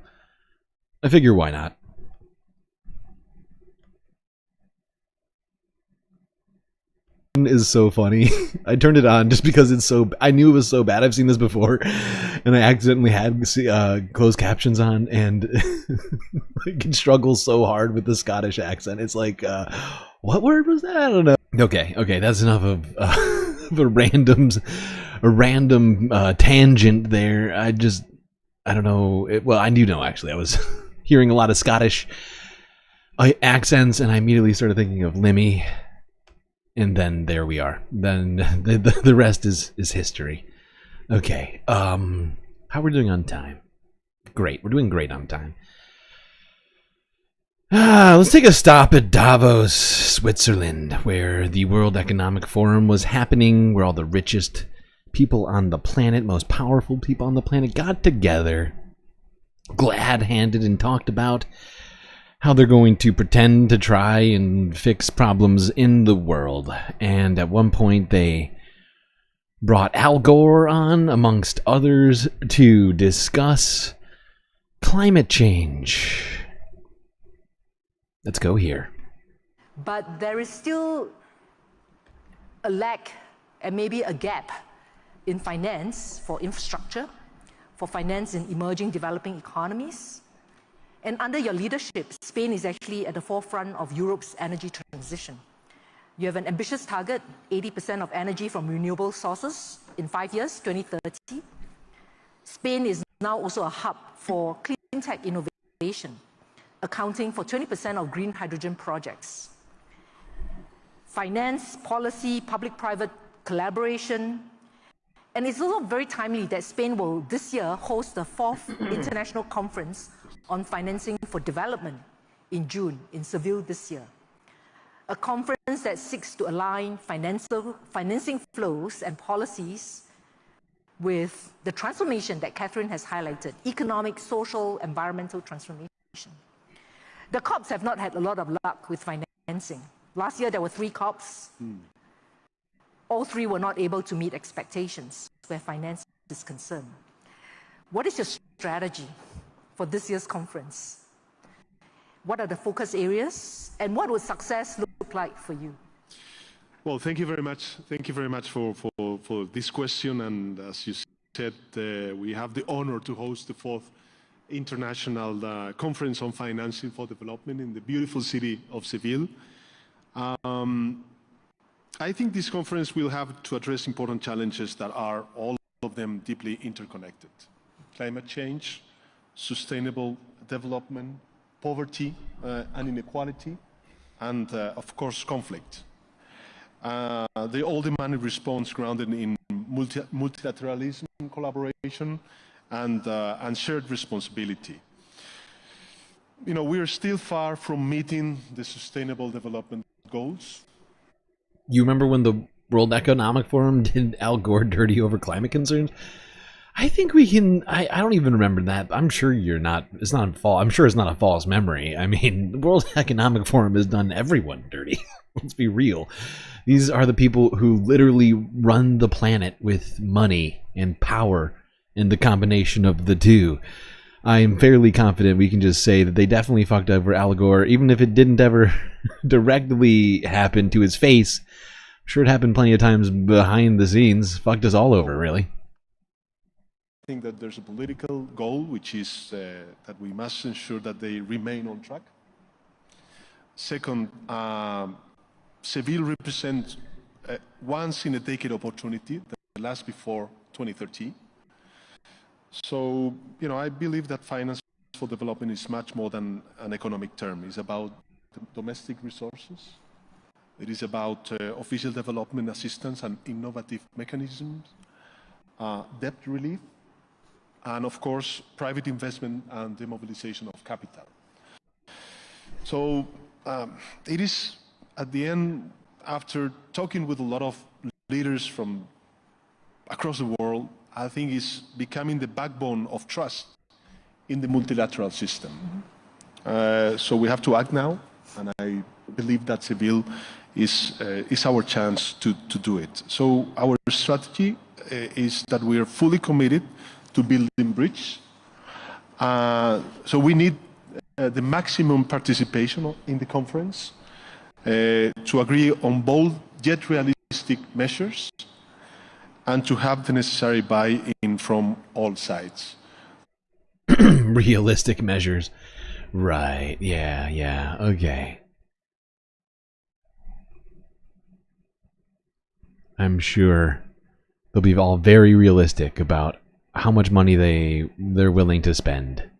I figure why not? Is so funny. I turned it on just because it's so... I knew it was so bad. I've seen this before, and I accidentally had closed captions on, and I can struggle so hard with the Scottish accent. It's like, what word was that? I don't know. Okay, that's enough of a random tangent there. I don't know. Well, I do know, actually. I was hearing a lot of Scottish accents, and I immediately started thinking of Lemmy. And then there we are. Then the rest is history. Okay. How we're doing on time? Great. We're doing great on time. Let's take a stop at Davos, Switzerland, where the World Economic Forum was happening, where all the richest people on the planet, most powerful people on the planet got together, glad-handed, and talked about how they're going to pretend to try and fix problems in the world. And at one point they brought Al Gore on, amongst others, to discuss climate change. Let's go here. But there is still a lack and maybe a gap in finance for infrastructure, for finance in emerging developing economies. And under your leadership, Spain is actually at the forefront of Europe's energy transition. You have an ambitious target, 80% of energy from renewable sources in 5 years, 2030. Spain is now also a hub for clean tech innovation, accounting for 20% of green hydrogen projects. Finance, policy, public-private collaboration. And it's also very timely that Spain will this year host the 4th International Conference on Financing for Development in June in Seville this year. A conference that seeks to align financing flows and policies with the transformation that Catherine has highlighted, economic, social, environmental transformation. The COPs have not had a lot of luck with financing. Last year there were 3 COPs. All 3 were not able to meet expectations where finance is concerned. What is your strategy for this year's conference? What are the focus areas, and what would success look like for you? Well, thank you very much. Thank you very much for this question. And as you said, we have the honor to host the 4th International Conference on Financing for Development in the beautiful city of Seville. I think this conference will have to address important challenges that are all of them deeply interconnected. Climate change, sustainable development, poverty and inequality, and of course conflict. They all demand a response grounded in multilateralism, collaboration, and shared responsibility. You know, we are still far from meeting the Sustainable Development Goals. You remember when the World Economic Forum did Al Gore dirty over climate concerns? I think we can. I don't even remember that. I'm sure you're not. It's not I'm sure it's not a false memory. I mean, the World Economic Forum has done everyone dirty. Let's be real. These are the people who literally run the planet with money and power and the combination of the two. I am fairly confident we can just say that they definitely fucked over Al Gore, even if it didn't ever directly happen to his face. I'm sure it happened plenty of times behind the scenes. Fucked us all over, really. I think that there's a political goal, which is that we must ensure that they remain on track. Second, Seville represents once-in-a-decade opportunity that lasts before 2030. So, you know, I believe that finance for development is much more than an economic term. It's about domestic resources. It is about official development assistance and innovative mechanisms, debt relief, and of course, private investment and the mobilization of capital. So it is, at the end, after talking with a lot of leaders from across the world, I think it's becoming the backbone of trust in the multilateral system. So we have to act now, and I believe that Seville is our chance to do it. So our strategy is that we are fully committed to building bridge. So we need the maximum participation in the conference to agree on bold yet realistic measures and to have the necessary buy-in from all sides. Realistic measures. Right, yeah, okay. I'm sure they'll be all very realistic about how much money they're willing to spend.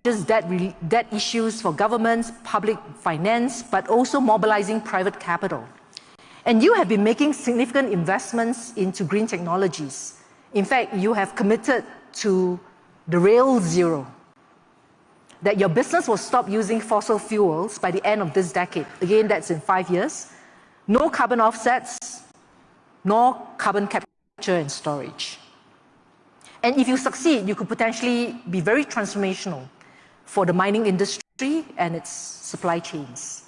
just debt issues for governments, public finance, but also mobilizing private capital. And you have been making significant investments into green technologies. In fact, you have committed to the Rail Zero, that your business will stop using fossil fuels by the end of this decade. Again, that's in 5 years. No carbon offsets, nor carbon capture and storage. And if you succeed, you could potentially be very transformational for the mining industry and its supply chains.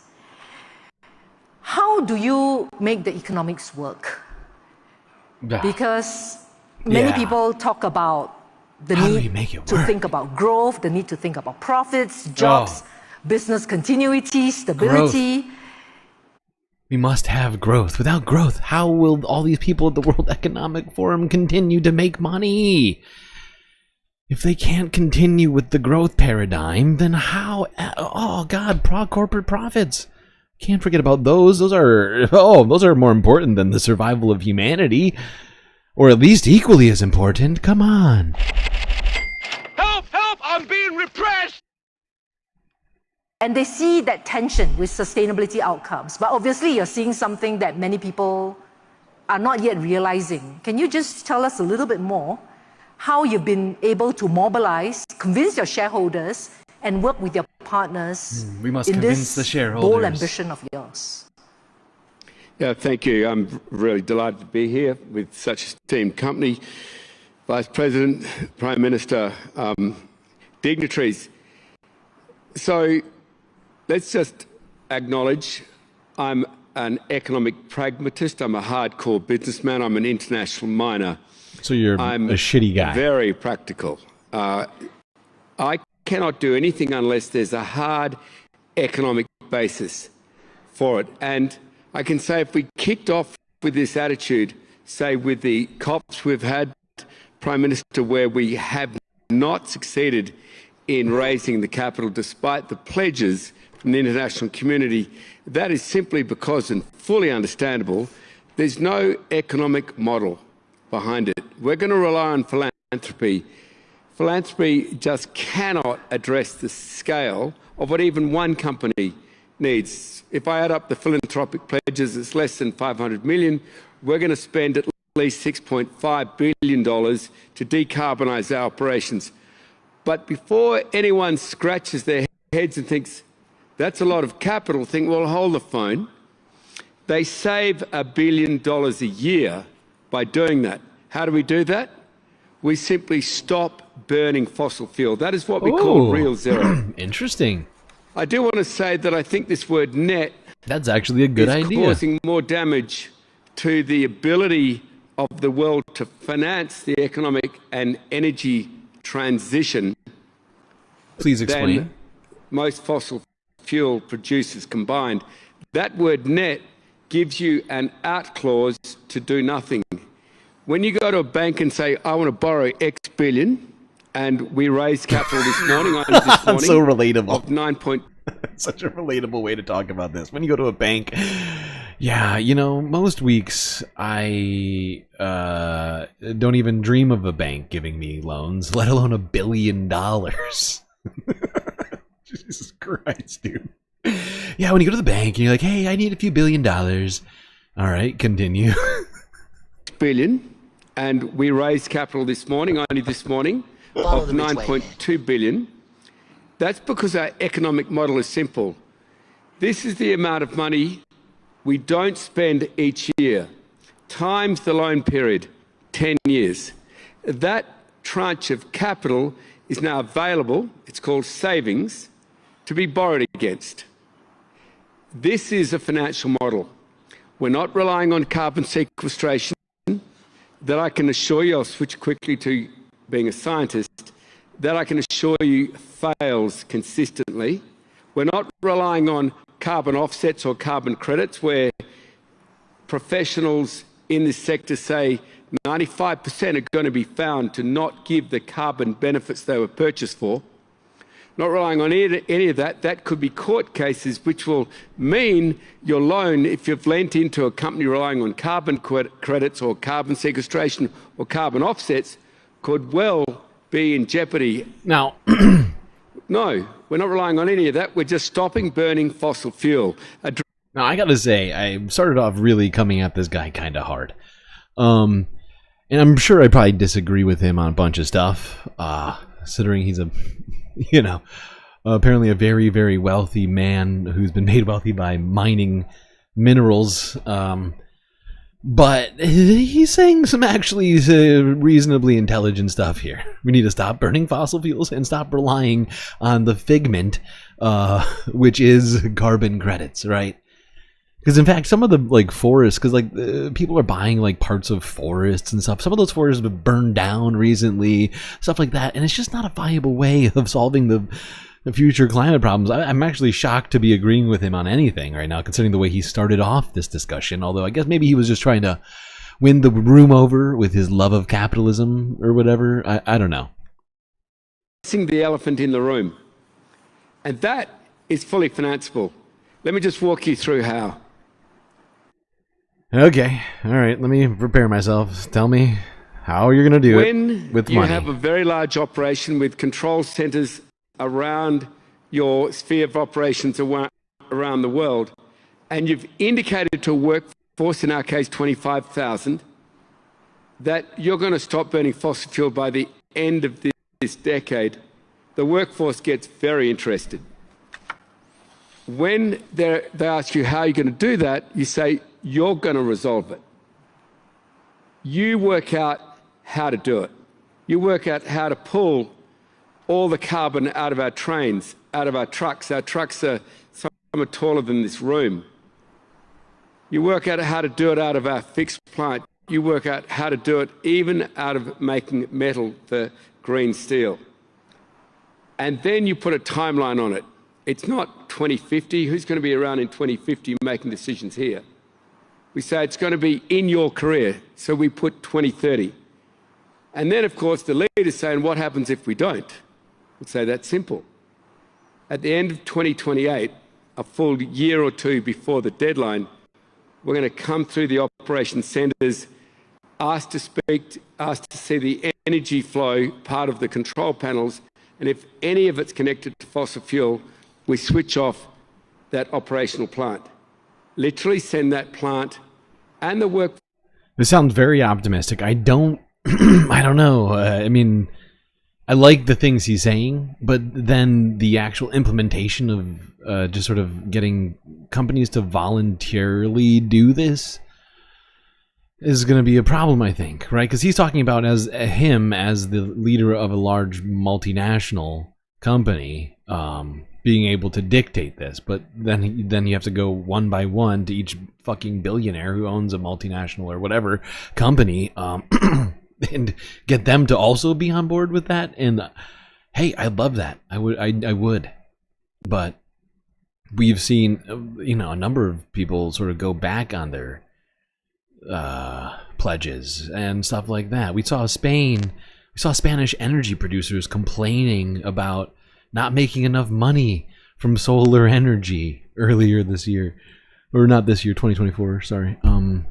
How do you make the economics work? Because many people talk about the need to think about growth, the need to think about profits, jobs, business continuity, stability. Growth. We must have growth. Without growth, how will all these people at the World Economic Forum continue to make money? If they can't continue with the growth paradigm, then how? Oh God, corporate profits. Can't forget about those. Those are more important than the survival of humanity, or at least equally as important. Come on. Help! Help! I'm being repressed! And they see that tension with sustainability outcomes. But obviously, you're seeing something that many people are not yet realizing. Can you just tell us a little bit more how you've been able to mobilize, convince your shareholders, and work with your partners we must in convince this the shareholders. bold ambition of yours? Yeah, thank you. I'm really delighted to be here with such a esteemed company. Vice President, Prime Minister, dignitaries. So let's just acknowledge I'm an economic pragmatist. I'm a hardcore businessman. I'm an international miner. So you're I'm a shitty guy. Very practical. I cannot do anything unless there's a hard economic basis for it. And I can say if we kicked off with this attitude, say with the COPs we've had, Prime Minister, where we have not succeeded in raising the capital despite the pledges from the international community, that is simply because, and fully understandable, there's no economic model behind it. We're going to rely on philanthropy. Philanthropy just cannot address the scale of what even one company needs. If I add up the philanthropic pledges, it's less than 500 million. We're going to spend at least $6.5 billion to decarbonise our operations. But before anyone scratches their heads and thinks, that's a lot of capital, think, well, hold the phone. They save $1 billion a year by doing that. How do we do that? We simply stop burning fossil fuel. That is what we call real zero. Interesting. I do want to say that I think this word net That's actually a good idea. causing more damage to the ability of the world to finance the economic and energy transition. Please explain. Than most fossil fuel producers combined. That word net gives you an out clause to do nothing. When you go to a bank and say, I want to borrow X billion, and we raised capital this morning, So relatable. Of 9. Such a relatable way to talk about this. When you go to a bank, yeah, you know, most weeks I don't even dream of a bank giving me loans, let alone $1 billion. Jesus Christ, dude. Yeah, when you go to the bank and you're like, hey, I need a few $1 billion. All right, continue. Billion, and we raised capital this morning, only this morning, of 9.2 billion. That's because our economic model is simple. This is the amount of money we don't spend each year, times the loan period, 10 years. That tranche of capital is now available, it's called savings, to be borrowed against. This is a financial model. We're not relying on carbon sequestration, that I can assure you, I'll switch quickly to being a scientist, that I can assure you fails consistently. We're not relying on carbon offsets or carbon credits, where professionals in this sector say 95% are going to be found to not give the carbon benefits they were purchased for. Not relying on any of that. That could be court cases, which will mean your loan, if you've lent into a company relying on carbon credits or carbon sequestration or carbon offsets, could well be in jeopardy. Now, No, we're not relying on any of that. We're just stopping burning fossil fuel. Now, I gotta say, I started off really coming at this guy kind of hard. And I'm sure I probably disagree with him on a bunch of stuff, considering he's a, you know, apparently a very, very wealthy man who's been made wealthy by mining minerals. But he's saying some actually reasonably intelligent stuff here. We need to stop burning fossil fuels and stop relying on the figment, which is carbon credits, right? Because in fact, some of the like forests, because like people are buying like parts of forests and stuff. Some of those forests have been burned down recently, stuff like that, and it's just not a viable way of solving the future climate problems. I'm actually shocked to be agreeing with him on anything right now, considering the way he started off this discussion. Although I guess maybe he was just trying to win the room over with his love of capitalism or whatever. I don't know. The elephant in the room, and that is fully financeable. Let me just walk you through how. Okay, all right. Let me prepare myself. Tell me how you're going to do it with you money. Have a very large operation with control centers around your sphere of operations around the world, and you've indicated to a workforce, in our case 25,000, that you're going to stop burning fossil fuel by the end of this decade, the workforce gets very interested. When they ask you how you're going to do that, you say you're going to resolve it. You work out how to do it. You work out how to pull all the carbon out of our trains, out of our trucks. Our trucks are somewhat taller than this room. You work out how to do it out of our fixed plant. You work out how to do it even out of making metal for green steel. And then you put a timeline on it. It's not 2050. Who's going to be around in 2050 making decisions here? We say it's going to be in your career, so we put 2030. And then, of course, the leader's saying, what happens if we don't? We'd say that's simple. At the end of 2028, a full year or two before the deadline, we're going to come through the operation centres, asked to speak, asked to see the energy flow part of the control panels, and if any of it's connected to fossil fuel, we switch off that operational plant. Literally send that plant and the work. This sounds very optimistic. I don't know. I mean, I like the things he's saying, but then the actual implementation of just sort of getting companies to voluntarily do this is going to be a problem, I think, right? Because he's talking about him as the leader of a large multinational company being able to dictate this, but then you have to go one by one to each fucking billionaire who owns a multinational or whatever company and get them to also be on board with that. And hey, I love that. I would, but we've seen a number of people sort of go back on their pledges and stuff like that. We saw Spanish energy producers complaining about not making enough money from solar energy earlier this year, or not this year, 2024. Sorry. I'm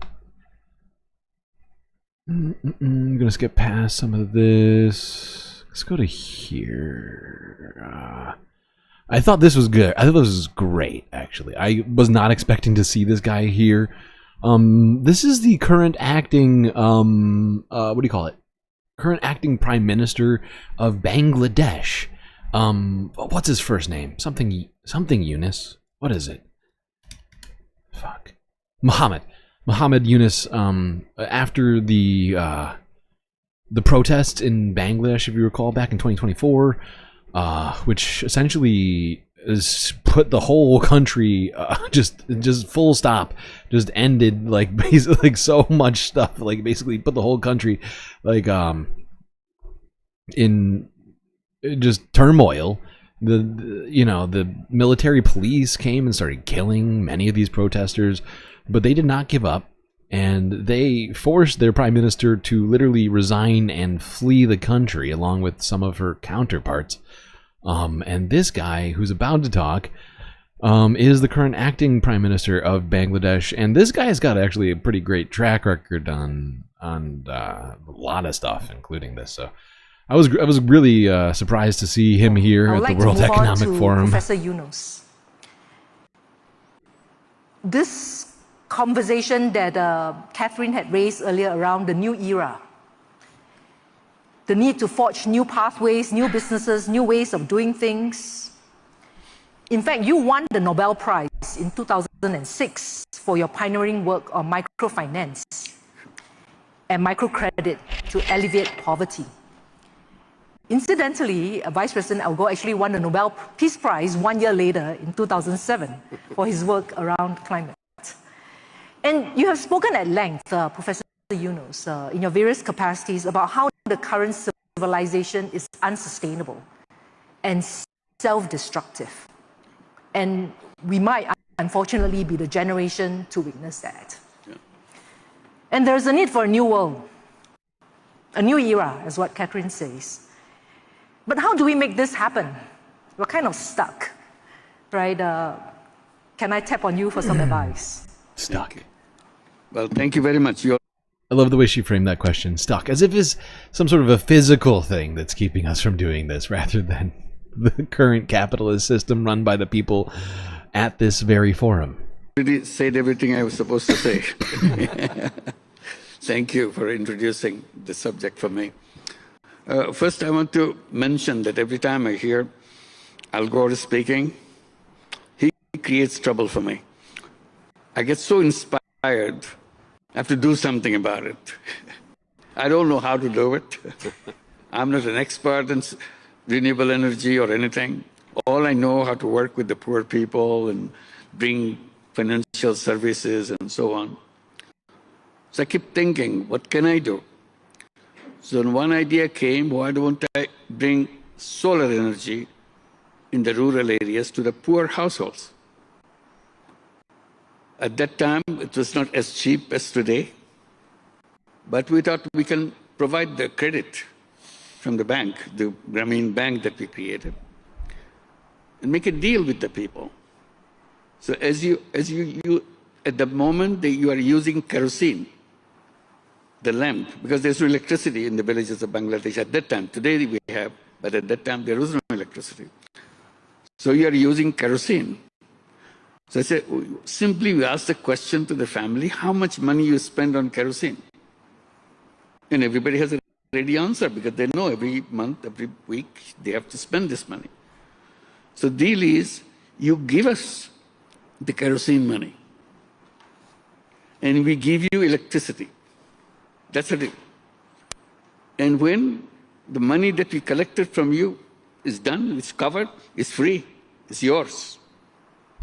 gonna skip past some of this. Let's go to here. I thought this was good. I thought this was great, actually. I was not expecting to see this guy here. This is the current acting, what do you call it? Current acting Prime Minister of Bangladesh. What's his first name? Something Yunus. What is it? Fuck. Muhammad Yunus. After the protests in Bangladesh, if you recall, back in 2024, which essentially has put the whole country just full stop, just ended, like, basically, like, so much stuff, like, basically put the whole country like in just turmoil. The military police came and started killing many of these protesters, but they did not give up, and they forced their prime minister to literally resign and flee the country along with some of her counterparts. And this guy who's about to talk is the current acting prime minister of Bangladesh, and this guy's got actually a pretty great track record on a lot of stuff, including this. So I was really surprised to see him here at the World Economic Forum. Professor Yunus. This conversation that Catherine had raised earlier around the new era, the need to forge new pathways, new businesses, new ways of doing things. In fact, you won the Nobel Prize in 2006 for your pioneering work on microfinance and microcredit to alleviate poverty. Incidentally, Vice President Al Gore actually won the Nobel Peace Prize 1 year later in 2007 for his work around climate. And you have spoken at length, Professor Yunus, in your various capacities about how the current civilization is unsustainable and self-destructive. And we might, unfortunately, be the generation to witness that. Yeah. And there's a need for a new world, a new era, is what Catherine says. But how do we make this happen? We're kind of stuck, right? Can I tap on you for some advice? Stuck. Well, thank you very much. I love the way she framed that question, stuck, as if it's some sort of a physical thing that's keeping us from doing this, rather than the current capitalist system run by the people at this very forum. I already said everything I was supposed to say. Thank you for introducing the subject for me. First, I want to mention that every time I hear Al Gore speaking, he creates trouble for me. I get so inspired, I have to do something about it. I don't know how to do it. I'm not an expert in renewable energy or anything. All I know how to work with the poor people and bring financial services and so on. So I keep thinking, what can I do? So one idea came, why don't I bring solar energy in the rural areas to the poor households? At that time, it was not as cheap as today, but we thought we can provide the credit from the bank, the Grameen Bank that we created, and make a deal with the people. So as you at the moment that you are using kerosene, the lamp, because there's no electricity in the villages of Bangladesh at that time. Today we have, but at that time there was no electricity. So you are using kerosene. So I said, simply we ask the question to the family, how much money you spend on kerosene? And everybody has a ready answer because they know every month, every week, they have to spend this money. So the deal is, you give us the kerosene money and we give you electricity. That's the deal. And when the money that we collected from you is done, it's covered, it's free, it's yours.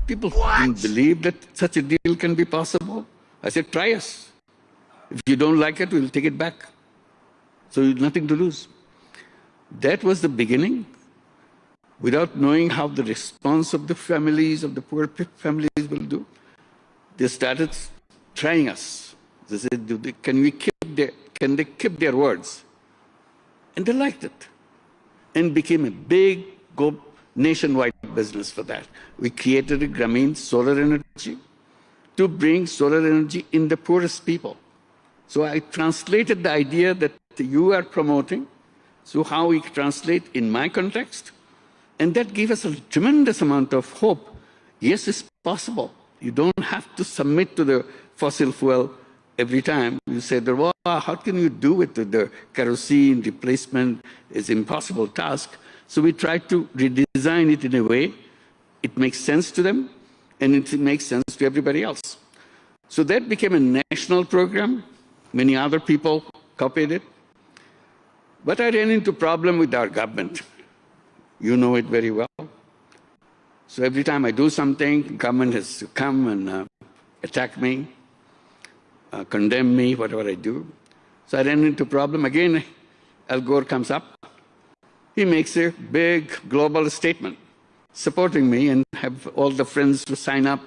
People didn't believe that such a deal can be possible. I said, try us. If you don't like it, we'll take it back. So you have nothing to lose. That was the beginning. Without knowing how the response of the families, of the poor families will do, they started trying us. They said, can they keep their words? And they liked it. And became a big, nationwide business for that. We created a Grameen solar energy to bring solar energy in the poorest people. So I translated the idea that you are promoting, so how we translate in my context, and that gave us a tremendous amount of hope. Yes, it's possible. You don't have to submit to the fossil fuel every time. You say, well, how can you do it? The kerosene replacement is an impossible task. So we try to redesign it in a way it makes sense to them and it makes sense to everybody else. So that became a national program. Many other people copied it. But I ran into a problem with our government. You know it very well. So every time I do something, government has to come and attack me, condemn me, whatever I do. So I ran into a problem. Again, Al Gore comes up. He makes a big global statement supporting me and have all the friends to sign up,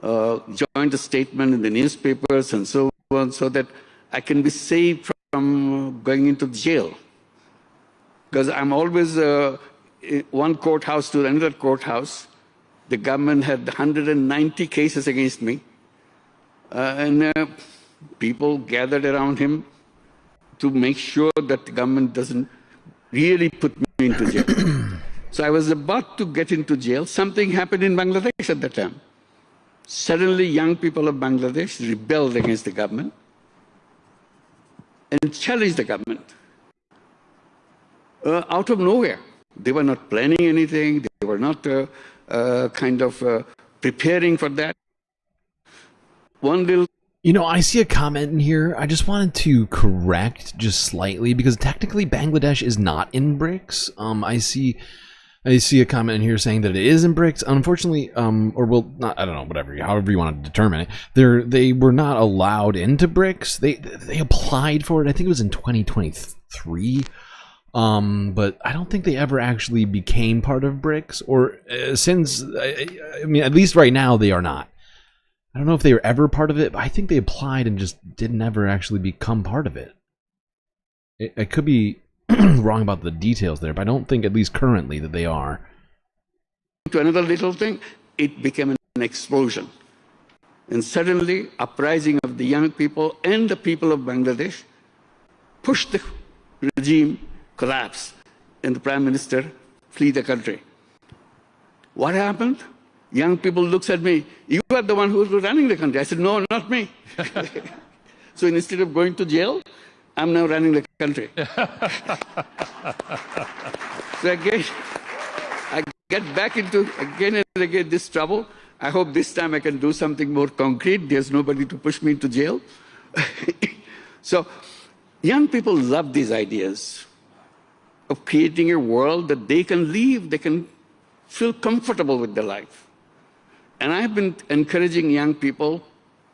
join the statement in the newspapers and so on, so that I can be saved from going into jail. Because I'm always one courthouse to another courthouse. The government had 190 cases against me. And people gathered around him to make sure that the government doesn't really put me into jail. So I was about to get into jail. Something happened in Bangladesh at that time. Suddenly, young people of Bangladesh rebelled against the government and challenged the government out of nowhere. They were not planning anything. They were not preparing for that. One little. You know, I see a comment in here. I just wanted to correct just slightly because technically Bangladesh is not in BRICS. I see a comment in here saying that it is in BRICS. Unfortunately, or well, not, I don't know, whatever, however you want to determine it. They were not allowed into BRICS. They applied for it. I think it was in 2023. But I don't think they ever actually became part of BRICS, or since, I mean, at least right now they are not. I don't know if they were ever part of it, but I think they applied and just didn't ever actually become part of it. I could be wrong about the details there, but I don't think, at least currently, that they are. To another little thing, it became an explosion. And suddenly, uprising of the young people and the people of Bangladesh pushed the regime collapse, and the Prime Minister flee the country. What happened? Young people looks at me, you are the one who was running the country. I said, no, not me. So instead of going to jail, I'm now running the country. So again, I get back into again and again this trouble. I hope this time I can do something more concrete. There's nobody to push me into jail. So young people love these ideas of creating a world that they can live, they can feel comfortable with their life. And I've been encouraging young people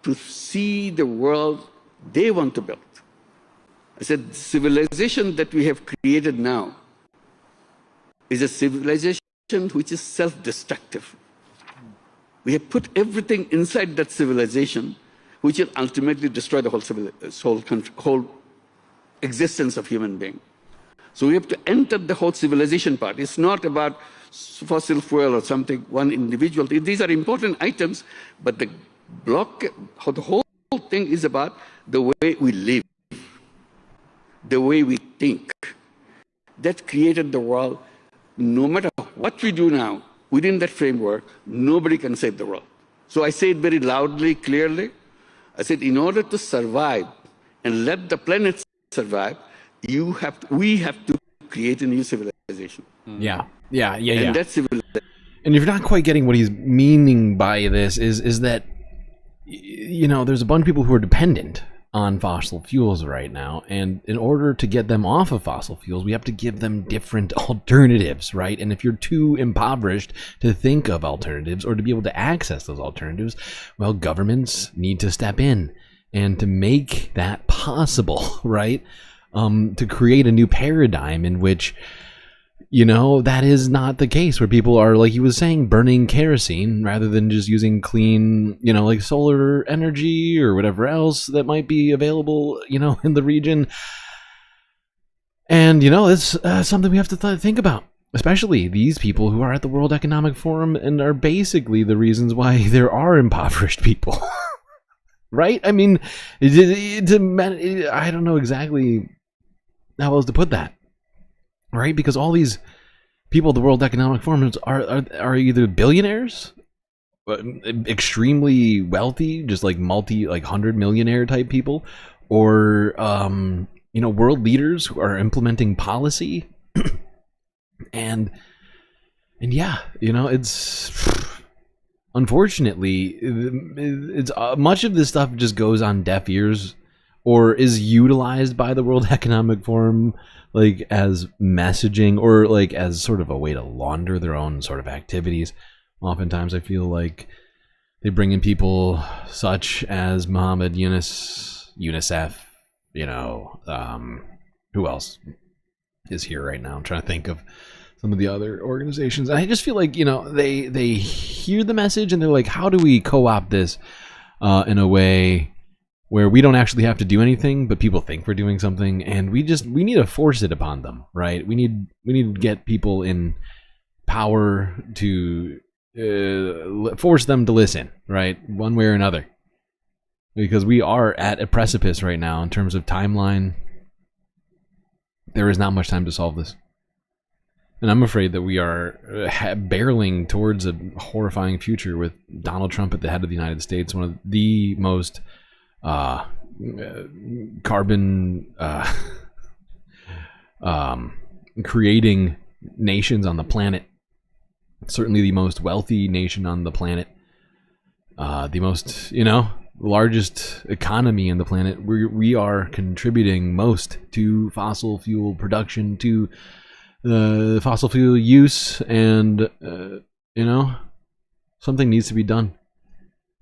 to see the world they want to build. I said, the civilization that we have created now is a civilization which is self-destructive. We have put everything inside that civilization, which will ultimately destroy the whole existence of human being. So we have to enter the whole civilization part. It's not about fossil fuel or something, one individual. These are important items, but the whole thing is about the way we live, the way we think. That created the world. No matter what we do now, within that framework, nobody can save the world. So I say it very loudly, clearly. I said, in order to survive and let the planet survive, we have to create a new civilization. Yeah. And that's civilization. And if you're not quite getting what he's meaning by this, is that, you know, there's a bunch of people who are dependent on fossil fuels right now, and in order to get them off of fossil fuels, we have to give them different alternatives, right? And if you're too impoverished to think of alternatives or to be able to access those alternatives, well, governments need to step in and to make that possible, right? To create a new paradigm in which, you know, that is not the case, where people are, like he was saying, burning kerosene rather than just using clean, you know, like solar energy or whatever else that might be available, you know, in the region. And, you know, it's something we have to think about, especially these people who are at the World Economic Forum and are basically the reasons why there are impoverished people. Right? I mean, I don't know exactly how else to put that. Right? Because all these people at the World Economic Forum are either billionaires, extremely wealthy, just like 100-millionaire type people, or you know, world leaders who are implementing policy. and yeah, you know, it's unfortunately it's much of this stuff just goes on deaf ears, or is utilized by the World Economic Forum like as messaging, or like as sort of a way to launder their own sort of activities. Oftentimes I feel like they bring in people such as Mohammed Yunus, UNICEF, you know, who else is here right now? I'm trying to think of some of the other organizations. And I just feel like, you know, they hear the message and they're like, how do we co-opt this in a way where we don't actually have to do anything, but people think we're doing something, and we need to force it upon them, right? We need to get people in power to force them to listen, right? One way or another. Because we are at a precipice right now in terms of timeline. There is not much time to solve this. And I'm afraid that we are barreling towards a horrifying future with Donald Trump at the head of the United States, one of the most carbon creating nations on the planet. Certainly the most wealthy nation on the planet. The most, largest economy on the planet. We are contributing most to fossil fuel production, to fossil fuel use, and something needs to be done.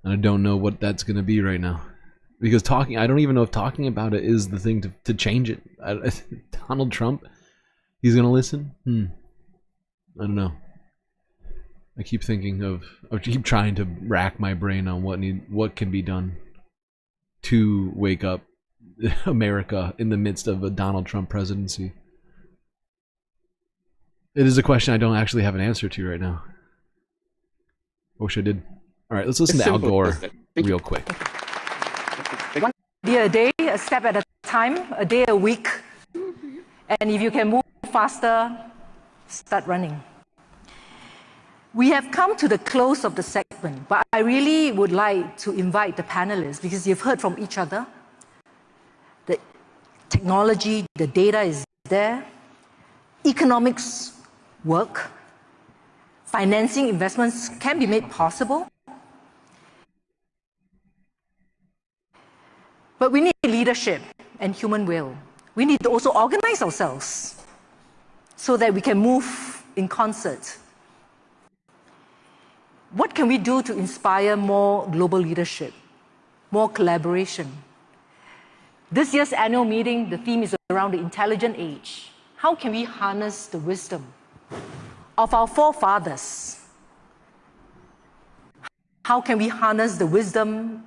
And I don't know what that's going to be right now, because I don't even know if talking about it is the thing to change it. Donald Trump, he's going to listen? I don't know. I keep keep trying to rack my brain on what can be done to wake up America in the midst of a Donald Trump presidency. It is a question I don't actually have an answer to right now. I wish I did. All right, let's listen to Al Gore real quick. 1 day a day, a step at a time, a day a week. And if you can move faster, start running. We have come to the close of the segment, but I really would like to invite the panelists, because you've heard from each other. The technology, the data is there. Economics work. Financing investments can be made possible. But we need leadership and human will. We need to also organize ourselves so that we can move in concert. What can we do to inspire more global leadership, more collaboration? This year's annual meeting, the theme is around the intelligent age. How can we harness the wisdom of our forefathers? How can we harness the wisdom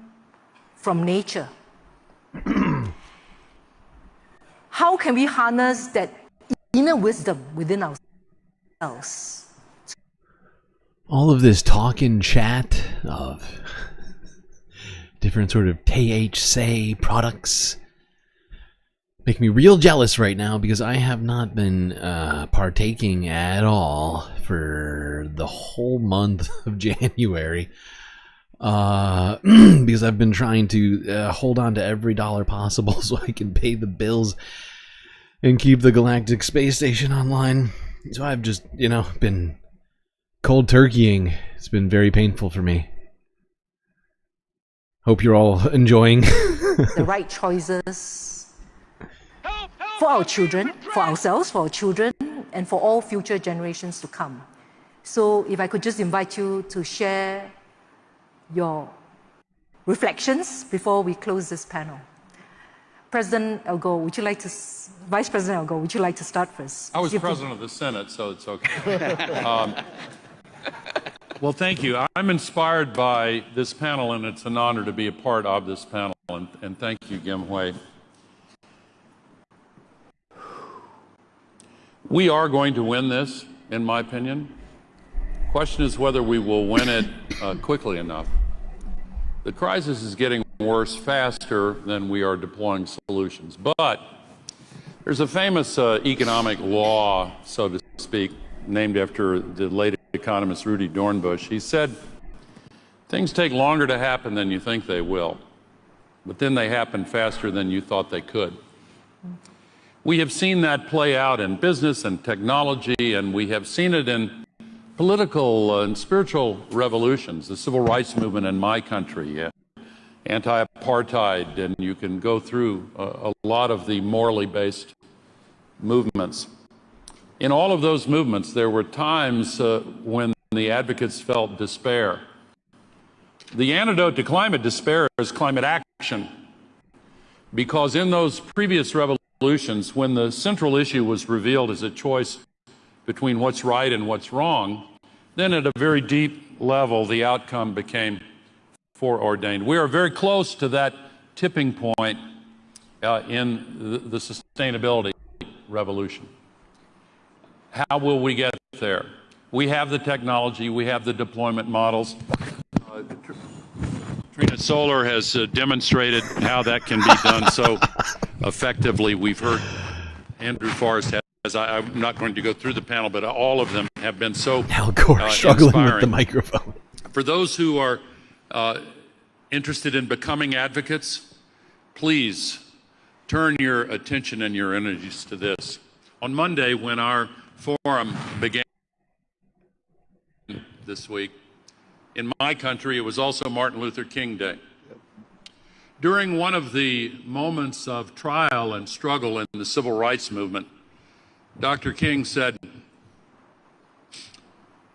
from nature? How can we harness that inner wisdom within ourselves? All of this talk and chat of different sort of THC products make me real jealous right now, because I have not been partaking at all for the whole month of January, because I've been trying to hold on to every dollar possible so I can pay the bills and keep the Galactic Space Station online. So I've just, been cold turkeying. It's been very painful for me. Hope you're all enjoying the right choices for our children, for ourselves, for our children, and for all future generations to come. So if I could just invite you to share your reflections before we close this panel. President Al Gore, Vice President Al Gore, would you like to start first? I was president of the Senate, so it's okay. Well, thank you. I'm inspired by this panel, and it's an honor to be a part of this panel, and thank you, Gim Hui. We are going to win this, in my opinion. The question is whether we will win it quickly enough. The crisis is getting worse faster than we are deploying solutions. But there's a famous economic law, so to speak, named after the late economist Rudy Dornbush. He said, things take longer to happen than you think they will, but then they happen faster than you thought they could. We have seen that play out in business and technology, and we have seen it in political and spiritual revolutions, the civil rights movement in my country, anti-apartheid, and you can go through a lot of the morally based movements. In all of those movements, there were times when the advocates felt despair. The antidote to climate despair is climate action, because in those previous revolutions, when the central issue was revealed as a choice between what's right and what's wrong, then at a very deep level, the outcome became foreordained. We are very close to that tipping point in the sustainability revolution. How will we get there? We have the technology, we have the deployment models. Trina Solar has demonstrated how that can be done so effectively. We've heard Andrew Forrest I'm not going to go through the panel, but all of them have been so Al Gore struggling inspiring. with the microphone. For those who are interested in becoming advocates, please turn your attention and your energies to this. On Monday, when our forum began this week, in my country, it was also Martin Luther King Day. During one of the moments of trial and struggle in the civil rights movement, Dr. King said,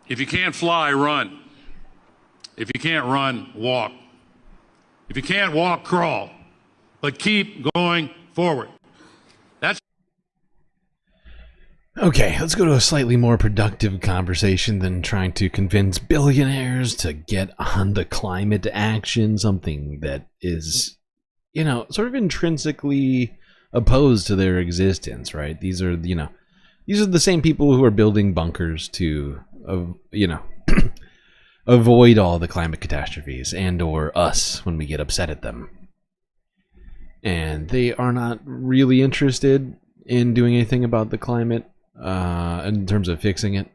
"If you can't fly, run. If you can't run, walk. If you can't walk, crawl. But keep going forward." That's Okay, let's go to a slightly more productive conversation than trying to convince billionaires to get on the climate action, something that is, you know, sort of intrinsically opposed to their existence, right? These are the same people who are building bunkers to, avoid all the climate catastrophes and or us when we get upset at them. And they are not really interested in doing anything about the climate in terms of fixing it.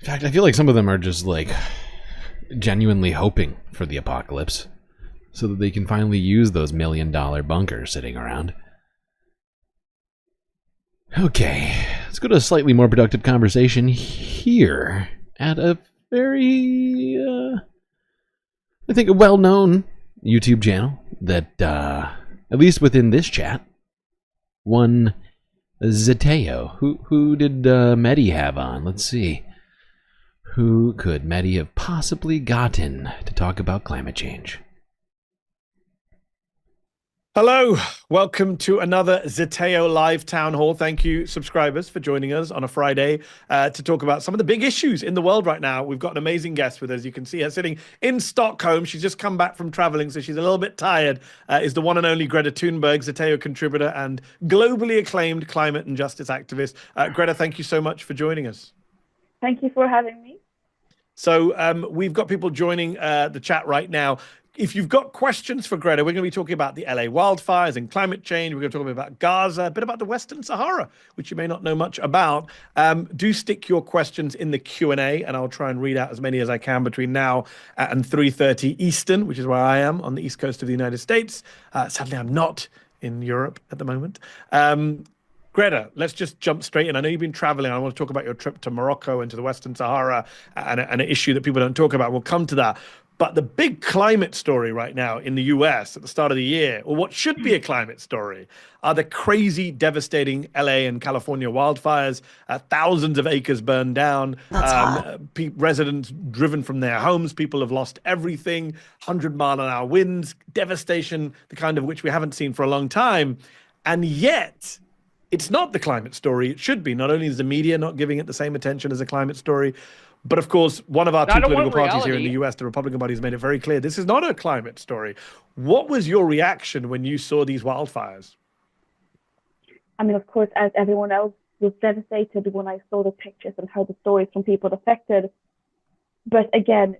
In fact, I feel like some of them are just like genuinely hoping for the apocalypse so that they can finally use those $1 million bunkers sitting around. Okay, let's go to a slightly more productive conversation here at a very, I think, a well-known YouTube channel that, at least within this chat, one Zeteo. Who did Mehdi have on? Let's see. Who could Mehdi have possibly gotten to talk about climate change? Hello, welcome to another Zeteo Live Town Hall. Thank you, subscribers, for joining us on a Friday to talk about some of the big issues in the world right now. We've got an amazing guest with us. You can see her sitting in Stockholm. She's just come back from traveling, so she's a little bit tired. Is the one and only Greta Thunberg, Zeteo contributor and globally acclaimed climate and justice activist. Greta, thank you so much for joining us. Thank you for having me. So we've got people joining the chat right now. If you've got questions for Greta, we're going to be talking about the LA wildfires and climate change. We're going to talk about Gaza, a bit about the Western Sahara, which you may not know much about. Do stick your questions in the Q&A, and I'll try and read out as many as I can between now and 3:30 Eastern, which is where I am on the East Coast of the United States. Sadly, I'm not in Europe at the moment. Greta, let's just jump straight in. I know you've been traveling. I want to talk about your trip to Morocco and to the Western Sahara and an issue that people don't talk about. We'll come to that. But the big climate story right now in the US at the start of the year, or what should be a climate story, are the crazy, devastating LA and California wildfires. Thousands of acres burned down, residents driven from their homes. People have lost everything, 100-mile-an-hour winds, devastation, the kind of which we haven't seen for a long time. And yet, it's not the climate story. It should be. Not only is the media not giving it the same attention as a climate story, but of course, one of our two political parties here in the US, the Republican Party, has made it very clear this is not a climate story. What was your reaction when you saw these wildfires? I mean, of course, as everyone else, was devastated when I saw the pictures and heard the stories from people affected. But again,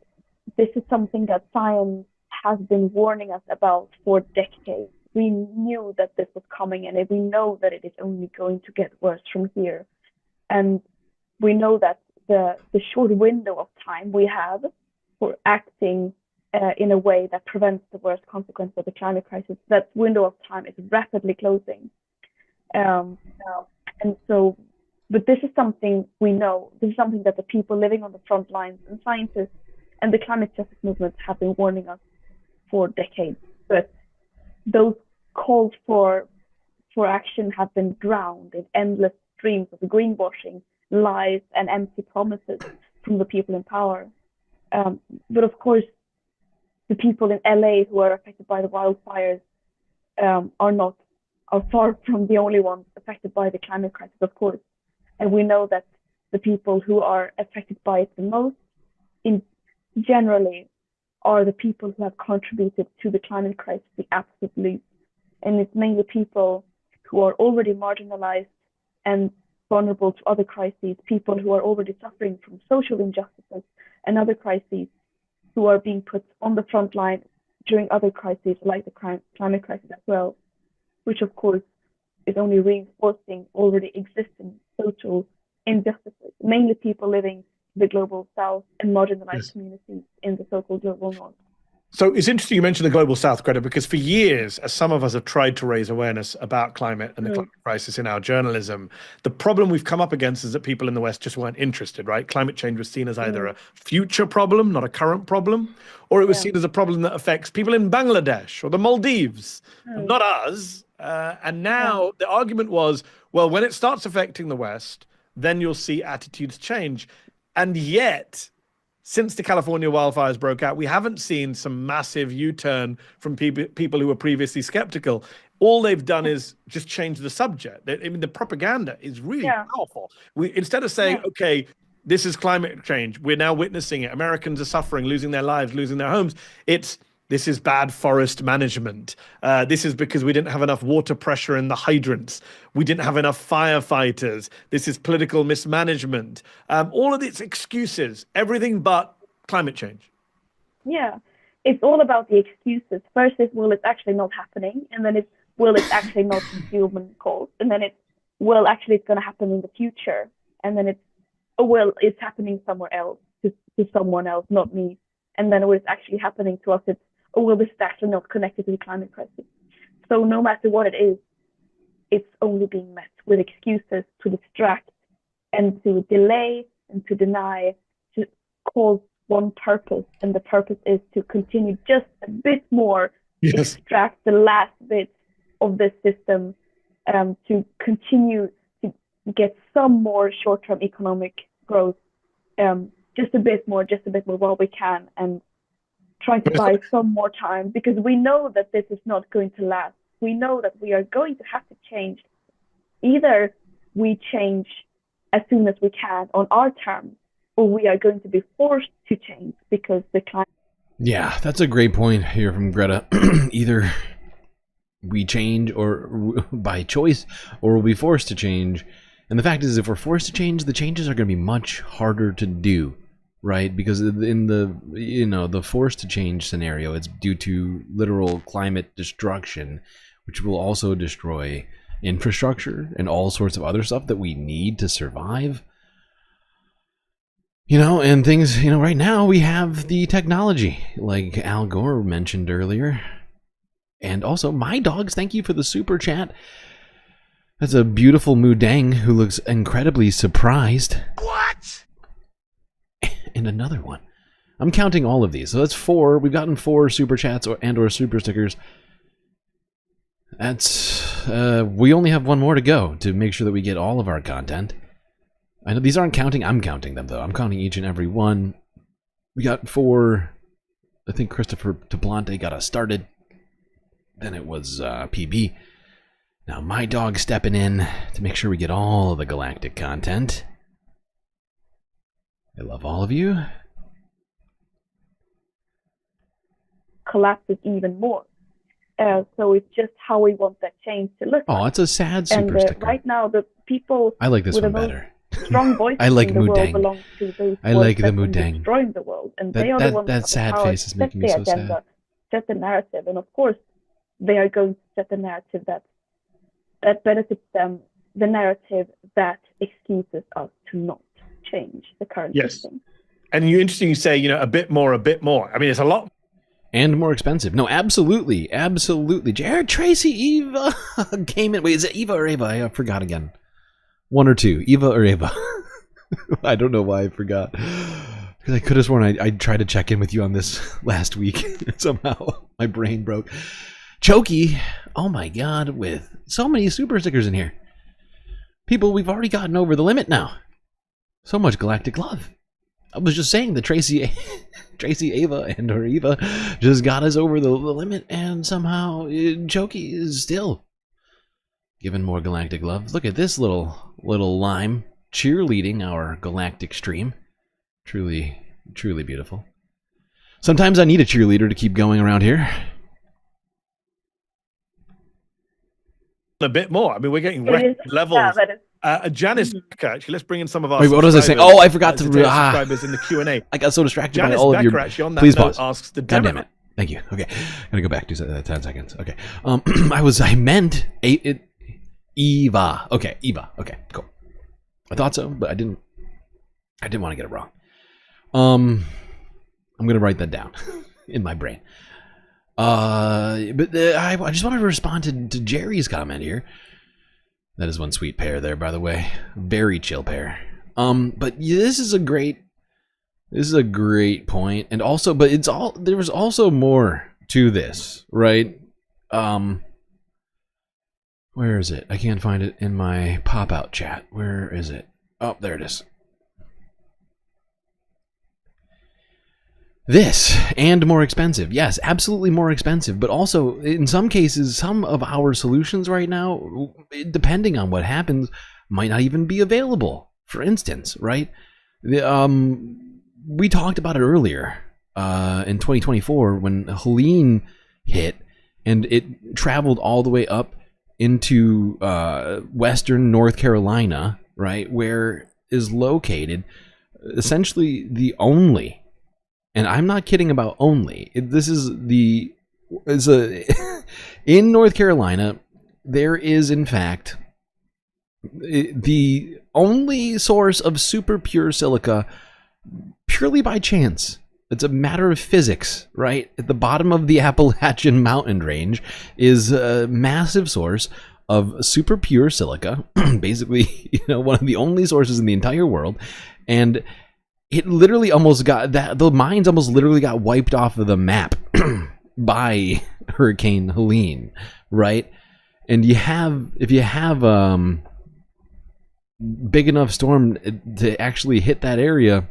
this is something that science has been warning us about for decades. We knew that this was coming, and we know that it is only going to get worse from here. And we know that the short window of time we have for acting in a way that prevents the worst consequences of the climate crisis, that window of time is rapidly closing. And so, but this is something we know. This is something that the people living on the front lines and scientists and the climate justice movement have been warning us for decades. But those calls for action have been drowned in endless streams of greenwashing, lies, and empty promises from the people in power. But of course, the people in LA who are affected by the wildfires are far from the only ones affected by the climate crisis, of course. And we know that the people who are affected by it the most, generally, are the people who have contributed to the climate crisis the absolute least. And it's mainly people who are already marginalized and vulnerable to other crises, people who are already suffering from social injustices and other crises, who are being put on the front line during other crises like the climate crisis as well, which of course is only reinforcing already existing social injustices, mainly people living in the global south and marginalized communities in the so-called global north. So it's interesting you mentioned the global south, Greta, because for years, as some of us have tried to raise awareness about climate and the climate crisis in our journalism, the problem we've come up against is that people in the West just weren't interested, right? Climate change was seen as either a future problem, not a current problem, or it was seen as a problem that affects people in Bangladesh or the Maldives, not us. And now the argument was, well, when it starts affecting the West, then you'll see attitudes change. And yet, since the California wildfires broke out, we haven't seen some massive U-turn from people who were previously skeptical. All they've done is just change the subject. I mean, the propaganda is really powerful. Instead of saying, okay, this is climate change, we're now witnessing it. Americans are suffering, losing their lives, losing their homes. This is bad forest management. This is because we didn't have enough water pressure in the hydrants. We didn't have enough firefighters. This is political mismanagement. All of these excuses, everything but climate change. Yeah, it's all about the excuses. First is, well, it's actually not happening. And then it's, well, it's actually not human caused. And then it's, well, actually it's going to happen in the future. And then it's, oh, well, it's happening somewhere else, to someone else, not me. And then when it's actually happening to us, it's, oh, well, this is actually not connected to the climate crisis. So no matter what it is, it's only being met with excuses to distract and to delay and to deny, to cause one purpose. And the purpose is to continue just a bit more, extract the last bit of this system, to continue to get some more short-term economic growth, just a bit more while we can, and trying to buy some more time, because we know that this is not going to last. We know that we are going to have to change. Either we change as soon as we can on our terms, or we are going to be forced to change because the climate. Yeah, that's a great point here from Greta. Either we change or by choice, or we'll be forced to change. And the fact is, if we're forced to change, the changes are going to be much harder to do. Right, because in the forced to change scenario, it's due to literal climate destruction, which will also destroy infrastructure and all sorts of other stuff that we need to survive. And things, right now we have the technology, like Al Gore mentioned earlier. And also, my dogs, thank you for the super chat. That's a beautiful Mudang who looks incredibly surprised. What? And another one. I'm counting all of these. So that's 4. We've gotten 4 super chats or super stickers. That's we only have 1 more to go to make sure that we get all of our content. I know these aren't counting. I'm counting them though. I'm counting each and every one. We got 4. I think Christopher Tablante got us started. Then it was PB. Now my dog stepping in to make sure we get all of the galactic content. I love all of you. Collapses even more. So it's just how we want that change to look. Oh, it's a sad super sticker. Right now, the people I like this with one the better. Strong voices I like in the world Mudang. belong to those I like the Mudang. destroying the world, and they are the ones that sad power face is to making me set the so agenda, sad. set the narrative, and of course, they are going to set the narrative that benefits them, the narrative that excuses us to not change the current system. And interesting you say, a bit more. I mean, it's a lot. And more expensive. No, absolutely. Absolutely. Jared, Tracy, Eva came in. Wait, is it Eva or Ava? I forgot again. 1 or 2. Eva or Ava? I don't know why I forgot. Because I could have sworn I tried to check in with you on this last week. Somehow my brain broke. Chokey, oh my god, with so many super stickers in here. People, we've already gotten over the limit now. So much galactic love. I was just saying that Tracy, Ava, and or Eva just got us over the limit, and somehow Chokey is still giving more galactic love. Look at this little lime cheerleading our galactic stream. Truly, truly beautiful. Sometimes I need a cheerleader to keep going around here. A bit more. I mean, we're getting record levels. Janice, actually, let's bring in some of our. Wait, what was I saying? Oh, I forgot to. Subscribers in the Q&A. I got so distracted by Janice all of your. Becker, actually, on that Please note, pause. asks the God damn it! Thank you. Okay, I'm gonna go back to 10 seconds. Okay, I meant Eva. Okay, Eva. Okay, cool. I thought so, but I didn't want to get it wrong. I'm gonna write that down in my brain. I just wanted to respond to Jerry's comment here. That is one sweet pair there, by the way. Very chill pair. But yeah, this is a great point, and also, but there was also more to this, right? Where is it? I can't find it in my pop-out chat. Where is it? Oh, there it is. This, and more expensive. Yes, absolutely more expensive. But also, in some cases, some of our solutions right now, depending on what happens, might not even be available. For instance, right? We talked about it earlier in 2024 when Helene hit, and it traveled all the way up into western North Carolina, right? Where is located essentially the only... And I'm not kidding about only. In North Carolina, there is in fact the only source of super pure silica, purely by chance. It's a matter of physics, right? At the bottom of the Appalachian mountain range is a massive source of super pure silica, basically, one of the only sources in the entire world, and it literally almost got that. The mines almost literally got wiped off of the map by Hurricane Helene, right? And if you have big enough storm to actually hit that area,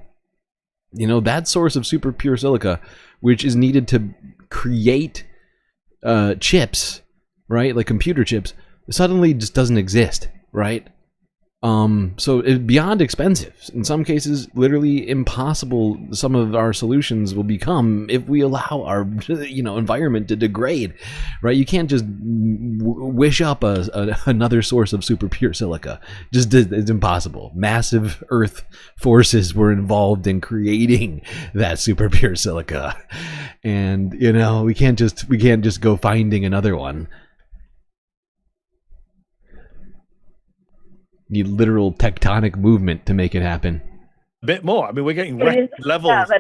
that source of super pure silica, which is needed to create chips, right? Like computer chips, suddenly just doesn't exist, right? So it's beyond expensive. In some cases, literally impossible. Some of our solutions will become if we allow our, environment to degrade, right? You can't just wish up another source of super pure silica. It's impossible. Massive Earth forces were involved in creating that super pure silica, and we can't just go finding another one. Need literal tectonic movement to make it happen. A bit more. I mean, we're getting record levels.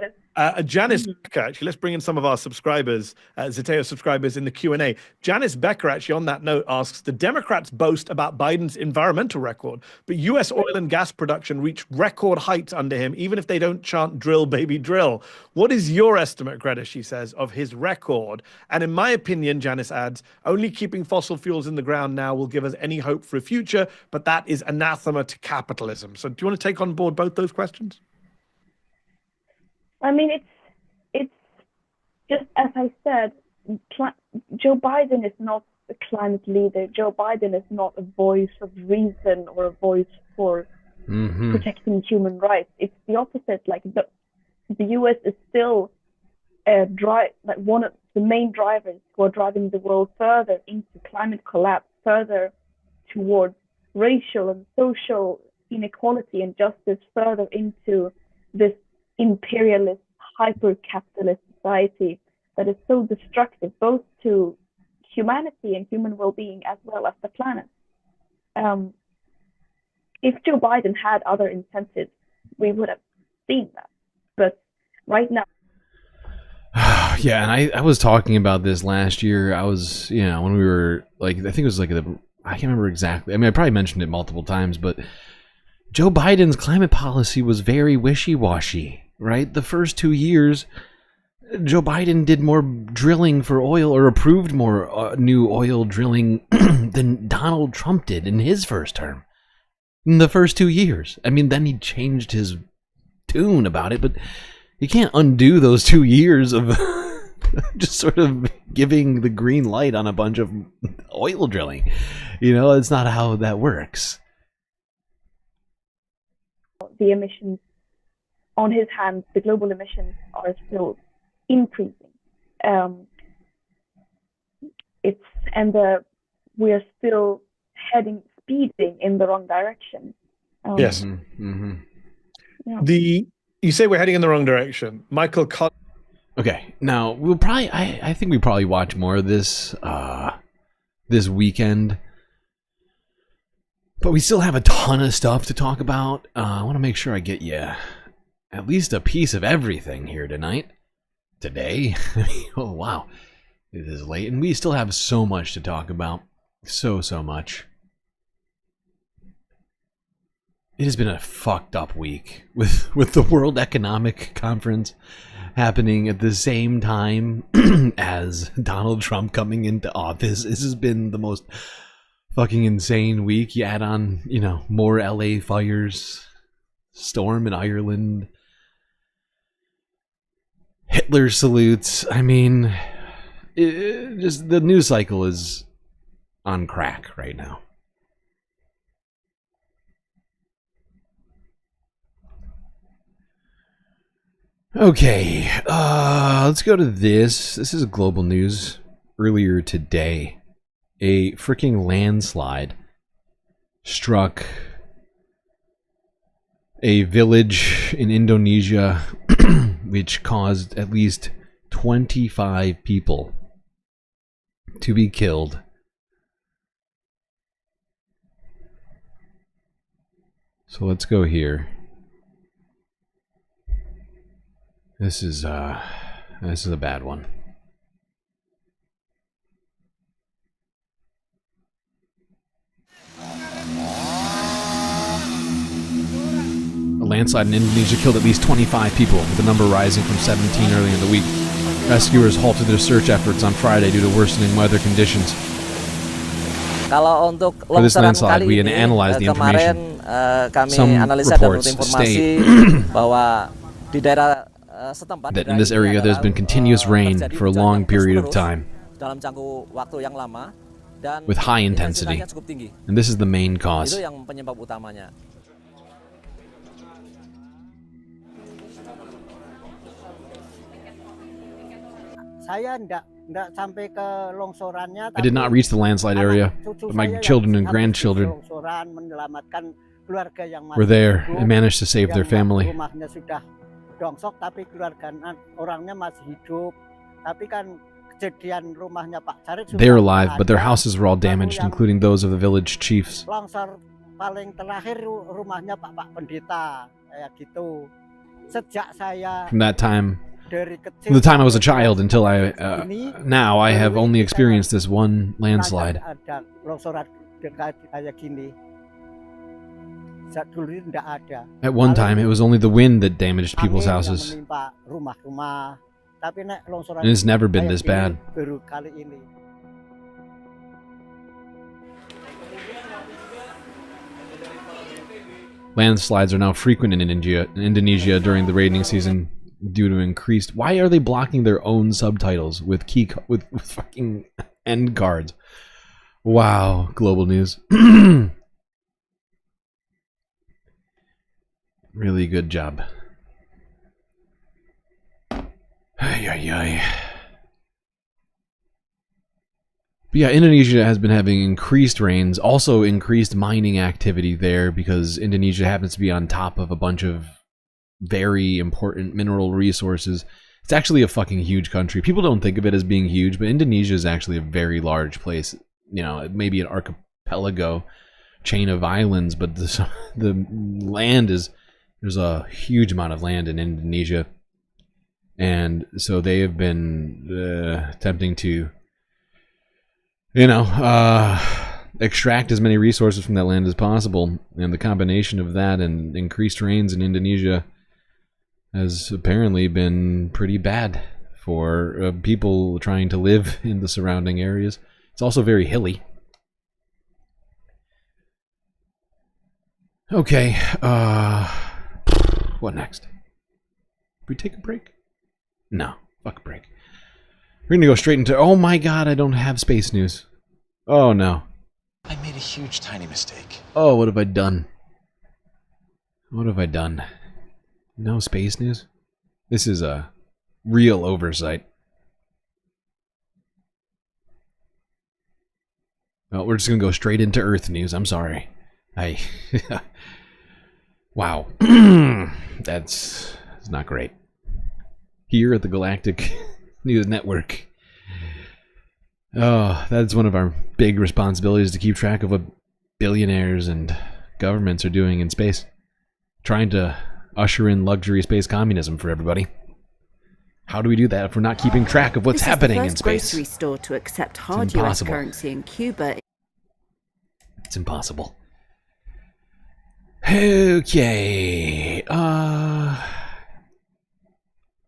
Janice Becker, actually, let's bring in some of our subscribers, Zeteo subscribers in the Q&A. Janice Becker, actually, on that note, asks, the Democrats boast about Biden's environmental record, but U.S. oil and gas production reached record heights under him, even if they don't chant drill, baby, drill. What is your estimate, Greta, she says, of his record? And in my opinion, Janice adds, only keeping fossil fuels in the ground now will give us any hope for a future, but that is anathema to capitalism. So do you want to take on board both those questions? I mean, it's just as I said, Joe Biden is not a climate leader. Joe Biden is not a voice of reason or a voice for protecting human rights. It's the opposite. Like the U.S. is still one of the main drivers who are driving the world further into climate collapse, further towards racial and social inequality and justice, further into this imperialist, hyper-capitalist society that is so destructive both to humanity and human well-being as well as the planet. If Joe Biden had other incentives, we would have seen that. But right now... Yeah, and I was talking about this last year. I was, when we were, I think it was I can't remember exactly. I mean, I probably mentioned it multiple times, but Joe Biden's climate policy was very wishy-washy. Right? The first 2 years, Joe Biden did more drilling for oil or approved more new oil drilling than Donald Trump did in his first term. In the first 2 years. I mean, then he changed his tune about it, but you can't undo those 2 years of just sort of giving the green light on a bunch of oil drilling. It's not how that works. The emissions on his hands, the global emissions are still increasing. We are still speeding in the wrong direction. Yes. Yeah. You say we're heading in the wrong direction. Michael. Okay, now we'll probably. I think we probably watch more of this this weekend. But we still have a ton of stuff to talk about. I want to make sure I get you at least a piece of everything here tonight. Today. Oh, wow. It is late, and we still have so much to talk about. So much. It has been a fucked up week with the World Economic Conference happening at the same time as Donald Trump coming into office. This has been the most fucking insane week. You add on, more LA fires, storm in Ireland, Hitler salutes. I mean, just the news cycle is on crack right now. Okay, let's go to this. This is global news. Earlier today, a freaking landslide struck a village in Indonesia, which caused at least 25 people to be killed. So let's go here. This is a bad one. A landslide in Indonesia killed at least 25 people, with the number rising from 17 early in the week. Rescuers halted their search efforts on Friday due to worsening weather conditions. Kalau untuk For this longsoran landslide, kali we ini, analyzed the kemarin information. kami Some analisa dan reports informasi state bahwa di daerah setempat that in this area there's been continuous rain for a long period of time dalam jangka waktu yang lama dan with high intensity, intensitasnya cukup tinggi. and this is the main cause. Itu yang penyebab utamanya. Saya enggak sampai ke longsorannya. I did not reach the landslide area, but my children and grandchildren Longsoran menyelamatkan keluarga yang were there and managed to save their family. Rumahnya sudah dongsok tapi keluarga orangnya masih hidup. Tapi kan kejadian rumahnya Pak Carik sudah They're alive, but their houses were all damaged, including those of the village chiefs. Longsor paling terakhir rumahnya Pak Pendeta kayak gitu. Sejak saya From that time, from the time I was a child until now I have only experienced this one landslide. Ada longsoran kayak gini. Dulu tidak ada. At one time, it was only the wind that damaged people's houses. Rumah-rumah. Tapi nek longsoran And it's never been this bad. Baru kali ini. Landslides are now frequent in Indonesia during the rainy season due to increased. Why are they blocking their own subtitles with with fucking end cards? Wow, global news. Really good job. Ay, ay, ay. But yeah, Indonesia has been having increased rains, also increased mining activity there because Indonesia happens to be on top of a bunch of very important mineral resources. It's actually a fucking huge country. People don't think of it as being huge, but Indonesia is actually a very large place. Maybe an archipelago chain of islands, but the land is... There's a huge amount of land in Indonesia, and so they have been attempting to, extract as many resources from that land as possible. And the combination of that and increased rains in Indonesia has apparently been pretty bad for people trying to live in the surrounding areas. It's also very hilly. Okay, what next? We take a break? No, fuck a break. We're gonna go straight into... Oh my god, I don't have space news. Oh no. I made a huge tiny mistake. Oh, what have I done? What have I done? No space news? This is a real oversight. Well, we're just gonna go straight into Earth news. I'm sorry. Wow. That's not great. Here at the Galactic News Network. Oh, that's one of our big responsibilities, to keep track of what billionaires and governments are doing in space, trying to usher in luxury space communism for everybody. How do we do that if we're not keeping track of what's happening in space? This is the first grocery store to accept hard US currency in Cuba. It's impossible. Okay. Yeah,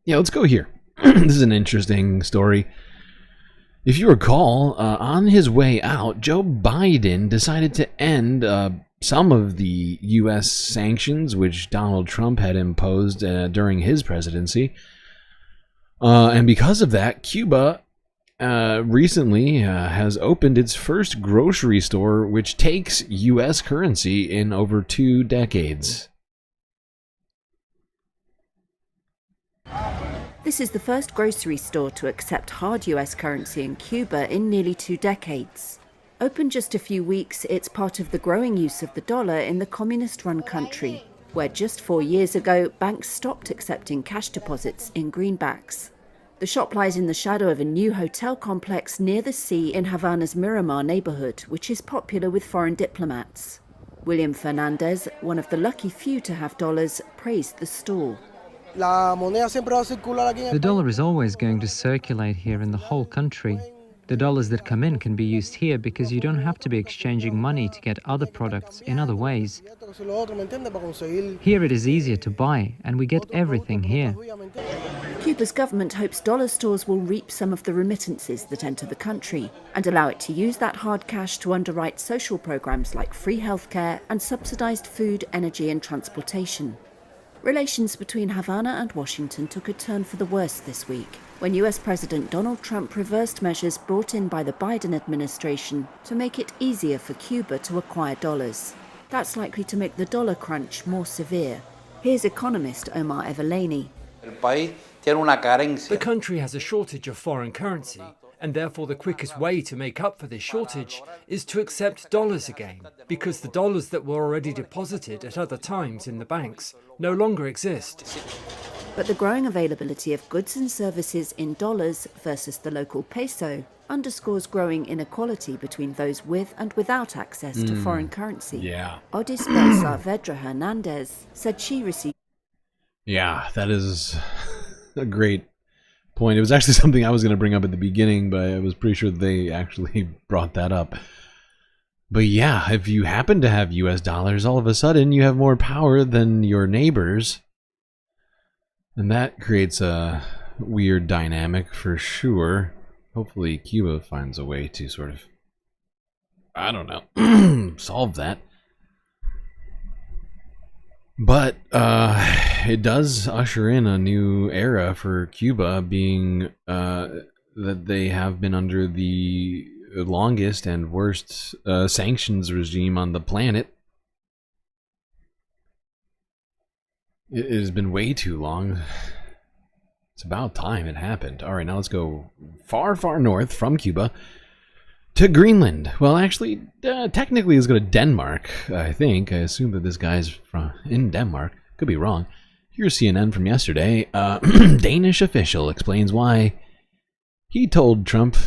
let's go here. This is an interesting story. If you recall, on his way out, Joe Biden decided to end some of the U.S. sanctions which Donald Trump had imposed during his presidency. And because of that, Cuba recently has opened its first grocery store which takes U.S. currency in over 2 decades. This is the first grocery store to accept hard US currency in Cuba in nearly 2 decades. Open just a few weeks, it's part of the growing use of the dollar in the communist-run country, where just 4 years ago, banks stopped accepting cash deposits in greenbacks. The shop lies in the shadow of a new hotel complex near the sea in Havana's Miramar neighborhood, which is popular with foreign diplomats. William Fernandez, one of the lucky few to have dollars, praised the stall. The dollar is always going to circulate here in the whole country. The dollars that come in can be used here because you don't have to be exchanging money to get other products in other ways. Here it is easier to buy, and we get everything here. Cuba's government hopes dollar stores will reap some of the remittances that enter the country and allow it to use that hard cash to underwrite social programs like free healthcare and subsidized food, energy and transportation. Relations between Havana and Washington took a turn for the worse this week, when US President Donald Trump reversed measures brought in by the Biden administration to make it easier for Cuba to acquire dollars. That's likely to make the dollar crunch more severe. Here's economist Omar Evelani. The country has a shortage of foreign currency, and therefore the quickest way to make up for this shortage is to accept dollars again, because the dollars that were already deposited at other times in the banks no longer exist. But the growing availability of goods and services in dollars versus the local peso underscores growing inequality between those with and without access to foreign currency. Yeah. Odispa Saavedra Hernandez said she received... Yeah, that is a great point. It was actually something I was going to bring up at the beginning, but I was pretty sure they actually brought that up. But yeah, if you happen to have US dollars, all of a sudden you have more power than your neighbors. And that creates a weird dynamic for sure. Hopefully Cuba finds a way to sort of, I don't know, solve that. But it does usher in a new era for Cuba, being that they have been under the longest and worst sanctions regime on the planet. It has been way too long. It's about time it happened. All right, now let's go far, far north from Cuba to Greenland. Well, actually, technically, let's go to Denmark, I think. I assume that this guy's in Denmark. Could be wrong. Here's CNN from yesterday. Danish official explains why he told Trump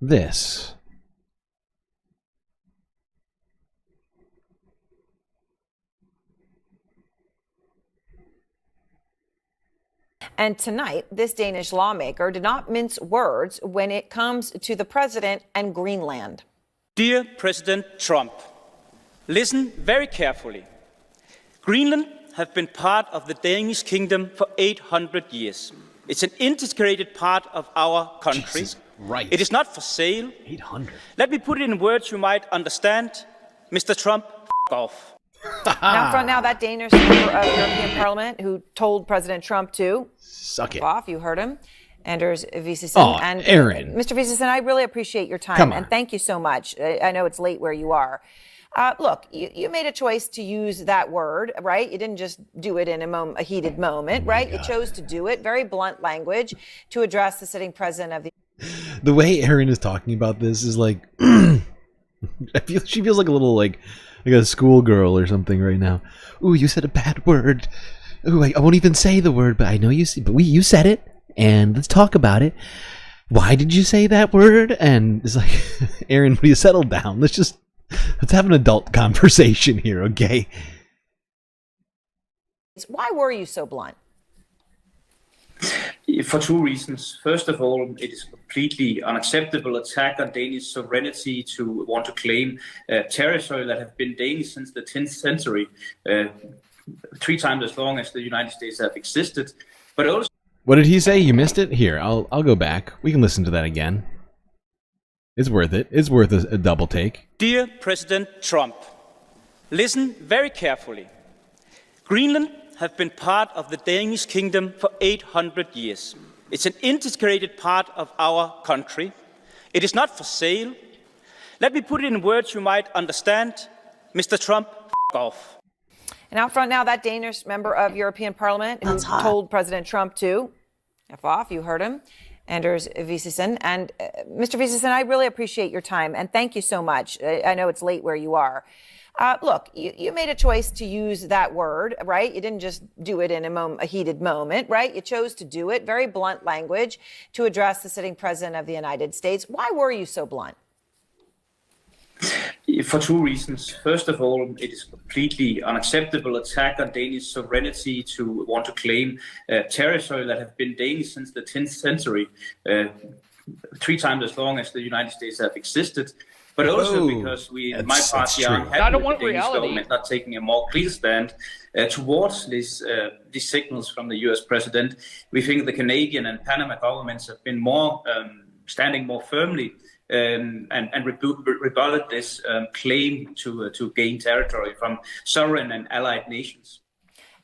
this. And tonight, this Danish lawmaker did not mince words when it comes to the president and Greenland. Dear President Trump, listen very carefully. Greenland has been part of the Danish kingdom for 800 years. It's an integrated part of our country. Jesus, right. It is not for sale. 800. Let me put it in words you might understand. Mr. Trump, f*** off. Now that Danish member of European Parliament who told President Trump to suck it off, you heard him, Anders Vistisen. Oh, and Aaron. Mr. Vistisen, I really appreciate your time. Come on. And thank you so much. I know it's late where you are. Look, you made a choice to use that word, right? You didn't just do it in a heated moment, right? You chose to do it, very blunt language, to address the sitting president of the... The way Aaron is talking about this is like... she feels like a little like a schoolgirl or something right now. Ooh, you said a bad word. Ooh, I won't even say the word, but I know you see. But you said it, and let's talk about it. Why did you say that word? And it's like, Aaron, will you settle down? Let's just Let's have an adult conversation here, okay? Why were you so blunt? For two reasons. First of all, it is a completely unacceptable attack on Danish sovereignty to want to claim territory that have been Danish since the 10th century, 3 times as long as the United States have existed. But also, what did he say? You missed it? Here, I'll go back. We can listen to that again. It's worth it. It's worth a double take. Dear President Trump, listen very carefully. Greenland have been part of the Danish kingdom for 800 years. It's an integrated part of our country. It is not for sale. Let me put it in words you might understand. Mr. Trump, f*** off. And out front now, that Danish member of European Parliament who told President Trump to F off, you heard him, Anders Vistisen. And Mr. Vistisen, I really appreciate your time, and thank you so much. I know it's late where you are. Look, you made a choice to use that word, right? You didn't just do it in a heated moment, right? You chose to do it, very blunt language, to address the sitting president of the United States. Why were you so blunt? For two reasons. First of all, it is a completely unacceptable attack on Danish sovereignty to want to claim territory that have been Danish since the 10th century, 3 times as long as the United States have existed. But also because we, in my party, are unhappy with the Danish government not taking a more clear stand towards these signals from the U.S. president. We think the Canadian and Panama governments have been more standing more firmly and rebutted this claim to gain territory from sovereign and allied nations.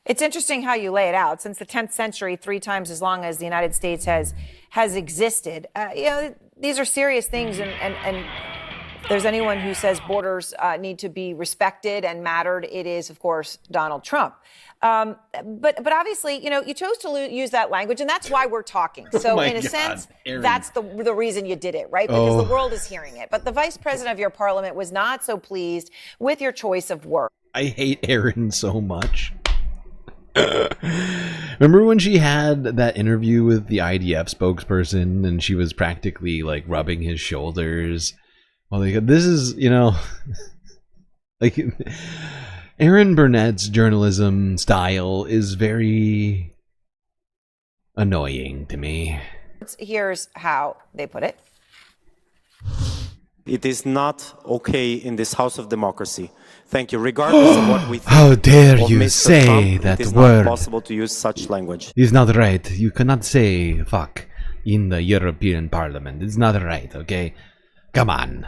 It's interesting how you lay it out. Since the 10th century, 3 times as long as the United States has existed, these are serious things, and if there's anyone who says borders need to be respected and mattered, it is, of course, Donald Trump. But obviously, you chose to use that language, and that's why we're talking. So in a sense, Aaron, that's the reason you did it, right? Because the world is hearing it. But the vice president of your parliament was not so pleased with your choice of words. I hate Aaron so much. Remember when she had that interview with the IDF spokesperson and she was practically like rubbing his shoulders? Well, this is, like Aaron Burnett's journalism style is very annoying to me. Here's how they put it. It is not okay in this house of democracy. Thank you. Regardless of what we think, how dare you Mr. say Trump, that it is word? not possible to use such language. It's not right. You cannot say fuck in the European Parliament. It's not right, okay? Come on.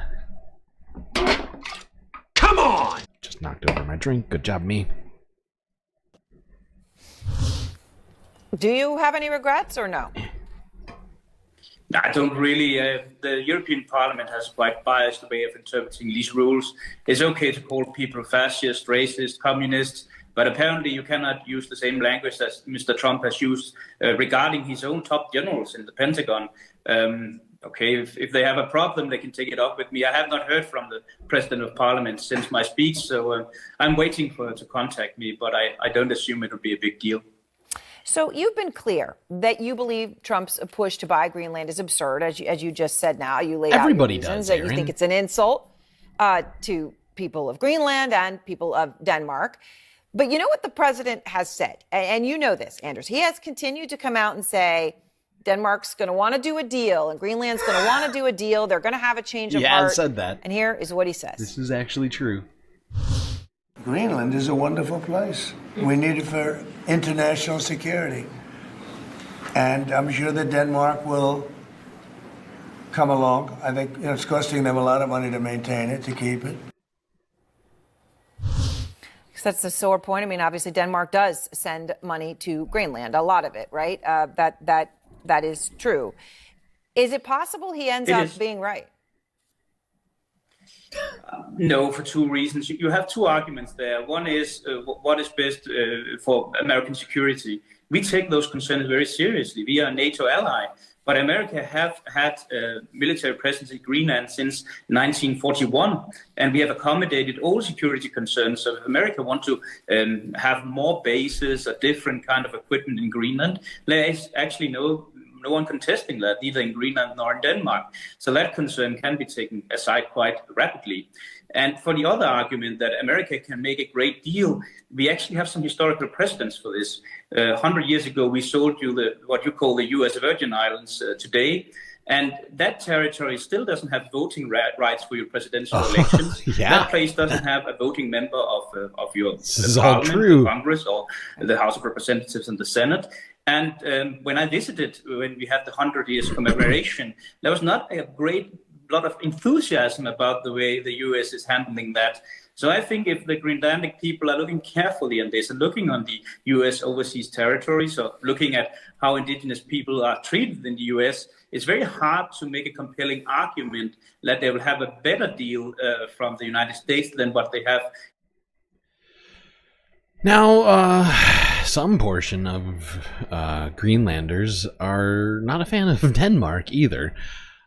Come on! Just knocked over my drink. Good job, me. Do you have any regrets or no? I don't really. The European Parliament has quite biased way of interpreting these rules. It's okay to call people fascist, racist, communists, but apparently you cannot use the same language as Mr. Trump has used regarding his own top generals in the Pentagon. Okay, if they have a problem, they can take it up with me. I have not heard from the President of Parliament since my speech, so I'm waiting for her to contact me, but I don't assume it will be a big deal. So you've been clear that you believe Trump's push to buy Greenland is absurd, as you just said now. You laid out your reasons that you think it's an insult to people of Greenland and people of Denmark. But you know what the president has said, and you know this, Anders. He has continued to come out and say, Denmark's going to want to do a deal, and Greenland's going to want to do a deal. They're going to have a change of heart. Yeah, said that. And here is what he says. This is actually true. Greenland is a wonderful place. We need it for international security. And I'm sure that Denmark will come along. I think it's costing them a lot of money to maintain it, to keep it. That's a sore point. I mean, obviously, Denmark does send money to Greenland, a lot of it, right? That is true. Is it possible he ends up being right? No, for two reasons. You have two arguments there. One is what is best for American security. We take those concerns very seriously. We are a NATO ally. But America have had a military presence in Greenland since 1941, and we have accommodated all security concerns. So if America want to have more bases, a different kind of equipment in Greenland, there is actually no no one contesting that, neither in Greenland nor in Denmark. So that concern can be taken aside quite rapidly. And for the other argument that America can make a great deal, we actually have some historical precedents for this. 100 years ago, we sold you what you call the U.S. Virgin Islands today. And that territory still doesn't have voting rights for your presidential elections. Yeah. That place doesn't have a voting member of your parliament, the Congress, or the House of Representatives and the Senate. And when I visited, when we had the 100 years commemoration, there was not a great lot of enthusiasm about the way the U.S. is handling that. So I think if the Greenlandic people are looking carefully on this and looking on the U.S. overseas territories, or looking at how indigenous people are treated in the U.S., it's very hard to make a compelling argument that they will have a better deal from the United States than what they have. Now, some portion of Greenlanders are not a fan of Denmark either.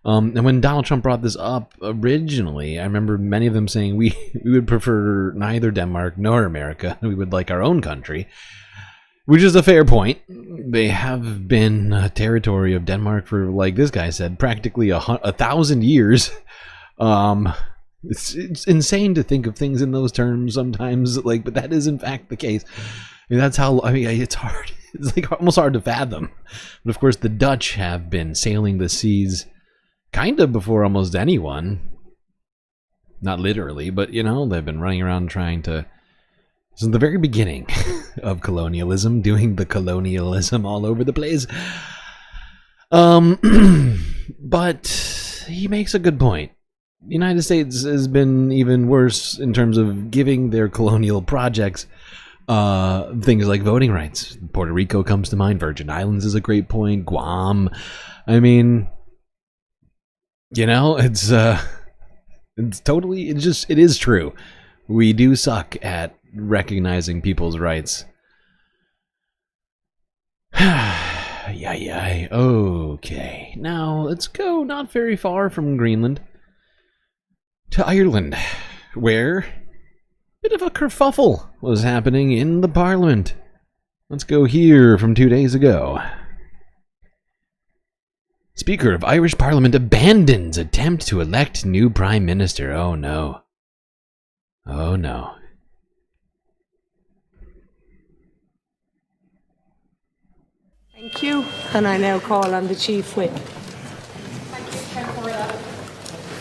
And when Donald Trump brought this up originally, I remember many of them saying we would prefer neither Denmark nor America. We would like our own country, which is a fair point. They have been a territory of Denmark for, like this guy said, practically 1,000 years. It's insane to think of things in those terms sometimes, but that is in fact the case. That's how, it's hard. It's almost hard to fathom. But of course, the Dutch have been sailing the seas kind of before almost anyone. Not literally, but they've been running around trying to, since the very beginning of colonialism, doing the colonialism all over the place. But he makes a good point. The United States has been even worse in terms of giving their colonial projects things like voting rights. Puerto Rico comes to mind. Virgin Islands is a great point. Guam. It is true. We do suck at recognizing people's rights. Yeah. Okay. Now, let's go not very far from Greenland to Ireland, where a bit of a kerfuffle was happening in the Parliament. Let's go here from 2 days ago. Speaker of Irish Parliament abandons attempt to elect new Prime Minister. Oh no. Oh no. Thank you. And I now call on the Chief Whip.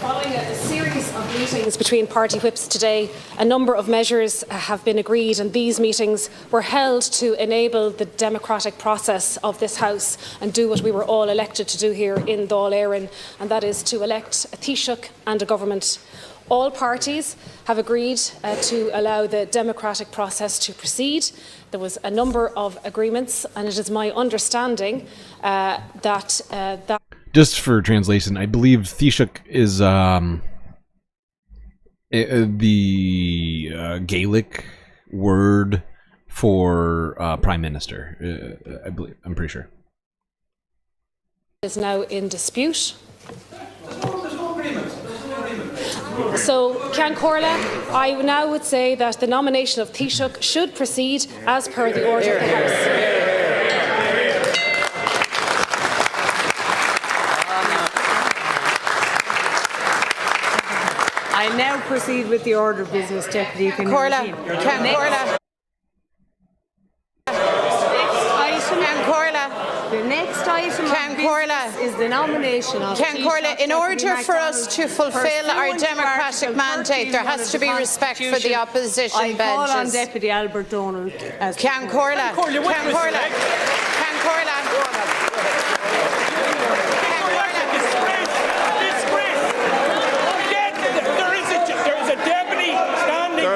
Following a series of meetings between party whips today, a number of measures have been agreed, and these meetings were held to enable the democratic process of this House and do what we were all elected to do here in Dáil Éireann, and that is to elect a Taoiseach and a government. All parties have agreed to allow the democratic process to proceed. There was a number of agreements, and it is my understanding that just for translation, I believe Taoiseach is the Gaelic word for Prime Minister. I'm pretty sure. Is now in dispute. So, Ceann Comhairle, I now would say that the nomination of Taoiseach should proceed as per the order of the House. I now proceed with the order of business, Deputy. Ceann Comhairle. The next item of business is the nomination of Ceann Comhairle, in order for us to fulfil our democratic mandate, there has to be respect for the opposition I call on benches. Deputy Albert Donald as Ceann Comhairle. Ceann Comhairle.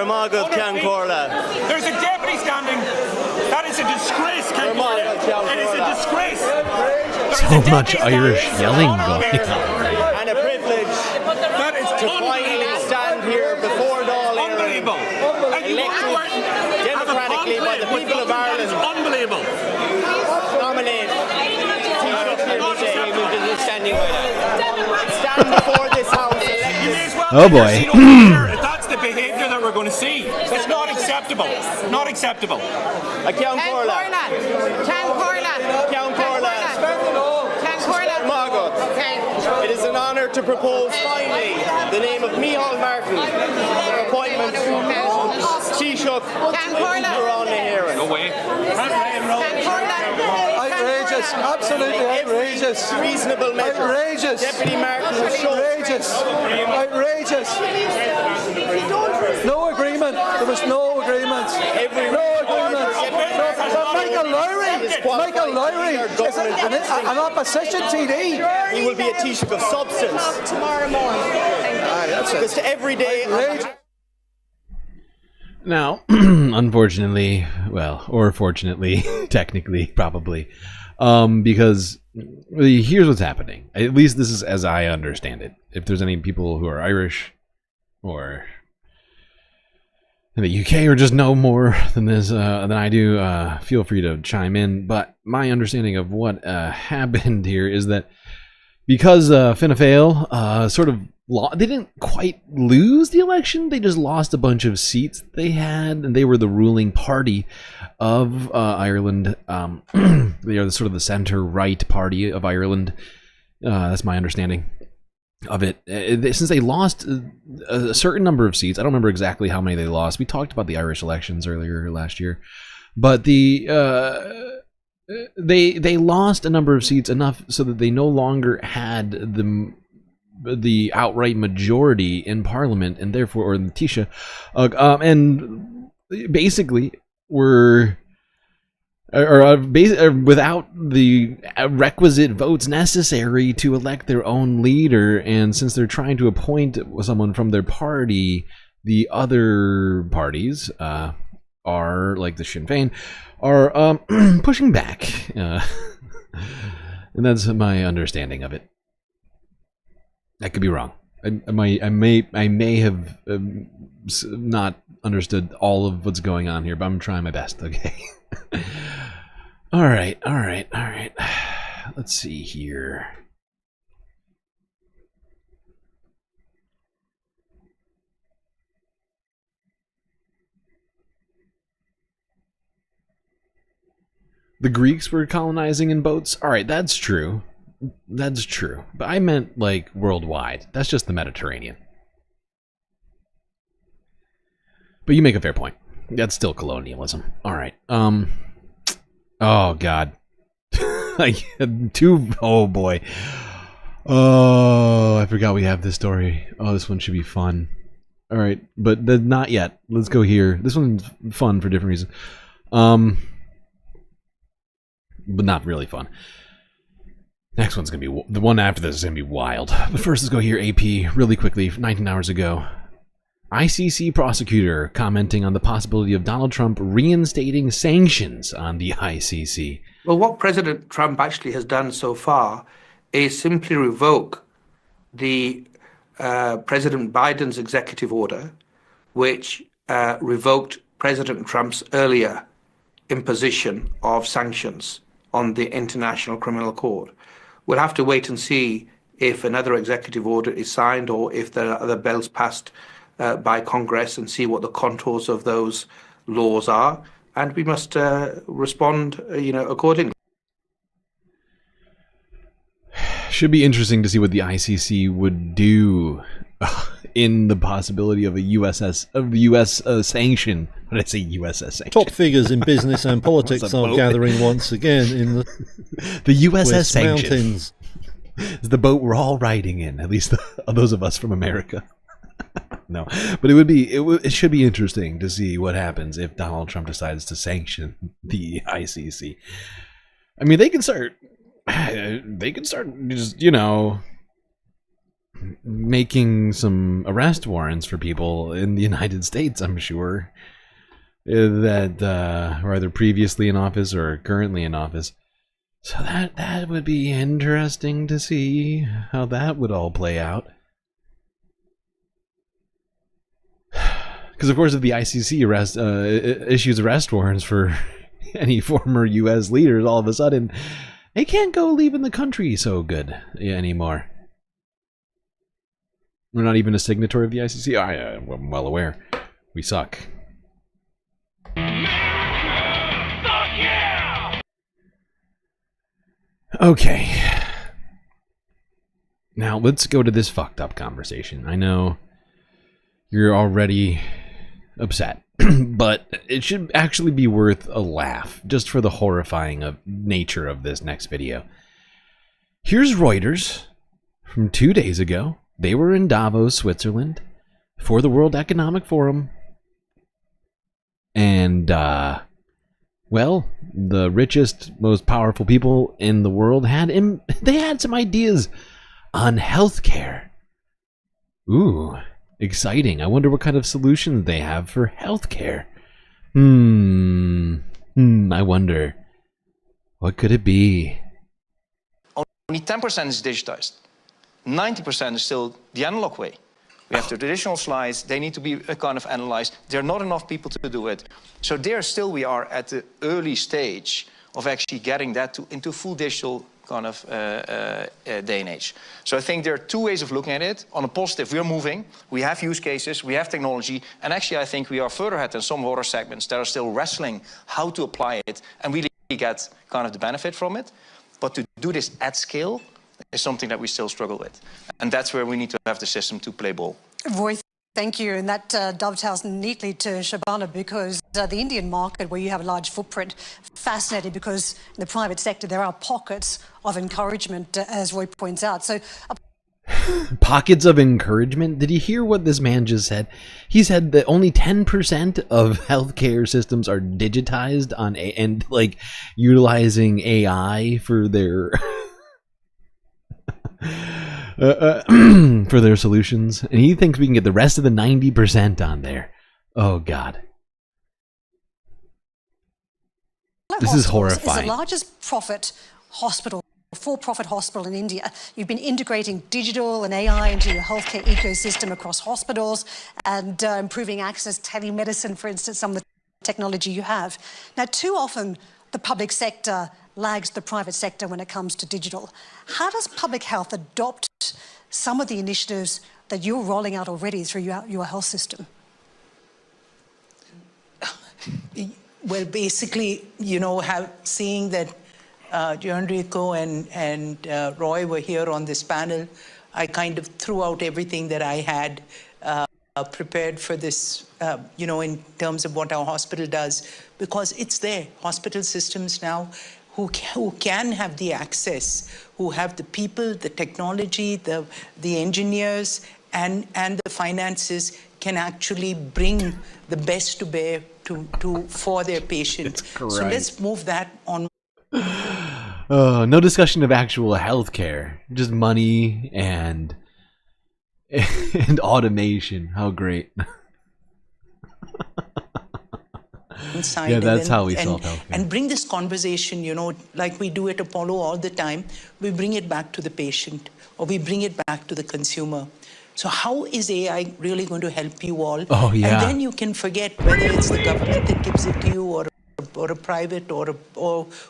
Maga of Ceann Comhairle. There's a deputy standing. That is a disgrace, Ceann Comhairle. It is a disgrace. So much Irish yelling going on. And a privilege to finally stand here before Dáil Éireann, elected democratically by the people of Ireland. Unbelievable. Nominate Taoiseach here today, who is standing by now. Stand before this House elected. Oh boy. That's the behaviour that we're going to see. It's not acceptable. Not acceptable. Ceann Comhairle. Ceann Comhairle. Ceann Comhairle. here to propose finally the name of Micheál Martin for appointment Taoiseach Iran Nahéireann. No way. Outrageous, absolutely outrageous. Reasonable measure. Outrageous. Deputy Martin has shown. Outrageous. No agreement. There was no agreement. No agreement. Michael Lowry is an opposition TD. He will be a Taoiseach of substance. Tomorrow morning. Just every day. Now, unfortunately, well, or fortunately, technically, probably, because here's what's happening. At least this is as I understand it. If there's any people who are Irish or in the UK or just know more than this than I do, feel free to chime in. But my understanding of what happened here is that because Fianna Fáil sort of they didn't quite lose the election, they just lost a bunch of seats they had, and they were the ruling party of Ireland. They are sort of the center-right party of Ireland. That's my understanding of it. Since they lost a certain number of seats, I don't remember exactly how many they lost. We talked about the Irish elections earlier last year, but they lost a number of seats enough so that they no longer had the outright majority in Parliament, and therefore, or in the Taoiseach, and basically were without the requisite votes necessary to elect their own leader. And since they're trying to appoint someone from their party, the other parties are, like the Sinn Féin, are pushing back, and that's my understanding of it. I could be wrong. I may have not understood all of what's going on here, but I'm trying my best. Okay. All right. Let's see here. The Greeks were colonizing in boats. All right, that's true. That's true. But I meant like worldwide. That's just the Mediterranean. But you make a fair point. That's still colonialism. All right. Oh God. I had two. Oh boy. Oh, I forgot we have this story. Oh, this one should be fun. All right, but not yet. Let's go here. This one's fun for different reasons. But not really fun. Next one's gonna be the one after this is gonna be wild. But first, let's go here. AP really quickly. 19 hours ago, ICC prosecutor commenting on the possibility of Donald Trump reinstating sanctions on the ICC. Well, what President Trump actually has done so far is simply revoke the President Biden's executive order, which revoked President Trump's earlier imposition of sanctions on the International Criminal Court. We'll have to wait and see if another executive order is signed or if there are other bills passed by Congress, and see what the contours of those laws are. And we must respond, accordingly. Should be interesting to see what the ICC would do in the possibility of a U.S. sanction. What did I say? USS sanction. Top figures in business and politics are gathering once again in the USS sanction. Mountains. It's the boat we're all riding in. At least those of us from America. No, but it should be interesting to see what happens if Donald Trump decides to sanction the ICC. I mean, they can start just, making some arrest warrants for people in the United States, I'm sure, that were either previously in office or currently in office. So that would be interesting to see how that would all play out. Because, of course, if the ICC issues arrest warrants for any former U.S. leaders, all of a sudden, they can't go leaving the country so good anymore. We're not even a signatory of the ICC? I'm well aware. We suck. Okay. Now, let's go to this fucked up conversation. I know you're already upset, but it should actually be worth a laugh just for the horrifying nature of this next video. Here's Reuters from 2 days ago. They were in Davos, Switzerland for the World Economic Forum. And, well, the richest, most powerful people in the world had some ideas on healthcare. Ooh, exciting. I wonder what kind of solutions they have for healthcare. I wonder. What could it be? Only 10% is digitized. 90% is still the analog way. We have the traditional slides. They need to be kind of analyzed. There are not enough people to do it. So there still we are at the early stage of actually getting that into full digital kind of day and age. So I think there are two ways of looking at it. On a positive, we're moving. We have use cases. We have technology. And actually, I think we are further ahead than some other segments that are still wrestling how to apply it and really get kind of the benefit from it. But to do this at scale is something that we still struggle with. And that's where we need to have the system to play ball. Roy, thank you. And that dovetails neatly to Shabana, because the Indian market, where you have a large footprint, fascinating, because in the private sector there are pockets of encouragement, as Roy points out. So pockets of encouragement? Did you hear what this man just said? He said that only 10% of healthcare systems are digitized and like utilizing AI for their for their solutions, and he thinks we can get the rest of the 90% on there. Oh God, this is horrifying. It's the largest for-profit hospital in India. You've been integrating digital and AI into your healthcare ecosystem across hospitals and improving access, telemedicine, for instance, some of the technology you have. Now, too often, the public sector lags the private sector when it comes to digital. How does public health adopt some of the initiatives that you're rolling out already through your health system? Well, basically, you know, seeing that Enrico and Roy were here on this panel, I kind of threw out everything that I had prepared for this, you know, in terms of what our hospital does, because it's there. Hospital systems now who can have the access, who have the people, the technology, the engineers, and the finances, can actually bring the best to bear for their patients. So let's move that on. No discussion of actual healthcare, just money and automation. How great. Yeah, that's how we solve healthcare. And bring this conversation, you know, like we do at Apollo all the time. We bring it back to the patient, or we bring it back to the consumer. So how is AI really going to help you all? Oh, yeah. And then you can forget whether it's the government that gives it to you, or a private, or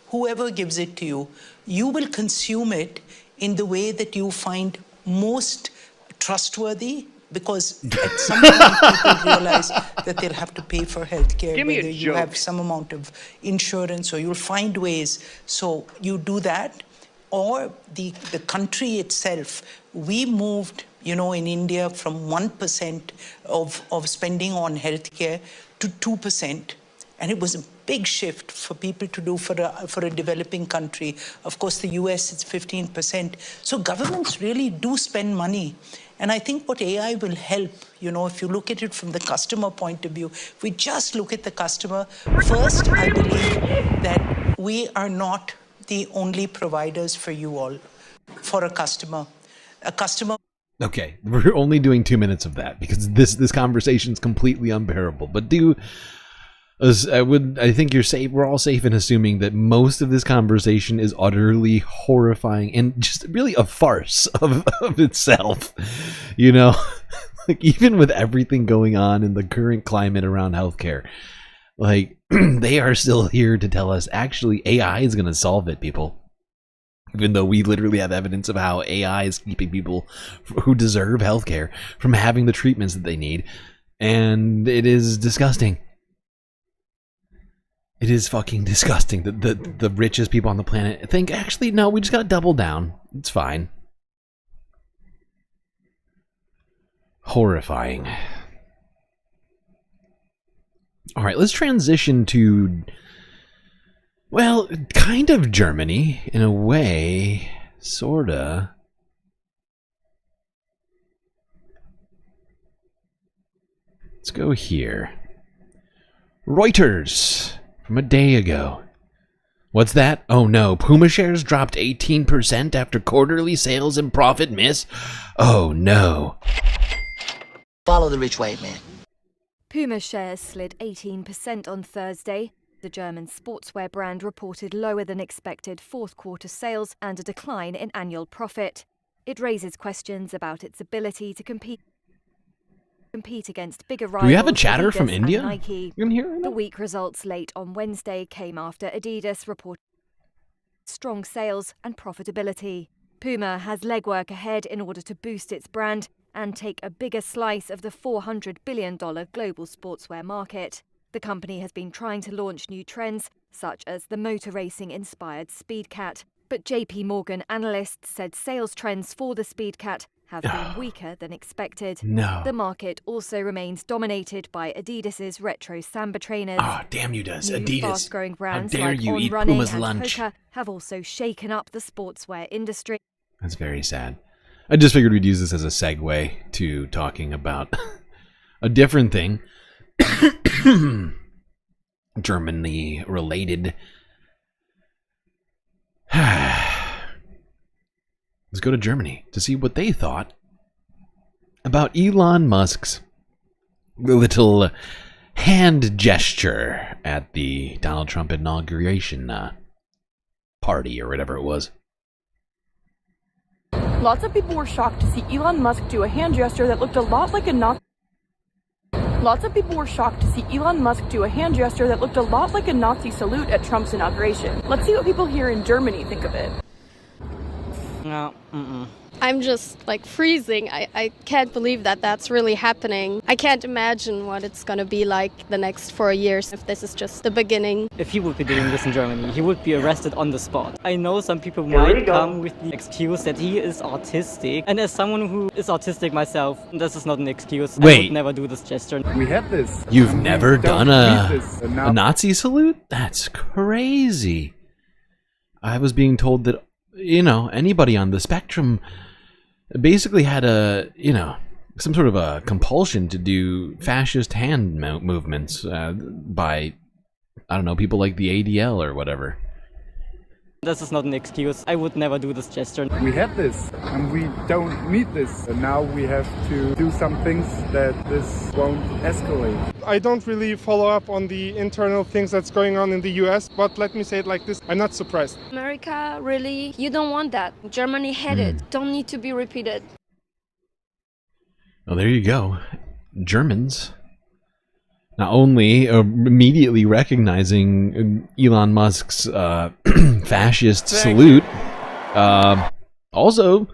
whoever gives it to you. You will consume it in the way that you find most trustworthy, because at some point people realize that they'll have to pay for healthcare, whether you have some amount of insurance, or you'll find ways. So you do that, or the country itself. We moved, you know, in India from 1% of spending on healthcare to 2%. And it was a big shift for people to do for a developing country. Of course, the US, it's 15%. So governments really do spend money. And I think what AI will help, you know, if you look at it from the customer point of view, if we just look at the customer, first, I believe that we are not the only providers for you all, for a customer. A customer... Okay, we're only doing 2 minutes of that because this conversation is completely unbearable. But I think you're safe. We're all safe in assuming that most of this conversation is utterly horrifying and just really a farce of itself. You know, like even with everything going on in the current climate around healthcare, like they are still here to tell us actually AI is going to solve it, people. Even though we literally have evidence of how AI is keeping people who deserve healthcare from having the treatments that they need. And it is disgusting. It is fucking disgusting that the richest people on the planet think, actually, no, we just gotta double down. It's fine. Horrifying. All right, let's transition to, well, kind of Germany in a way, sorta. Let's go here. Reuters from a day ago. What's that? Oh no, Puma shares dropped 18% after quarterly sales and profit miss. Oh no. Follow the rich white man. Puma shares slid 18% on Thursday. The German sportswear brand reported lower than expected fourth quarter sales and a decline in annual profit. It raises questions about its ability to compete against bigger rivals. Do we have a chatter from Adidas India? and Nike. You can hear The weak results late on Wednesday came after Adidas reported strong sales and profitability. Puma has legwork ahead in order to boost its brand and take a bigger slice of the $400 billion global sportswear market. The company has been trying to launch new trends, such as the motor racing-inspired Speedcat, but JP Morgan analysts said sales trends for the Speedcat have been weaker than expected. No. The market also remains dominated by Adidas's retro Samba trainers. Damn you does, New Adidas. fast-growing brands How dare like you On eat Running Puma's and lunch. Hoka have also shaken up the sportswear industry. That's very sad. I just figured we'd use this as a segue to talking about a different thing. Germany related. Let's go to Germany to see what they thought about Elon Musk's little hand gesture at the Donald Trump inauguration party or whatever it was. Lots of people were shocked to see Elon Musk do a hand gesture that looked a lot like a Nazi. Lots of people were shocked to see Elon Musk do a hand gesture that looked a lot like a Nazi salute at Trump's inauguration. Let's see what people here in Germany think of it. No, I'm just like freezing. I can't believe that that's really happening. I can't imagine what it's going to be like the next 4 years if this is just the beginning. If he would be doing this in Germany, he would be arrested on the spot. I know some people might come with the excuse that he is autistic. And as someone who is autistic myself, this is not an excuse. I Wait. would never do this gesture. We had this. You've never done a now. Nazi salute? That's crazy. I was being told that, you know, anybody on the spectrum basically had a, you know, some sort of a compulsion to do fascist hand movements by, I don't know, people like the ADL or whatever. This is not an excuse. I would never do this gesture. We had this, and we don't need this. And now we have to do some things that this won't escalate. I don't really follow up on the internal things that's going on in the US, but let me say it like this, I'm not surprised. America, really? You don't want that. Germany had it. Don't need to be repeated. Well, there you go. Germans not only immediately recognizing Elon Musk's fascist salute, also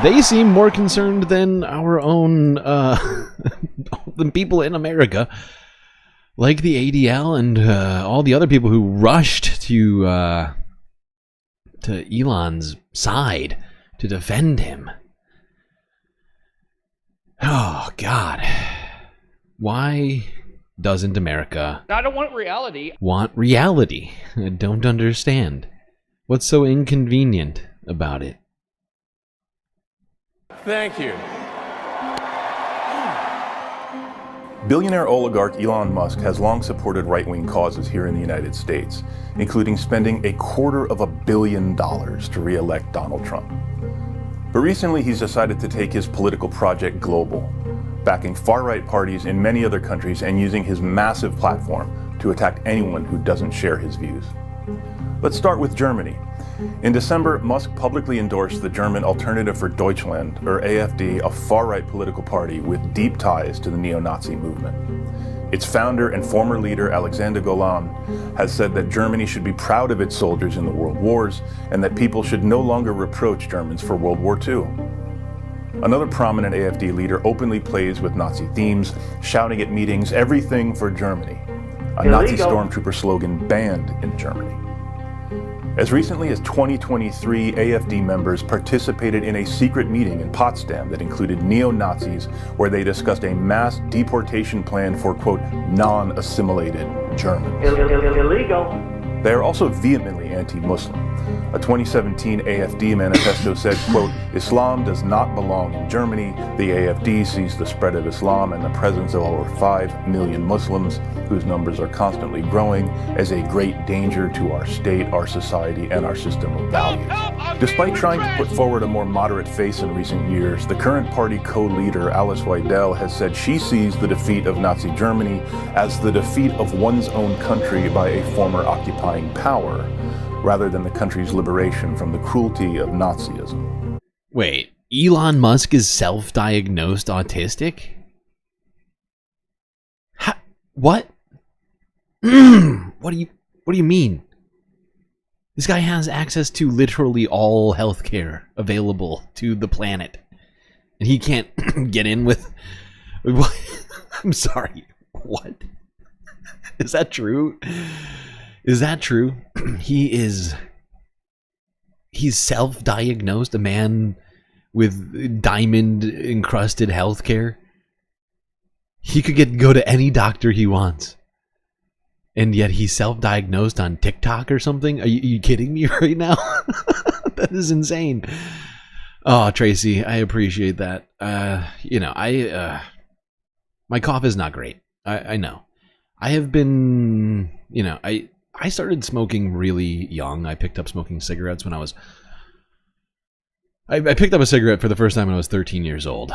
they seem more concerned than our own than people in America, like the ADL and all the other people who rushed to Elon's side to defend him. Oh God, why doesn't America I don't want reality. want reality? I don't understand. What's so inconvenient about it? Thank you. Billionaire oligarch Elon Musk has long supported right-wing causes here in the United States, including spending $250 million to re-elect Donald Trump. But recently he's decided to take his political project global, backing far-right parties in many other countries and using his massive platform to attack anyone who doesn't share his views. Let's start with Germany. In December, Musk publicly endorsed the German Alternative for Deutschland, or AfD, a far-right political party with deep ties to the neo-Nazi movement. Its founder and former leader, Alexander Golan, has said that Germany should be proud of its soldiers in the world wars and that people should no longer reproach Germans for World War II. Another prominent AfD leader openly plays with Nazi themes, shouting at meetings, "Everything for Germany," a Nazi stormtrooper slogan banned in Germany. As recently as 2023, AfD members participated in a secret meeting in Potsdam that included neo-Nazis, where they discussed a mass deportation plan for, quote, non-assimilated Germans. Illegal. They are also vehemently anti-Muslim. A 2017 AfD manifesto said, quote, Islam does not belong in Germany. The AfD sees the spread of Islam and the presence of over 5 million Muslims, whose numbers are constantly growing, as a great danger to our state, our society, and our system of values. Despite trying to put forward a more moderate face in recent years, the current party co-leader, Alice Weidel, has said she sees the defeat of Nazi Germany as the defeat of one's own country by a former occupying power, rather than the country's liberation from the cruelty of Nazism. Wait, Elon Musk is self-diagnosed autistic? What? What do you mean? This guy has access to literally all healthcare available to the planet, and he can't get in with. I'm sorry. What? Is that true? Is that true? He's self-diagnosed, a man with diamond-encrusted healthcare. He could go to any doctor he wants. And yet he's self-diagnosed on TikTok or something? Are you kidding me right now? That is insane. Oh, Tracy, I appreciate that. My cough is not great. I know. I have been, I started smoking really young. I picked up smoking cigarettes when I picked up a cigarette for the first time when I was 13 years old.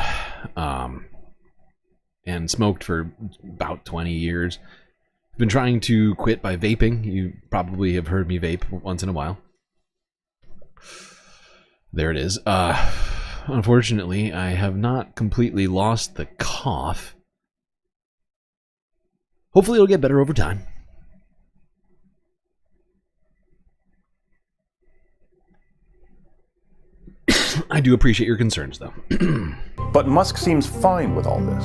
And smoked for about 20 years. I've been trying to quit by vaping. You probably have heard me vape once in a while. There it is. Unfortunately, I have not completely lost the cough. Hopefully it'll get better over time. I do appreciate your concerns, though. But Musk seems fine with all this.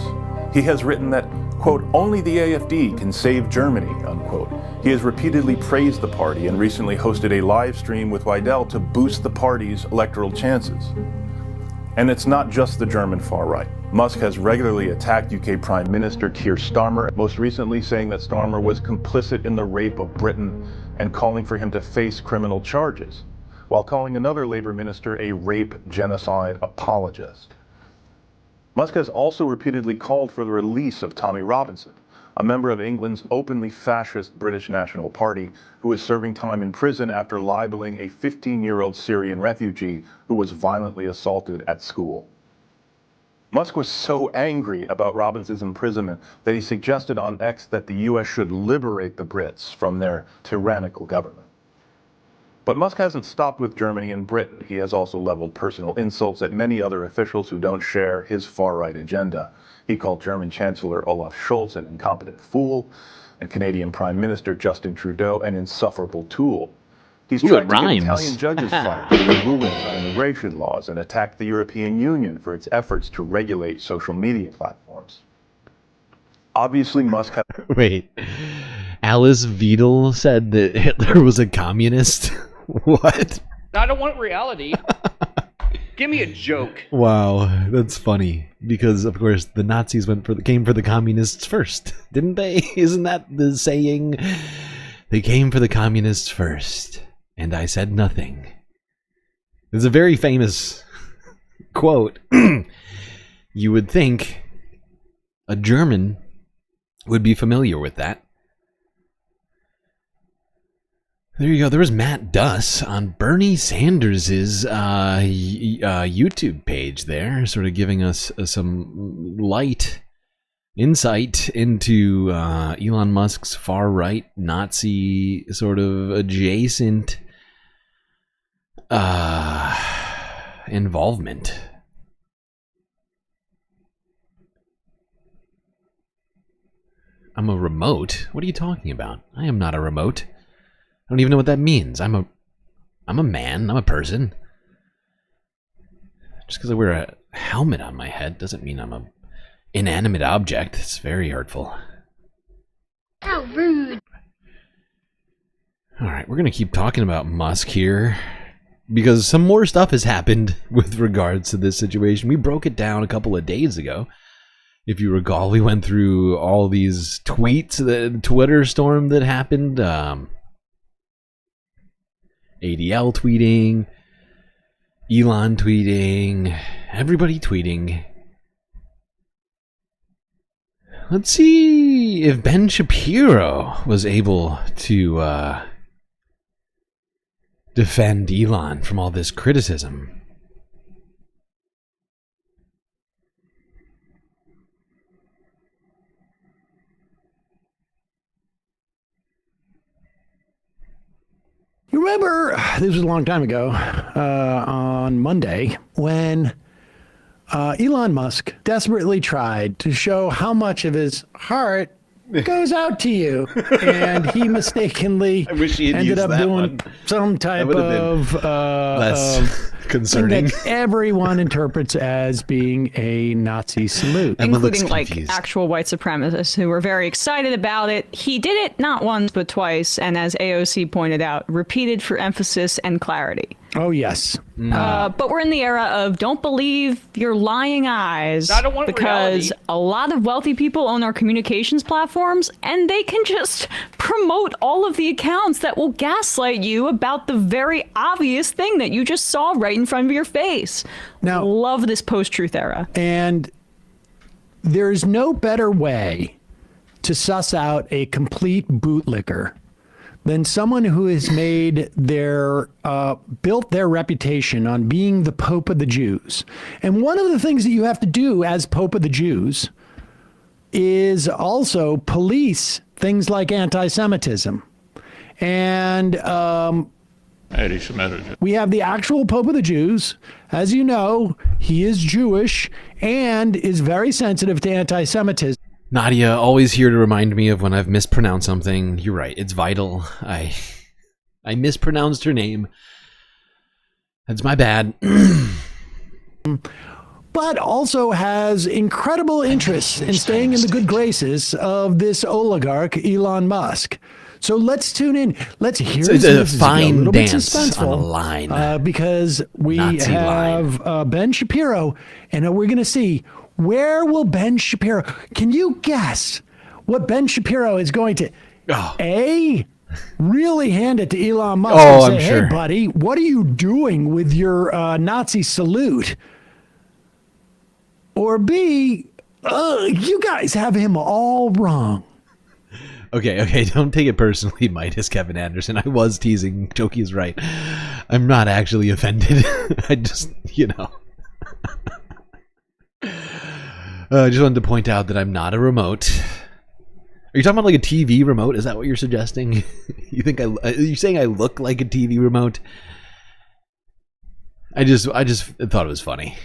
He has written that, quote, only the AfD can save Germany, unquote. He has repeatedly praised the party and recently hosted a live stream with Weidel to boost the party's electoral chances. And it's not just the German far right. Musk has regularly attacked UK Prime Minister Keir Starmer, most recently saying that Starmer was complicit in the rape of Britain and calling for him to face criminal charges, while calling another Labour minister a rape genocide apologist. Musk has also repeatedly called for the release of Tommy Robinson, a member of England's openly fascist British National Party who is serving time in prison after libeling a 15-year-old Syrian refugee who was violently assaulted at school. Musk was so angry about Robinson's imprisonment that he suggested on X that the US should liberate the Brits from their tyrannical government. But Musk hasn't stopped with Germany and Britain. He has also leveled personal insults at many other officials who don't share his far-right agenda. He called German Chancellor Olaf Scholz an incompetent fool, and Canadian Prime Minister Justin Trudeau an insufferable tool. He's tried to get Italian judges fired for their rulings on immigration laws and attacked the European Union for its efforts to regulate social media platforms. Obviously, Musk has... Wait, Alice Weidel said that Hitler was a communist? What? I don't want reality. Give me a joke. Wow, that's funny. Because, of course, the Nazis came for the communists first, didn't they? Isn't that the saying? They came for the communists first, and I said nothing. It's a very famous quote. You would think a German would be familiar with that. There you go. There was Matt Duss on Bernie Sanders' YouTube page there, sort of giving us some light insight into Elon Musk's far-right Nazi sort of adjacent involvement. I'm a remote? What are you talking about? I am not a remote. I don't even know what that means. I'm a man. I'm a person. Just because I wear a helmet on my head doesn't mean I'm an inanimate object. It's very hurtful. How rude. All right, we're going to keep talking about Musk here because some more stuff has happened with regards to this situation. We broke it down a couple of days ago. If you recall, we went through all these tweets, the Twitter storm that happened, ADL tweeting, Elon tweeting, everybody tweeting. Let's see if Ben Shapiro was able to defend Elon from all this criticism. You remember, this was a long time ago, on Monday, when Elon Musk desperately tried to show how much of his heart goes out to you, and he mistakenly ended up doing some type of less concerning thing that everyone interprets as being a Nazi salute, including like actual white supremacists who were very excited about it. He did it not once but twice, and as AOC pointed out, repeated for emphasis and clarity. Oh yes. But we're in the era of don't believe your lying eyes, because a lot of wealthy people own our communications platforms, and they can just promote all of the accounts that will gaslight you about the very obvious thing that you just saw right in front of your face. Now, love this post-truth era. And there's no better way to suss out a complete bootlicker than someone who has made their built their reputation on being the Pope of the Jews. And one of the things that you have to do as Pope of the Jews is also police things like anti-Semitism. And we have the actual Pope of the Jews. As you know, he is Jewish and is very sensitive to anti-Semitism. Nadia, always here to remind me of when I've mispronounced something. You're right, it's vital. I mispronounced her name. That's my bad. But also has incredible interest in staying in the good graces of this oligarch, Elon Musk. So let's tune in. Let's hear it's a fine little dance bit suspenseful, on a line. because we Nazi have Ben Shapiro, and we're going to see, where will Ben Shapiro... Can you guess what Ben Shapiro is going to... A, really hand it to Elon Musk and say, I'm sure. Hey, buddy, what are you doing with your Nazi salute? Or B, you guys have him all wrong. Okay, don't take it personally, Midas Kevin Anderson. I was teasing. Toki is right. I'm not actually offended. I just, I just wanted to point out that I'm not a remote. Are you talking about like a TV remote? Is that what you're suggesting? You think are you saying I look like a TV remote? I just thought it was funny.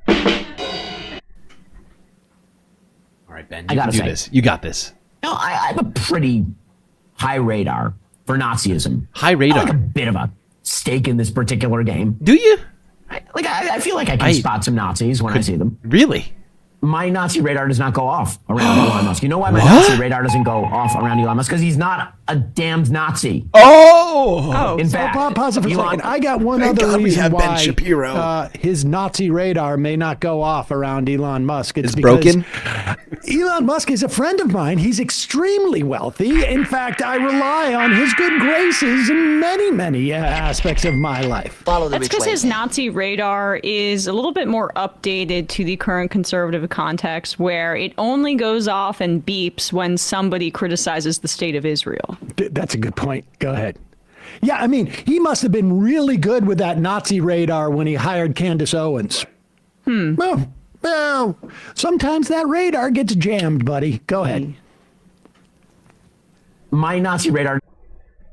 All right, Ben, you can do this. You got this. No, I have a pretty high radar for Nazism. High radar. I like a bit of a stake in this particular game. Do you? I feel like I can spot some Nazis when I see them. Really? My Nazi radar does not go off around Elon Musk. You know why my Nazi radar doesn't go off around Elon Musk? Because he's not a damned Nazi. In fact, pause it for a second. I got one other reason why his Nazi radar may not go off around Elon Musk. It's broken? Elon Musk is a friend of mine. He's extremely wealthy. In fact, I rely on his good graces in many, many aspects of my life. That's because his Nazi radar is a little bit more updated to the current conservative context, where it only goes off and beeps when somebody criticizes the state of Israel. That's a good point. Go ahead. Yeah, I mean, he must have been really good with that Nazi radar when he hired Candace Owens. Well, sometimes that radar gets jammed, buddy. Go ahead. My Nazi radar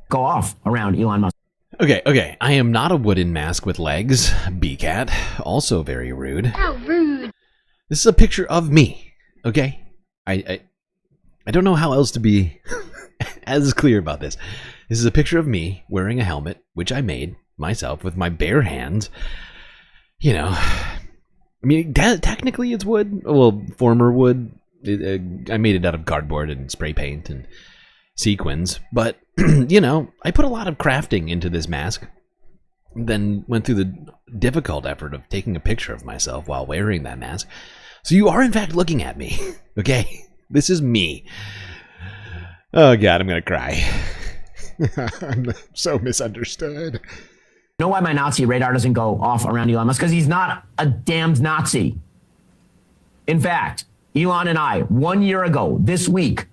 go off around Elon Musk. Okay. I am not a wooden mask with legs. BCat. Also very rude. How rude. This is a picture of me. Okay? I don't know how else to be as clear about this. This is a picture of me wearing a helmet, which I made myself with my bare hands. I mean, technically it's wood. Well, former wood. I made it out of cardboard and spray paint and sequins. But you know, I put a lot of crafting into this mask, then went through the difficult effort of taking a picture of myself while wearing that mask. So you are in fact looking at me, okay? This is me. Oh God, I'm gonna cry. I'm so misunderstood. You know why my Nazi radar doesn't go off around Elon Musk? Because he's not a damned Nazi. In fact, Elon and I, 1 year ago, this week,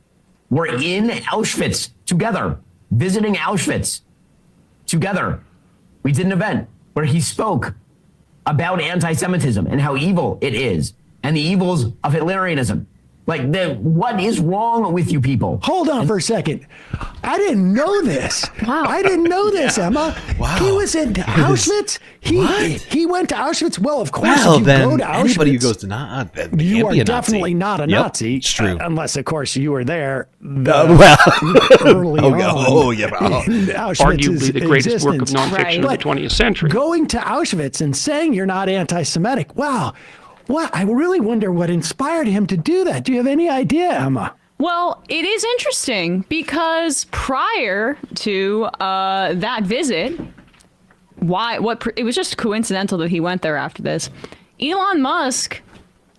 were in Auschwitz together, visiting Auschwitz together. We did an event where he spoke about anti-Semitism and how evil it is and the evils of Hitlerianism. Like, what is wrong with you people? Hold on for a second. I didn't know this. Wow. I didn't know this, Emma. Wow. He was in Auschwitz? He went to Auschwitz? Well, of course, well, if you then, go to Auschwitz, anybody who goes to you are definitely not a Nazi. It's true. Unless, of course, you were there early on. Arguably the greatest work of nonfiction of the 20th century. Going to Auschwitz and saying you're not anti-Semitic, wow. Well, I really wonder what inspired him to do that. Do you have any idea, Emma? Well, it is interesting because prior to that visit, it was just coincidental that he went there after this. Elon Musk,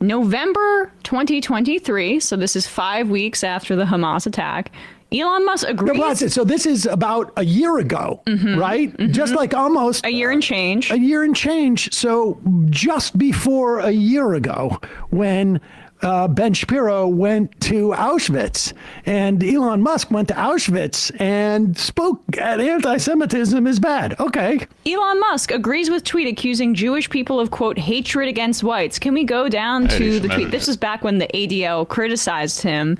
November 2023, so this is 5 weeks after the Hamas attack, Elon Musk agrees. So this is about a year ago, right? Just like almost a year and change. A year and change. So just before a year ago, when Ben Shapiro went to Auschwitz, and Elon Musk went to Auschwitz and spoke at anti-Semitism is bad. Okay. Elon Musk agrees with tweet accusing Jewish people of, quote, hatred against whites. Can we go down to the tweet? This was back when the ADL criticized him.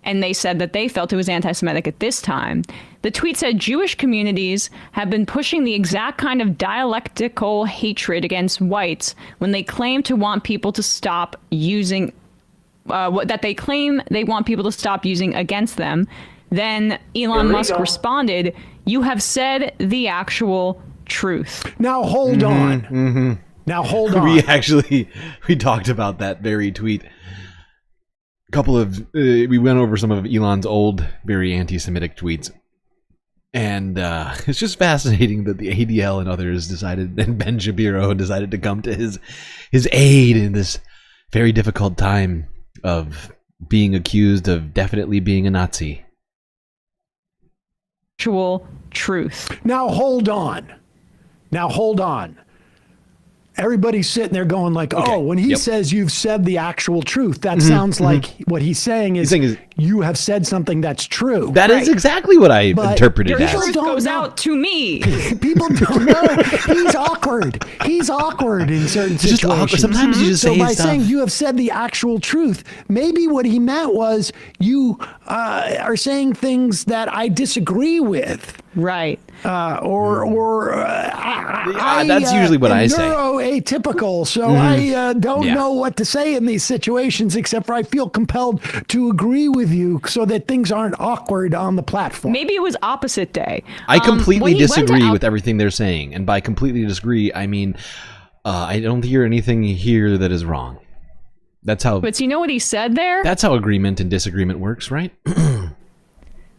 And they said that they felt it was anti-Semitic at this time. The tweet said Jewish communities have been pushing the exact kind of dialectical hatred against whites when they claim to want people to stop using that they claim they want people to stop using against them. Then Elon Musk responded, "You have said the actual truth." Now hold on. Now hold on. We talked about that very tweet. We went over some of Elon's old, very anti-Semitic tweets. And it's just fascinating that the ADL and others and Ben Shapiro decided to come to his aid in this very difficult time of being accused of definitely being a Nazi. Actual truth. Now hold on. Everybody's sitting there going like, oh, when he says you've said the actual truth, that sounds like what he's saying is you have said something that's true. That is exactly what I interpreted as. Your truth goes out to me. People don't know. He's awkward. He's awkward in certain situations. Sometimes you just say by stuff. saying you have said the actual truth, maybe what he meant was you are saying things that I disagree with. Right. That's usually what I say. Neuroatypical, so I don't know what to say in these situations except for I feel compelled to agree with you so that things aren't awkward on the platform. Maybe it was opposite day. I completely disagree with everything they're saying, and by completely disagree, I mean I don't hear anything here that is wrong. That's how. But you know what he said there? That's how agreement and disagreement works, right?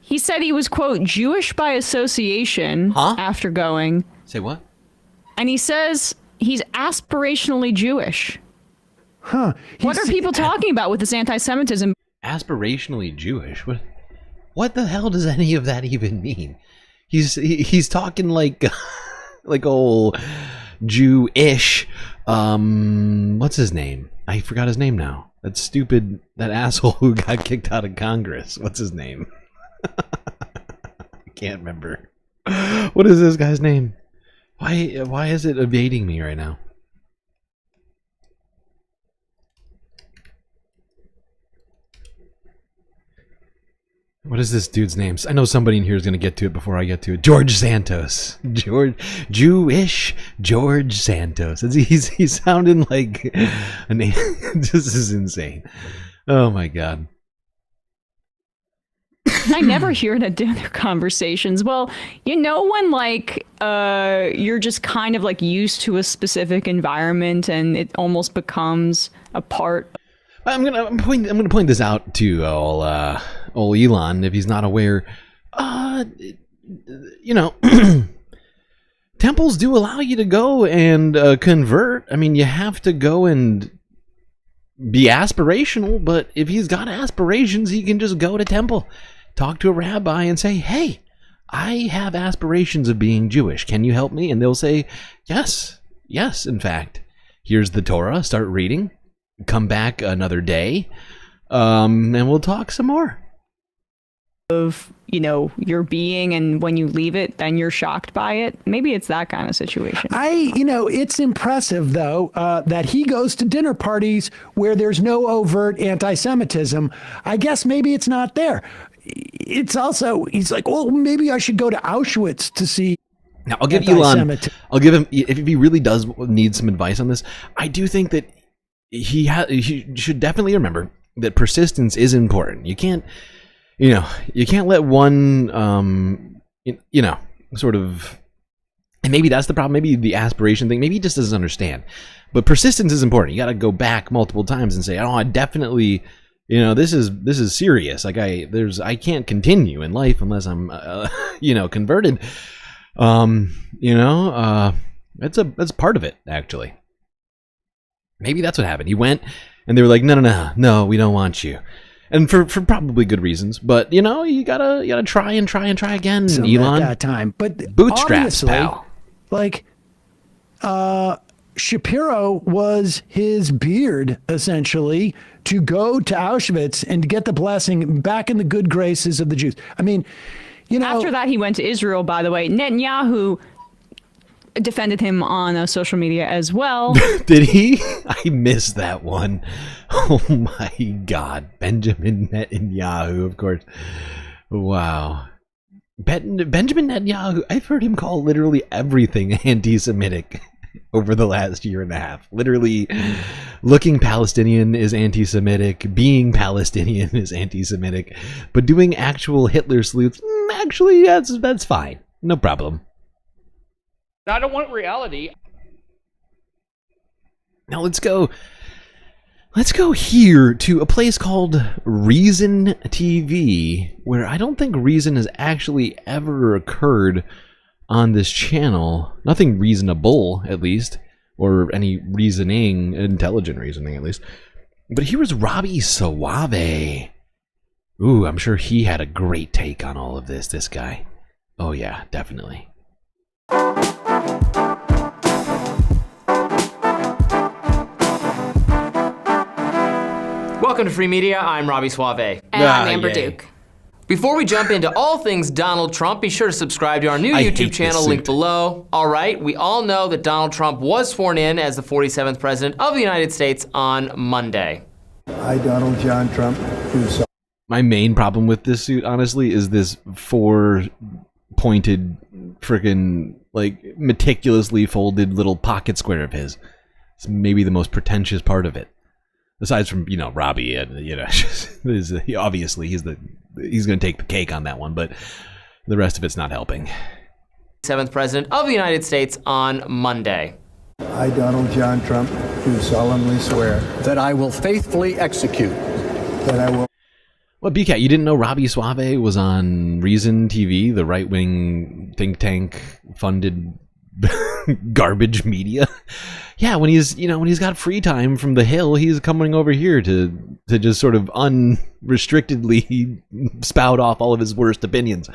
He said he was, quote, Jewish by association after going. Say what? And he says he's aspirationally Jewish. Huh. What are people talking about with this anti-Semitism? Aspirationally Jewish? What the hell does any of that even mean? He's talking like old Jew-ish. What's his name? I forgot his name now. That asshole who got kicked out of Congress. What's his name? I can't remember. What is this guy's name? Why is it evading me right now? What is this dude's name? I know somebody in here is going to get to it before I get to it. George Santos. Jewish George Santos. He's sounding like a name. This is insane. Oh my God. I never hear it at dinner conversations. Well, you know when you're just kind of like used to a specific environment and it almost becomes a part. I'm gonna point this out to old Elon if he's not aware. You know, temples do allow you to go and convert. I mean, you have to go and be aspirational, but if he's got aspirations, he can just go to temple, talk to a rabbi and say, hey, I have aspirations of being Jewish. Can you help me? And they'll say, yes, in fact. Here's the Torah, start reading, come back another day, and we'll talk some more. Of, you know, your being, and when you leave it, then you're shocked by it. Maybe it's that kind of situation. It's impressive, though, that he goes to dinner parties where there's no overt anti-Semitism. I guess maybe it's not there. It's also, he's like, well, maybe I should go to Auschwitz to see. Now, I'll give Elon, I'll give him, if he really does need some advice on this, I do think that he should definitely remember that persistence is important. You can't let one, sort of, and maybe that's the problem. Maybe the aspiration thing, maybe he just doesn't understand. But persistence is important. You got to go back multiple times and say, oh, I definitely, this is serious. Like I can't continue in life unless I'm, converted. That's part of it, actually. Maybe that's what happened. He went and they were like, no, we don't want you. And for probably good reasons, but you gotta try again, Elon. At that time, but bootstraps, pal. Like, Shapiro was his beard essentially to go to Auschwitz and to get the blessing back in the good graces of the Jews. I mean, after that, he went to Israel. By the way, Netanyahu defended him on social media as well. Did he? I missed that one. Oh my God. Benjamin Netanyahu, of course. Wow. Benjamin Netanyahu, I've heard him call literally everything anti-Semitic over the last year and a half. Literally, looking Palestinian is anti-Semitic, being Palestinian is anti-Semitic, but doing actual Hitler salutes, actually, that's fine. No problem. I don't want reality. Now let's go here to a place called Reason TV, where I don't think Reason has actually ever occurred on this channel. Nothing reasonable, at least, or any reasoning, intelligent reasoning, at least. But here was Robbie Suave. Ooh, I'm sure he had a great take on all of this guy. Oh yeah, definitely. Welcome to Free Media. I'm Robbie Suave. And I'm Amber Duke. Before we jump into all things Donald Trump, be sure to subscribe to our new YouTube channel, linked below. All right, we all know that Donald Trump was sworn in as the 47th President of the United States on Monday. I, Donald John Trump, do so. My main problem with this suit, honestly, is this four-pointed, frickin', like, meticulously folded little pocket square of his. It's maybe the most pretentious part of it. Aside from, Robbie, obviously he's going to take the cake on that one, but the rest of it's not helping. 7th President of the United States on Monday. I, Donald John Trump, do solemnly swear that I will faithfully execute, that I will... Well, BCat, you didn't know Robbie Suave was on Reason TV, the right-wing think tank funded garbage media? Yeah, when he's got free time from the Hill, he's coming over here to just sort of unrestrictedly spout off all of his worst opinions.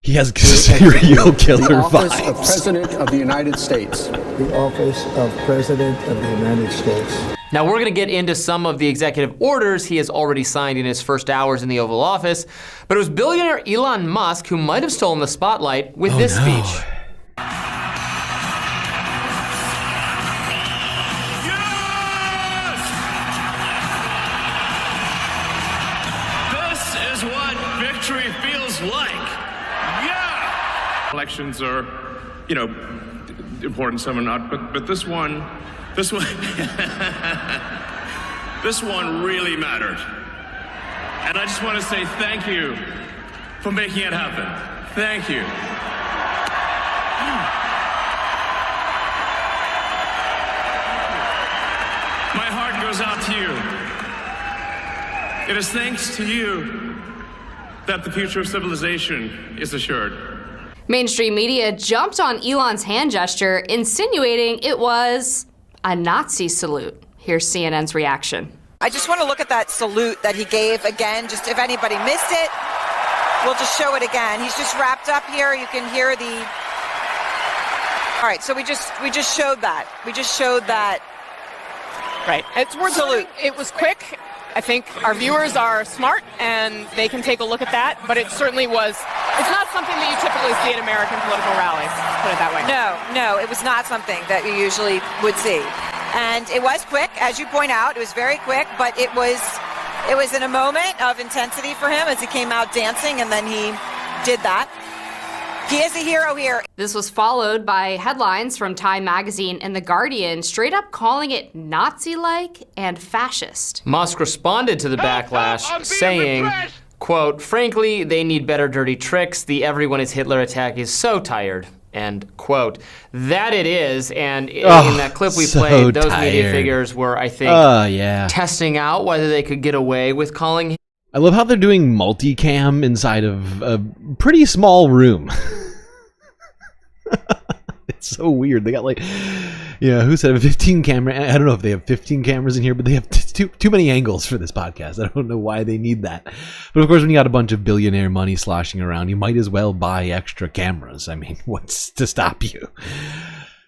He has serial killer the office vibes. Of President of the United States. The office of President of the United States. Now we're going to get into some of the executive orders he has already signed in his first hours in the Oval Office, but it was billionaire Elon Musk who might have stolen the spotlight with this speech. Elections are, important, some are not, but this one this one really mattered. And I just want to say thank you for making it happen. Thank you. My heart goes out to you. It is thanks to you that the future of civilization is assured. Mainstream media jumped on Elon's hand gesture, insinuating it was a Nazi salute. Here's CNN's reaction. I just want to look at that salute that he gave again, just if anybody missed it, we'll just show it again. He's just wrapped up here. You can hear the... All right, so we just showed that. We just showed that. Right. It's worth salute. It was quick. I think our viewers are smart and they can take a look at that, but it certainly was, it's not something that you typically see at American political rallies, put it that way. No, it was not something that you usually would see. And it was quick, as you point out, it was very quick, but it was in a moment of intensity for him as he came out dancing, and then he did that. He is a hero here. This was followed by headlines from Time Magazine and The Guardian, straight up calling it Nazi-like and fascist. Musk responded to the backlash, saying, quote, frankly, they need better dirty tricks. The everyone is Hitler attack is so tired. End quote. That it is, and in that clip we played, those media figures were, I think, testing out whether they could get away with calling him. I love how they're doing multicam inside of a pretty small room. It's so weird. They got like, who said a 15 camera? I don't know if they have 15 cameras in here, but they have too many angles for this podcast. I don't know why they need that. But of course, when you got a bunch of billionaire money sloshing around, you might as well buy extra cameras. I mean, what's to stop you?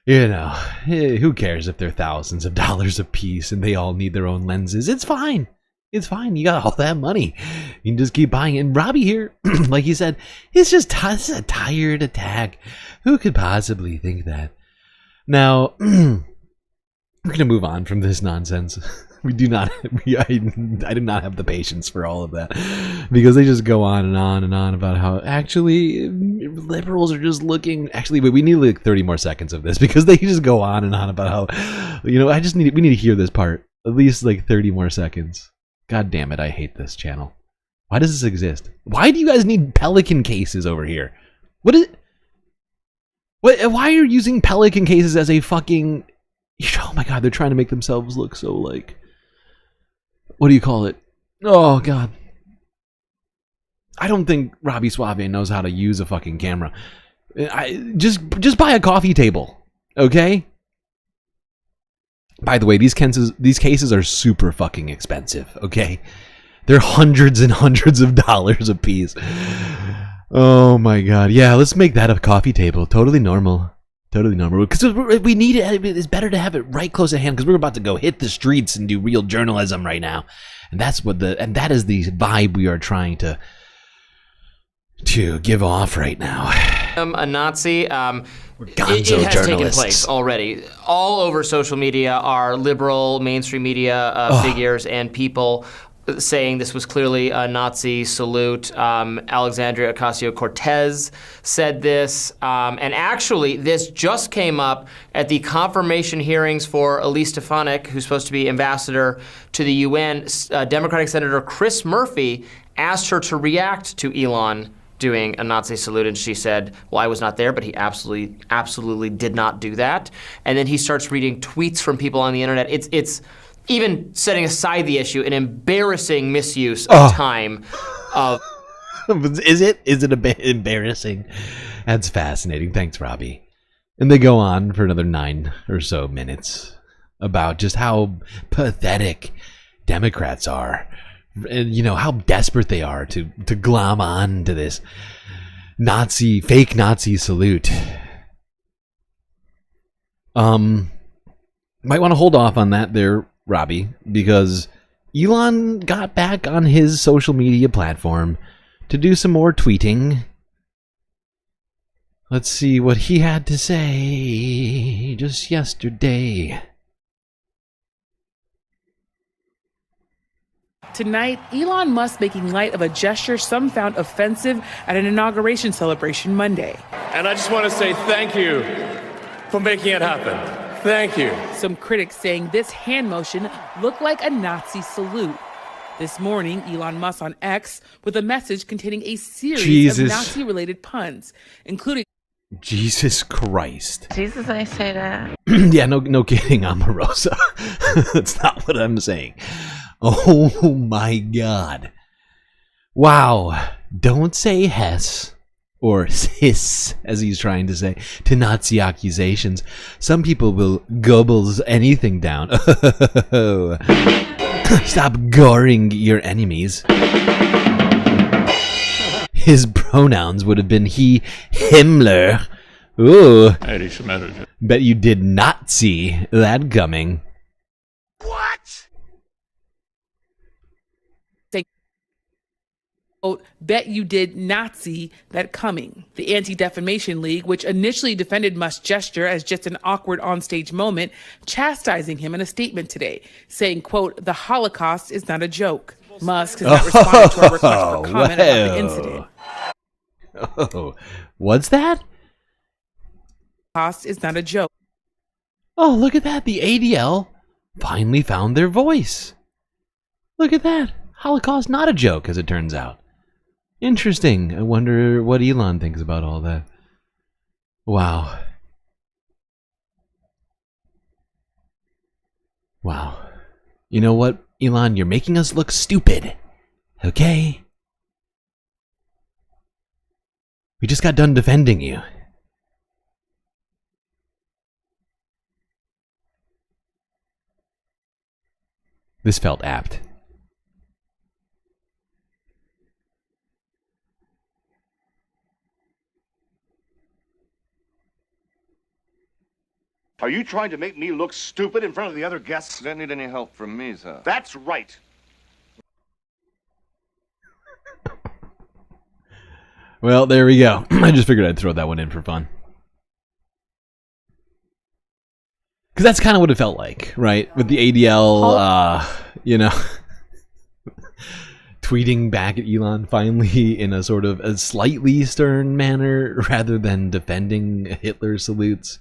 Who cares if they're thousands of dollars a piece and they all need their own lenses? It's fine. It's fine. You got all that money. You can just keep buying it. And Robbie here, like he said, it's just this is a tired attack. Who could possibly think that? Now, we're going to move on from this nonsense. I do not have the patience for all of that, because they just go on and on and on about how actually liberals are just looking. Actually, wait, we need like 30 more seconds of this, because they just go on and on about how, we need to hear this part. At least like 30 more seconds. God damn it, I hate this channel. Why does this exist? Why do you guys need Pelican cases over here? Why are you using Pelican cases as a fucking... Oh my god, they're trying to make themselves look so like... What do you call it? Oh god. I don't think Robbie Suave knows how to use a fucking camera. Just buy a coffee table, okay? By the way, these cases are super fucking expensive, okay? They're hundreds and hundreds of dollars a piece. Oh my god. Yeah, let's make that a coffee table. Totally normal. Totally normal. Because we need it. It's better to have it right close at hand, because we're about to go hit the streets and do real journalism right now. And that is the vibe we are trying to give off right now. A Nazi. It has taken place already. All over social media are liberal mainstream media figures and people saying this was clearly a Nazi salute. Alexandria Ocasio-Cortez said this. And actually, this just came up at the confirmation hearings for Elise Stefanik, who's supposed to be ambassador to the UN. Democratic Senator Chris Murphy asked her to react to Elon doing a Nazi salute, and she said, well, I was not there, but he absolutely did not do that. And then he starts reading tweets from people on the internet. It's even setting aside the issue, an embarrassing misuse of time. Is it a bit embarrassing? That's fascinating. Thanks, Robbie. And they go on for another 9 or so minutes about just how pathetic Democrats are. And how desperate they are to glom on to this fake Nazi salute. Might want to hold off on that there, Robbie, because Elon got back on his social media platform to do some more tweeting. Let's see what he had to say just yesterday. Tonight, Elon Musk making light of a gesture some found offensive at an inauguration celebration Monday. And I just want to say thank you for making it happen. Thank you. Some critics saying this hand motion looked like a Nazi salute. This morning, Elon Musk on X with a message containing a series of Nazi-related puns, including... Jesus Christ. Jesus, I say that. Yeah, no kidding, Omarosa. That's not what I'm saying. Oh my god. Wow. Don't say Hess, or sis, as he's trying to say, to Nazi accusations. Some people will gobbles anything down. Stop goring your enemies. His pronouns would have been he, Himmler. Ooh. Bet you did not see that coming. Bet you did not see that coming. The Anti-Defamation League, which initially defended Musk's gesture as just an awkward onstage moment, chastising him in a statement today, saying, quote, the Holocaust is not a joke. Musk has not responded to our request for comment about the incident. Oh, what's that? Holocaust is not a joke. Oh, look at that. The ADL finally found their voice. Look at that. Holocaust not a joke, as it turns out. Interesting. I wonder what Elon thinks about all that. Wow. Wow. You know what, Elon? You're making us look stupid. Okay? We just got done defending you. This felt apt. Are you trying to make me look stupid in front of the other guests? Don't need any help from me, sir. That's right. Well, there we go. I just figured I'd throw that one in for fun. Because that's kind of what it felt like, right? With the ADL, you know, tweeting back at Elon finally in a sort of a slightly stern manner rather than defending Hitler salutes.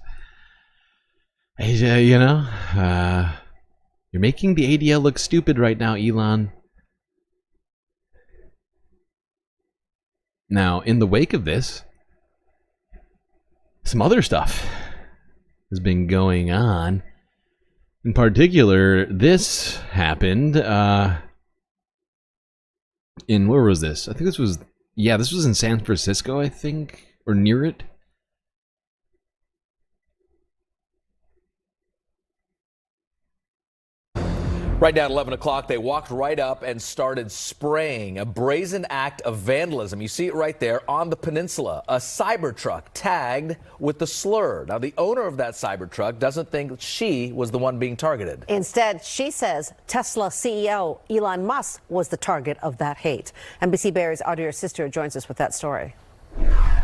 You know, you're making the ADL look stupid right now, Elon. Now, in the wake of this, some other stuff has been going on. In particular, this happened in, where was this? I think this was, yeah, this was in San Francisco, I think, or near it. Right now at 11 o'clock, they walked right up and started spraying, a brazen act of vandalism. You see it right there on the peninsula, a Cybertruck tagged with the slur. Now, the owner of that Cybertruck doesn't think she was the one being targeted. Instead, she says Tesla CEO Elon Musk was the target of that hate. NBC Bears Audrey's sister joins us with that story.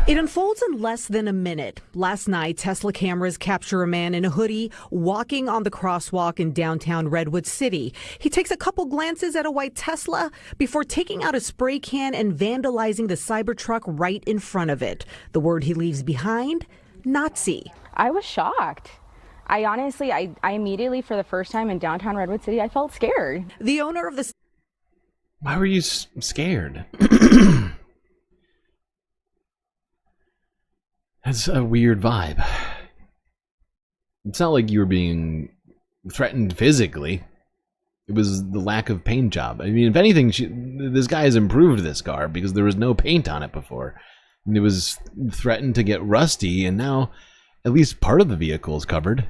It unfolds in less than a minute. Last night, Tesla cameras capture a man in a hoodie walking on the crosswalk in downtown Redwood City. He takes a couple glances at a white Tesla before taking out a spray can and vandalizing the Cybertruck right in front of it. The word he leaves behind, Nazi. I was shocked. I honestly, I immediately, for the first time in downtown Redwood City, I felt scared. The owner of the... Why were you scared? That's a weird vibe. It's not like you were being threatened physically. It was the lack of paint job. I mean, if anything, this guy has improved this car because there was no paint on it before. And it was threatened to get rusty, and now at least part of the vehicle is covered.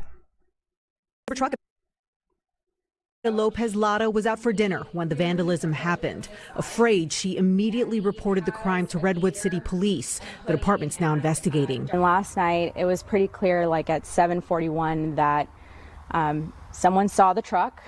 Lopez Lara was out for dinner when the vandalism happened. Afraid, she immediately reported the crime to Redwood City Police. The department's now investigating. And last night, it was pretty clear, like at 7:41, that someone saw the truck,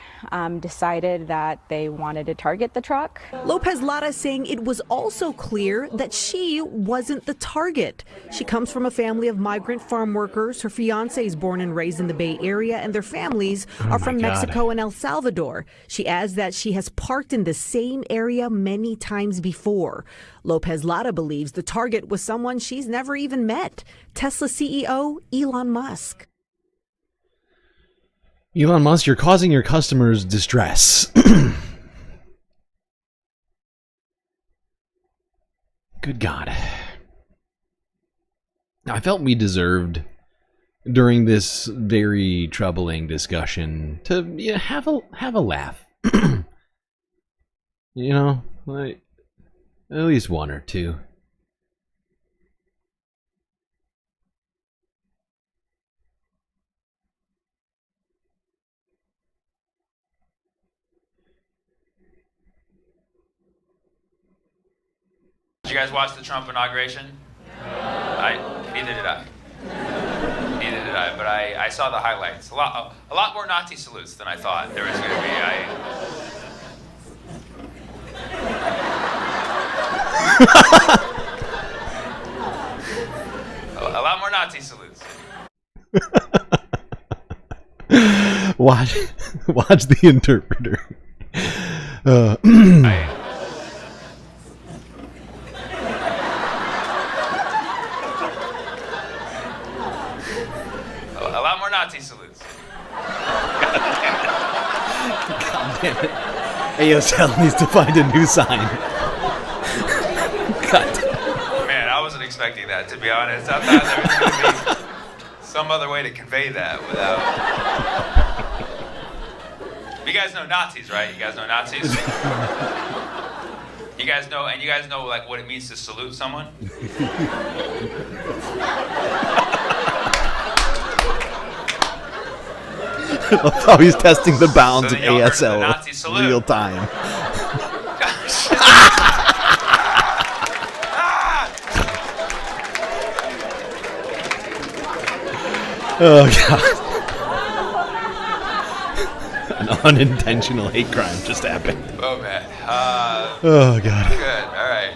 decided that they wanted to target the truck. Lopez Lara saying it was also clear that she wasn't the target. She comes from a family of migrant farm workers. Her fiance is born and raised in the Bay Area, and their families are from Mexico and El Salvador. She adds that she has parked in the same area many times before. Lopez Lara believes the target was someone she's never even met, Tesla CEO Elon Musk. Elon Musk, you're causing your customers distress. Good God. Now, I felt we deserved, during this very troubling discussion, to have a laugh. You know, At least one or two. Did you guys watch the Trump inauguration? Neither did I. Neither did I, but I saw the highlights. A lot more Nazi salutes than I thought there was going to be. A lot more Nazi salutes. Watch the interpreter. A lot more Nazi salutes. God damn it. ASL needs to find a new sign. God. Man, I wasn't expecting that, to be honest. I thought there was going to be some other way to convey that without... You guys know Nazis, right? You guys know Nazis? You guys know, and you guys know like what it means to salute someone? Oh, he's testing the bounds of ASL real time. Oh god. An unintentional hate crime just happened. Oh man. Oh god. Good. All right.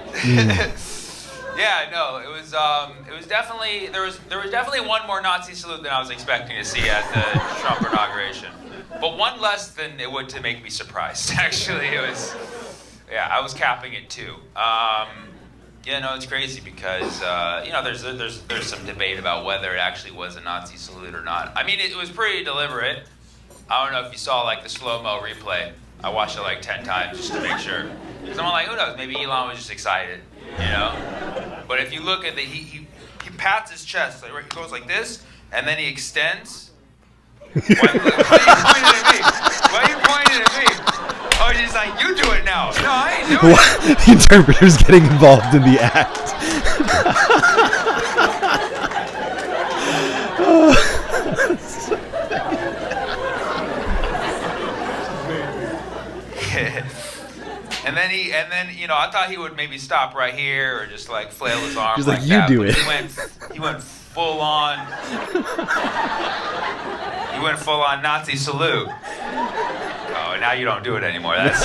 Yeah. No. It was definitely there was definitely one more Nazi salute than I was expecting to see at the Trump inauguration, but one less than it would to make me surprised. Actually, it was. Yeah, I was capping it too. Yeah, no, it's crazy because you know there's some debate about whether it actually was a Nazi salute or not. I mean, it was pretty deliberate. I don't know if you saw like the slow-mo replay. I watched it like 10 times just to make sure. Because I'm like, who knows? Maybe Elon was just excited, you know. But if you look at he pats his chest, like, he goes like this, and then he extends. Why are you pointing at me? Why are you pointing at me? Oh, he's like, you do it now. No, I ain't doing it. The interpreter's getting involved in the act. And then you know, I thought he would maybe stop right here or just like flail his arms. He's like, you that, do but it. He went full on. He went full on Nazi salute. Oh, now you don't do it anymore. That's.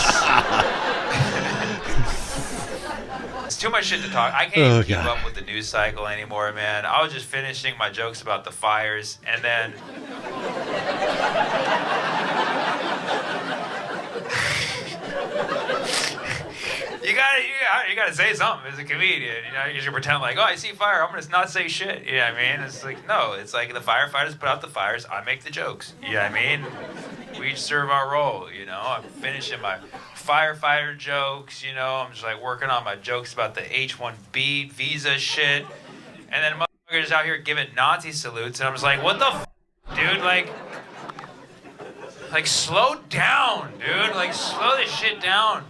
It's too much shit to talk. I can't even keep up with the news cycle anymore, man. I was just finishing my jokes about the fires, and then. You gotta say something as a comedian, you know. You should pretend like, oh, I see fire, I'm gonna not say shit. You know what I mean? It's like, no, it's like the firefighters put out the fires, I make the jokes. You know what I mean? We each serve our role, you know. I'm finishing my firefighter jokes, you know. I'm just like working on my jokes about the H-1B visa shit, and then motherfuckers out here giving Nazi salutes, and I'm just like, what the dude? Like slow down, dude. Like slow this shit down.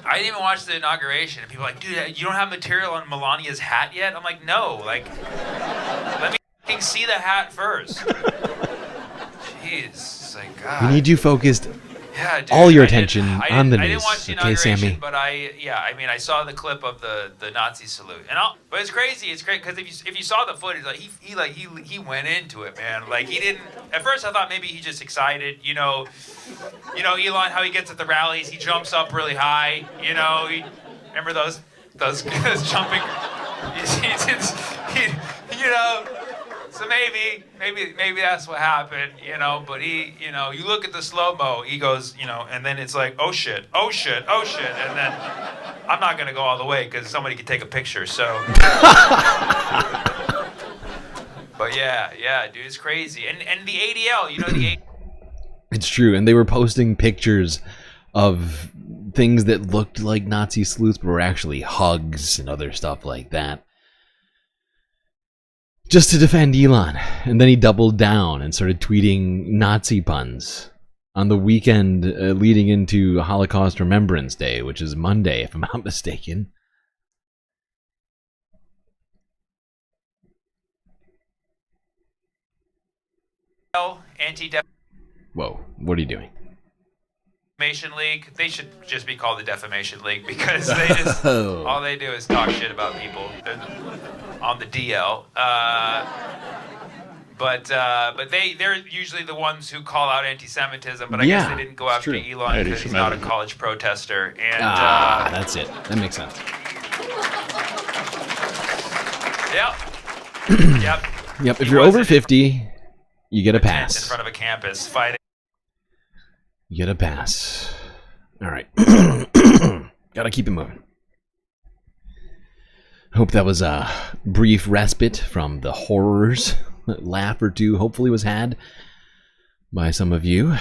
I didn't even watch the inauguration, and people are like, dude, you don't have material on Melania's hat yet? I'm like, no, like, let me fucking see the hat first. Jeez, it's like, God. We need you focused Yeah, dude, all your attention on the news. I didn't watch the Okay, Sammy. inauguration, but I saw the clip of the Nazi salute, but it's crazy. It's great because if you saw the footage, like he went into it, man. Like he didn't. At first, I thought maybe he's just excited, you know, Elon, how he gets at the rallies, he jumps up really high, you know. Remember those jumping, you know. So maybe that's what happened, you know. But he, you know, you look at the slow-mo, he goes, you know, and then it's like, oh shit, and then I'm not gonna go all the way because somebody could take a picture. So, but yeah, dude, it's crazy. And the ADL, you know, It's true, and they were posting pictures of things that looked like Nazi salutes, but were actually hugs and other stuff like that. Just to defend Elon. And then he doubled down and started tweeting Nazi puns on the weekend leading into Holocaust Remembrance Day, which is Monday, if I'm not mistaken. Anti-defamation Whoa, what are you doing? League. They should just be called the Defamation League because they just all they do is talk shit about people on the DL. But they're usually the ones who call out anti-Semitism. But I guess they didn't go after Elon because he's not a college protester. And that's it. That makes sense. Yep. Yep. If you're over 50, you get a in pass. front of a campus fighting. You get a pass. All right. Gotta keep it moving. Hope that was a brief respite from the horrors. Laugh or two hopefully was had by some of you.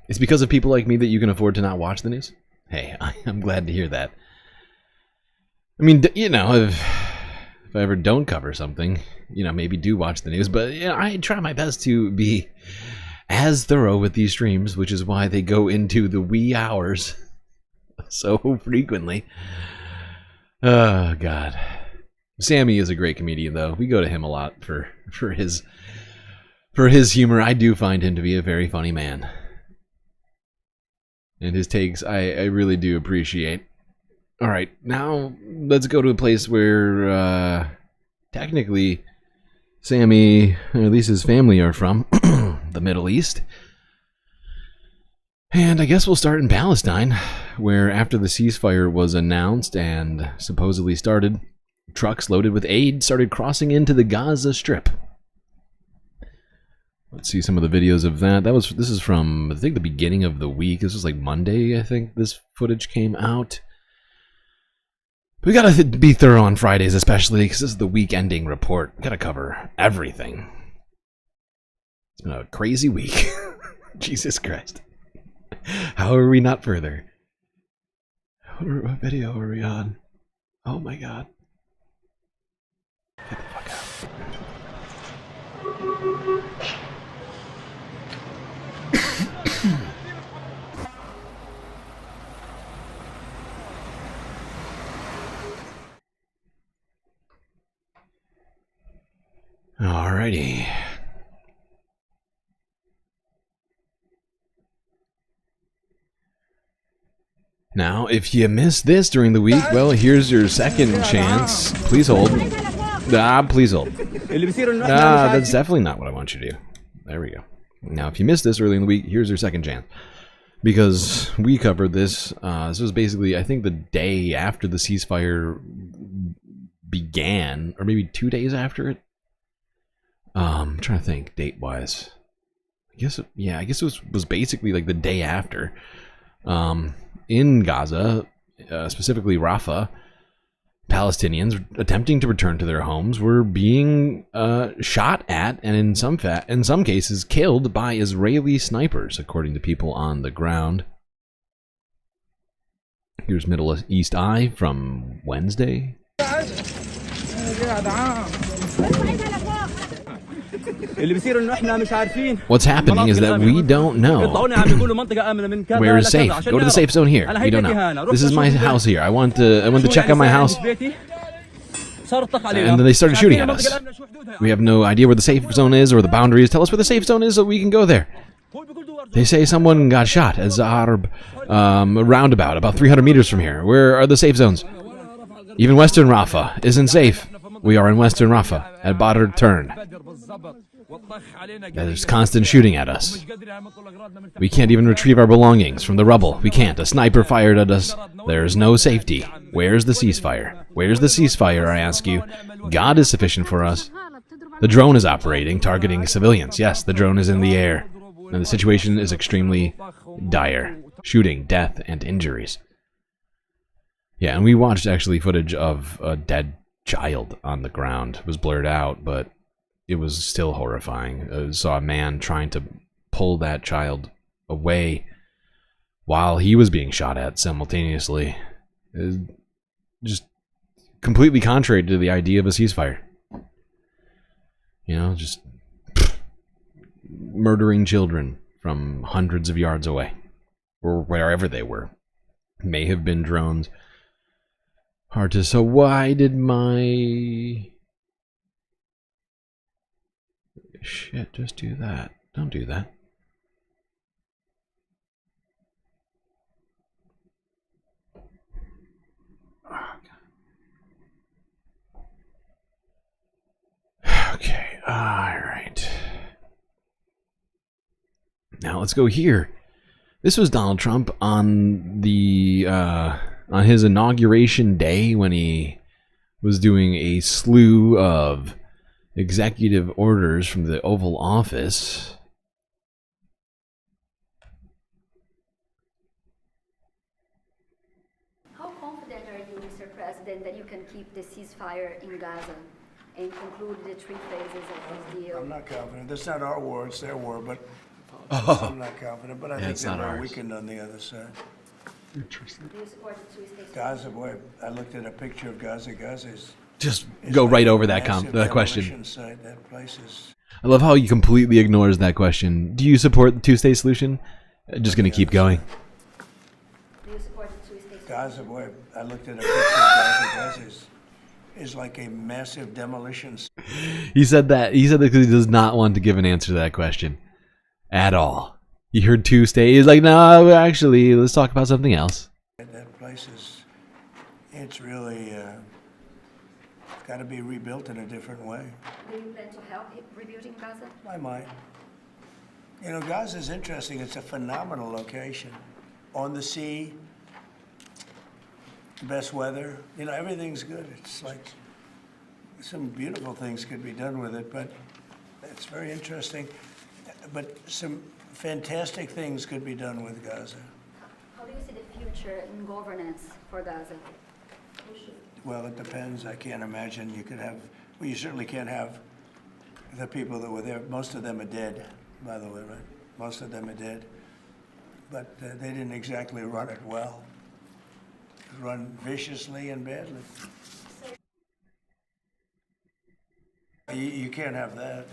It's because of people like me that you can afford to not watch the news? Hey, I'm glad to hear that. I mean, you know, if I ever don't cover something, you know, maybe do watch the news, but you know, I try my best to be as thorough with these streams, which is why they go into the wee hours so frequently. Oh, God. Sammy is a great comedian, though. We go to him a lot for his humor. I do find him to be a very funny man. And his takes, I really do appreciate. All right, now let's go to a place where technically Sammy, or at least his family, are from, the Middle East. And I guess we'll start in Palestine, where after the ceasefire was announced and supposedly started, trucks loaded with aid started crossing into the Gaza Strip. Let's see some of the videos of that. This is from, I think, the beginning of the week. This was like Monday, I think this footage came out. We gotta be thorough on Fridays, especially because this is the week-ending report. We gotta cover everything. It's been a crazy week. Jesus Christ. How are we not further? What video are we on? Oh my God. Get the fuck out. Alrighty. Now, if you missed this during the week, well, here's your second chance. Please hold. Please hold. That's definitely not what I want you to do. There we go. Now, if you missed this early in the week, here's your second chance. Because we covered this. This was basically, I think, the day after the ceasefire began, or maybe 2 days after it. I'm trying to think date-wise. I guess it was basically like the day after. In Gaza, specifically Rafah, Palestinians attempting to return to their homes were being shot at and in some cases killed by Israeli snipers, according to people on the ground. Here's Middle East Eye from Wednesday. What's happening is that we don't know where is safe. Go to the safe zone here. We don't know. This is my house here. I want to check on my house. And then they started shooting at us. We have no idea where the safe zone is or the boundaries. Tell us where the safe zone is so we can go there. They say someone got shot at Zarb roundabout, about 300 meters from here. Where are the safe zones? Even Western Rafah isn't safe. We are in Western Rafah at Badr Turn. There's constant shooting at us. We can't even retrieve our belongings from the rubble. We can't. A sniper fired at us. There's no safety. Where's the ceasefire? Where's the ceasefire, I ask you? God is sufficient for us. The drone is operating, targeting civilians. Yes, the drone is in the air. And the situation is extremely dire. Shooting, death, and injuries. Yeah, and we watched actually footage of a dead child on the ground. It was blurred out, but it was still horrifying. I saw a man trying to pull that child away while he was being shot at simultaneously. Just completely contrary to the idea of a ceasefire. You know, just murdering children from hundreds of yards away, or wherever they were. May have been drones. Hard to. So why did my shit just do that? Don't do that. Okay, alright. Now let's go here. This was Donald Trump on the on his inauguration day when he was doing a slew of executive orders from the Oval Office. How confident are you, Mr. President, that you can keep the ceasefire in Gaza and conclude the 3 phases of this deal? I'm not confident. That's not our war, it's their war, but I'm not confident. But I think they're more weakened on the other side. Interesting. Do you support the 2-state Gaza, boy, I looked at a picture of Gaza. Gaza is... Just go right over that question. Site. That place is... I love how he completely ignores that question. Do you support the two-state solution? Just going to keep going. Do you support the 2-state Gaza, boy, I looked at a picture of Gaza. Gaza is like a massive demolition. He said that because he does not want to give an answer to that question at all. He heard two-state. He's like, no, actually, let's talk about something else. That place is, it's really got to be rebuilt in a different way. Do you plan to help rebuilding Gaza? I might. You know, Gaza is interesting. It's a phenomenal location. On the sea, the best weather. You know, everything's good. It's like some beautiful things could be done with it, but it's very interesting. But some fantastic things could be done with Gaza. How do you see the future in governance for Gaza? Well, it depends. I can't imagine you could have, well, you certainly can't have the people that were there. Most of them are dead, by the way, right? Most of them are dead. But they didn't exactly run it well. Run viciously and badly. You can't have that.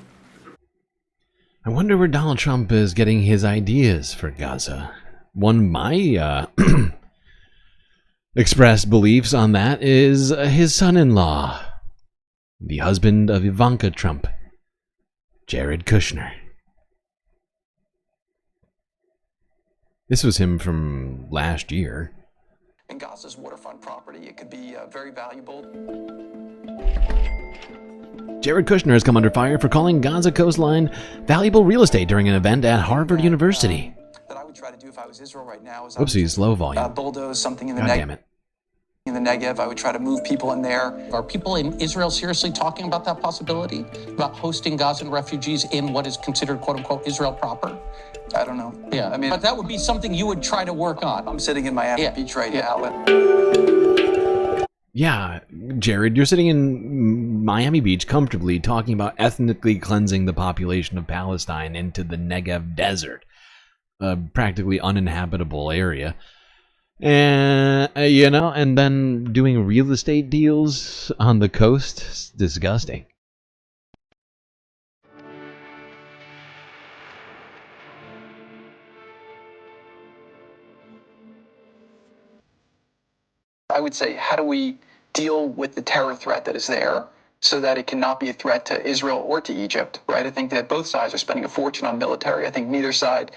I wonder where Donald Trump is getting his ideas for Gaza. One of my expressed beliefs on that is his son-in-law, the husband of Ivanka Trump, Jared Kushner. This was him from last year. In Gaza's waterfront property, it could be very valuable. Jared Kushner has come under fire for calling Gaza coastline valuable real estate during an event at Harvard University. That I would try to do if I was Israel right now is Whoopsies, low volume. Bulldoze something in the God damn it. In the Negev, I would try to move people in there. Are people in Israel seriously talking about that possibility? About hosting Gazan refugees in what is considered, quote unquote, Israel proper? I don't know. Yeah, I mean, but that would be something you would try to work on. I'm sitting in Miami Beach right now. Yeah, Jared, you're sitting in Miami Beach comfortably talking about ethnically cleansing the population of Palestine into the Negev desert, a practically uninhabitable area. And, you know, and then doing real estate deals on the coast. It's disgusting. I would say, how do we deal with the terror threat that is there so that it cannot be a threat to Israel or to Egypt, right? I think that both sides are spending a fortune on military. I think neither side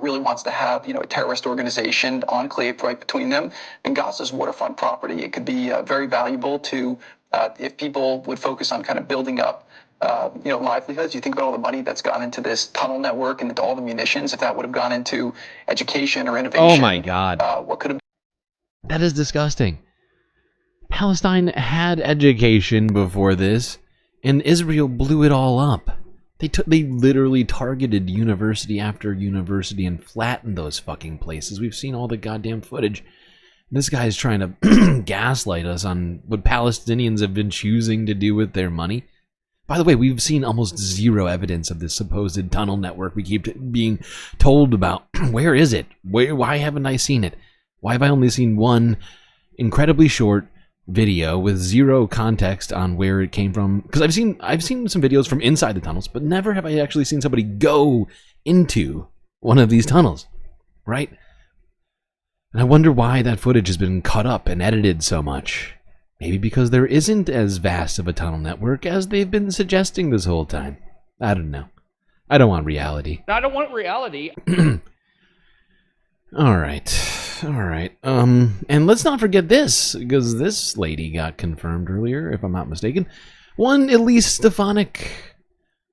really wants to have, you know, a terrorist organization enclave right between them. In Gaza's waterfront property, it could be very valuable to, if people would focus on kind of building up, you know, livelihoods. You think about all the money that's gone into this tunnel network and into all the munitions. If that would have gone into education or innovation. Oh my God. What could have That is disgusting. Palestine had education before this, and Israel blew it all up. They literally targeted university after university and flattened those fucking places. We've seen all the goddamn footage. This guy's trying to gaslight us on what Palestinians have been choosing to do with their money. By the way, we've seen almost zero evidence of this supposed tunnel network we keep being told about. Where is it? Why haven't I seen it? Why have I only seen one incredibly short, video with zero context on where it came from. Because I've seen some videos from inside the tunnels, but never have I actually seen somebody go into one of these tunnels, right? And I wonder why that footage has been cut up and edited so much. Maybe because there isn't as vast of a tunnel network as they've been suggesting this whole time. I don't know. I don't want reality. I don't want reality. All right. And let's not forget this, because this lady got confirmed earlier, if I'm not mistaken. One Elise Stefanik,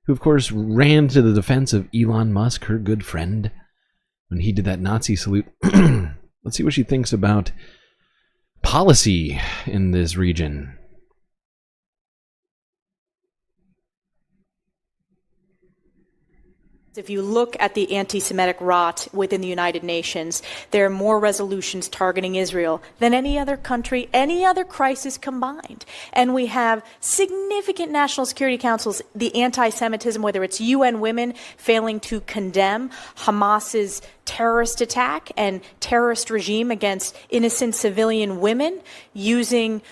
who of course ran to the defense of Elon Musk, her good friend, when he did that Nazi salute. Let's see what she thinks about policy in this region. If you look at the anti-Semitic rot within the United Nations, there are more resolutions targeting Israel than any other country, any other crisis combined. And we have significant national security councils, the anti-Semitism, whether it's UN Women failing to condemn Hamas's terrorist attack and terrorist regime against innocent civilian women, using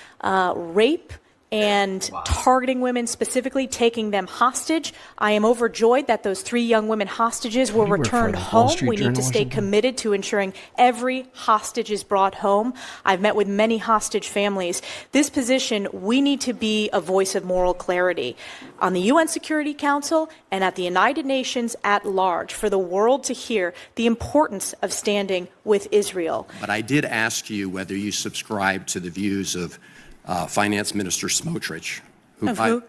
rape and targeting women specifically, taking them hostage. I am overjoyed that those 3 young women hostages were returned home. We need to stay committed to ensuring every hostage is brought home. I've met with many hostage families. This position, we need to be a voice of moral clarity on the UN Security Council and at the United Nations at large for the world to hear the importance of standing with Israel. But I did ask you whether you subscribe to the views of Finance Minister Smotrich. Who?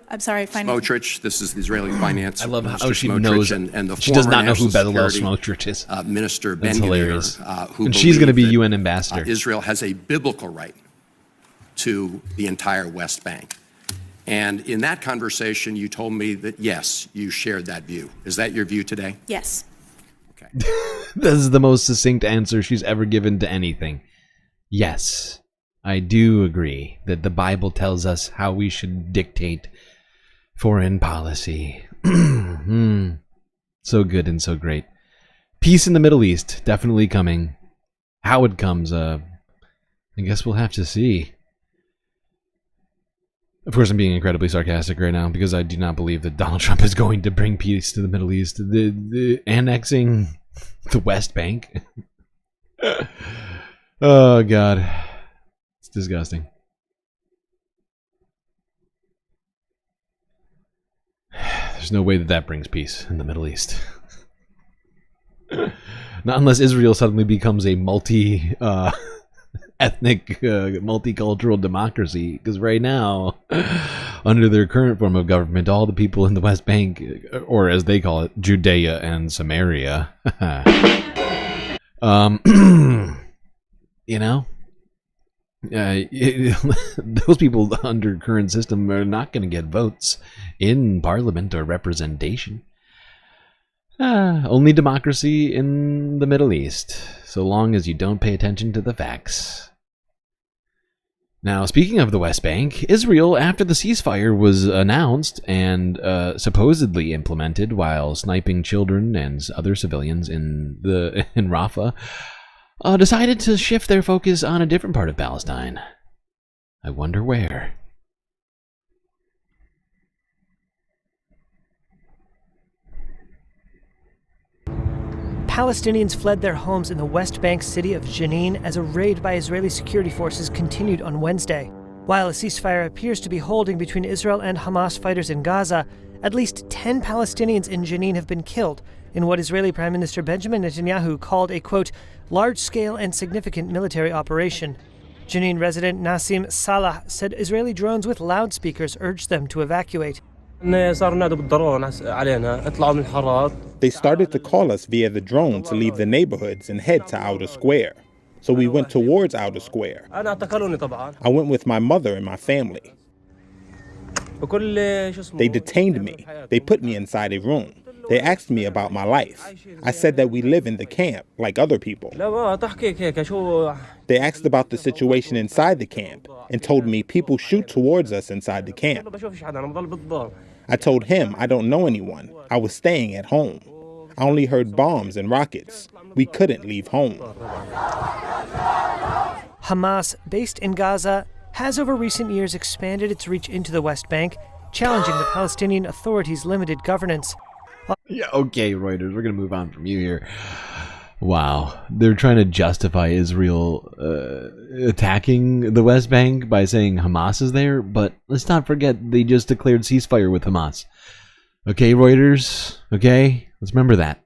I'm sorry, Smotrich. This is the Israeli finance. I love Minister how she Smotrich knows and the she does former not know who National Bezalel Security, Smotrich is. Minister That's Ben hilarious. who and she's going to be believe UN that, ambassador. Israel has a biblical right to the entire West Bank. And in that conversation, you told me that, yes, you shared that view. Is that your view today? Yes. This is the most succinct answer she's ever given to anything. Yes, I do agree that the Bible tells us how we should dictate foreign policy. So good and so great. Peace in the Middle East, definitely coming. How it comes, I guess we'll have to see. Of course, I'm being incredibly sarcastic right now because I do not believe that Donald Trump is going to bring peace to the Middle East. The annexing the West Bank. Oh, God. It's disgusting. There's no way that that brings peace in the Middle East. Not unless Israel suddenly becomes a ethnic, multicultural democracy, because right now, under their current form of government, all the people in the West Bank, or as they call it, Judea and Samaria, you know, those people under current system are not going to get votes in parliament or representation. Only democracy in the Middle East, so long as you don't pay attention to the facts. Now, speaking of the West Bank, Israel, after the ceasefire was announced and supposedly implemented while sniping children and other civilians in Rafah, decided to shift their focus on a different part of Palestine. I wonder where. Palestinians fled their homes in the West Bank city of Jenin as a raid by Israeli security forces continued on Wednesday. While a ceasefire appears to be holding between Israel and Hamas fighters in Gaza, at least 10 Palestinians in Jenin have been killed in what Israeli Prime Minister Benjamin Netanyahu called a, quote, large-scale and significant military operation. Jenin resident Nassim Salah said Israeli drones with loudspeakers urged them to evacuate. They started to call us via the drone to leave the neighborhoods and head to Outer Square. So we went towards Outer Square. I went with my mother and my family. They detained me. They put me inside a room. They asked me about my life. I said that we live in the camp, like other people. They asked about the situation inside the camp and told me people shoot towards us inside the camp. I told him I don't know anyone. I was staying at home. I only heard bombs and rockets. We couldn't leave home. Hamas, based in Gaza, has over recent years expanded its reach into the West Bank, challenging the Palestinian Authority's limited governance. Yeah, okay, Reuters, we're going to move on from you here. Wow. They're trying to justify Israel attacking the West Bank by saying Hamas is there, but let's not forget they just declared ceasefire with Hamas. Okay, Reuters? Okay? Let's remember that.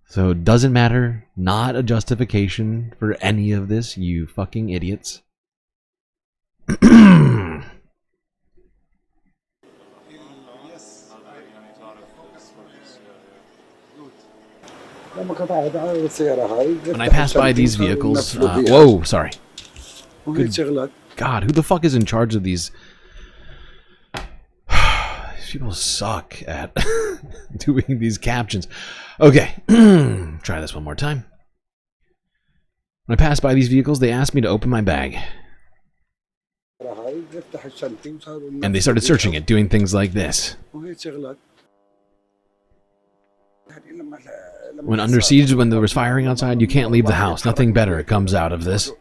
So it doesn't matter. Not a justification for any of this, you fucking idiots. When I pass by these vehicles, whoa, sorry. Good God, who the fuck is in charge of these? These people suck at doing these captions. Okay, try this one more time. When I pass by these vehicles, they asked me to open my bag. And they started searching it, doing things like this. When under siege, when there was firing outside, you can't leave the house. Nothing better comes out of this.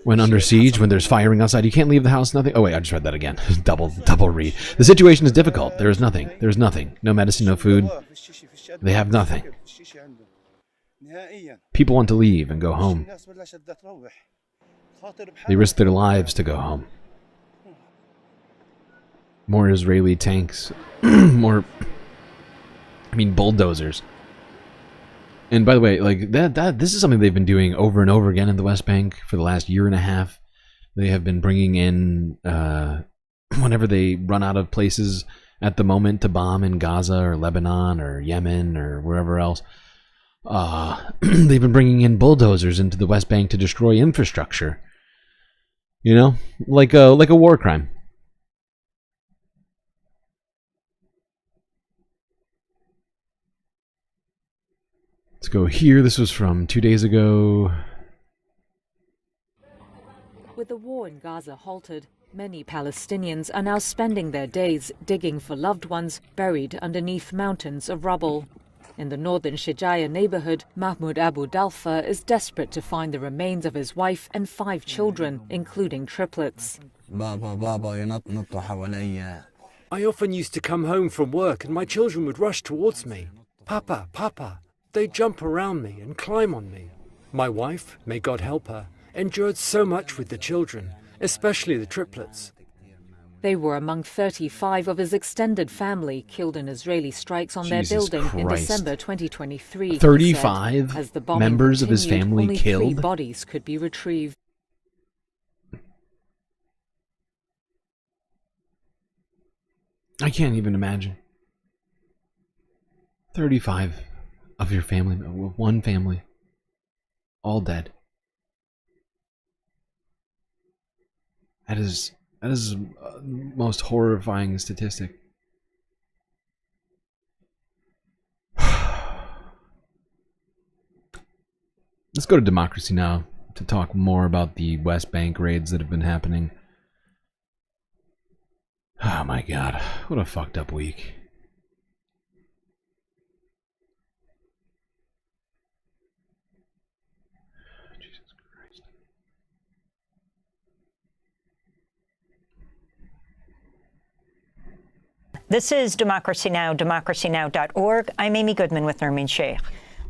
When under siege, when there's firing outside, you can't leave the house. Nothing. Oh wait, I just read that again. double read. The situation is difficult. There is nothing. There is nothing. No medicine, no food. They have nothing. People want to leave and go home. They risk their lives to go home. More Israeli tanks. More... bulldozers. And by the way, like this is something they've been doing over and over again in the West Bank for the last year and a half. They have been bringing in whenever they run out of places at the moment to bomb in Gaza or Lebanon or Yemen or wherever else. They've been bringing in bulldozers into the West Bank to destroy infrastructure. You know, like a war crime. Let's go here. This was from 2 days ago. With the war in Gaza halted, many Palestinians are now spending their days digging for loved ones buried underneath mountains of rubble. In the northern Shijaya neighborhood, Mahmoud Abu Dalfa is desperate to find the remains of his wife and 5 children, including triplets. I often used to come home from work and my children would rush towards me. Papa, Papa. They'd jump around me and climb on me. My wife, may God help her, endured so much with the children, especially the triplets. They were among 35 of his extended family killed in Israeli strikes on their building in December 2023. 35 as the bombing members of his family only killed? 3 bodies could be retrieved. I can't even imagine. 35 of your family, one family, all dead. That is most horrifying statistic. Let's go to Democracy Now! To talk more about the West Bank raids that have been happening. Oh my God, what a fucked up week. This is Democracy Now!, democracynow.org. I'm Amy Goodman with Nermeen Sheikh.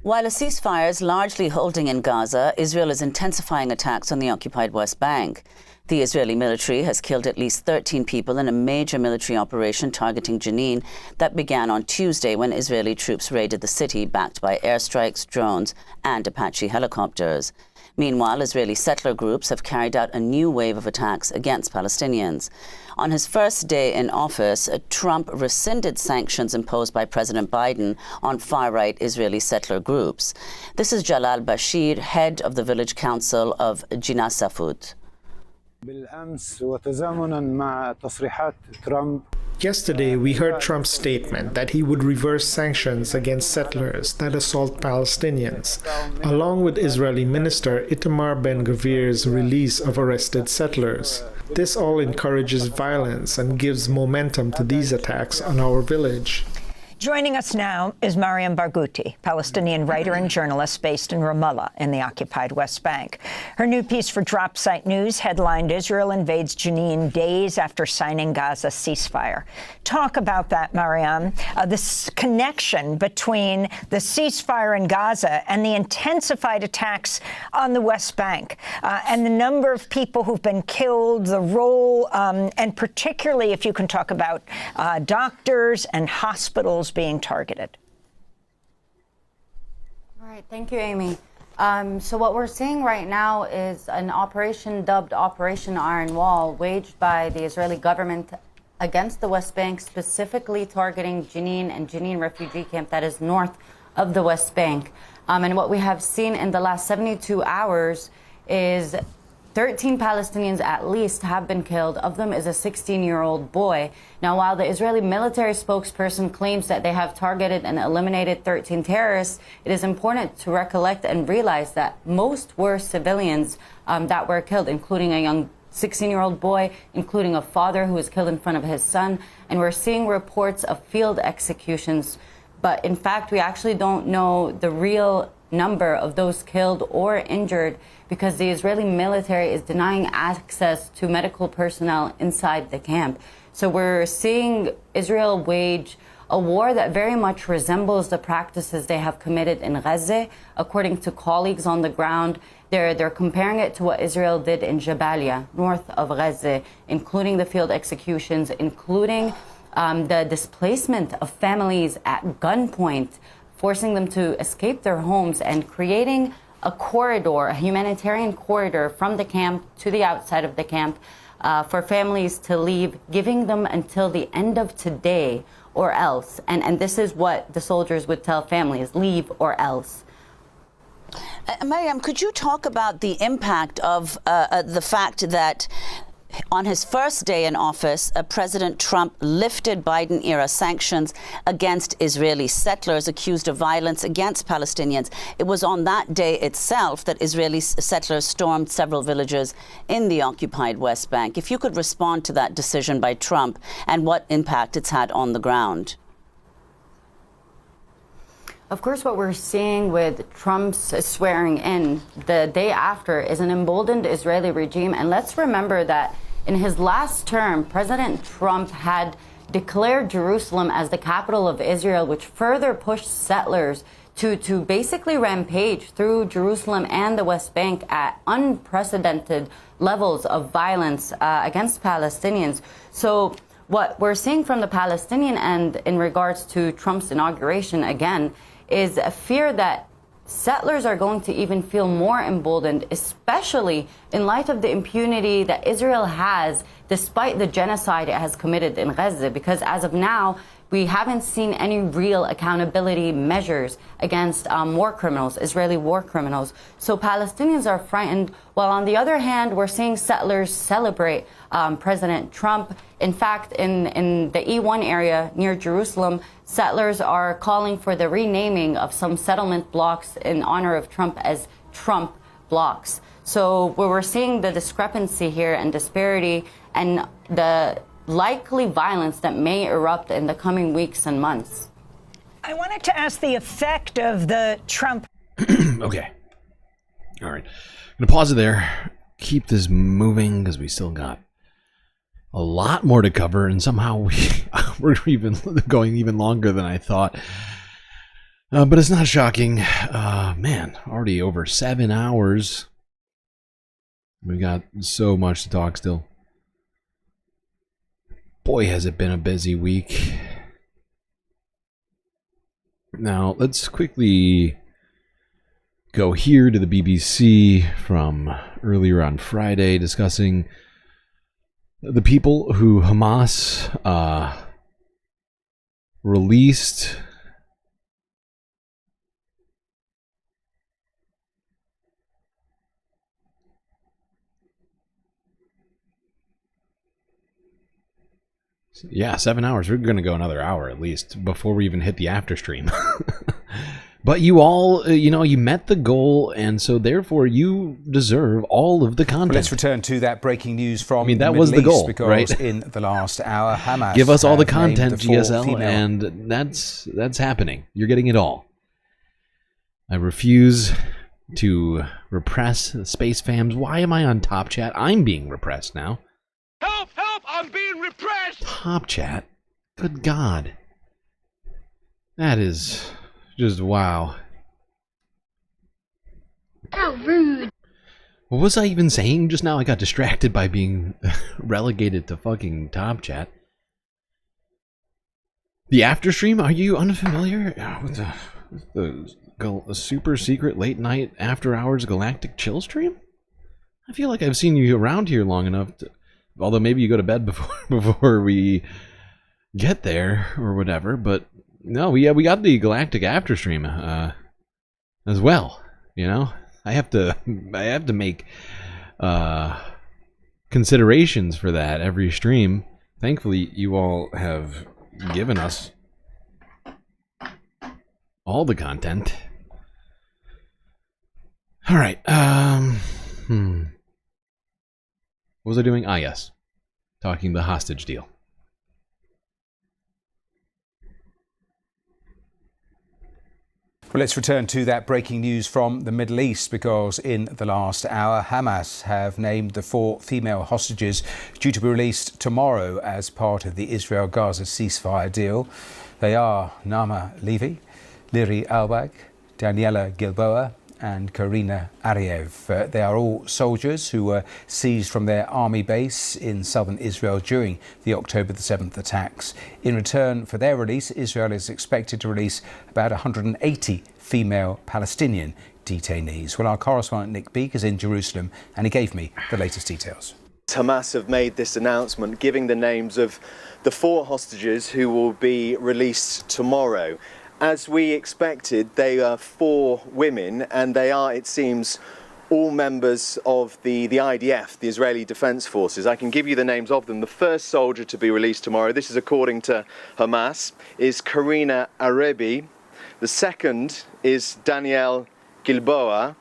While a ceasefire is largely holding in Gaza, Israel is intensifying attacks on the occupied West Bank. The Israeli military has killed at least 13 people in a major military operation targeting Jenin that began on Tuesday when Israeli troops raided the city backed by airstrikes, drones, and Apache helicopters. Meanwhile, Israeli settler groups have carried out a new wave of attacks against Palestinians. On his first day in office, Trump rescinded sanctions imposed by President Biden on far-right Israeli settler groups. This is Jalal Bashir, head of the village council of Jinasafut. Yesterday, we heard Trump's statement that he would reverse sanctions against settlers that assault Palestinians, along with Israeli Minister Itamar Ben-Gvir's release of arrested settlers. This all encourages violence and gives momentum to these attacks on our village. Joining us now is Mariam Barghouti, Palestinian writer and journalist based in Ramallah in the occupied West Bank. Her new piece for Dropsite News headlined "Israel Invades Jenin Days After Signing Gaza Ceasefire." Talk about that, Mariam, this connection between the ceasefire in Gaza and the intensified attacks on the West Bank, and the number of people who've been killed, the role, and particularly if you can talk about doctors and hospitals being targeted. All right, thank you, Amy. So what we're seeing right now is an operation dubbed Operation Iron Wall, waged by the Israeli government against the West Bank, specifically targeting Jenin and Jenin refugee camp that is north of the West Bank. And what we have seen in the last 72 hours is 13 Palestinians at least have been killed. Of them is a 16-year-old boy. Now, while the Israeli military spokesperson claims that they have targeted and eliminated 13 terrorists, it is important to recollect and realize that most were civilians that were killed, including a young 16-year-old boy, including a father who was killed in front of his son. And we're seeing reports of field executions. But in fact, we actually don't know the real number of those killed or injured, because the Israeli military is denying access to medical personnel inside the camp. So we're seeing Israel wage a war that very much resembles the practices they have committed in Gaza. According to colleagues on the ground, they're comparing it to what Israel did in Jabalia, north of Gaza, including the field executions, including the displacement of families at gunpoint, forcing them to escape their homes and creating a corridor, a humanitarian corridor from the camp to the outside of the camp for families to leave, giving them until the end of today or else. And this is what the soldiers would tell families: leave or else. Mariam, could you talk about the impact of the fact that on his first day in office, President Trump lifted Biden-era sanctions against Israeli settlers accused of violence against Palestinians? It was on that day itself that Israeli settlers stormed several villages in the occupied West Bank. If you could respond to that decision by Trump and what impact it's had on the ground. Of course, what we're seeing with Trump's swearing in the day after is an emboldened Israeli regime. And let's remember that in his last term, President Trump had declared Jerusalem as the capital of Israel, which further pushed settlers to basically rampage through Jerusalem and the West Bank at unprecedented levels of violence against Palestinians. So what we're seeing from the Palestinian end in regards to Trump's inauguration, again, is a fear that settlers are going to even feel more emboldened, especially in light of the impunity that Israel has despite the genocide it has committed in Gaza. Because as of now, we haven't seen any real accountability measures against war criminals, Israeli war criminals. So Palestinians are frightened, while on the other hand, we're seeing settlers celebrate President Trump. In fact, in the E1 area near Jerusalem, settlers are calling for the renaming of some settlement blocks in honor of Trump as Trump blocks. So we're seeing the discrepancy here and disparity and the likely violence that may erupt in the coming weeks and months. I wanted to ask the effect of the Trump. Okay. All right. I'm going to pause it there. Keep this moving because we still got a lot more to cover, and somehow we're even going even longer than I thought. But it's not shocking. Man, already over 7 hours. We got so much to talk still. Boy, has it been a busy week. Now, let's quickly go here to the BBC from earlier on Friday, discussing the people who Hamas released Yeah, 7 hours. We're going to go another hour at least before we even hit the after stream. But you all, you met the goal, and so therefore you deserve all of the content. Let's return to that breaking news from that the was Middle the goal, East, because right? in the last hour, Hamas Give us all the have named content, the 4 GSL, female- and that's happening. You're getting it all. I refuse to repress the space fams. Why am I on Top Chat? I'm being repressed now. Help! Help! I'm being repressed! Top Chat? Good God. That is just wow. How rude! What was I even saying just now? I got distracted by being relegated to fucking Top Chat. The after stream? Are you unfamiliar with the super secret late night after hours galactic chill stream? I feel like I've seen you around here long enough to, although maybe you go to bed before we get there or whatever, but no, we got the galactic after stream as well, I have to make considerations for that every stream. Thankfully, you all have given us all the content. All right. What was I doing? Ah, yes. Talking the hostage deal. Well, let's return to that breaking news from the Middle East, because in the last hour, Hamas have named the 4 female hostages due to be released tomorrow as part of the Israel-Gaza ceasefire deal. They are Nama Levy, Liri Albag, Daniela Gilboa and Karina Ariev. They are all soldiers who were seized from their army base in southern Israel during the October the 7th attacks. In return for their release, Israel is expected to release about 180 female Palestinian detainees. Well, our correspondent Nick Beek is in Jerusalem and he gave me the latest details. Hamas have made this announcement, giving the names of the 4 hostages who will be released tomorrow. As we expected, they are 4 women, and they are, it seems, all members of the IDF, the Israeli Defense Forces. I can give you the names of them. The first soldier to be released tomorrow, this is according to Hamas, is Karina Arebi. The second is Danielle Gilboa.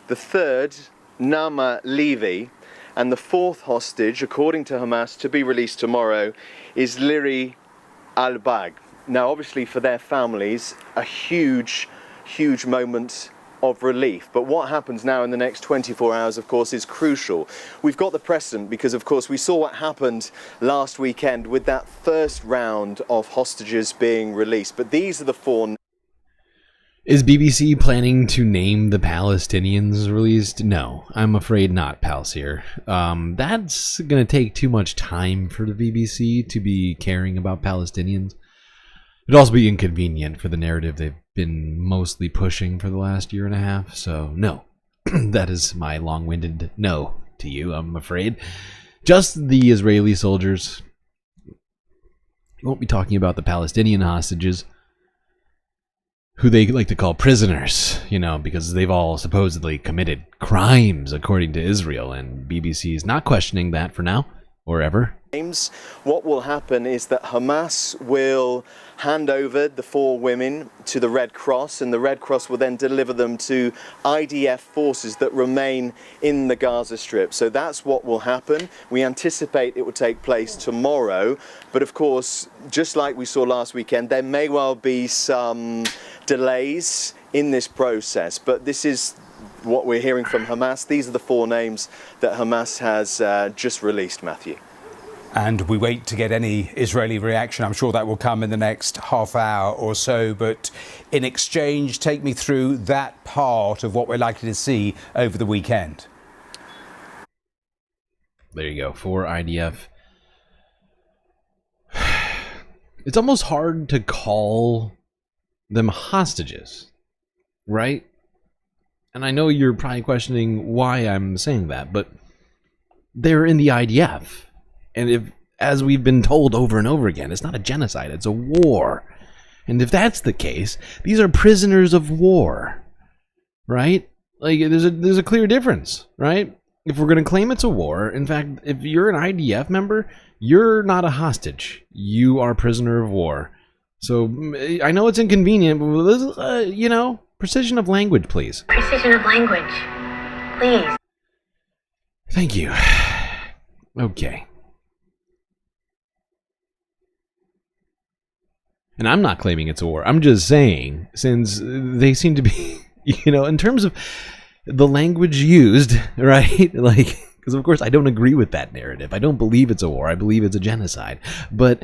The third, Nama Levy. And the 4th hostage, according to Hamas, to be released tomorrow, is Liri Albag. Now, obviously, for their families, a huge moment of relief. But what happens now in the next 24 hours, of course, is crucial. We've got the precedent because, of course, we saw what happened last weekend with that first round of hostages being released. But these are the 4. Is BBC planning to name the Palestinians released? No, I'm afraid not, Palsir. That's going to take too much time for the BBC to be caring about Palestinians. It'd also be inconvenient for the narrative they've been mostly pushing for the last year and a half, so no. That is my long-winded no to you, I'm afraid. Just the Israeli soldiers. We won't be talking about the Palestinian hostages, who they like to call prisoners, because they've all supposedly committed crimes according to Israel, and BBC is not questioning that for now, or ever. What will happen is that Hamas will hand over the 4 women to the Red Cross, and the Red Cross will then deliver them to IDF forces that remain in the Gaza Strip. So that's what will happen. We anticipate it will take place tomorrow, but of course, just like we saw last weekend, there may well be some delays in this process, but this is what we're hearing from Hamas. These are the 4 names that Hamas has just released, Matthew. And we wait to get any Israeli reaction. I'm sure that will come in the next half hour or so. But in exchange, take me through that part of what we're likely to see over the weekend. There you go, 4 IDF. It's almost hard to call them hostages, right? And I know you're probably questioning why I'm saying that, but they're in the IDF. And if, as we've been told over and over again, it's not a genocide, it's a war. And if that's the case, these are prisoners of war, right? Like, there's a clear difference, right? If we're going to claim it's a war, in fact, if you're an IDF member, you're not a hostage. You are a prisoner of war. So I know it's inconvenient, but Precision of language, please. Precision of language, please. Thank you. Okay. And I'm not claiming it's a war. I'm just saying, since they seem to be, in terms of the language used, right? Like, because of course I don't agree with that narrative. I don't believe it's a war. I believe it's a genocide. But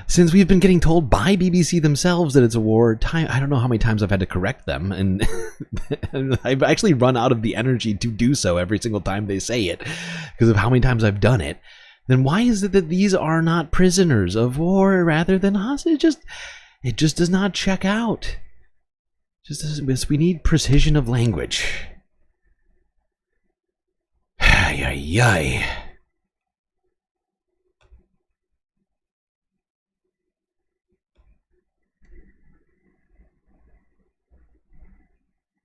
since we've been getting told by BBC themselves that it's a war, I don't know how many times I've had to correct them, and I've actually run out of the energy to do so every single time they say it because of how many times I've done it. Then why is it that these are not prisoners of war rather than hostages? It just does not check out. We need precision of language. Ay, ay, ay.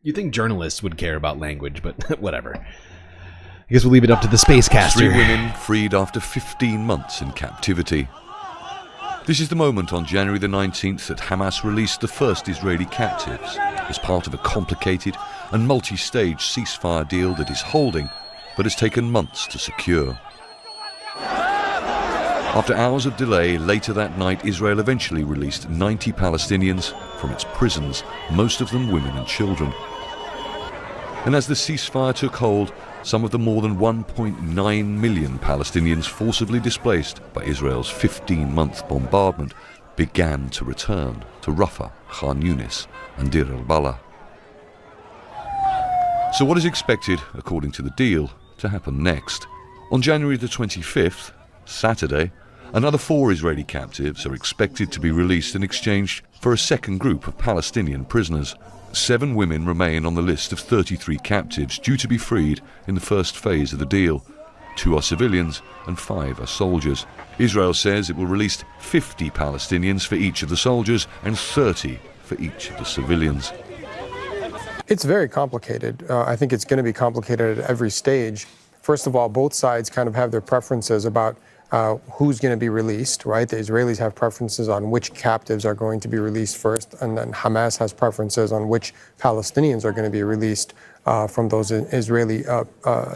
You'd think journalists would care about language, but whatever. I guess we'll leave it up to the Spacecaster. 3 women freed after 15 months in captivity. This is the moment on January the 19th that Hamas released the first Israeli captives as part of a complicated and multi-stage ceasefire deal that is holding, but has taken months to secure. After hours of delay, later that night Israel eventually released 90 Palestinians from its prisons, most of them women and children. And as the ceasefire took hold, some of the more than 1.9 million Palestinians forcibly displaced by Israel's 15-month bombardment began to return to Rafah, Khan Yunis and Deir al-Balah. So what is expected, according to the deal, to happen next? On January the 25th, Saturday, another 4 Israeli captives are expected to be released in exchange for a second group of Palestinian prisoners. 7 women remain on the list of 33 captives due to be freed in the first phase of the deal. 2 are civilians and 5 are soldiers. Israel says it will release 50 Palestinians for each of the soldiers and 30 for each of the civilians. It's very complicated. I think it's going to be complicated at every stage. First of all, both sides kind of have their preferences about who's going to be released, right? The Israelis have preferences on which captives are going to be released first, and then Hamas has preferences on which Palestinians are going to be released from those Israeli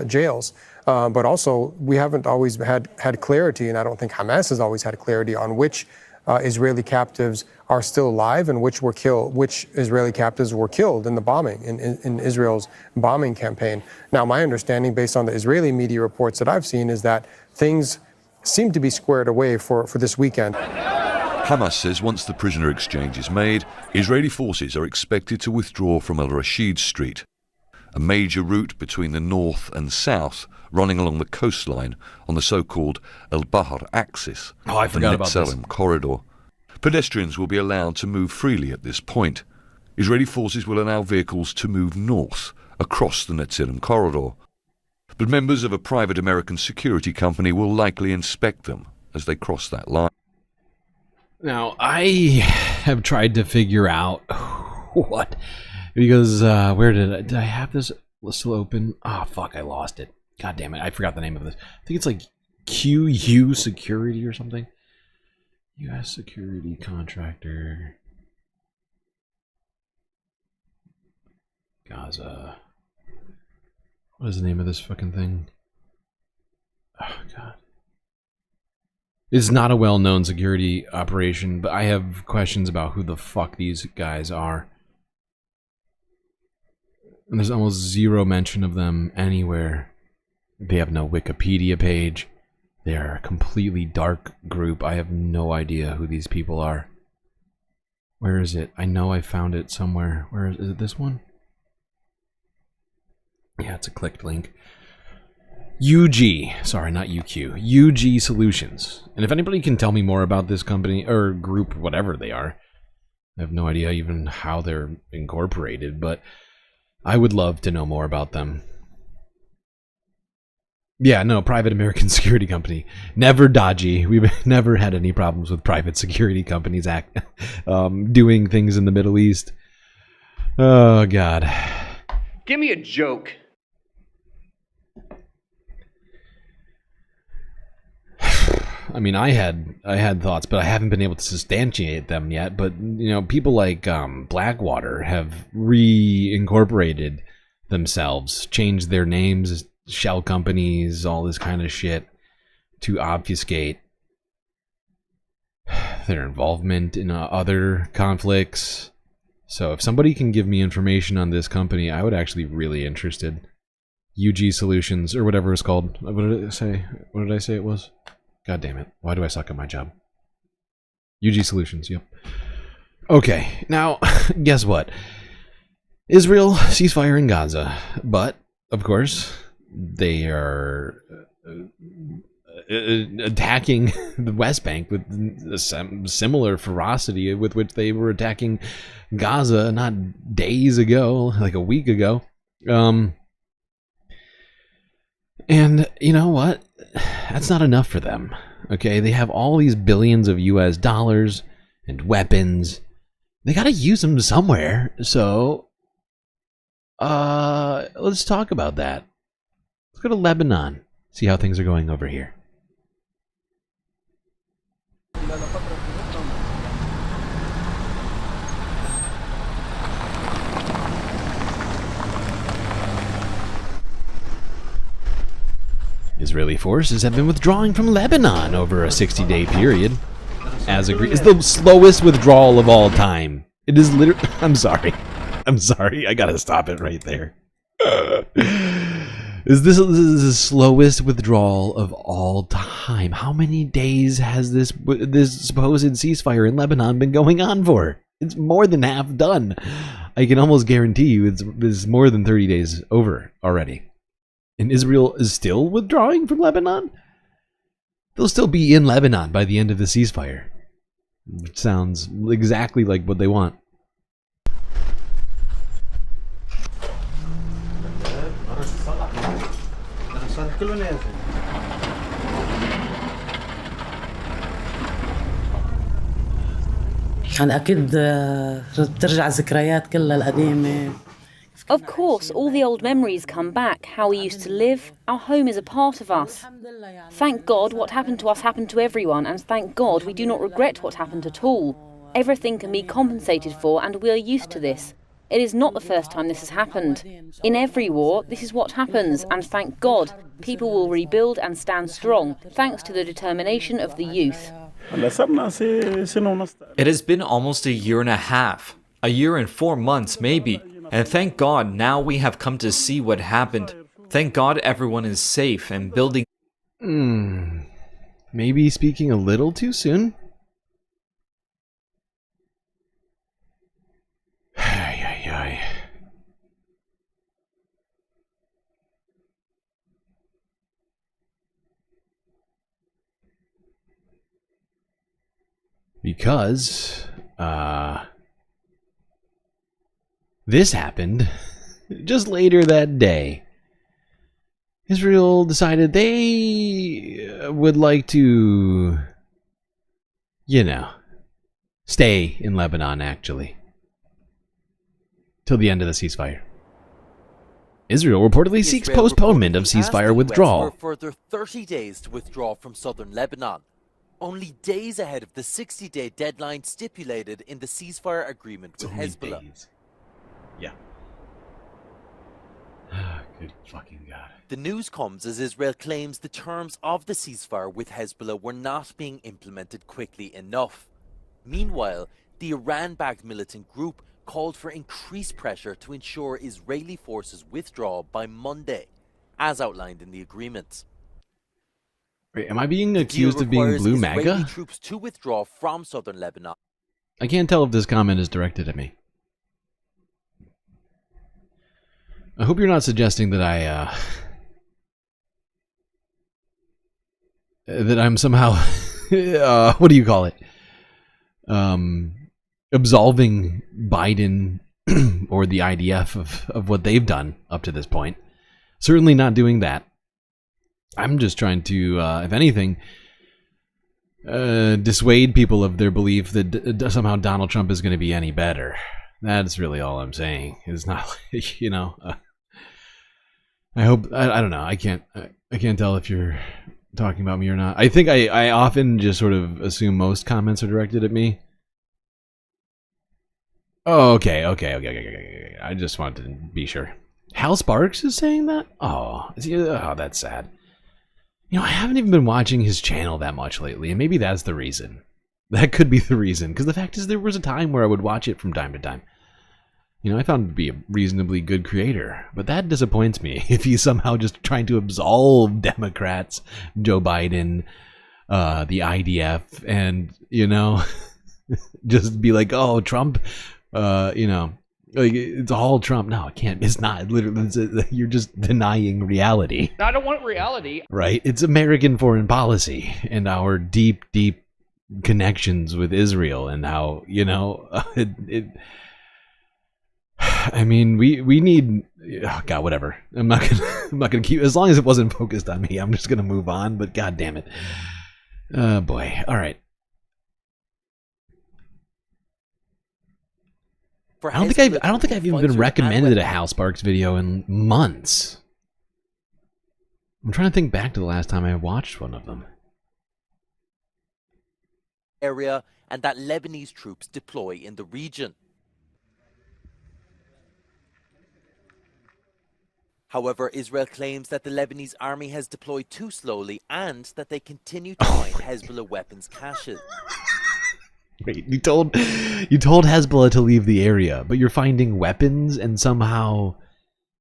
jails. But also, we haven't always had clarity, and I don't think Hamas has always had clarity on which Israeli captives are still alive and which Israeli captives were killed in the bombing, in Israel's bombing campaign. Now, my understanding, based on the Israeli media reports that I've seen, is that things seem to be squared away for this weekend. Hamas says once the prisoner exchange is made, Israeli forces are expected to withdraw from Al-Rashid Street, a major route between the north and south running along the coastline on the so-called Al-Bahr axis, I forgot about this. Netzarim corridor. Pedestrians will be allowed to move freely at this point. Israeli forces will allow vehicles to move north across the Netzarim corridor. But members of a private American security company will likely inspect them as they cross that line. Now, I have tried to figure out what, because did I have this still open? Oh, fuck, I lost it. God damn it, I forgot the name of this. I think it's like QU Security or something. U.S. security contractor. Gaza. What is the name of this fucking thing? Oh, God. It's not a well-known security operation, but I have questions about who the fuck these guys are. And there's almost zero mention of them anywhere. They have no Wikipedia page. They are a completely dark group. I have no idea who these people are. Where is it? I know I found it somewhere. Where is it? This one? Yeah, it's a clicked link. UG, sorry, not UQ. UG Solutions. And if anybody can tell me more about this company or group, whatever they are, I have no idea even how they're incorporated, but I would love to know more about them. Yeah, no, private American security company. Never dodgy. We've never had any problems with private security companies doing things in the Middle East. Oh, God. Give me a joke. I mean, I had thoughts, but I haven't been able to substantiate them yet. But you know, people like Blackwater have reincorporated themselves, changed their names, shell companies, all this kind of shit to obfuscate their involvement in other conflicts. So if somebody can give me information on this company, I would actually be really interested. UG Solutions, or whatever it's called. What did it say? What did I say it was? God damn it. Why do I suck at my job? UG Solutions, yep. Okay, now, guess what? Israel, ceasefire in Gaza. But, of course, they are attacking the West Bank with a similar ferocity with which they were attacking Gaza not days ago, like a week ago. And you know what? That's not enough for them. Okay, they have all these billions of US dollars and weapons. They got to use them somewhere. So, let's talk about that. Let's go to Lebanon. See how things are going over here. Israeli forces have been withdrawing from Lebanon over a 60-day period. As agreed, it's the slowest withdrawal of all time. It is literally... I'm sorry. I gotta stop it right there. This is the slowest withdrawal of all time. How many days has this supposed ceasefire in Lebanon been going on for? It's more than half done. I can almost guarantee you it's more than 30 days over already. And Israel is still withdrawing from Lebanon? They'll still be in Lebanon by the end of the ceasefire. Which sounds exactly like what they want. Of course, all the old memories come back, how we used to live. Our home is a part of us. Thank God what happened to us happened to everyone, and thank God we do not regret what happened at all. Everything can be compensated for, and we are used to this. It is not the first time this has happened. In every war, this is what happens, and thank God, people will rebuild and stand strong, thanks to the determination of the youth. It has been almost a year and a half. A year and 4 months, maybe. And thank God now we have come to see what happened. Thank God everyone is safe and building... Maybe speaking a little too soon? Because, this happened just later that day. Israel decided they would like to, you know, stay in Lebanon, actually, till the end of the ceasefire. Israel reportedly seeks postponement of ceasefire withdrawal. For a further 30 days to withdraw from southern Lebanon, only days ahead of the 60-day deadline stipulated in the ceasefire agreement with Hezbollah. Yeah. Good fucking God. The news comes as Israel claims the terms of the ceasefire with Hezbollah were not being implemented quickly enough. Meanwhile, the Iran-backed militant group called for increased pressure to ensure Israeli forces withdraw by Monday, as outlined in the agreement. Wait, am I being accused of being blue MAGA? Israeli troops to withdraw from southern Lebanon. I can't tell if this comment is directed at me. I hope you're not suggesting that that I'm somehow, what do you call it? Absolving Biden or the IDF of what they've done up to this point. Certainly not doing that. I'm just trying to, if anything, dissuade people of their belief that somehow Donald Trump is going to be any better. That's really all I'm saying. It's not like, I hope, I don't know. I can't tell if you're talking about me or not. I think I often just sort of assume most comments are directed at me. Oh, okay. I just wanted to be sure. Hal Sparks is saying that? Oh, that's sad. You know, I haven't even been watching his channel that much lately, and maybe that's the reason. That could be the reason, because the fact is there was a time where I would watch it from time to time. You know, I found him to be a reasonably good creator, but that disappoints me if he's somehow just trying to absolve Democrats, Joe Biden, the IDF, and, you know, just be like, oh, Trump, you know, like, it's all Trump. No, it can't. It's not. Literally, you're just denying reality. I don't want reality. Right? It's American foreign policy and our deep, deep connections with Israel and how, you know, I mean, we need, oh God, whatever. I'm not gonna keep, as long as it wasn't focused on me, I'm just gonna move on, but God damn it. Oh boy. All right. I don't think I've even been recommended a Hal Sparks video in months. I'm trying to think back to the last time I watched one of them. Area and that Lebanese troops deploy in the region. However, Israel claims that the Lebanese army has deployed too slowly and that they continue to find Hezbollah weapons caches. Wait, you told Hezbollah to leave the area, but you're finding weapons, and somehow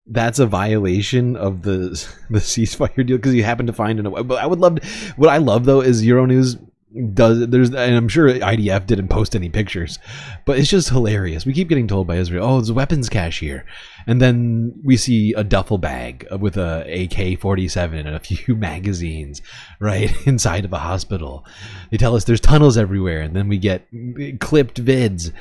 that's a violation of the ceasefire deal because you happen to find an. But I would love. What I love though is Euronews and I'm sure IDF didn't post any pictures, but it's just hilarious. We keep getting told by Israel, oh, there's a weapons cache here, and then we see a duffel bag with a AK-47 and a few magazines right inside of a hospital. They tell us there's tunnels everywhere, and then we get clipped vids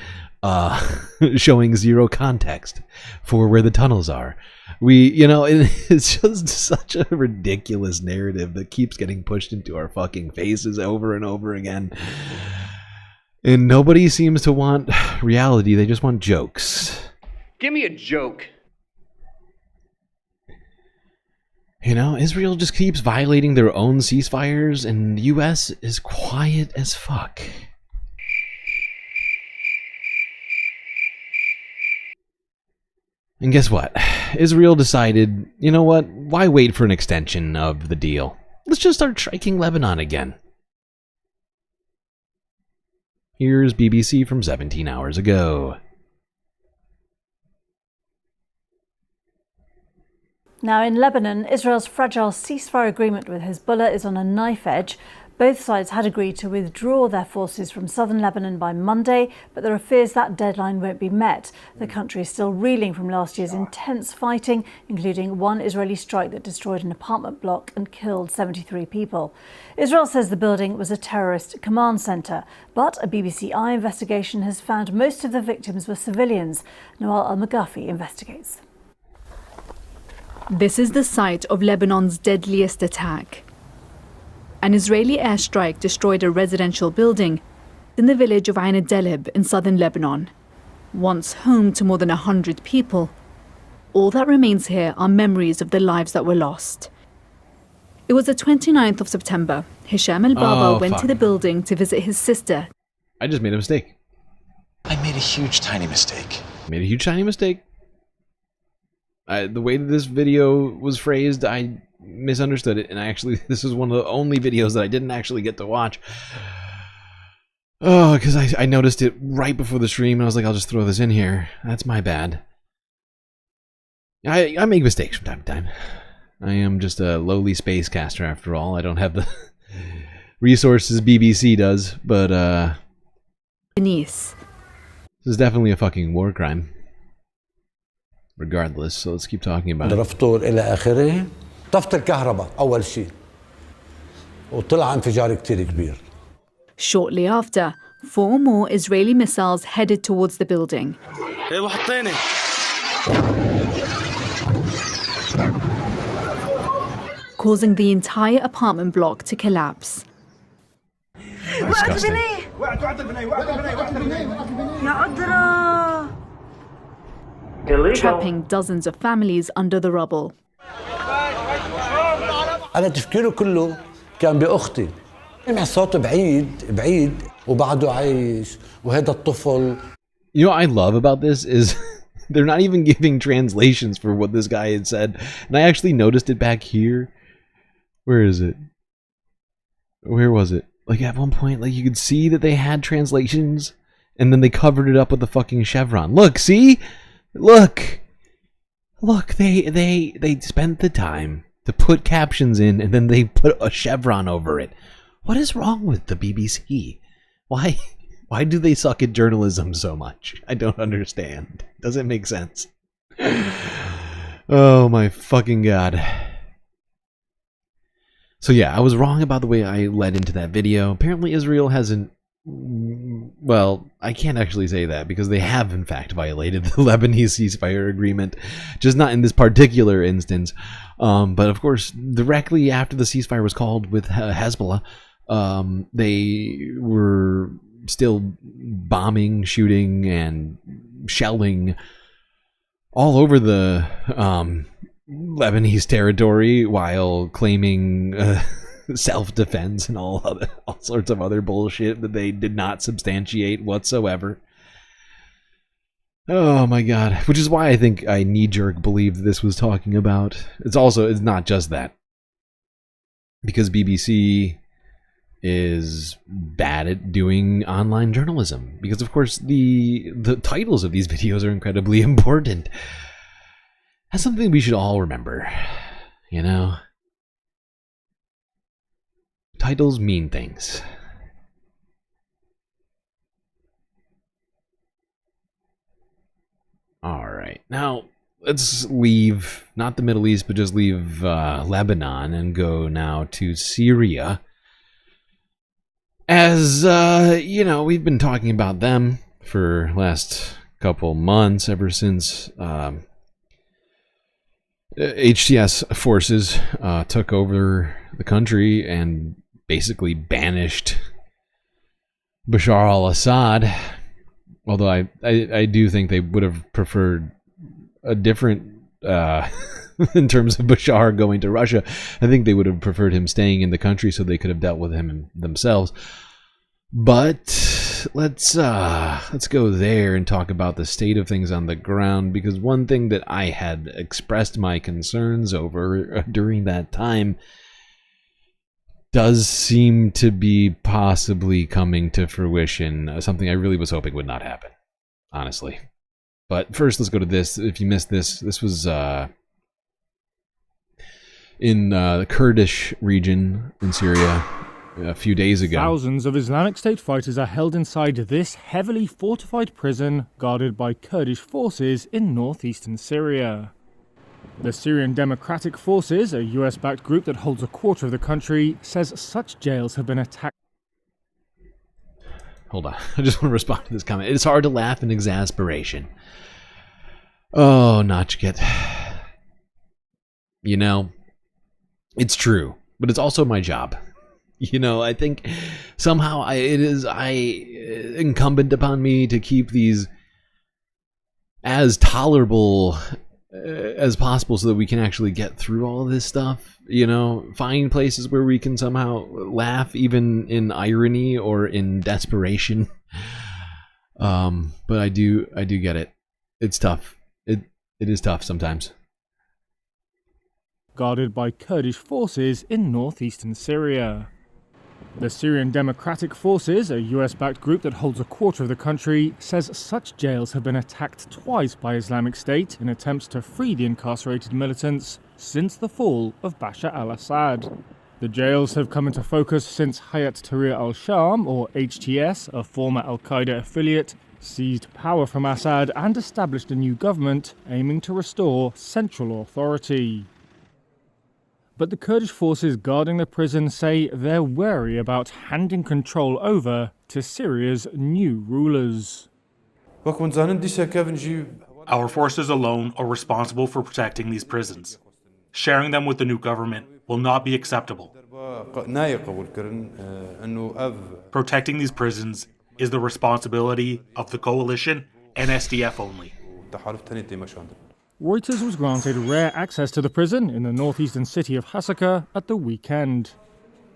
showing zero context for where the tunnels are. It's just such a ridiculous narrative that keeps getting pushed into our fucking faces over and over again. And nobody seems to want reality, they just want jokes. Give me a joke. You know, Israel just keeps violating their own ceasefires, and the US is quiet as fuck. And guess what? Israel decided, you know what? Why wait for an extension of the deal? Let's just start striking Lebanon again. Here's BBC from 17 hours ago. Now in Lebanon, Israel's fragile ceasefire agreement with Hezbollah is on a knife edge. Both sides had agreed to withdraw their forces from southern Lebanon by Monday, but there are fears that deadline won't be met. The country is still reeling from last year's intense fighting, including one Israeli strike that destroyed an apartment block and killed 73 people. Israel says the building was a terrorist command centre, but a BBC Eye investigation has found most of the victims were civilians. Noel Al-Maghafi investigates. This is the site of Lebanon's deadliest attack. An Israeli airstrike destroyed a residential building in the village of Ain al-Delib in southern Lebanon, once home to more than 100 people. All that remains here are memories of the lives that were lost. It was the 29th of September. Hisham al-Baba went to the building to visit his sister. I just made a mistake. I made a huge tiny mistake. Made a huge tiny mistake. The way that this video was phrased, I misunderstood it, and this is one of the only videos that I didn't actually get to watch. Oh, because I noticed it right before the stream, and I was like, I'll just throw this in here. That's my bad. I make mistakes from time to time. I am just a lowly spacecaster after all. I don't have the resources BBC does, but Denise. This is definitely a fucking war crime. Regardless, so let's keep talking about it. طفت الكهرباء أول شيء وطلع انفجار كتير كبير. Shortly after, 4 more Israeli missiles headed towards the building. Causing the entire apartment block to collapse. Disgusting. Trapping dozens of families under the rubble. أنا تفكيره كله كان بأختي سمع صوته بعيد وبعده عايش وهذا الطفل. You know what I love about this is they're not even giving translations for what this guy had said. And I actually noticed it back here. Where is it? Where was it? Like at one point, like you could see that they had translations and then they covered it up with the fucking chevron. Look, see? Look, they spent the time to put captions in and then they put a chevron over it. What is wrong with the BBC? Why do they suck at journalism so much? I don't understand. Doesn't make sense. Oh my fucking god. So yeah, I was wrong about the way I led into that video. Apparently Israel hasn't... Well, I can't actually say that because they have in fact violated the Lebanese ceasefire agreement. Just not in this particular instance. But of course, directly after the ceasefire was called with Hezbollah, they were still bombing, shooting, and shelling all over the Lebanese territory while claiming self-defense and all sorts of other bullshit that they did not substantiate whatsoever. Oh my god. Which is why I think I knee-jerk believed this was talking about. It's not just that. Because BBC is bad at doing online journalism. Because of course the titles of these videos are incredibly important. That's something we should all remember. You know? Titles mean things. Alright, now let's leave, not the Middle East, but just leave Lebanon and go now to Syria. As, you know, we've been talking about them for last couple months, ever since HTS forces took over the country and basically banished Bashar al-Assad. Although I do think they would have preferred a different, in terms of Bashar going to Russia, I think they would have preferred him staying in the country so they could have dealt with him themselves. But let's go there and talk about the state of things on the ground, because one thing that I had expressed my concerns over during that time does seem to be possibly coming to fruition. Something I really was hoping would not happen, honestly. But first, let's go to this. If you missed this, this was in the Kurdish region in Syria a few days ago. Thousands of Islamic State fighters are held inside this heavily fortified prison guarded by Kurdish forces in northeastern Syria. The Syrian Democratic Forces, a US-backed group that holds a quarter of the country, says such jails have been attacked. Hold on, I just want to respond to this comment. It's hard to laugh in exasperation. Oh, Nachket. You know, it's true, but it's also my job. You know, I think somehow it is incumbent upon me to keep these as tolerable as possible so that we can actually get through all this stuff. You know, find places where we can somehow laugh even in irony or in desperation. But I do get it. It's tough. It is tough sometimes. Guarded by Kurdish forces in northeastern Syria. The Syrian Democratic Forces, a US-backed group that holds a quarter of the country, says such jails have been attacked twice by Islamic State in attempts to free the incarcerated militants since the fall of Bashar al-Assad. The jails have come into focus since Hayat Tahrir al-Sham, or HTS, a former al-Qaeda affiliate, seized power from Assad and established a new government aiming to restore central authority. But the Kurdish forces guarding the prison say they're wary about handing control over to Syria's new rulers. Our forces alone are responsible for protecting these prisons. Sharing them with the new government will not be acceptable. Protecting these prisons is the responsibility of the coalition and SDF only. Reuters was granted rare access to the prison in the northeastern city of Hasaka at the weekend.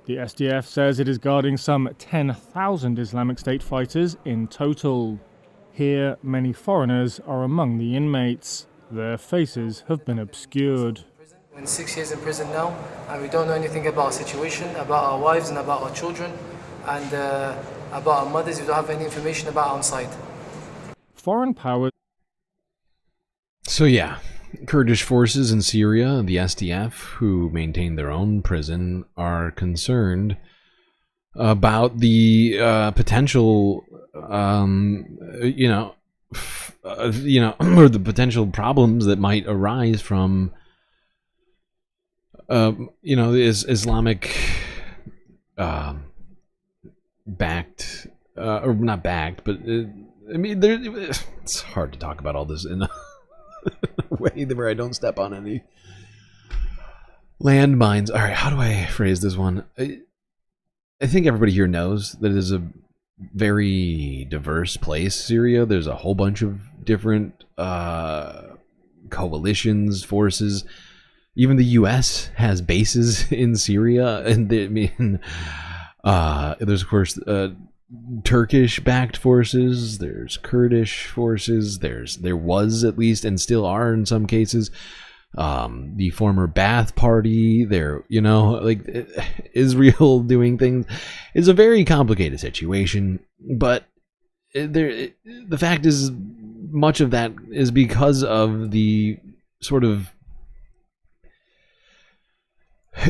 The SDF says it is guarding some 10,000 Islamic State fighters in total. Here, many foreigners are among the inmates. Their faces have been obscured. We're in 6 years in prison now, and we don't know anything about our situation, about our wives and about our children, and about our mothers. We don't have any information about our side. Foreign powers. So yeah, Kurdish forces in Syria, the SDF, who maintain their own prison, are concerned about the potential, or the potential problems that might arise from, the Islamic backed, or not backed, but it's hard to talk about all this in a way where I don't step on any landmines. All right, how do I phrase this one? I think everybody here knows that it is a very diverse place, Syria. There's a whole bunch of different coalitions, forces. Even the U.S. has bases in Syria, and there's of course Turkish-backed forces. There's Kurdish forces. There was at least, and still are in some cases, the former Ba'ath Party. Israel doing things. It's a very complicated situation, but the fact is, much of that is because of the sort of,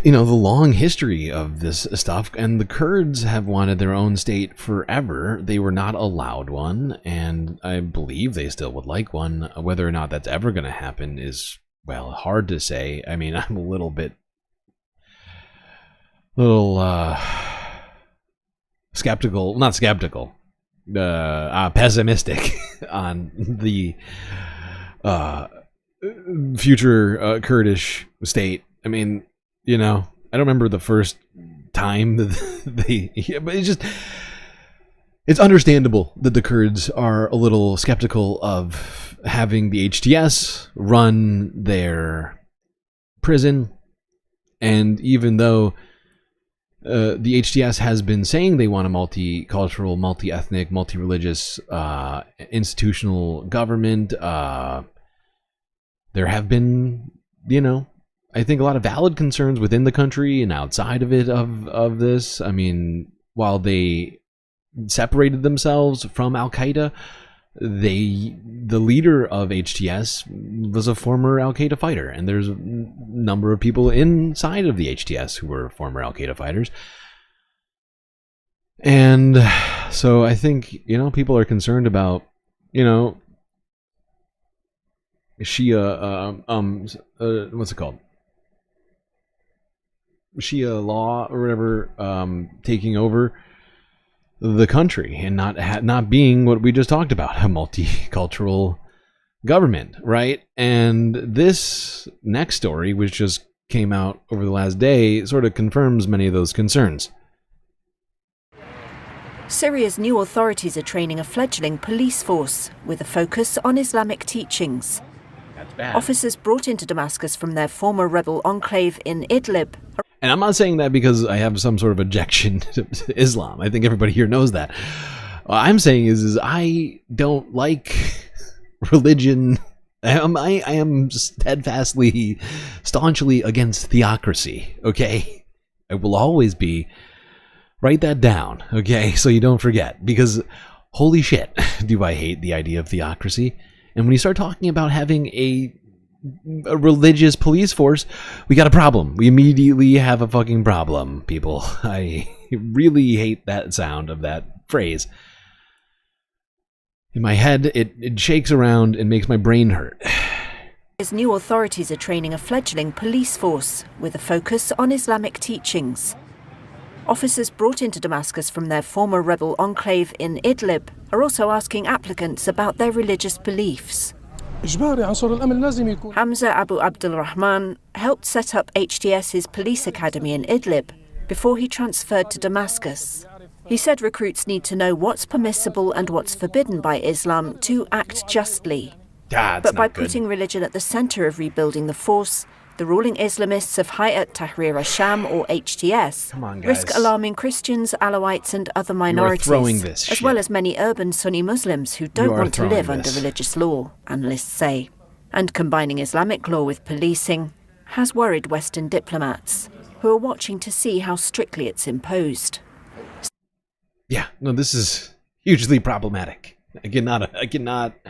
the long history of this stuff, and the Kurds have wanted their own state forever. They were not allowed one, and I believe they still would like one. Whether or not that's ever going to happen is, well, hard to say. I mean, I'm a little skeptical, not skeptical, pessimistic on the future Kurdish state. I mean, I don't remember the first time that but it's understandable that the Kurds are a little skeptical of having the HTS run their prison. And even though the HTS has been saying they want a multicultural, multi-ethnic, multi-religious institutional government, there have been, I think, a lot of valid concerns within the country and outside of it of this. I mean, while they separated themselves from Al-Qaeda, the leader of HTS was a former Al-Qaeda fighter, and there's a number of people inside of the HTS who were former Al-Qaeda fighters. And so I think, people are concerned about, Shia, what's it called? Shia law or whatever, taking over the country and not being what we just talked about, a multicultural government, right? And this next story, which just came out over the last day, sort of confirms many of those concerns. Syria's new authorities are training a fledgling police force with a focus on Islamic teachings. That's bad. Officers brought into Damascus from their former rebel enclave in Idlib. And I'm not saying that because I have some sort of objection to Islam. I think everybody here knows that. What I'm saying is I don't like religion. I am steadfastly, staunchly against theocracy, okay? I will always be. Write that down, okay? So you don't forget. Because holy shit, do I hate the idea of theocracy. And when you start talking about having a religious police force, we got a problem. We immediately have a fucking problem, people. I really hate that sound of that phrase. In my head, it shakes around and makes my brain hurt. His new authorities are training a fledgling police force with a focus on Islamic teachings. Officers brought into Damascus from their former rebel enclave in Idlib are also asking applicants about their religious beliefs. Hamza Abu Abdul Rahman helped set up HTS's police academy in Idlib before he transferred to Damascus. He said recruits need to know what's permissible and what's forbidden by Islam to act justly. But by putting religion at the center of rebuilding the force, the ruling Islamists of Hayat Tahrir al-Sham, or HTS, risk alarming Christians, Alawites and other minorities, as well as many urban Sunni Muslims who don't want to live under religious law, analysts say. And combining Islamic law with policing has worried Western diplomats, who are watching to see how strictly it's imposed. Yeah, no, this is hugely problematic. I cannot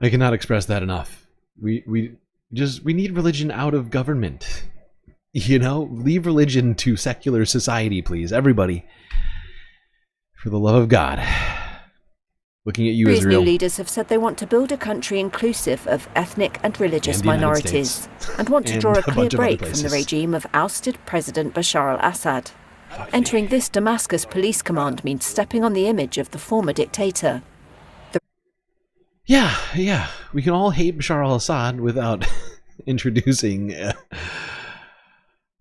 express that enough. We need religion out of government. You know, leave religion to secular society, please. Everybody. For the love of God. Looking at you, Syria's Israel. new leaders have said they want to build a country inclusive of ethnic and religious minorities and want to draw a clear break from the regime of ousted President Bashar al-Assad. Entering this Damascus police command means stepping on the image of the former dictator. Yeah. We can all hate Bashar al-Assad without introducing,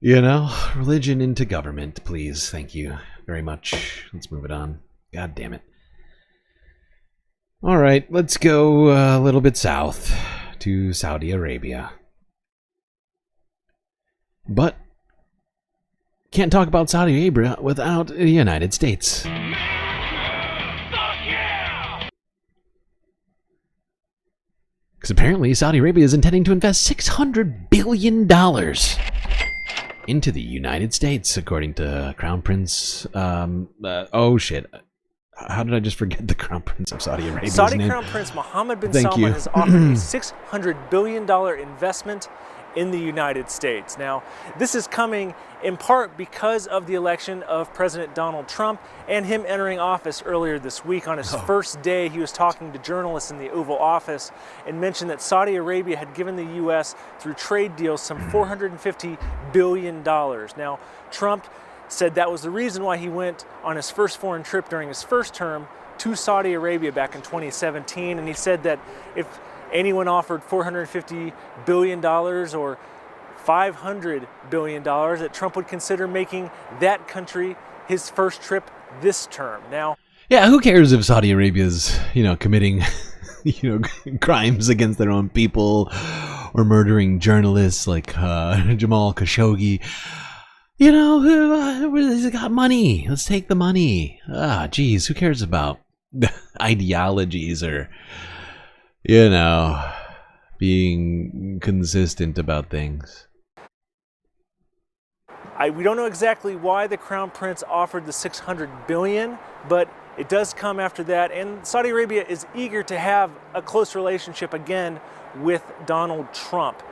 religion into government, please. Thank you very much. Let's move it on. God damn it. All right, let's go a little bit south to Saudi Arabia. But can't talk about Saudi Arabia without the United States. Because apparently Saudi Arabia is intending to invest $600 billion into the United States, according to Crown Prince. Oh shit. How did I just forget the Crown Prince of Saudi Arabia? Saudi Crown Prince Mohammed bin Salman has offered a $600 billion investment in the United States. Now, this is coming in part because of the election of President Donald Trump and him entering office earlier this week. On his first day, he was talking to journalists in the Oval Office and mentioned that Saudi Arabia had given the U.S. through trade deals some $450 billion. Now, Trump said that was the reason why he went on his first foreign trip during his first term to Saudi Arabia back in 2017. And he said that if anyone offered $450 billion or $500 billion, that Trump would consider making that country his first trip this term. Now, yeah, who cares if Saudi Arabia's, committing, crimes against their own people or murdering journalists like Jamal Khashoggi? He's got money. Let's take the money. Geez, who cares about ideologies or, being consistent about things? We don't know exactly why the Crown Prince offered the $600 billion, but it does come after that. And Saudi Arabia is eager to have a close relationship again with Donald Trump.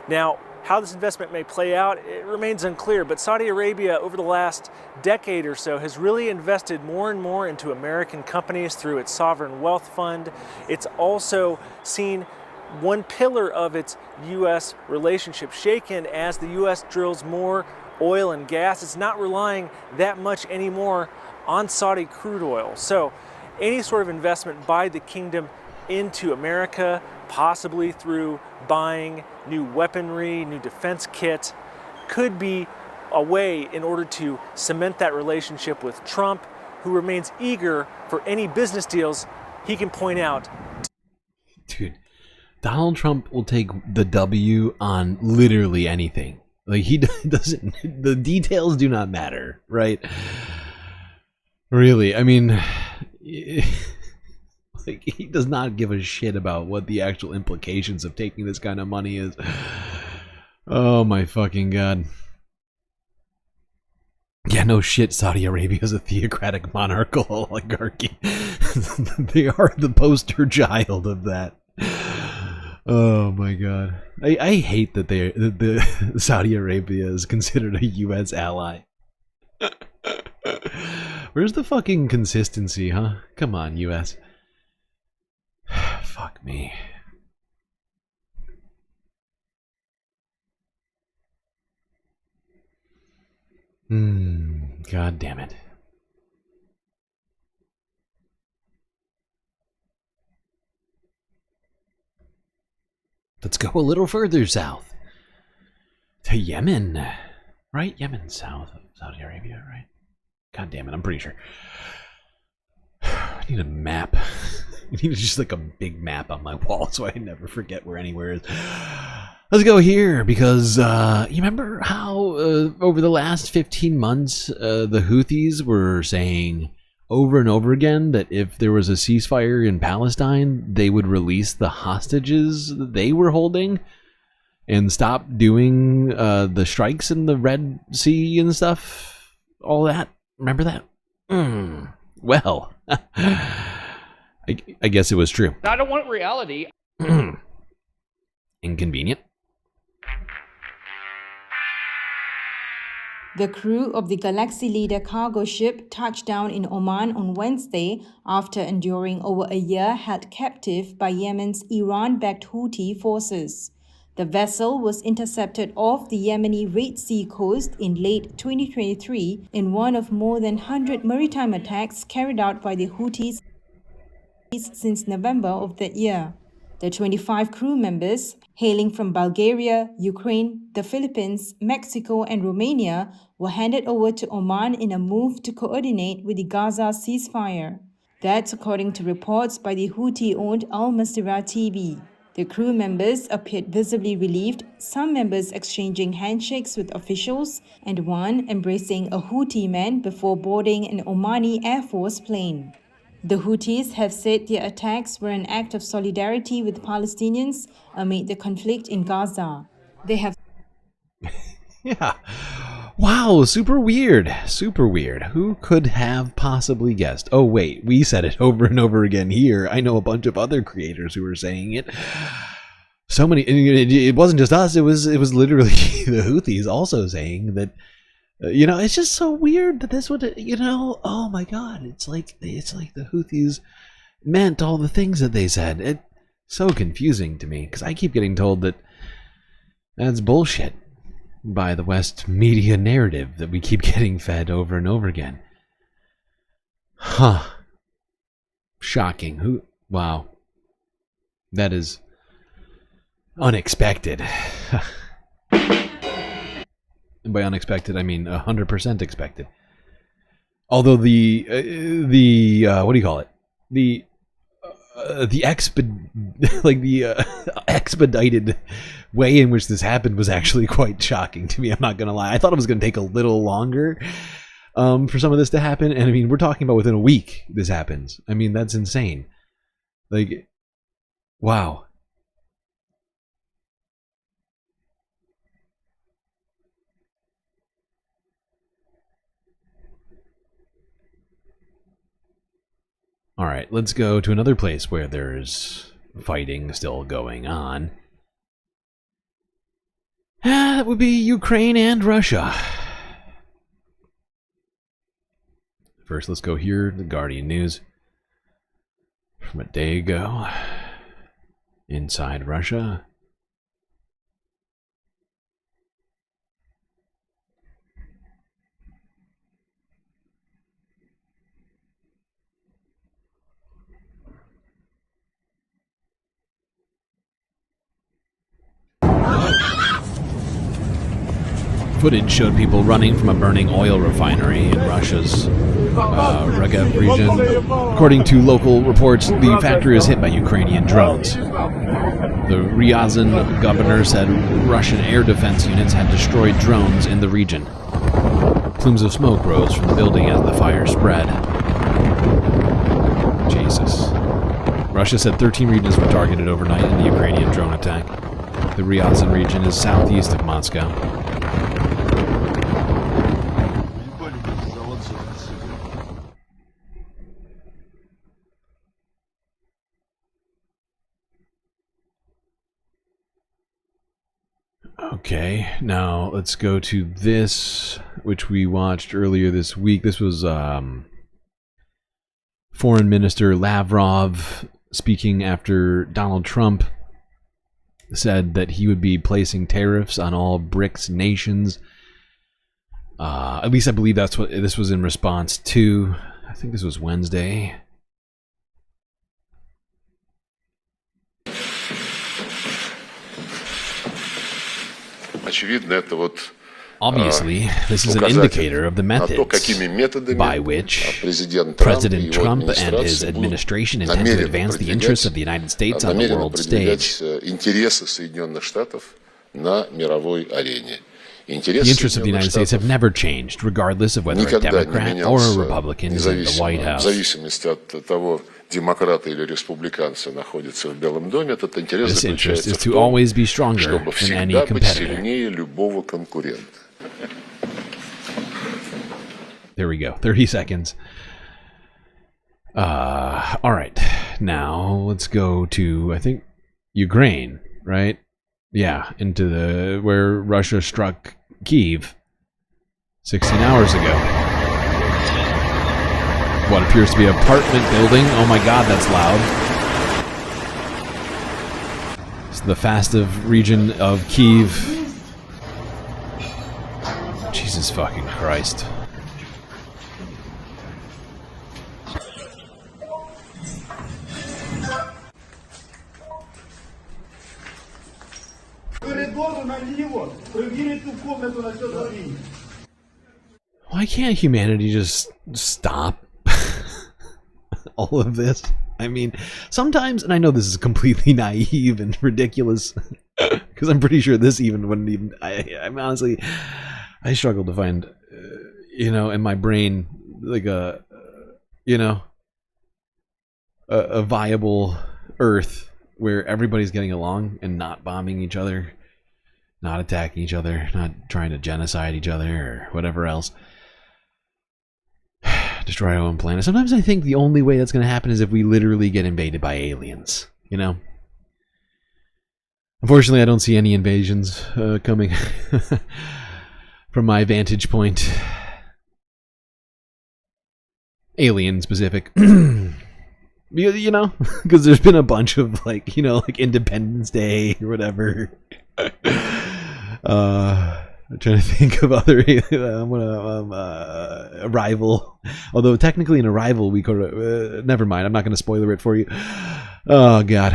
Now, how this investment may play out, it remains unclear, but Saudi Arabia over the last decade or so has really invested more and more into American companies through its sovereign wealth fund. It's also seen one pillar of its U.S. relationship shaken as the U.S. drills more oil and gas. It's not relying that much anymore on Saudi crude oil. So any sort of investment by the kingdom into America, possibly through buying new weaponry, new defense kit, could be a way in order to cement that relationship with Trump, who remains eager for any business deals he can point out. Dude, Donald Trump will take the W on literally anything. Like, he doesn't, the details do not matter, right? Really, I mean, like, he does not give a shit about what the actual implications of taking this kind of money is. Oh my fucking god. Yeah, no shit, Saudi Arabia is a theocratic monarchical oligarchy. They are the poster child of that. Oh my god. I hate that the Saudi Arabia is considered a US ally. Where's the fucking consistency, huh? Come on, US. Fuck me. God damn it. Let's go a little further south. To Yemen. Right? Yemen south of Saudi Arabia, right? God damn it, I'm pretty sure. I need a map. I need just like a big map on my wall so I never forget where anywhere is. Let's go here because you remember how over the last 15 months the Houthis were saying over and over again that if there was a ceasefire in Palestine, they would release the hostages that they were holding and stop doing the strikes in the Red Sea and stuff, all that. Remember that? Well, I guess it was true. I don't want reality. Inconvenient. The crew of the Galaxy Leader cargo ship touched down in Oman on Wednesday after enduring over a year held captive by Yemen's Iran-backed Houthi forces. The vessel was intercepted off the Yemeni Red Sea coast in late 2023 in one of more than 100 maritime attacks carried out by the Houthis since November of that year. The 25 crew members, hailing from Bulgaria, Ukraine, the Philippines, Mexico, and Romania, were handed over to Oman in a move to coordinate with the Gaza ceasefire. That's according to reports by the Houthi-owned Al Masirah TV. The crew members appeared visibly relieved, some members exchanging handshakes with officials, and one embracing a Houthi man before boarding an Omani Air Force plane. The Houthis have said their attacks were an act of solidarity with Palestinians amid the conflict in Gaza. They have... Yeah. Wow, super weird. Super weird. Who could have possibly guessed? Oh, wait, we said it over and over again here. I know a bunch of other creators who were saying it. So many... It wasn't just us. It was literally the Houthis also saying that... it's just so weird that this would, oh my God, it's like the Houthis meant all the things that they said. It's so confusing to me because I keep getting told that that's bullshit by the West media narrative that we keep getting fed over and over again. Huh. Shocking. Wow. That is unexpected. And by unexpected, I mean 100% expected. Although the what do you call it? The expedited way in which this happened was actually quite shocking to me. I'm not gonna lie. I thought it was gonna take a little longer for some of this to happen. And I mean, we're talking about within a week this happens. I mean, that's insane. Like, wow. All right, let's go to another place where there's fighting still going on. That would be Ukraine and Russia. First, let's go here, the Guardian News. From a day ago. Inside Russia. Footage showed people running from a burning oil refinery in Russia's Maga region. According to local reports, the factory was hit by Ukrainian drones. The Ryazan governor said Russian air defense units had destroyed drones in the region. Plumes of smoke rose from the building as the fire spread. Jesus. Russia said 13 regions were targeted overnight in the Ukrainian drone attack. The Ryazan region is southeast of Moscow. Okay, now let's go to this, which we watched earlier this week. This was Foreign Minister Lavrov speaking after Donald Trump said that he would be placing tariffs on all BRICS nations. At least I believe that's what this was in response to. I think this was Wednesday. Obviously, this is an indicator of the methods by which President Trump and his administration intend to advance the interests of the United States on the world stage. на мировой арене. The interests of the United States have never changed, regardless of whether a Democrat or a Republican is in the White House. В зависимости от того, демократы или республиканцы находятся в Белом доме, этот интерес This interest заключается is в to том, always be stronger чтобы than any всегда быть competitor. сильнее любого конкурента. There we go. 30 seconds. All right. Now let's go to, I think, Ukraine, right? Yeah, into the where Russia struck Kyiv 16 hours ago. What appears to be an apartment building. Oh my god, that's loud. It's the Fastiv region of Kyiv. Jesus fucking Christ. Why can't humanity just stop all of this? I mean, sometimes, and I know this is completely naive and ridiculous, because I'm pretty sure this even wouldn't even, I'm honestly, I struggle to find, you know, in my brain, like a, you know, a viable Earth where everybody's getting along and not bombing each other, not attacking each other, not trying to genocide each other or whatever else. Destroy our own planet. Sometimes I think the only way that's going to happen is if we literally get invaded by aliens, you know? Unfortunately, I don't see any invasions coming from my vantage point. Alien specific. You know, because there's been a bunch of, like, you know, like Independence Day or whatever. I'm trying to think of other Arrival. Although technically in Arrival we could never mind. I'm not going to spoiler it for you. Oh god.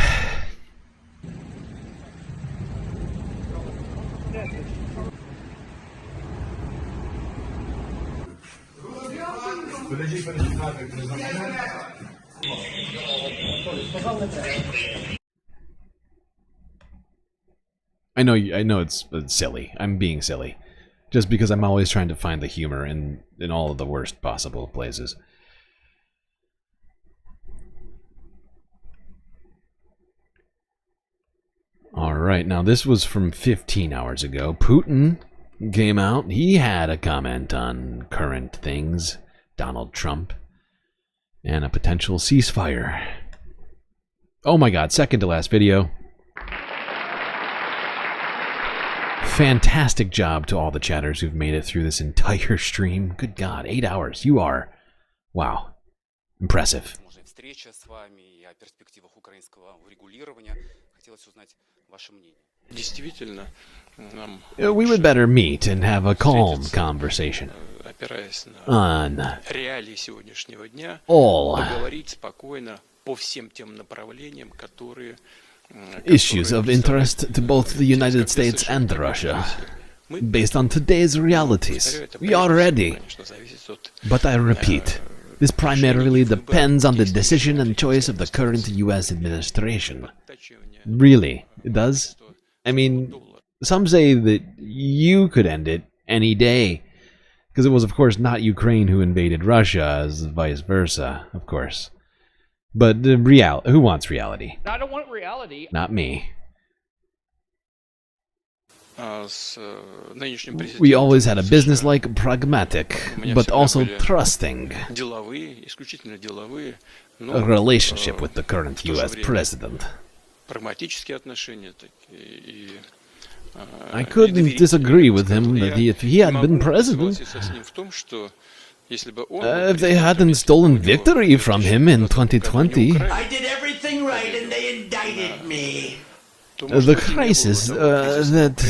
I know it's silly. I'm being silly. Just because I'm always trying to find the humor in all of the worst possible places. Alright, now this was from 15 hours ago. Putin came out. He had a comment on current things. Donald Trump. And a potential ceasefire. Oh my god, second to last video. Fantastic job to all the chatters who've made it through this entire stream. Good God, 8 hours. You are. Wow. Impressive. We would better meet and have a calm conversation on all issues of interest to both the United States and Russia. Based on today's realities, we are ready. But I repeat, this primarily depends on the decision and choice of the current US administration. Really, it does? I mean, some say that you could end it any day. Because it was, of course, not Ukraine who invaded Russia, as vice versa, of course. But who wants reality? I don't want reality. Not me. We always had a business-like, pragmatic, but also trusting relationship with the current US president. I couldn't disagree with him that if he had been president, if they hadn't stolen victory from him in 2020, I did everything right and they indicted me. The crisis that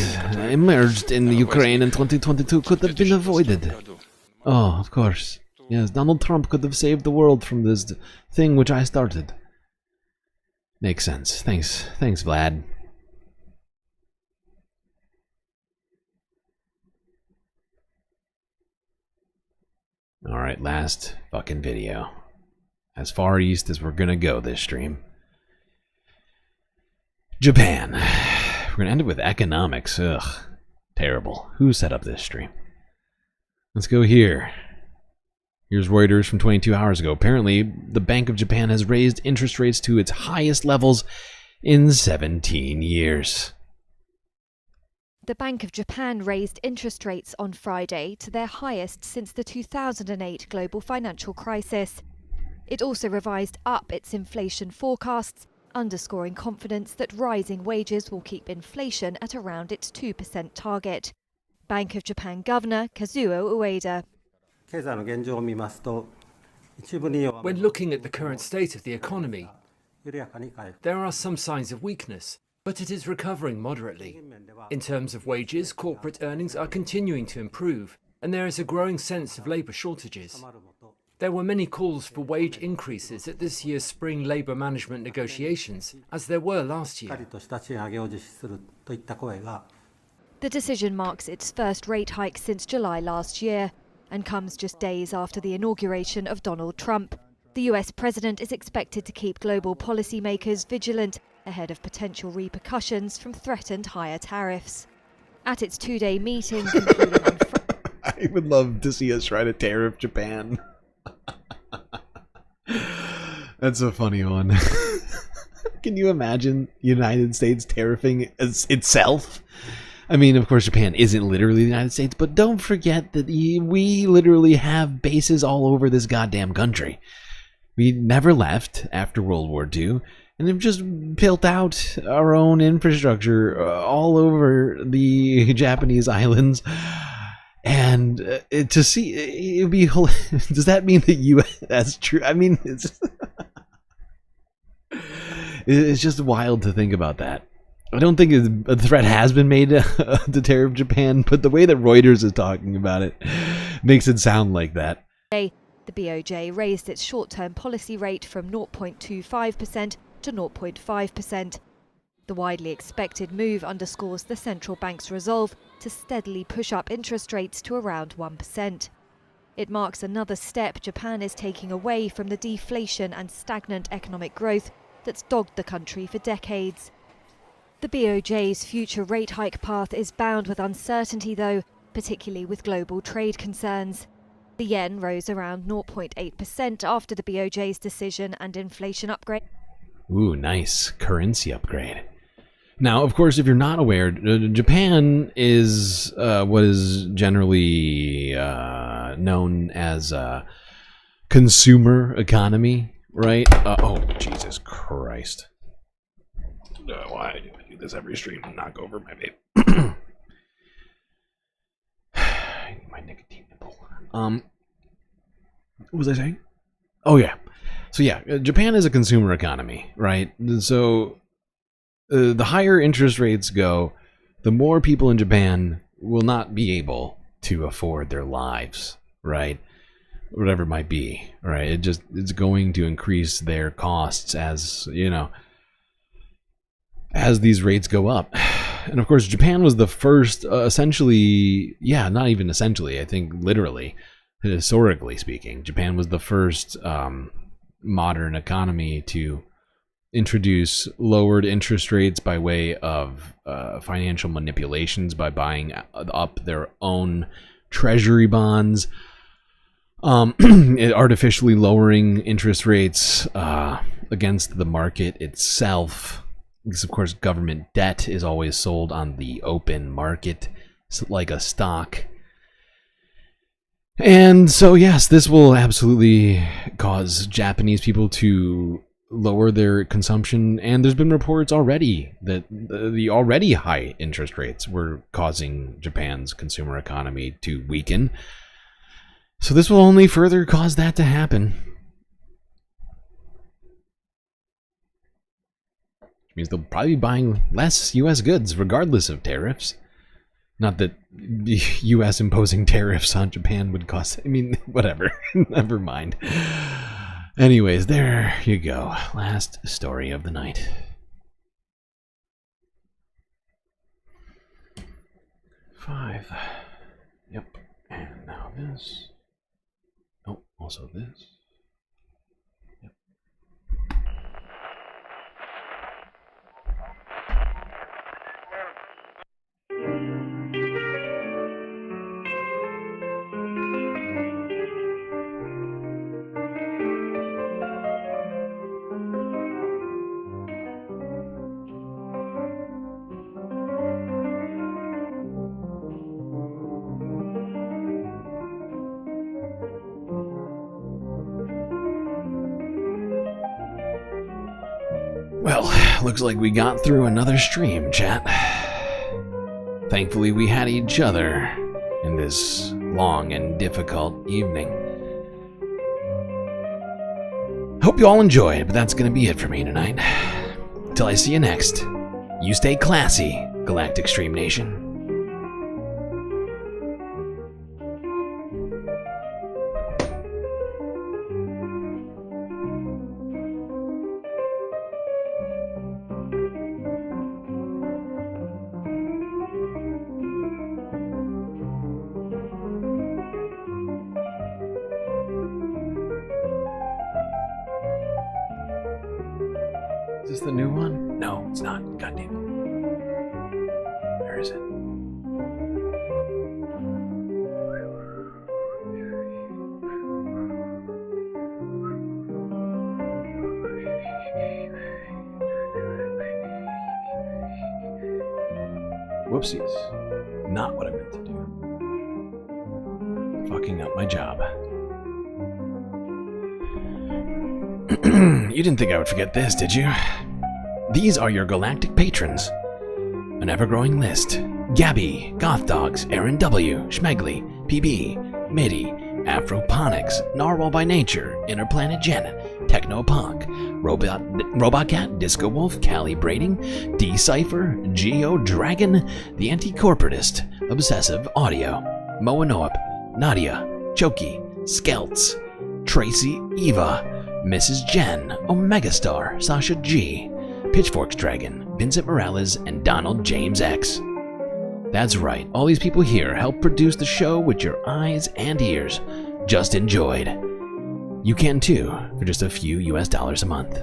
emerged in Ukraine in 2022 could have been avoided. Oh, of course. Yes, Donald Trump could have saved the world from this thing which I started. Makes sense. Thanks, Vlad. Alright, last fucking video. As far east as we're gonna go this stream. Japan. we're going to end it with economics. Ugh. Terrible. Who set up this stream? Let's go here. Here's Reuters from 22 hours ago. Apparently, the Bank of Japan has raised interest rates to its highest levels in 17 years. The Bank of Japan raised interest rates on Friday to their highest since the 2008 global financial crisis. It also revised up its inflation forecasts, underscoring confidence that rising wages will keep inflation at around its 2% target. Bank of Japan Governor Kazuo Ueda. When looking at the current state of the economy, there are some signs of weakness, but it is recovering moderately. In terms of wages, corporate earnings are continuing to improve, and there is a growing sense of labour shortages. There were many calls for wage increases at this year's spring labour management negotiations, as there were last year. The decision marks its first rate hike since July last year and comes just days after the inauguration of Donald Trump. The US president is expected to keep global policymakers vigilant ahead of potential repercussions from threatened higher tariffs. At its two-day meeting concluding on I would love to see us try to tariff Japan. That's a funny one. Can you imagine United States tariffing itself? I mean, of course, Japan isn't literally the United States, but don't forget that we literally have bases all over this goddamn country. We never left after World War II, and have just built out our own infrastructure all over the Japanese islands. And to see, it would be, does that mean that U.S. that's true? I mean, it's just wild to think about that. I don't think a threat has been made to tariff Japan, but the way that Reuters is talking about it makes it sound like that. the BOJ raised its short-term policy rate from 0.25% to 0.5%. The widely expected move underscores the central bank's resolve to steadily push up interest rates to around 1%. It marks another step Japan is taking away from the deflation and stagnant economic growth that's dogged the country for decades. The BOJ's future rate hike path is bound with uncertainty, though, particularly with global trade concerns. The yen rose around 0.8% after the BOJ's decision and inflation upgrade. Ooh, nice currency upgrade. Now, of course, if you're not aware, Japan is what is generally known as a consumer economy, right? Oh, Jesus Christ. Why do I do this every stream and knock over my vape? I need my nicotine nipple. What was I saying? Oh, yeah. So, yeah, Japan is a consumer economy, right? So, the higher interest rates go, the more people in Japan will not be able to afford their lives, right? Whatever it might be, right? It's going to increase their costs as, you know, as these rates go up. And of course, Japan was the first, essentially, yeah, not even essentially, I think literally, historically speaking, Japan was the first modern economy to introduce lowered interest rates by way of financial manipulations, by buying up their own treasury bonds, artificially lowering interest rates against the market itself. Because, of course, government debt is always sold on the open market, like a stock. And so, yes, this will absolutely cause Japanese people to lower their consumption. And there's been reports already that the already high interest rates were causing Japan's consumer economy to weaken. So this will only further cause that to happen. Which means they'll probably be buying less U.S. goods, regardless of tariffs. Not that the U.S. imposing tariffs on Japan would cost... I mean, whatever. Never mind. Anyways, there you go. Last story of the night. Five. Yep. And now this. Oh, also this. Yep. looks like we got through another stream, chat. Thankfully, we had each other in this long and difficult evening. Hope you all enjoyed, but that's gonna be it for me tonight. Till I see you next, you stay classy, Galactic Stream Nation. Is this the new one? No, it's not. God damn it. Where is it? Whoopsies. Not what I meant to do. Fucking up my job. You didn't think I would forget this, did you? These are your galactic patrons. An ever-growing list. Gabby, Goth Dogs, Aaron W, Schmegley, PB, Midi, Afroponics, Narwhal by Nature, Interplanet Janet, Technopunk, Robot Cat, Disco Wolf, Callie Braiding, D-Cypher, Geo Dragon, The Anti-Corporatist, Obsessive Audio, Moanoop, Nadia, Choki, Skelts, Tracy, Eva, Mrs. Jen, Omega Star, Sasha G, Pitchforks Dragon, Vincent Morales, and Donald James X. That's right, all these people here help produce the show with your eyes and ears. Just enjoyed. You can too, for just a few US dollars a month.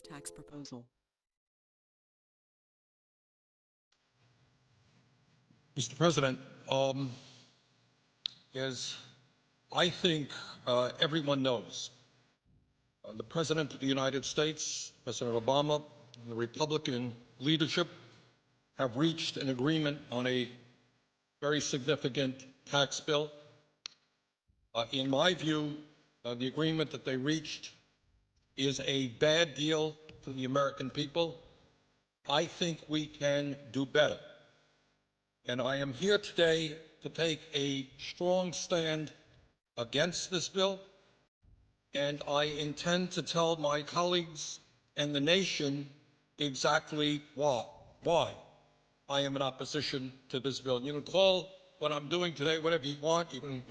Tax proposal. Mr. President, as I think everyone knows, the President of the United States, President Obama, and the Republican leadership have reached an agreement on a very significant tax bill. In my view, the agreement that they reached is a bad deal for the American people. I think we can do better. And I am here today to take a strong stand against this bill. And I intend to tell my colleagues and the nation exactly why I am in opposition to this bill. You can call what I'm doing today whatever you want. You can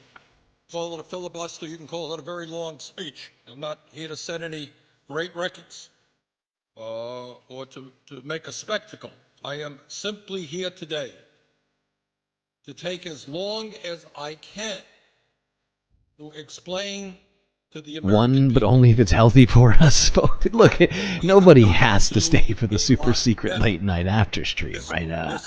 call it a filibuster. You can call it a very long speech. I'm not here to set any great records or to make a spectacle. I am simply here today to take as long as I can to explain to the American One, but only if it's healthy for us. Look, nobody has to stay for the super secret late night after stream, right?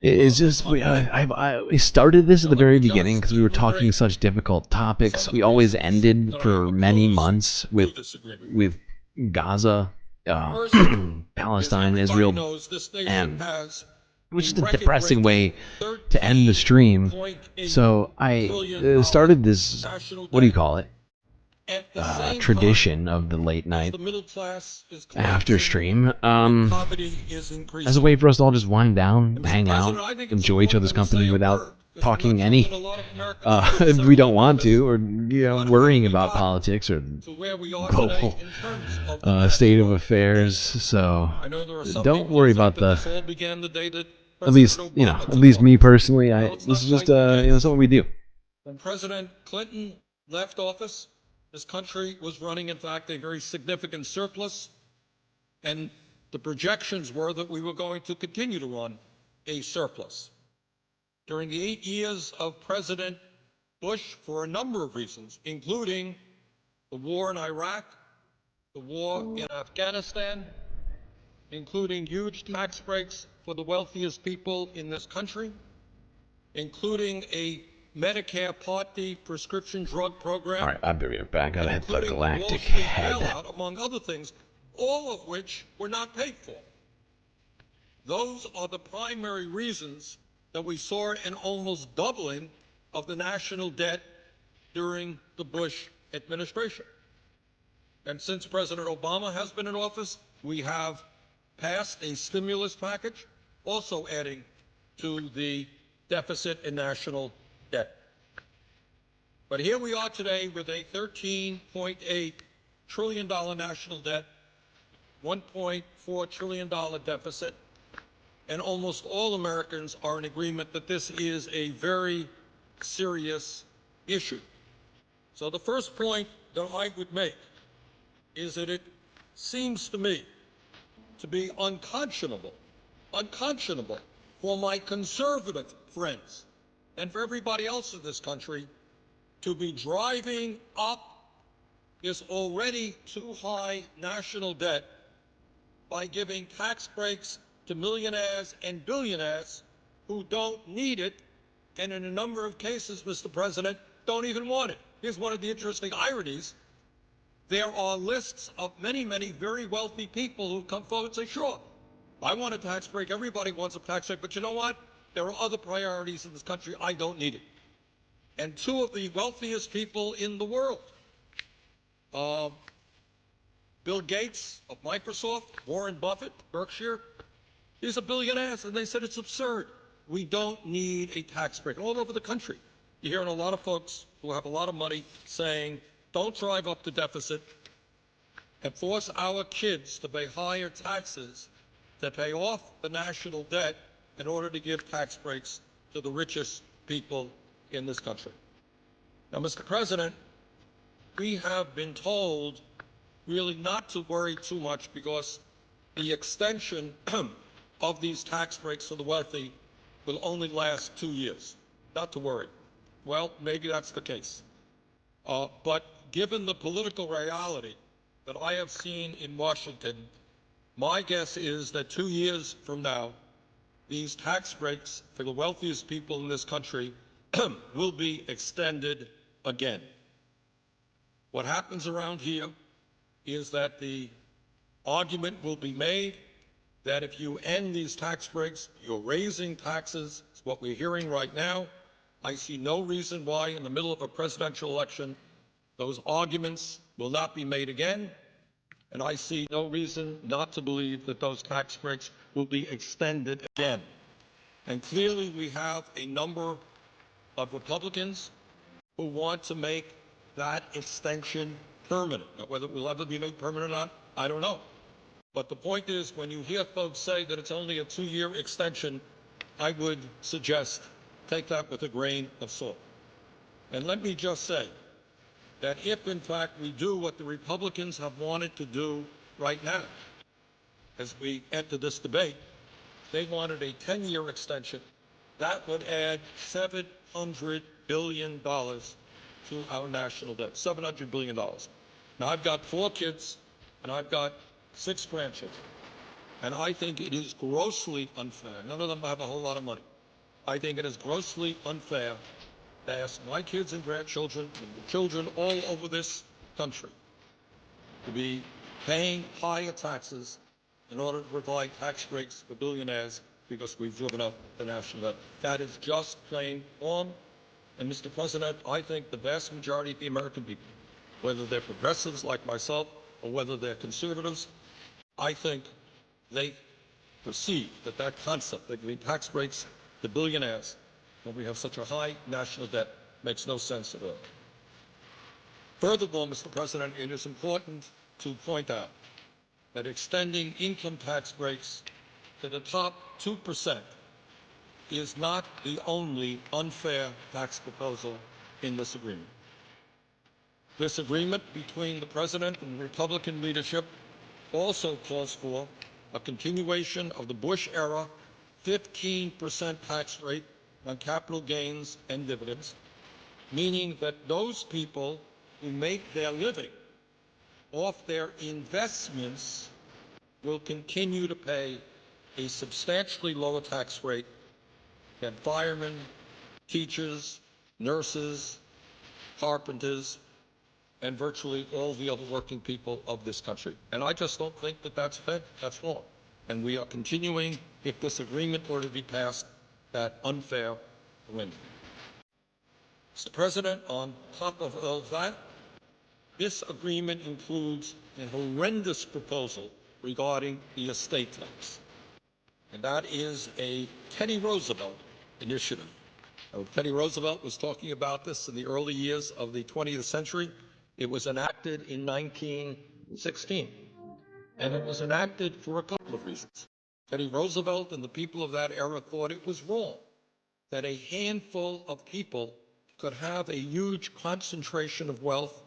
It's just we started this at the very beginning because we were talking such difficult topics. We always ended for many months with Gaza, Palestine, Israel, and which is a depressing way to end the stream. So I started this, what do you call it? Tradition of the late night after stream as a way for us to all just wind down, hang out, enjoy each other's company without talking any if we don't want to, or worrying about politics or global state of affairs. So don't worry about at least me personally, this is just something we do. When President Clinton left office, this country was running, in fact, a very significant surplus, and the projections were that we were going to continue to run a surplus. During the 8 years of President Bush, for a number of reasons, including the war in Iraq, the war in Afghanistan, including huge tax breaks for the wealthiest people in this country, including a Medicare Part D prescription drug program. All right, I'll be right back. Gotta hit the galactic bailout, among other things, all of which were not paid for. Those are the primary reasons that we saw an almost doubling of the national debt during the Bush administration. And since President Obama has been in office, we have passed a stimulus package, also adding to the deficit in national debt. But here we are today with a $13.8 trillion national debt, $1.4 trillion deficit, and almost all Americans are in agreement that this is a very serious issue. So the first point that I would make is that it seems to me to be unconscionable for my conservative friends and for everybody else in this country to be driving up this already too high national debt by giving tax breaks to millionaires and billionaires who don't need it, and in a number of cases, Mr. President, don't even want it. Here's one of the interesting ironies. There are lists of many, many very wealthy people who come forward and say, sure, I want a tax break. Everybody wants a tax break. But you know what? There are other priorities in this country. I don't need it. And two of the wealthiest people in the world, Bill Gates of Microsoft, Warren Buffett, Berkshire, these are billionaires. And they said it's absurd. We don't need a tax break. All over the country, you're hearing a lot of folks who have a lot of money saying, don't drive up the deficit and force our kids to pay higher taxes to pay off the national debt in order to give tax breaks to the richest people in this country. Now, Mr. President, we have been told really not to worry too much because the extension of these tax breaks for the wealthy will only last 2 years. Not to worry. Well, maybe that's the case. But given the political reality that I have seen in Washington, my guess is that 2 years from now, these tax breaks for the wealthiest people in this country will be extended again. What happens around here is that the argument will be made that if you end these tax breaks, you're raising taxes. It's what we're hearing right now. I see no reason why in the middle of a presidential election those arguments will not be made again, and I see no reason not to believe that those tax breaks will be extended again. And clearly we have a number of Republicans who want to make that extension permanent. Now, whether it will ever be made permanent or not, I don't know. But the point is, when you hear folks say that it's only a 2-year extension, I would suggest take that with a grain of salt. And let me just say that if, in fact, we do what the Republicans have wanted to do right now, as we enter this debate, they wanted a 10-year extension. That would add $700 billion to our national debt, $700 billion. Now, I've got 4 kids, and I've got 6 grandchildren. And I think it is grossly unfair. None of them have a whole lot of money. I think it is grossly unfair to ask my kids and grandchildren and children all over this country to be paying higher taxes in order to provide tax breaks for billionaires because we've driven up the national debt. That is just plain wrong. And Mr. President, I think the vast majority of the American people, whether they're progressives like myself or whether they're conservatives, I think they perceive that that concept, that giving tax breaks to billionaires when we have such a high national debt, makes no sense at all. Furthermore, Mr. President, it is important to point out that extending income tax breaks to the top 2% is not the only unfair tax proposal in this agreement. This agreement between the President and Republican leadership also calls for a continuation of the Bush-era 15% tax rate on capital gains and dividends, meaning that those people who make their living off their investments will continue to pay a substantially lower tax rate than firemen, teachers, nurses, carpenters, and virtually all the other working people of this country. And I just don't think that that's fair. That's wrong. And we are continuing, if this agreement were to be passed, that unfair win. Mr. President, on top of all that, this agreement includes a horrendous proposal regarding the estate tax. And that is a Teddy Roosevelt initiative. Teddy Roosevelt was talking about this in the early years of the 20th century. It was enacted in 1916. And it was enacted for a couple of reasons. Teddy Roosevelt and the people of that era thought it was wrong that a handful of people could have a huge concentration of wealth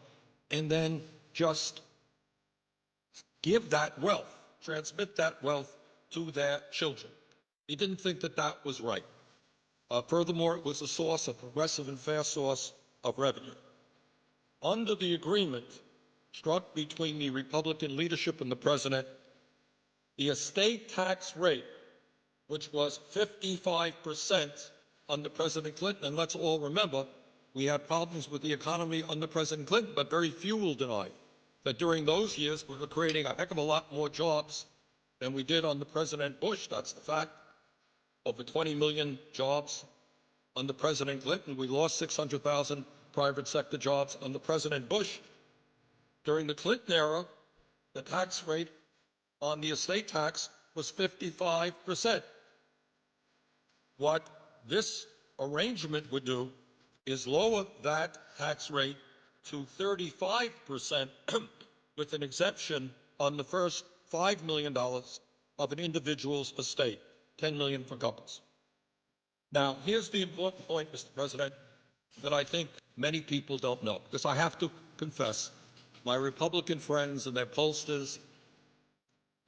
and then just give that wealth, transmit that wealth to their children. He didn't think that that was right. Furthermore, it was a source, a progressive and fair source of revenue. Under the agreement struck between the Republican leadership and the President, the estate tax rate, which was 55% under President Clinton, and let's all remember, we had problems with the economy under President Clinton, but very few will deny that during those years we were creating a heck of a lot more jobs than we did under President Bush. That's the fact. Over 20 million jobs under President Clinton. We lost 600,000 private sector jobs under President Bush. During the Clinton era, the tax rate on the estate tax was 55%. What this arrangement would do is lower that tax rate to 35% with an exemption on the first $5 million of an individual's estate, $10 million for couples. Now, here's the important point, Mr. President, that I think many people don't know, because I have to confess, my Republican friends and their pollsters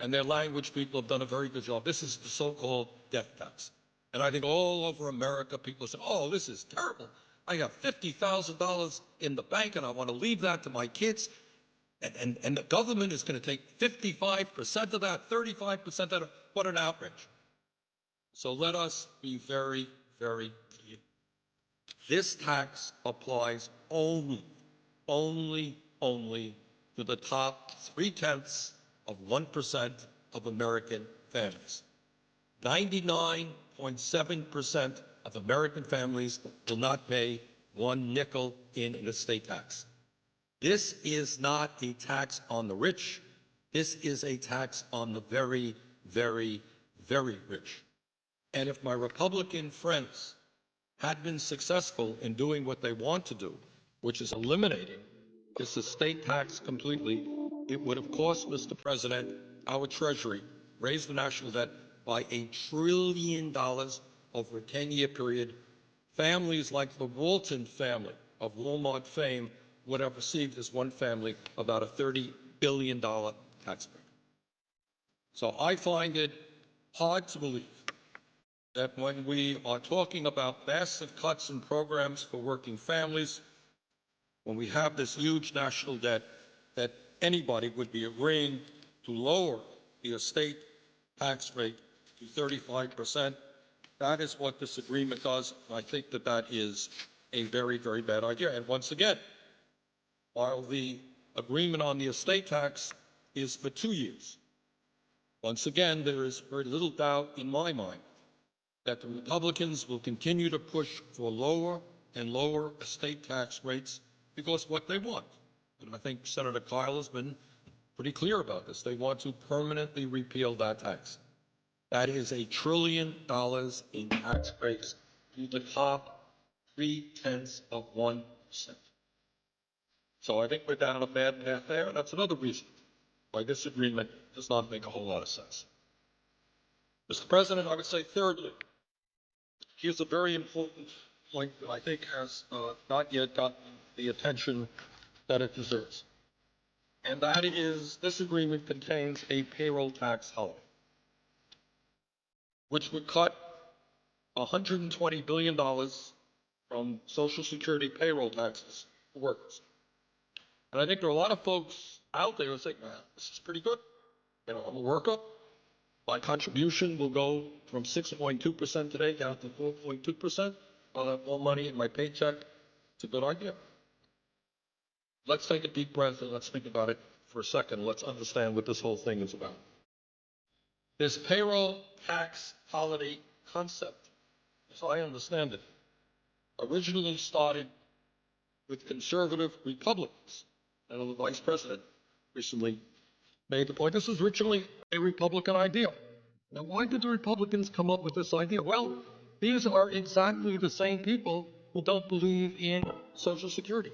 and their language people have done a very good job. This is the so-called death tax. And I think all over America, people say, oh, this is terrible. I have $50,000 in the bank and I want to leave that to my kids. And the government is going to take 55% of that, 35% of that. What an outrage. So let us be very, very clear. This tax applies only to the top 0.3% of American families. 99.7% of American families will not pay one nickel in an estate tax. This is not a tax on the rich. This is a tax on the very, very, very rich. And if my Republican friends had been successful in doing what they want to do, which is eliminating this estate tax completely, it would have cost, Mr. President, our Treasury, raised the national debt by $1 trillion over a 10-year period. Families like the Walton family of Walmart fame would have received as one family about a $30 billion tax break. So I find it hard to believe that when we are talking about massive cuts in programs for working families, when we have this huge national debt, that anybody would be agreeing to lower the estate tax rate to 35%. That is what this agreement does. I think that that is a very, very bad idea. And once again, while the agreement on the estate tax is for 2 years, once again, there is very little doubt in my mind that the Republicans will continue to push for lower and lower estate tax rates because what they want. And I think Senator Kyle has been pretty clear about this. They want to permanently repeal that tax. That is $1 trillion in tax breaks to the top 0.3%. So I think we're down a bad path there, and that's another reason why this agreement does not make a whole lot of sense. Mr. President, I would say thirdly, here's a very important point that I think has not yet gotten the attention that it deserves. And that is, this agreement contains a payroll tax holiday, which would cut $120 billion from Social Security payroll taxes for workers. And I think there are a lot of folks out there who say, man, this is pretty good. You know, I'm a worker. My contribution will go from 6.2% today down to 4.2%. I'll have more money in my paycheck. It's a good idea. Let's take a deep breath and let's think about it for a second. Let's understand what this whole thing is about. This payroll tax holiday concept, as I understand it, originally started with conservative Republicans. And the Vice President recently made the point, this was originally a Republican idea. Now, why did the Republicans come up with this idea? Well, these are exactly the same people who don't believe in Social Security.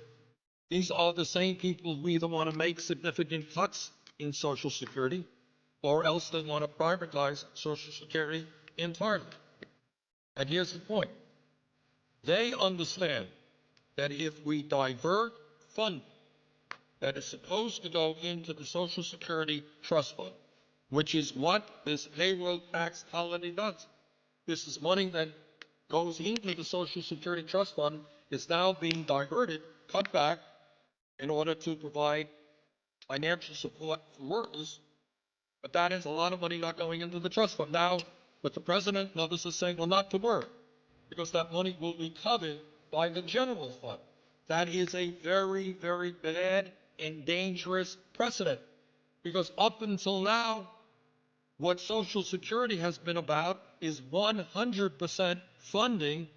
These are the same people who either want to make significant cuts in Social Security or else they want to privatize Social Security entirely. And here's the point. They understand that if we divert funding that is supposed to go into the Social Security Trust Fund, which is what this payroll tax holiday does. This is money that goes into the Social Security Trust Fund is now being diverted, cut back, in order to provide financial support for workers. But that is a lot of money not going into the trust fund. Now, but the President and others are saying, well, not to worry, because that money will be covered by the general fund. That is a very, very bad and dangerous precedent, because up until now, what Social Security has been about is 100% funding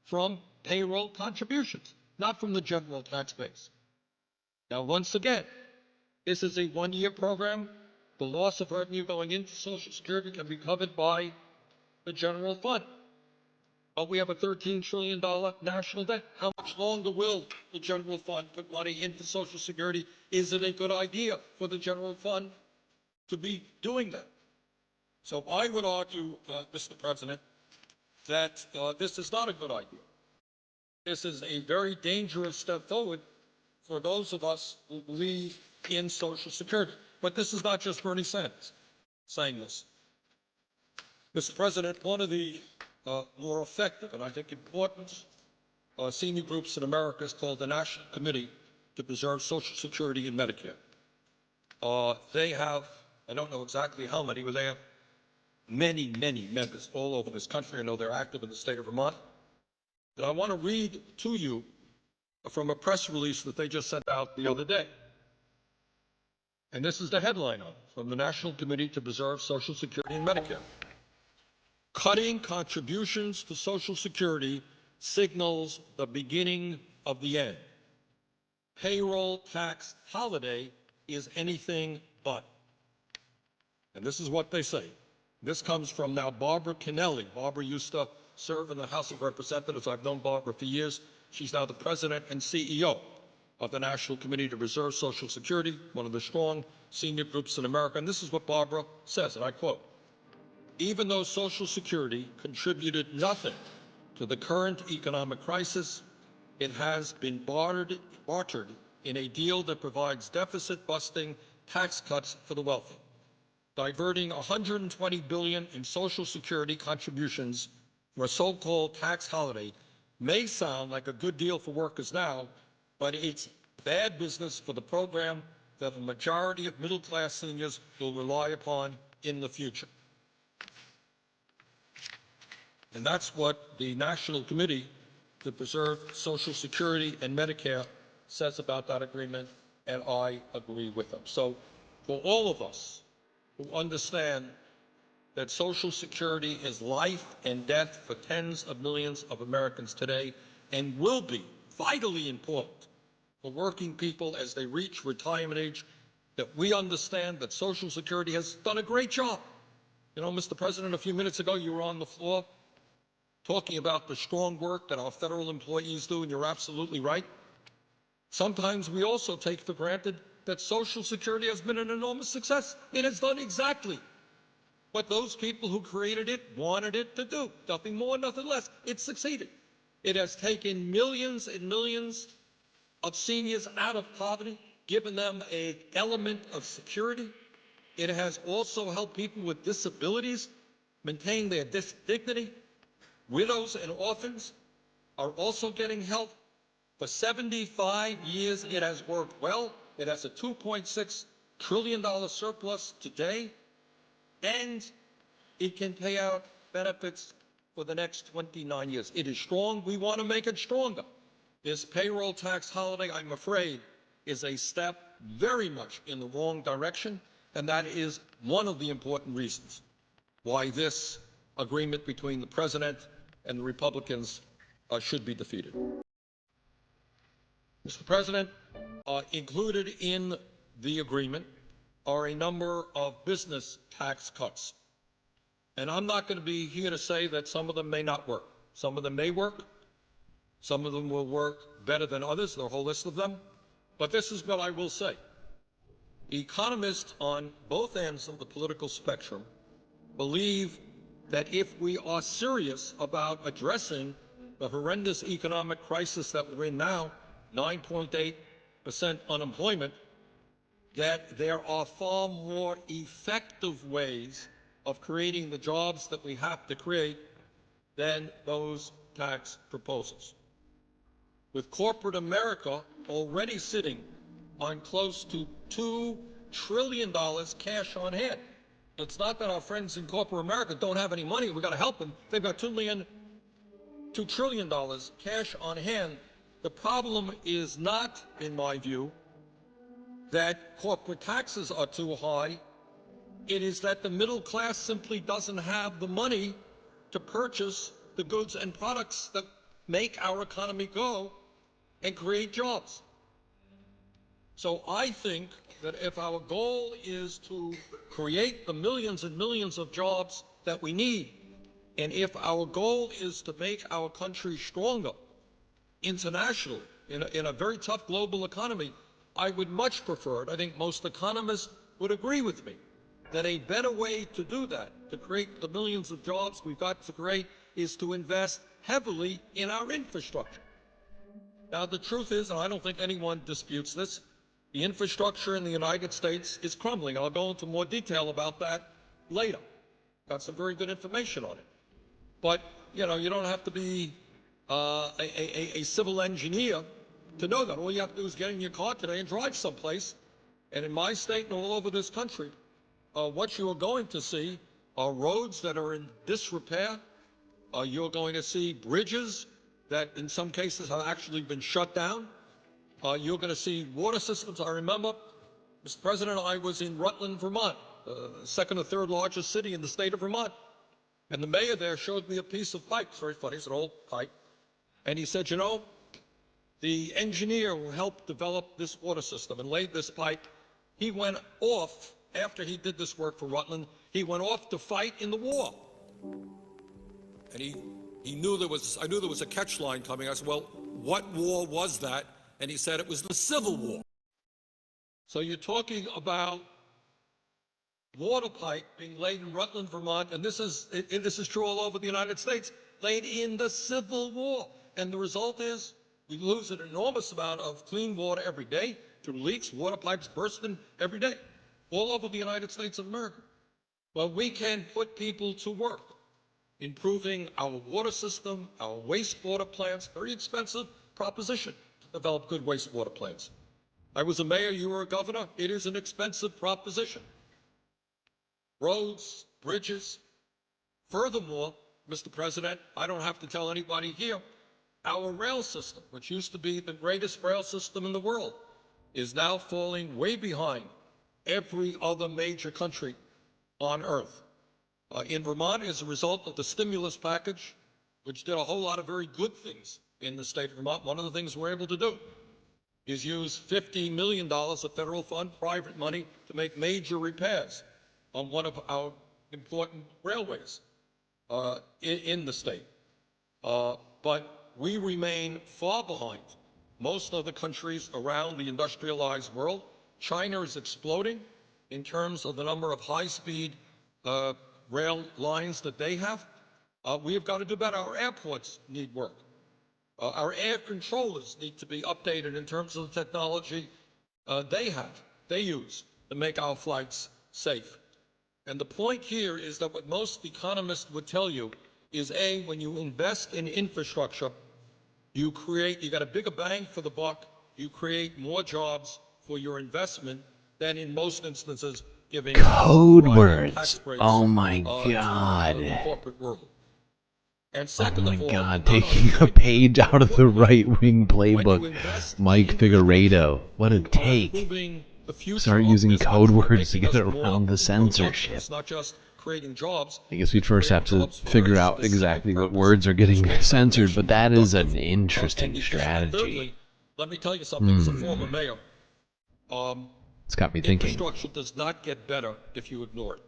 from payroll contributions, not from the general tax base. Now, once again, this is a one-year program. The loss of revenue going into Social Security can be covered by the general fund. But we have a $13 trillion national debt. How much longer will the general fund put money into Social Security? Is it a good idea for the general fund to be doing that? So I would argue, Mr. President, that this is not a good idea. This is a very dangerous step forward for those of us who believe in Social Security. But this is not just Bernie Sanders saying this. Mr. President, one of the more effective and I think important senior groups in America is called the National Committee to Preserve Social Security and Medicare. They have, I don't know exactly how many, but they have many, many members all over this country. I know they're active in the state of Vermont. And I want to read to you from a press release that they just sent out the other day. And this is the headline on it, from the National Committee to Preserve Social Security and Medicare. Cutting contributions to Social Security signals the beginning of the end. Payroll tax holiday is anything but. And this is what they say. This comes from now Barbara Kennelly. Barbara used to serve in the House of Representatives. I've known Barbara for years. She's now the president and CEO of the National Committee to Preserve Social Security, one of the strong senior groups in America. And this is what Barbara says, and I quote, "Even though Social Security contributed nothing to the current economic crisis, it has been bartered in a deal that provides deficit-busting tax cuts for the wealthy. Diverting $120 billion in Social Security contributions for a so-called tax holiday may sound like a good deal for workers now, but it's bad business for the program that the majority of middle-class seniors will rely upon in the future." And that's what the National Committee to Preserve Social Security and Medicare says about that agreement, and I agree with them. So for all of us who understand that Social Security is life and death for tens of millions of Americans today and will be vitally important for working people as they reach retirement age, that we understand that Social Security has done a great job. You know, Mr. President, a few minutes ago you were on the floor talking about the strong work that our federal employees do, and you're absolutely right. Sometimes we also take for granted that Social Security has been an enormous success. It has done exactly what those people who created it wanted it to do. Nothing more, nothing less. It succeeded. It has taken millions and millions of seniors out of poverty, given them an element of security. It has also helped people with disabilities maintain their dignity. Widows and orphans are also getting help. For 75 years, it has worked well. It has a $2.6 trillion surplus today, and it can pay out benefits for the next 29 years. It is strong. We want to make it stronger. This payroll tax holiday, I'm afraid, is a step very much in the wrong direction, and that is one of the important reasons why this agreement between the President and the Republicans should be defeated. Mr. President, included in the agreement are a number of business tax cuts. And I'm not going to be here to say that some of them may not work. Some of them may work. Some of them will work better than others. There are a whole list of them. But this is what I will say. Economists on both ends of the political spectrum believe that if we are serious about addressing the horrendous economic crisis that we're in now, 9.8% unemployment, that there are far more effective ways of creating the jobs that we have to create than those tax proposals. With corporate America already sitting on close to $2 trillion cash on hand. It's not that our friends in corporate America don't have any money. We've got to help them. They've got $2 trillion cash on hand. The problem is not, in my view, that corporate taxes are too high. It is that the middle class simply doesn't have the money to purchase the goods and products that make our economy go and create jobs. So I think that if our goal is to create the millions and millions of jobs that we need, and if our goal is to make our country stronger internationally in a very tough global economy, I would much prefer it. I think most economists would agree with me that a better way to do that, to create the millions of jobs we've got to create, is to invest heavily in our infrastructure. Now, the truth is, and I don't think anyone disputes this, the infrastructure in the United States is crumbling. I'll go into more detail about that later. Got some very good information on it. But, you know, you don't have to be a civil engineer to know that. All you have to do is get in your car today and drive someplace. And in my state and all over this country, what you are going to see are roads that are in disrepair. You're going to see bridges that in some cases have actually been shut down. You're going to see water systems. I remember, Mr. President, I was in Rutland, Vermont, the second or third largest city in the state of Vermont. And the mayor there showed me a piece of pipe. It's very funny. It's an old pipe. And he said, you know, the engineer who helped develop this water system and laid this pipe, he went off, after he did this work for Rutland, he went off to fight in the war. And he knew I knew there was a catch line coming. I said, well, what war was that? And he said it was the Civil War. So you're talking about water pipe being laid in Rutland, Vermont, and this is true all over the United States, laid in the Civil War. And the result is we lose an enormous amount of clean water every day through leaks, water pipes bursting every day, all over the United States of America. Well, we can put people to work improving our water system, our wastewater plants. Very expensive proposition to develop good wastewater plants. I was a mayor, you were a governor. It is an expensive proposition. Roads, bridges. Furthermore, Mr. President, I don't have to tell anybody here, our rail system, which used to be the greatest rail system in the world, is now falling way behind every other major country on Earth. In Vermont, as a result of the stimulus package, which did a whole lot of very good things in the state of Vermont, one of the things we're able to do is use $50 million of federal fund, private money, to make major repairs on one of our important railways in the state. But we remain far behind most other countries around the industrialized world. China is exploding in terms of the number of high-speed rail lines that they have. We have got to do better. Our airports need work. Our air controllers need to be updated in terms of the technology they use to make our flights safe. And the point here is that what most economists would tell you is, A, when you invest in infrastructure, you get a bigger bang for the buck, you create more jobs for your investment than in most instances giving code words. Oh my god. To the corporate world. And Oh second my of all, god, taking a page out of the right-wing playbook. Mike Figueredo. What a take. Start using code words to get around the censorship. It's not just creating jobs. I guess we'd first have to figure out exactly what words are getting censored, but that is an interesting strategy. Thirdly, let me tell you something as a former mayor. It's got me thinking. Infrastructure does not get better if you ignore it.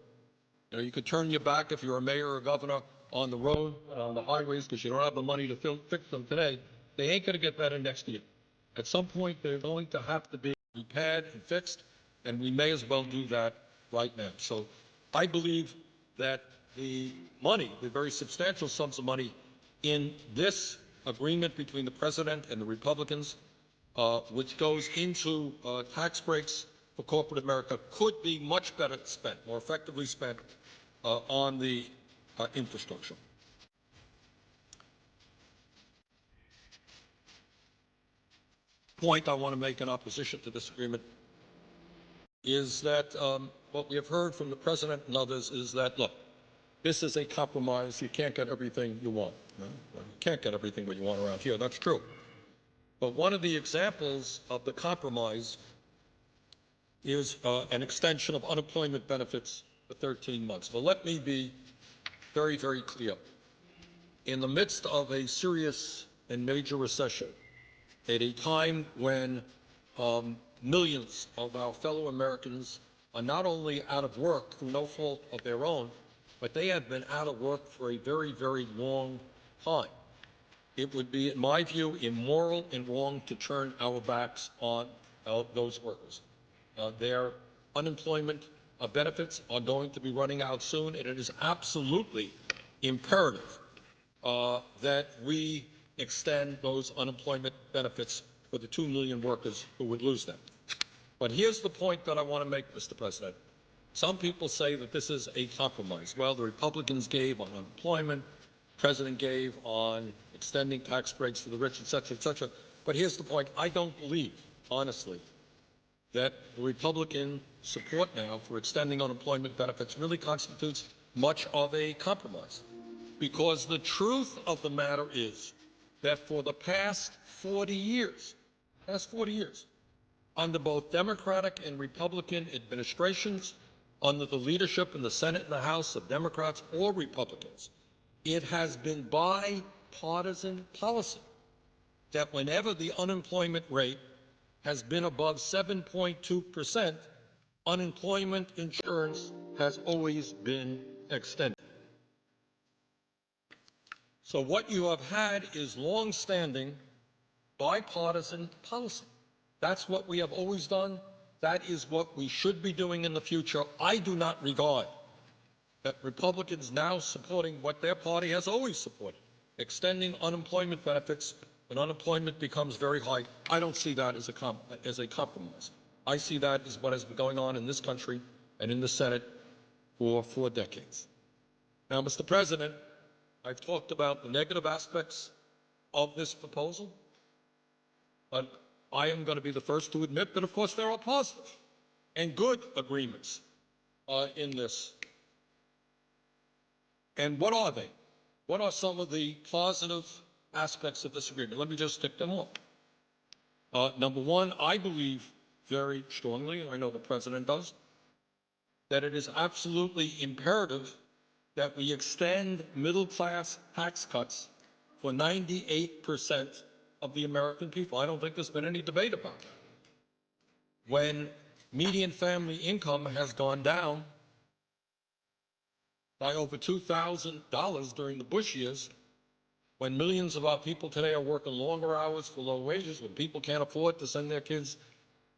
You know, you could turn your back if you're a mayor or a governor on the road, on the highways, because you don't have the money to fix them today. They ain't going to get better next year. At some point, they're going to have to be repaired and fixed, and we may as well do that right now. So I believe that the money, the very substantial sums of money in this agreement between the president and the Republicans, which goes into tax breaks for corporate America, could be much better spent, more effectively spent on the infrastructure. Point I want to make in opposition to this agreement is that what we have heard from the president and others is that, look, this is a compromise. You can't get everything you want. No? You can't get everything that you want around here. That's true. But one of the examples of the compromise is an extension of unemployment benefits for 13 months. Well, let me be very, very clear. In the midst of a serious and major recession, at a time when millions of our fellow Americans are not only out of work through no fault of their own, but they have been out of work for a very, very long time. It would be, in my view, immoral and wrong to turn our backs on those workers. Their unemployment benefits are going to be running out soon, and it is absolutely imperative that we extend those unemployment benefits for the 2 million workers who would lose them. But here's the point that I want to make, Mr. President. Some people say that this is a compromise. Well, the Republicans gave on unemployment, the President gave on extending tax breaks for the rich, et cetera, et cetera. But here's the point. I don't believe, honestly, that the Republican support now for extending unemployment benefits really constitutes much of a compromise. Because the truth of the matter is that for the past 40 years, under both Democratic and Republican administrations, under the leadership in the Senate and the House of Democrats or Republicans, it has been bipartisan policy that whenever the unemployment rate has been above 7.2%, unemployment insurance has always been extended. So what you have had is long-standing bipartisan policy. That's what we have always done. That is what we should be doing in the future. I do not regard that Republicans now supporting what their party has always supported, extending unemployment benefits when unemployment becomes very high. I don't see that as a compromise. I see that as what has been going on in this country and in the Senate for 4 decades. Now, Mr. President, I've talked about the negative aspects of this proposal, but I am going to be the first to admit that, of course, there are positive and good agreements in this. And what are they? What are some of the positive aspects of this agreement? Let me just tick them off. Number one, I believe very strongly, and I know the President does, that it is absolutely imperative that we extend middle-class tax cuts for 98% of the American people. I don't think there's been any debate about that. When median family income has gone down by over $2,000 during the Bush years, when millions of our people today are working longer hours for low wages, when people can't afford to send their kids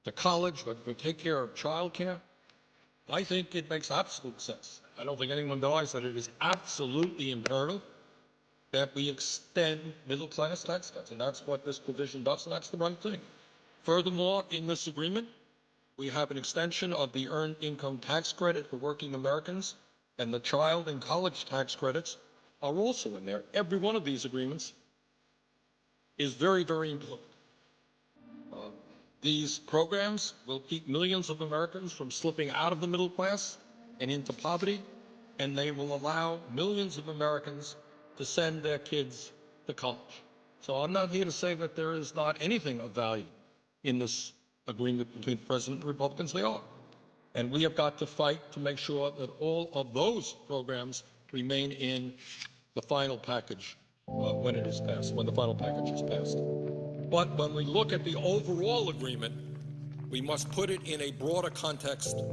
to college or take care of child care, I think it makes absolute sense. I don't think anyone denies that it is absolutely imperative that we extend middle-class tax cuts, and that's what this provision does, and that's the right thing. Furthermore, in this agreement, we have an extension of the Earned Income Tax Credit for working Americans, and the child and college tax credits are also in there. Every one of these agreements is very, very important. These programs will keep millions of Americans from slipping out of the middle class and into poverty, and they will allow millions of Americans to send their kids to college. So I'm not here to say that there is not anything of value in this agreement between the President and the Republicans. They are. And we have got to fight to make sure that all of those programs remain in the final package when it is passed, when the final package is passed. But when we look at the overall agreement, we must put it in a broader context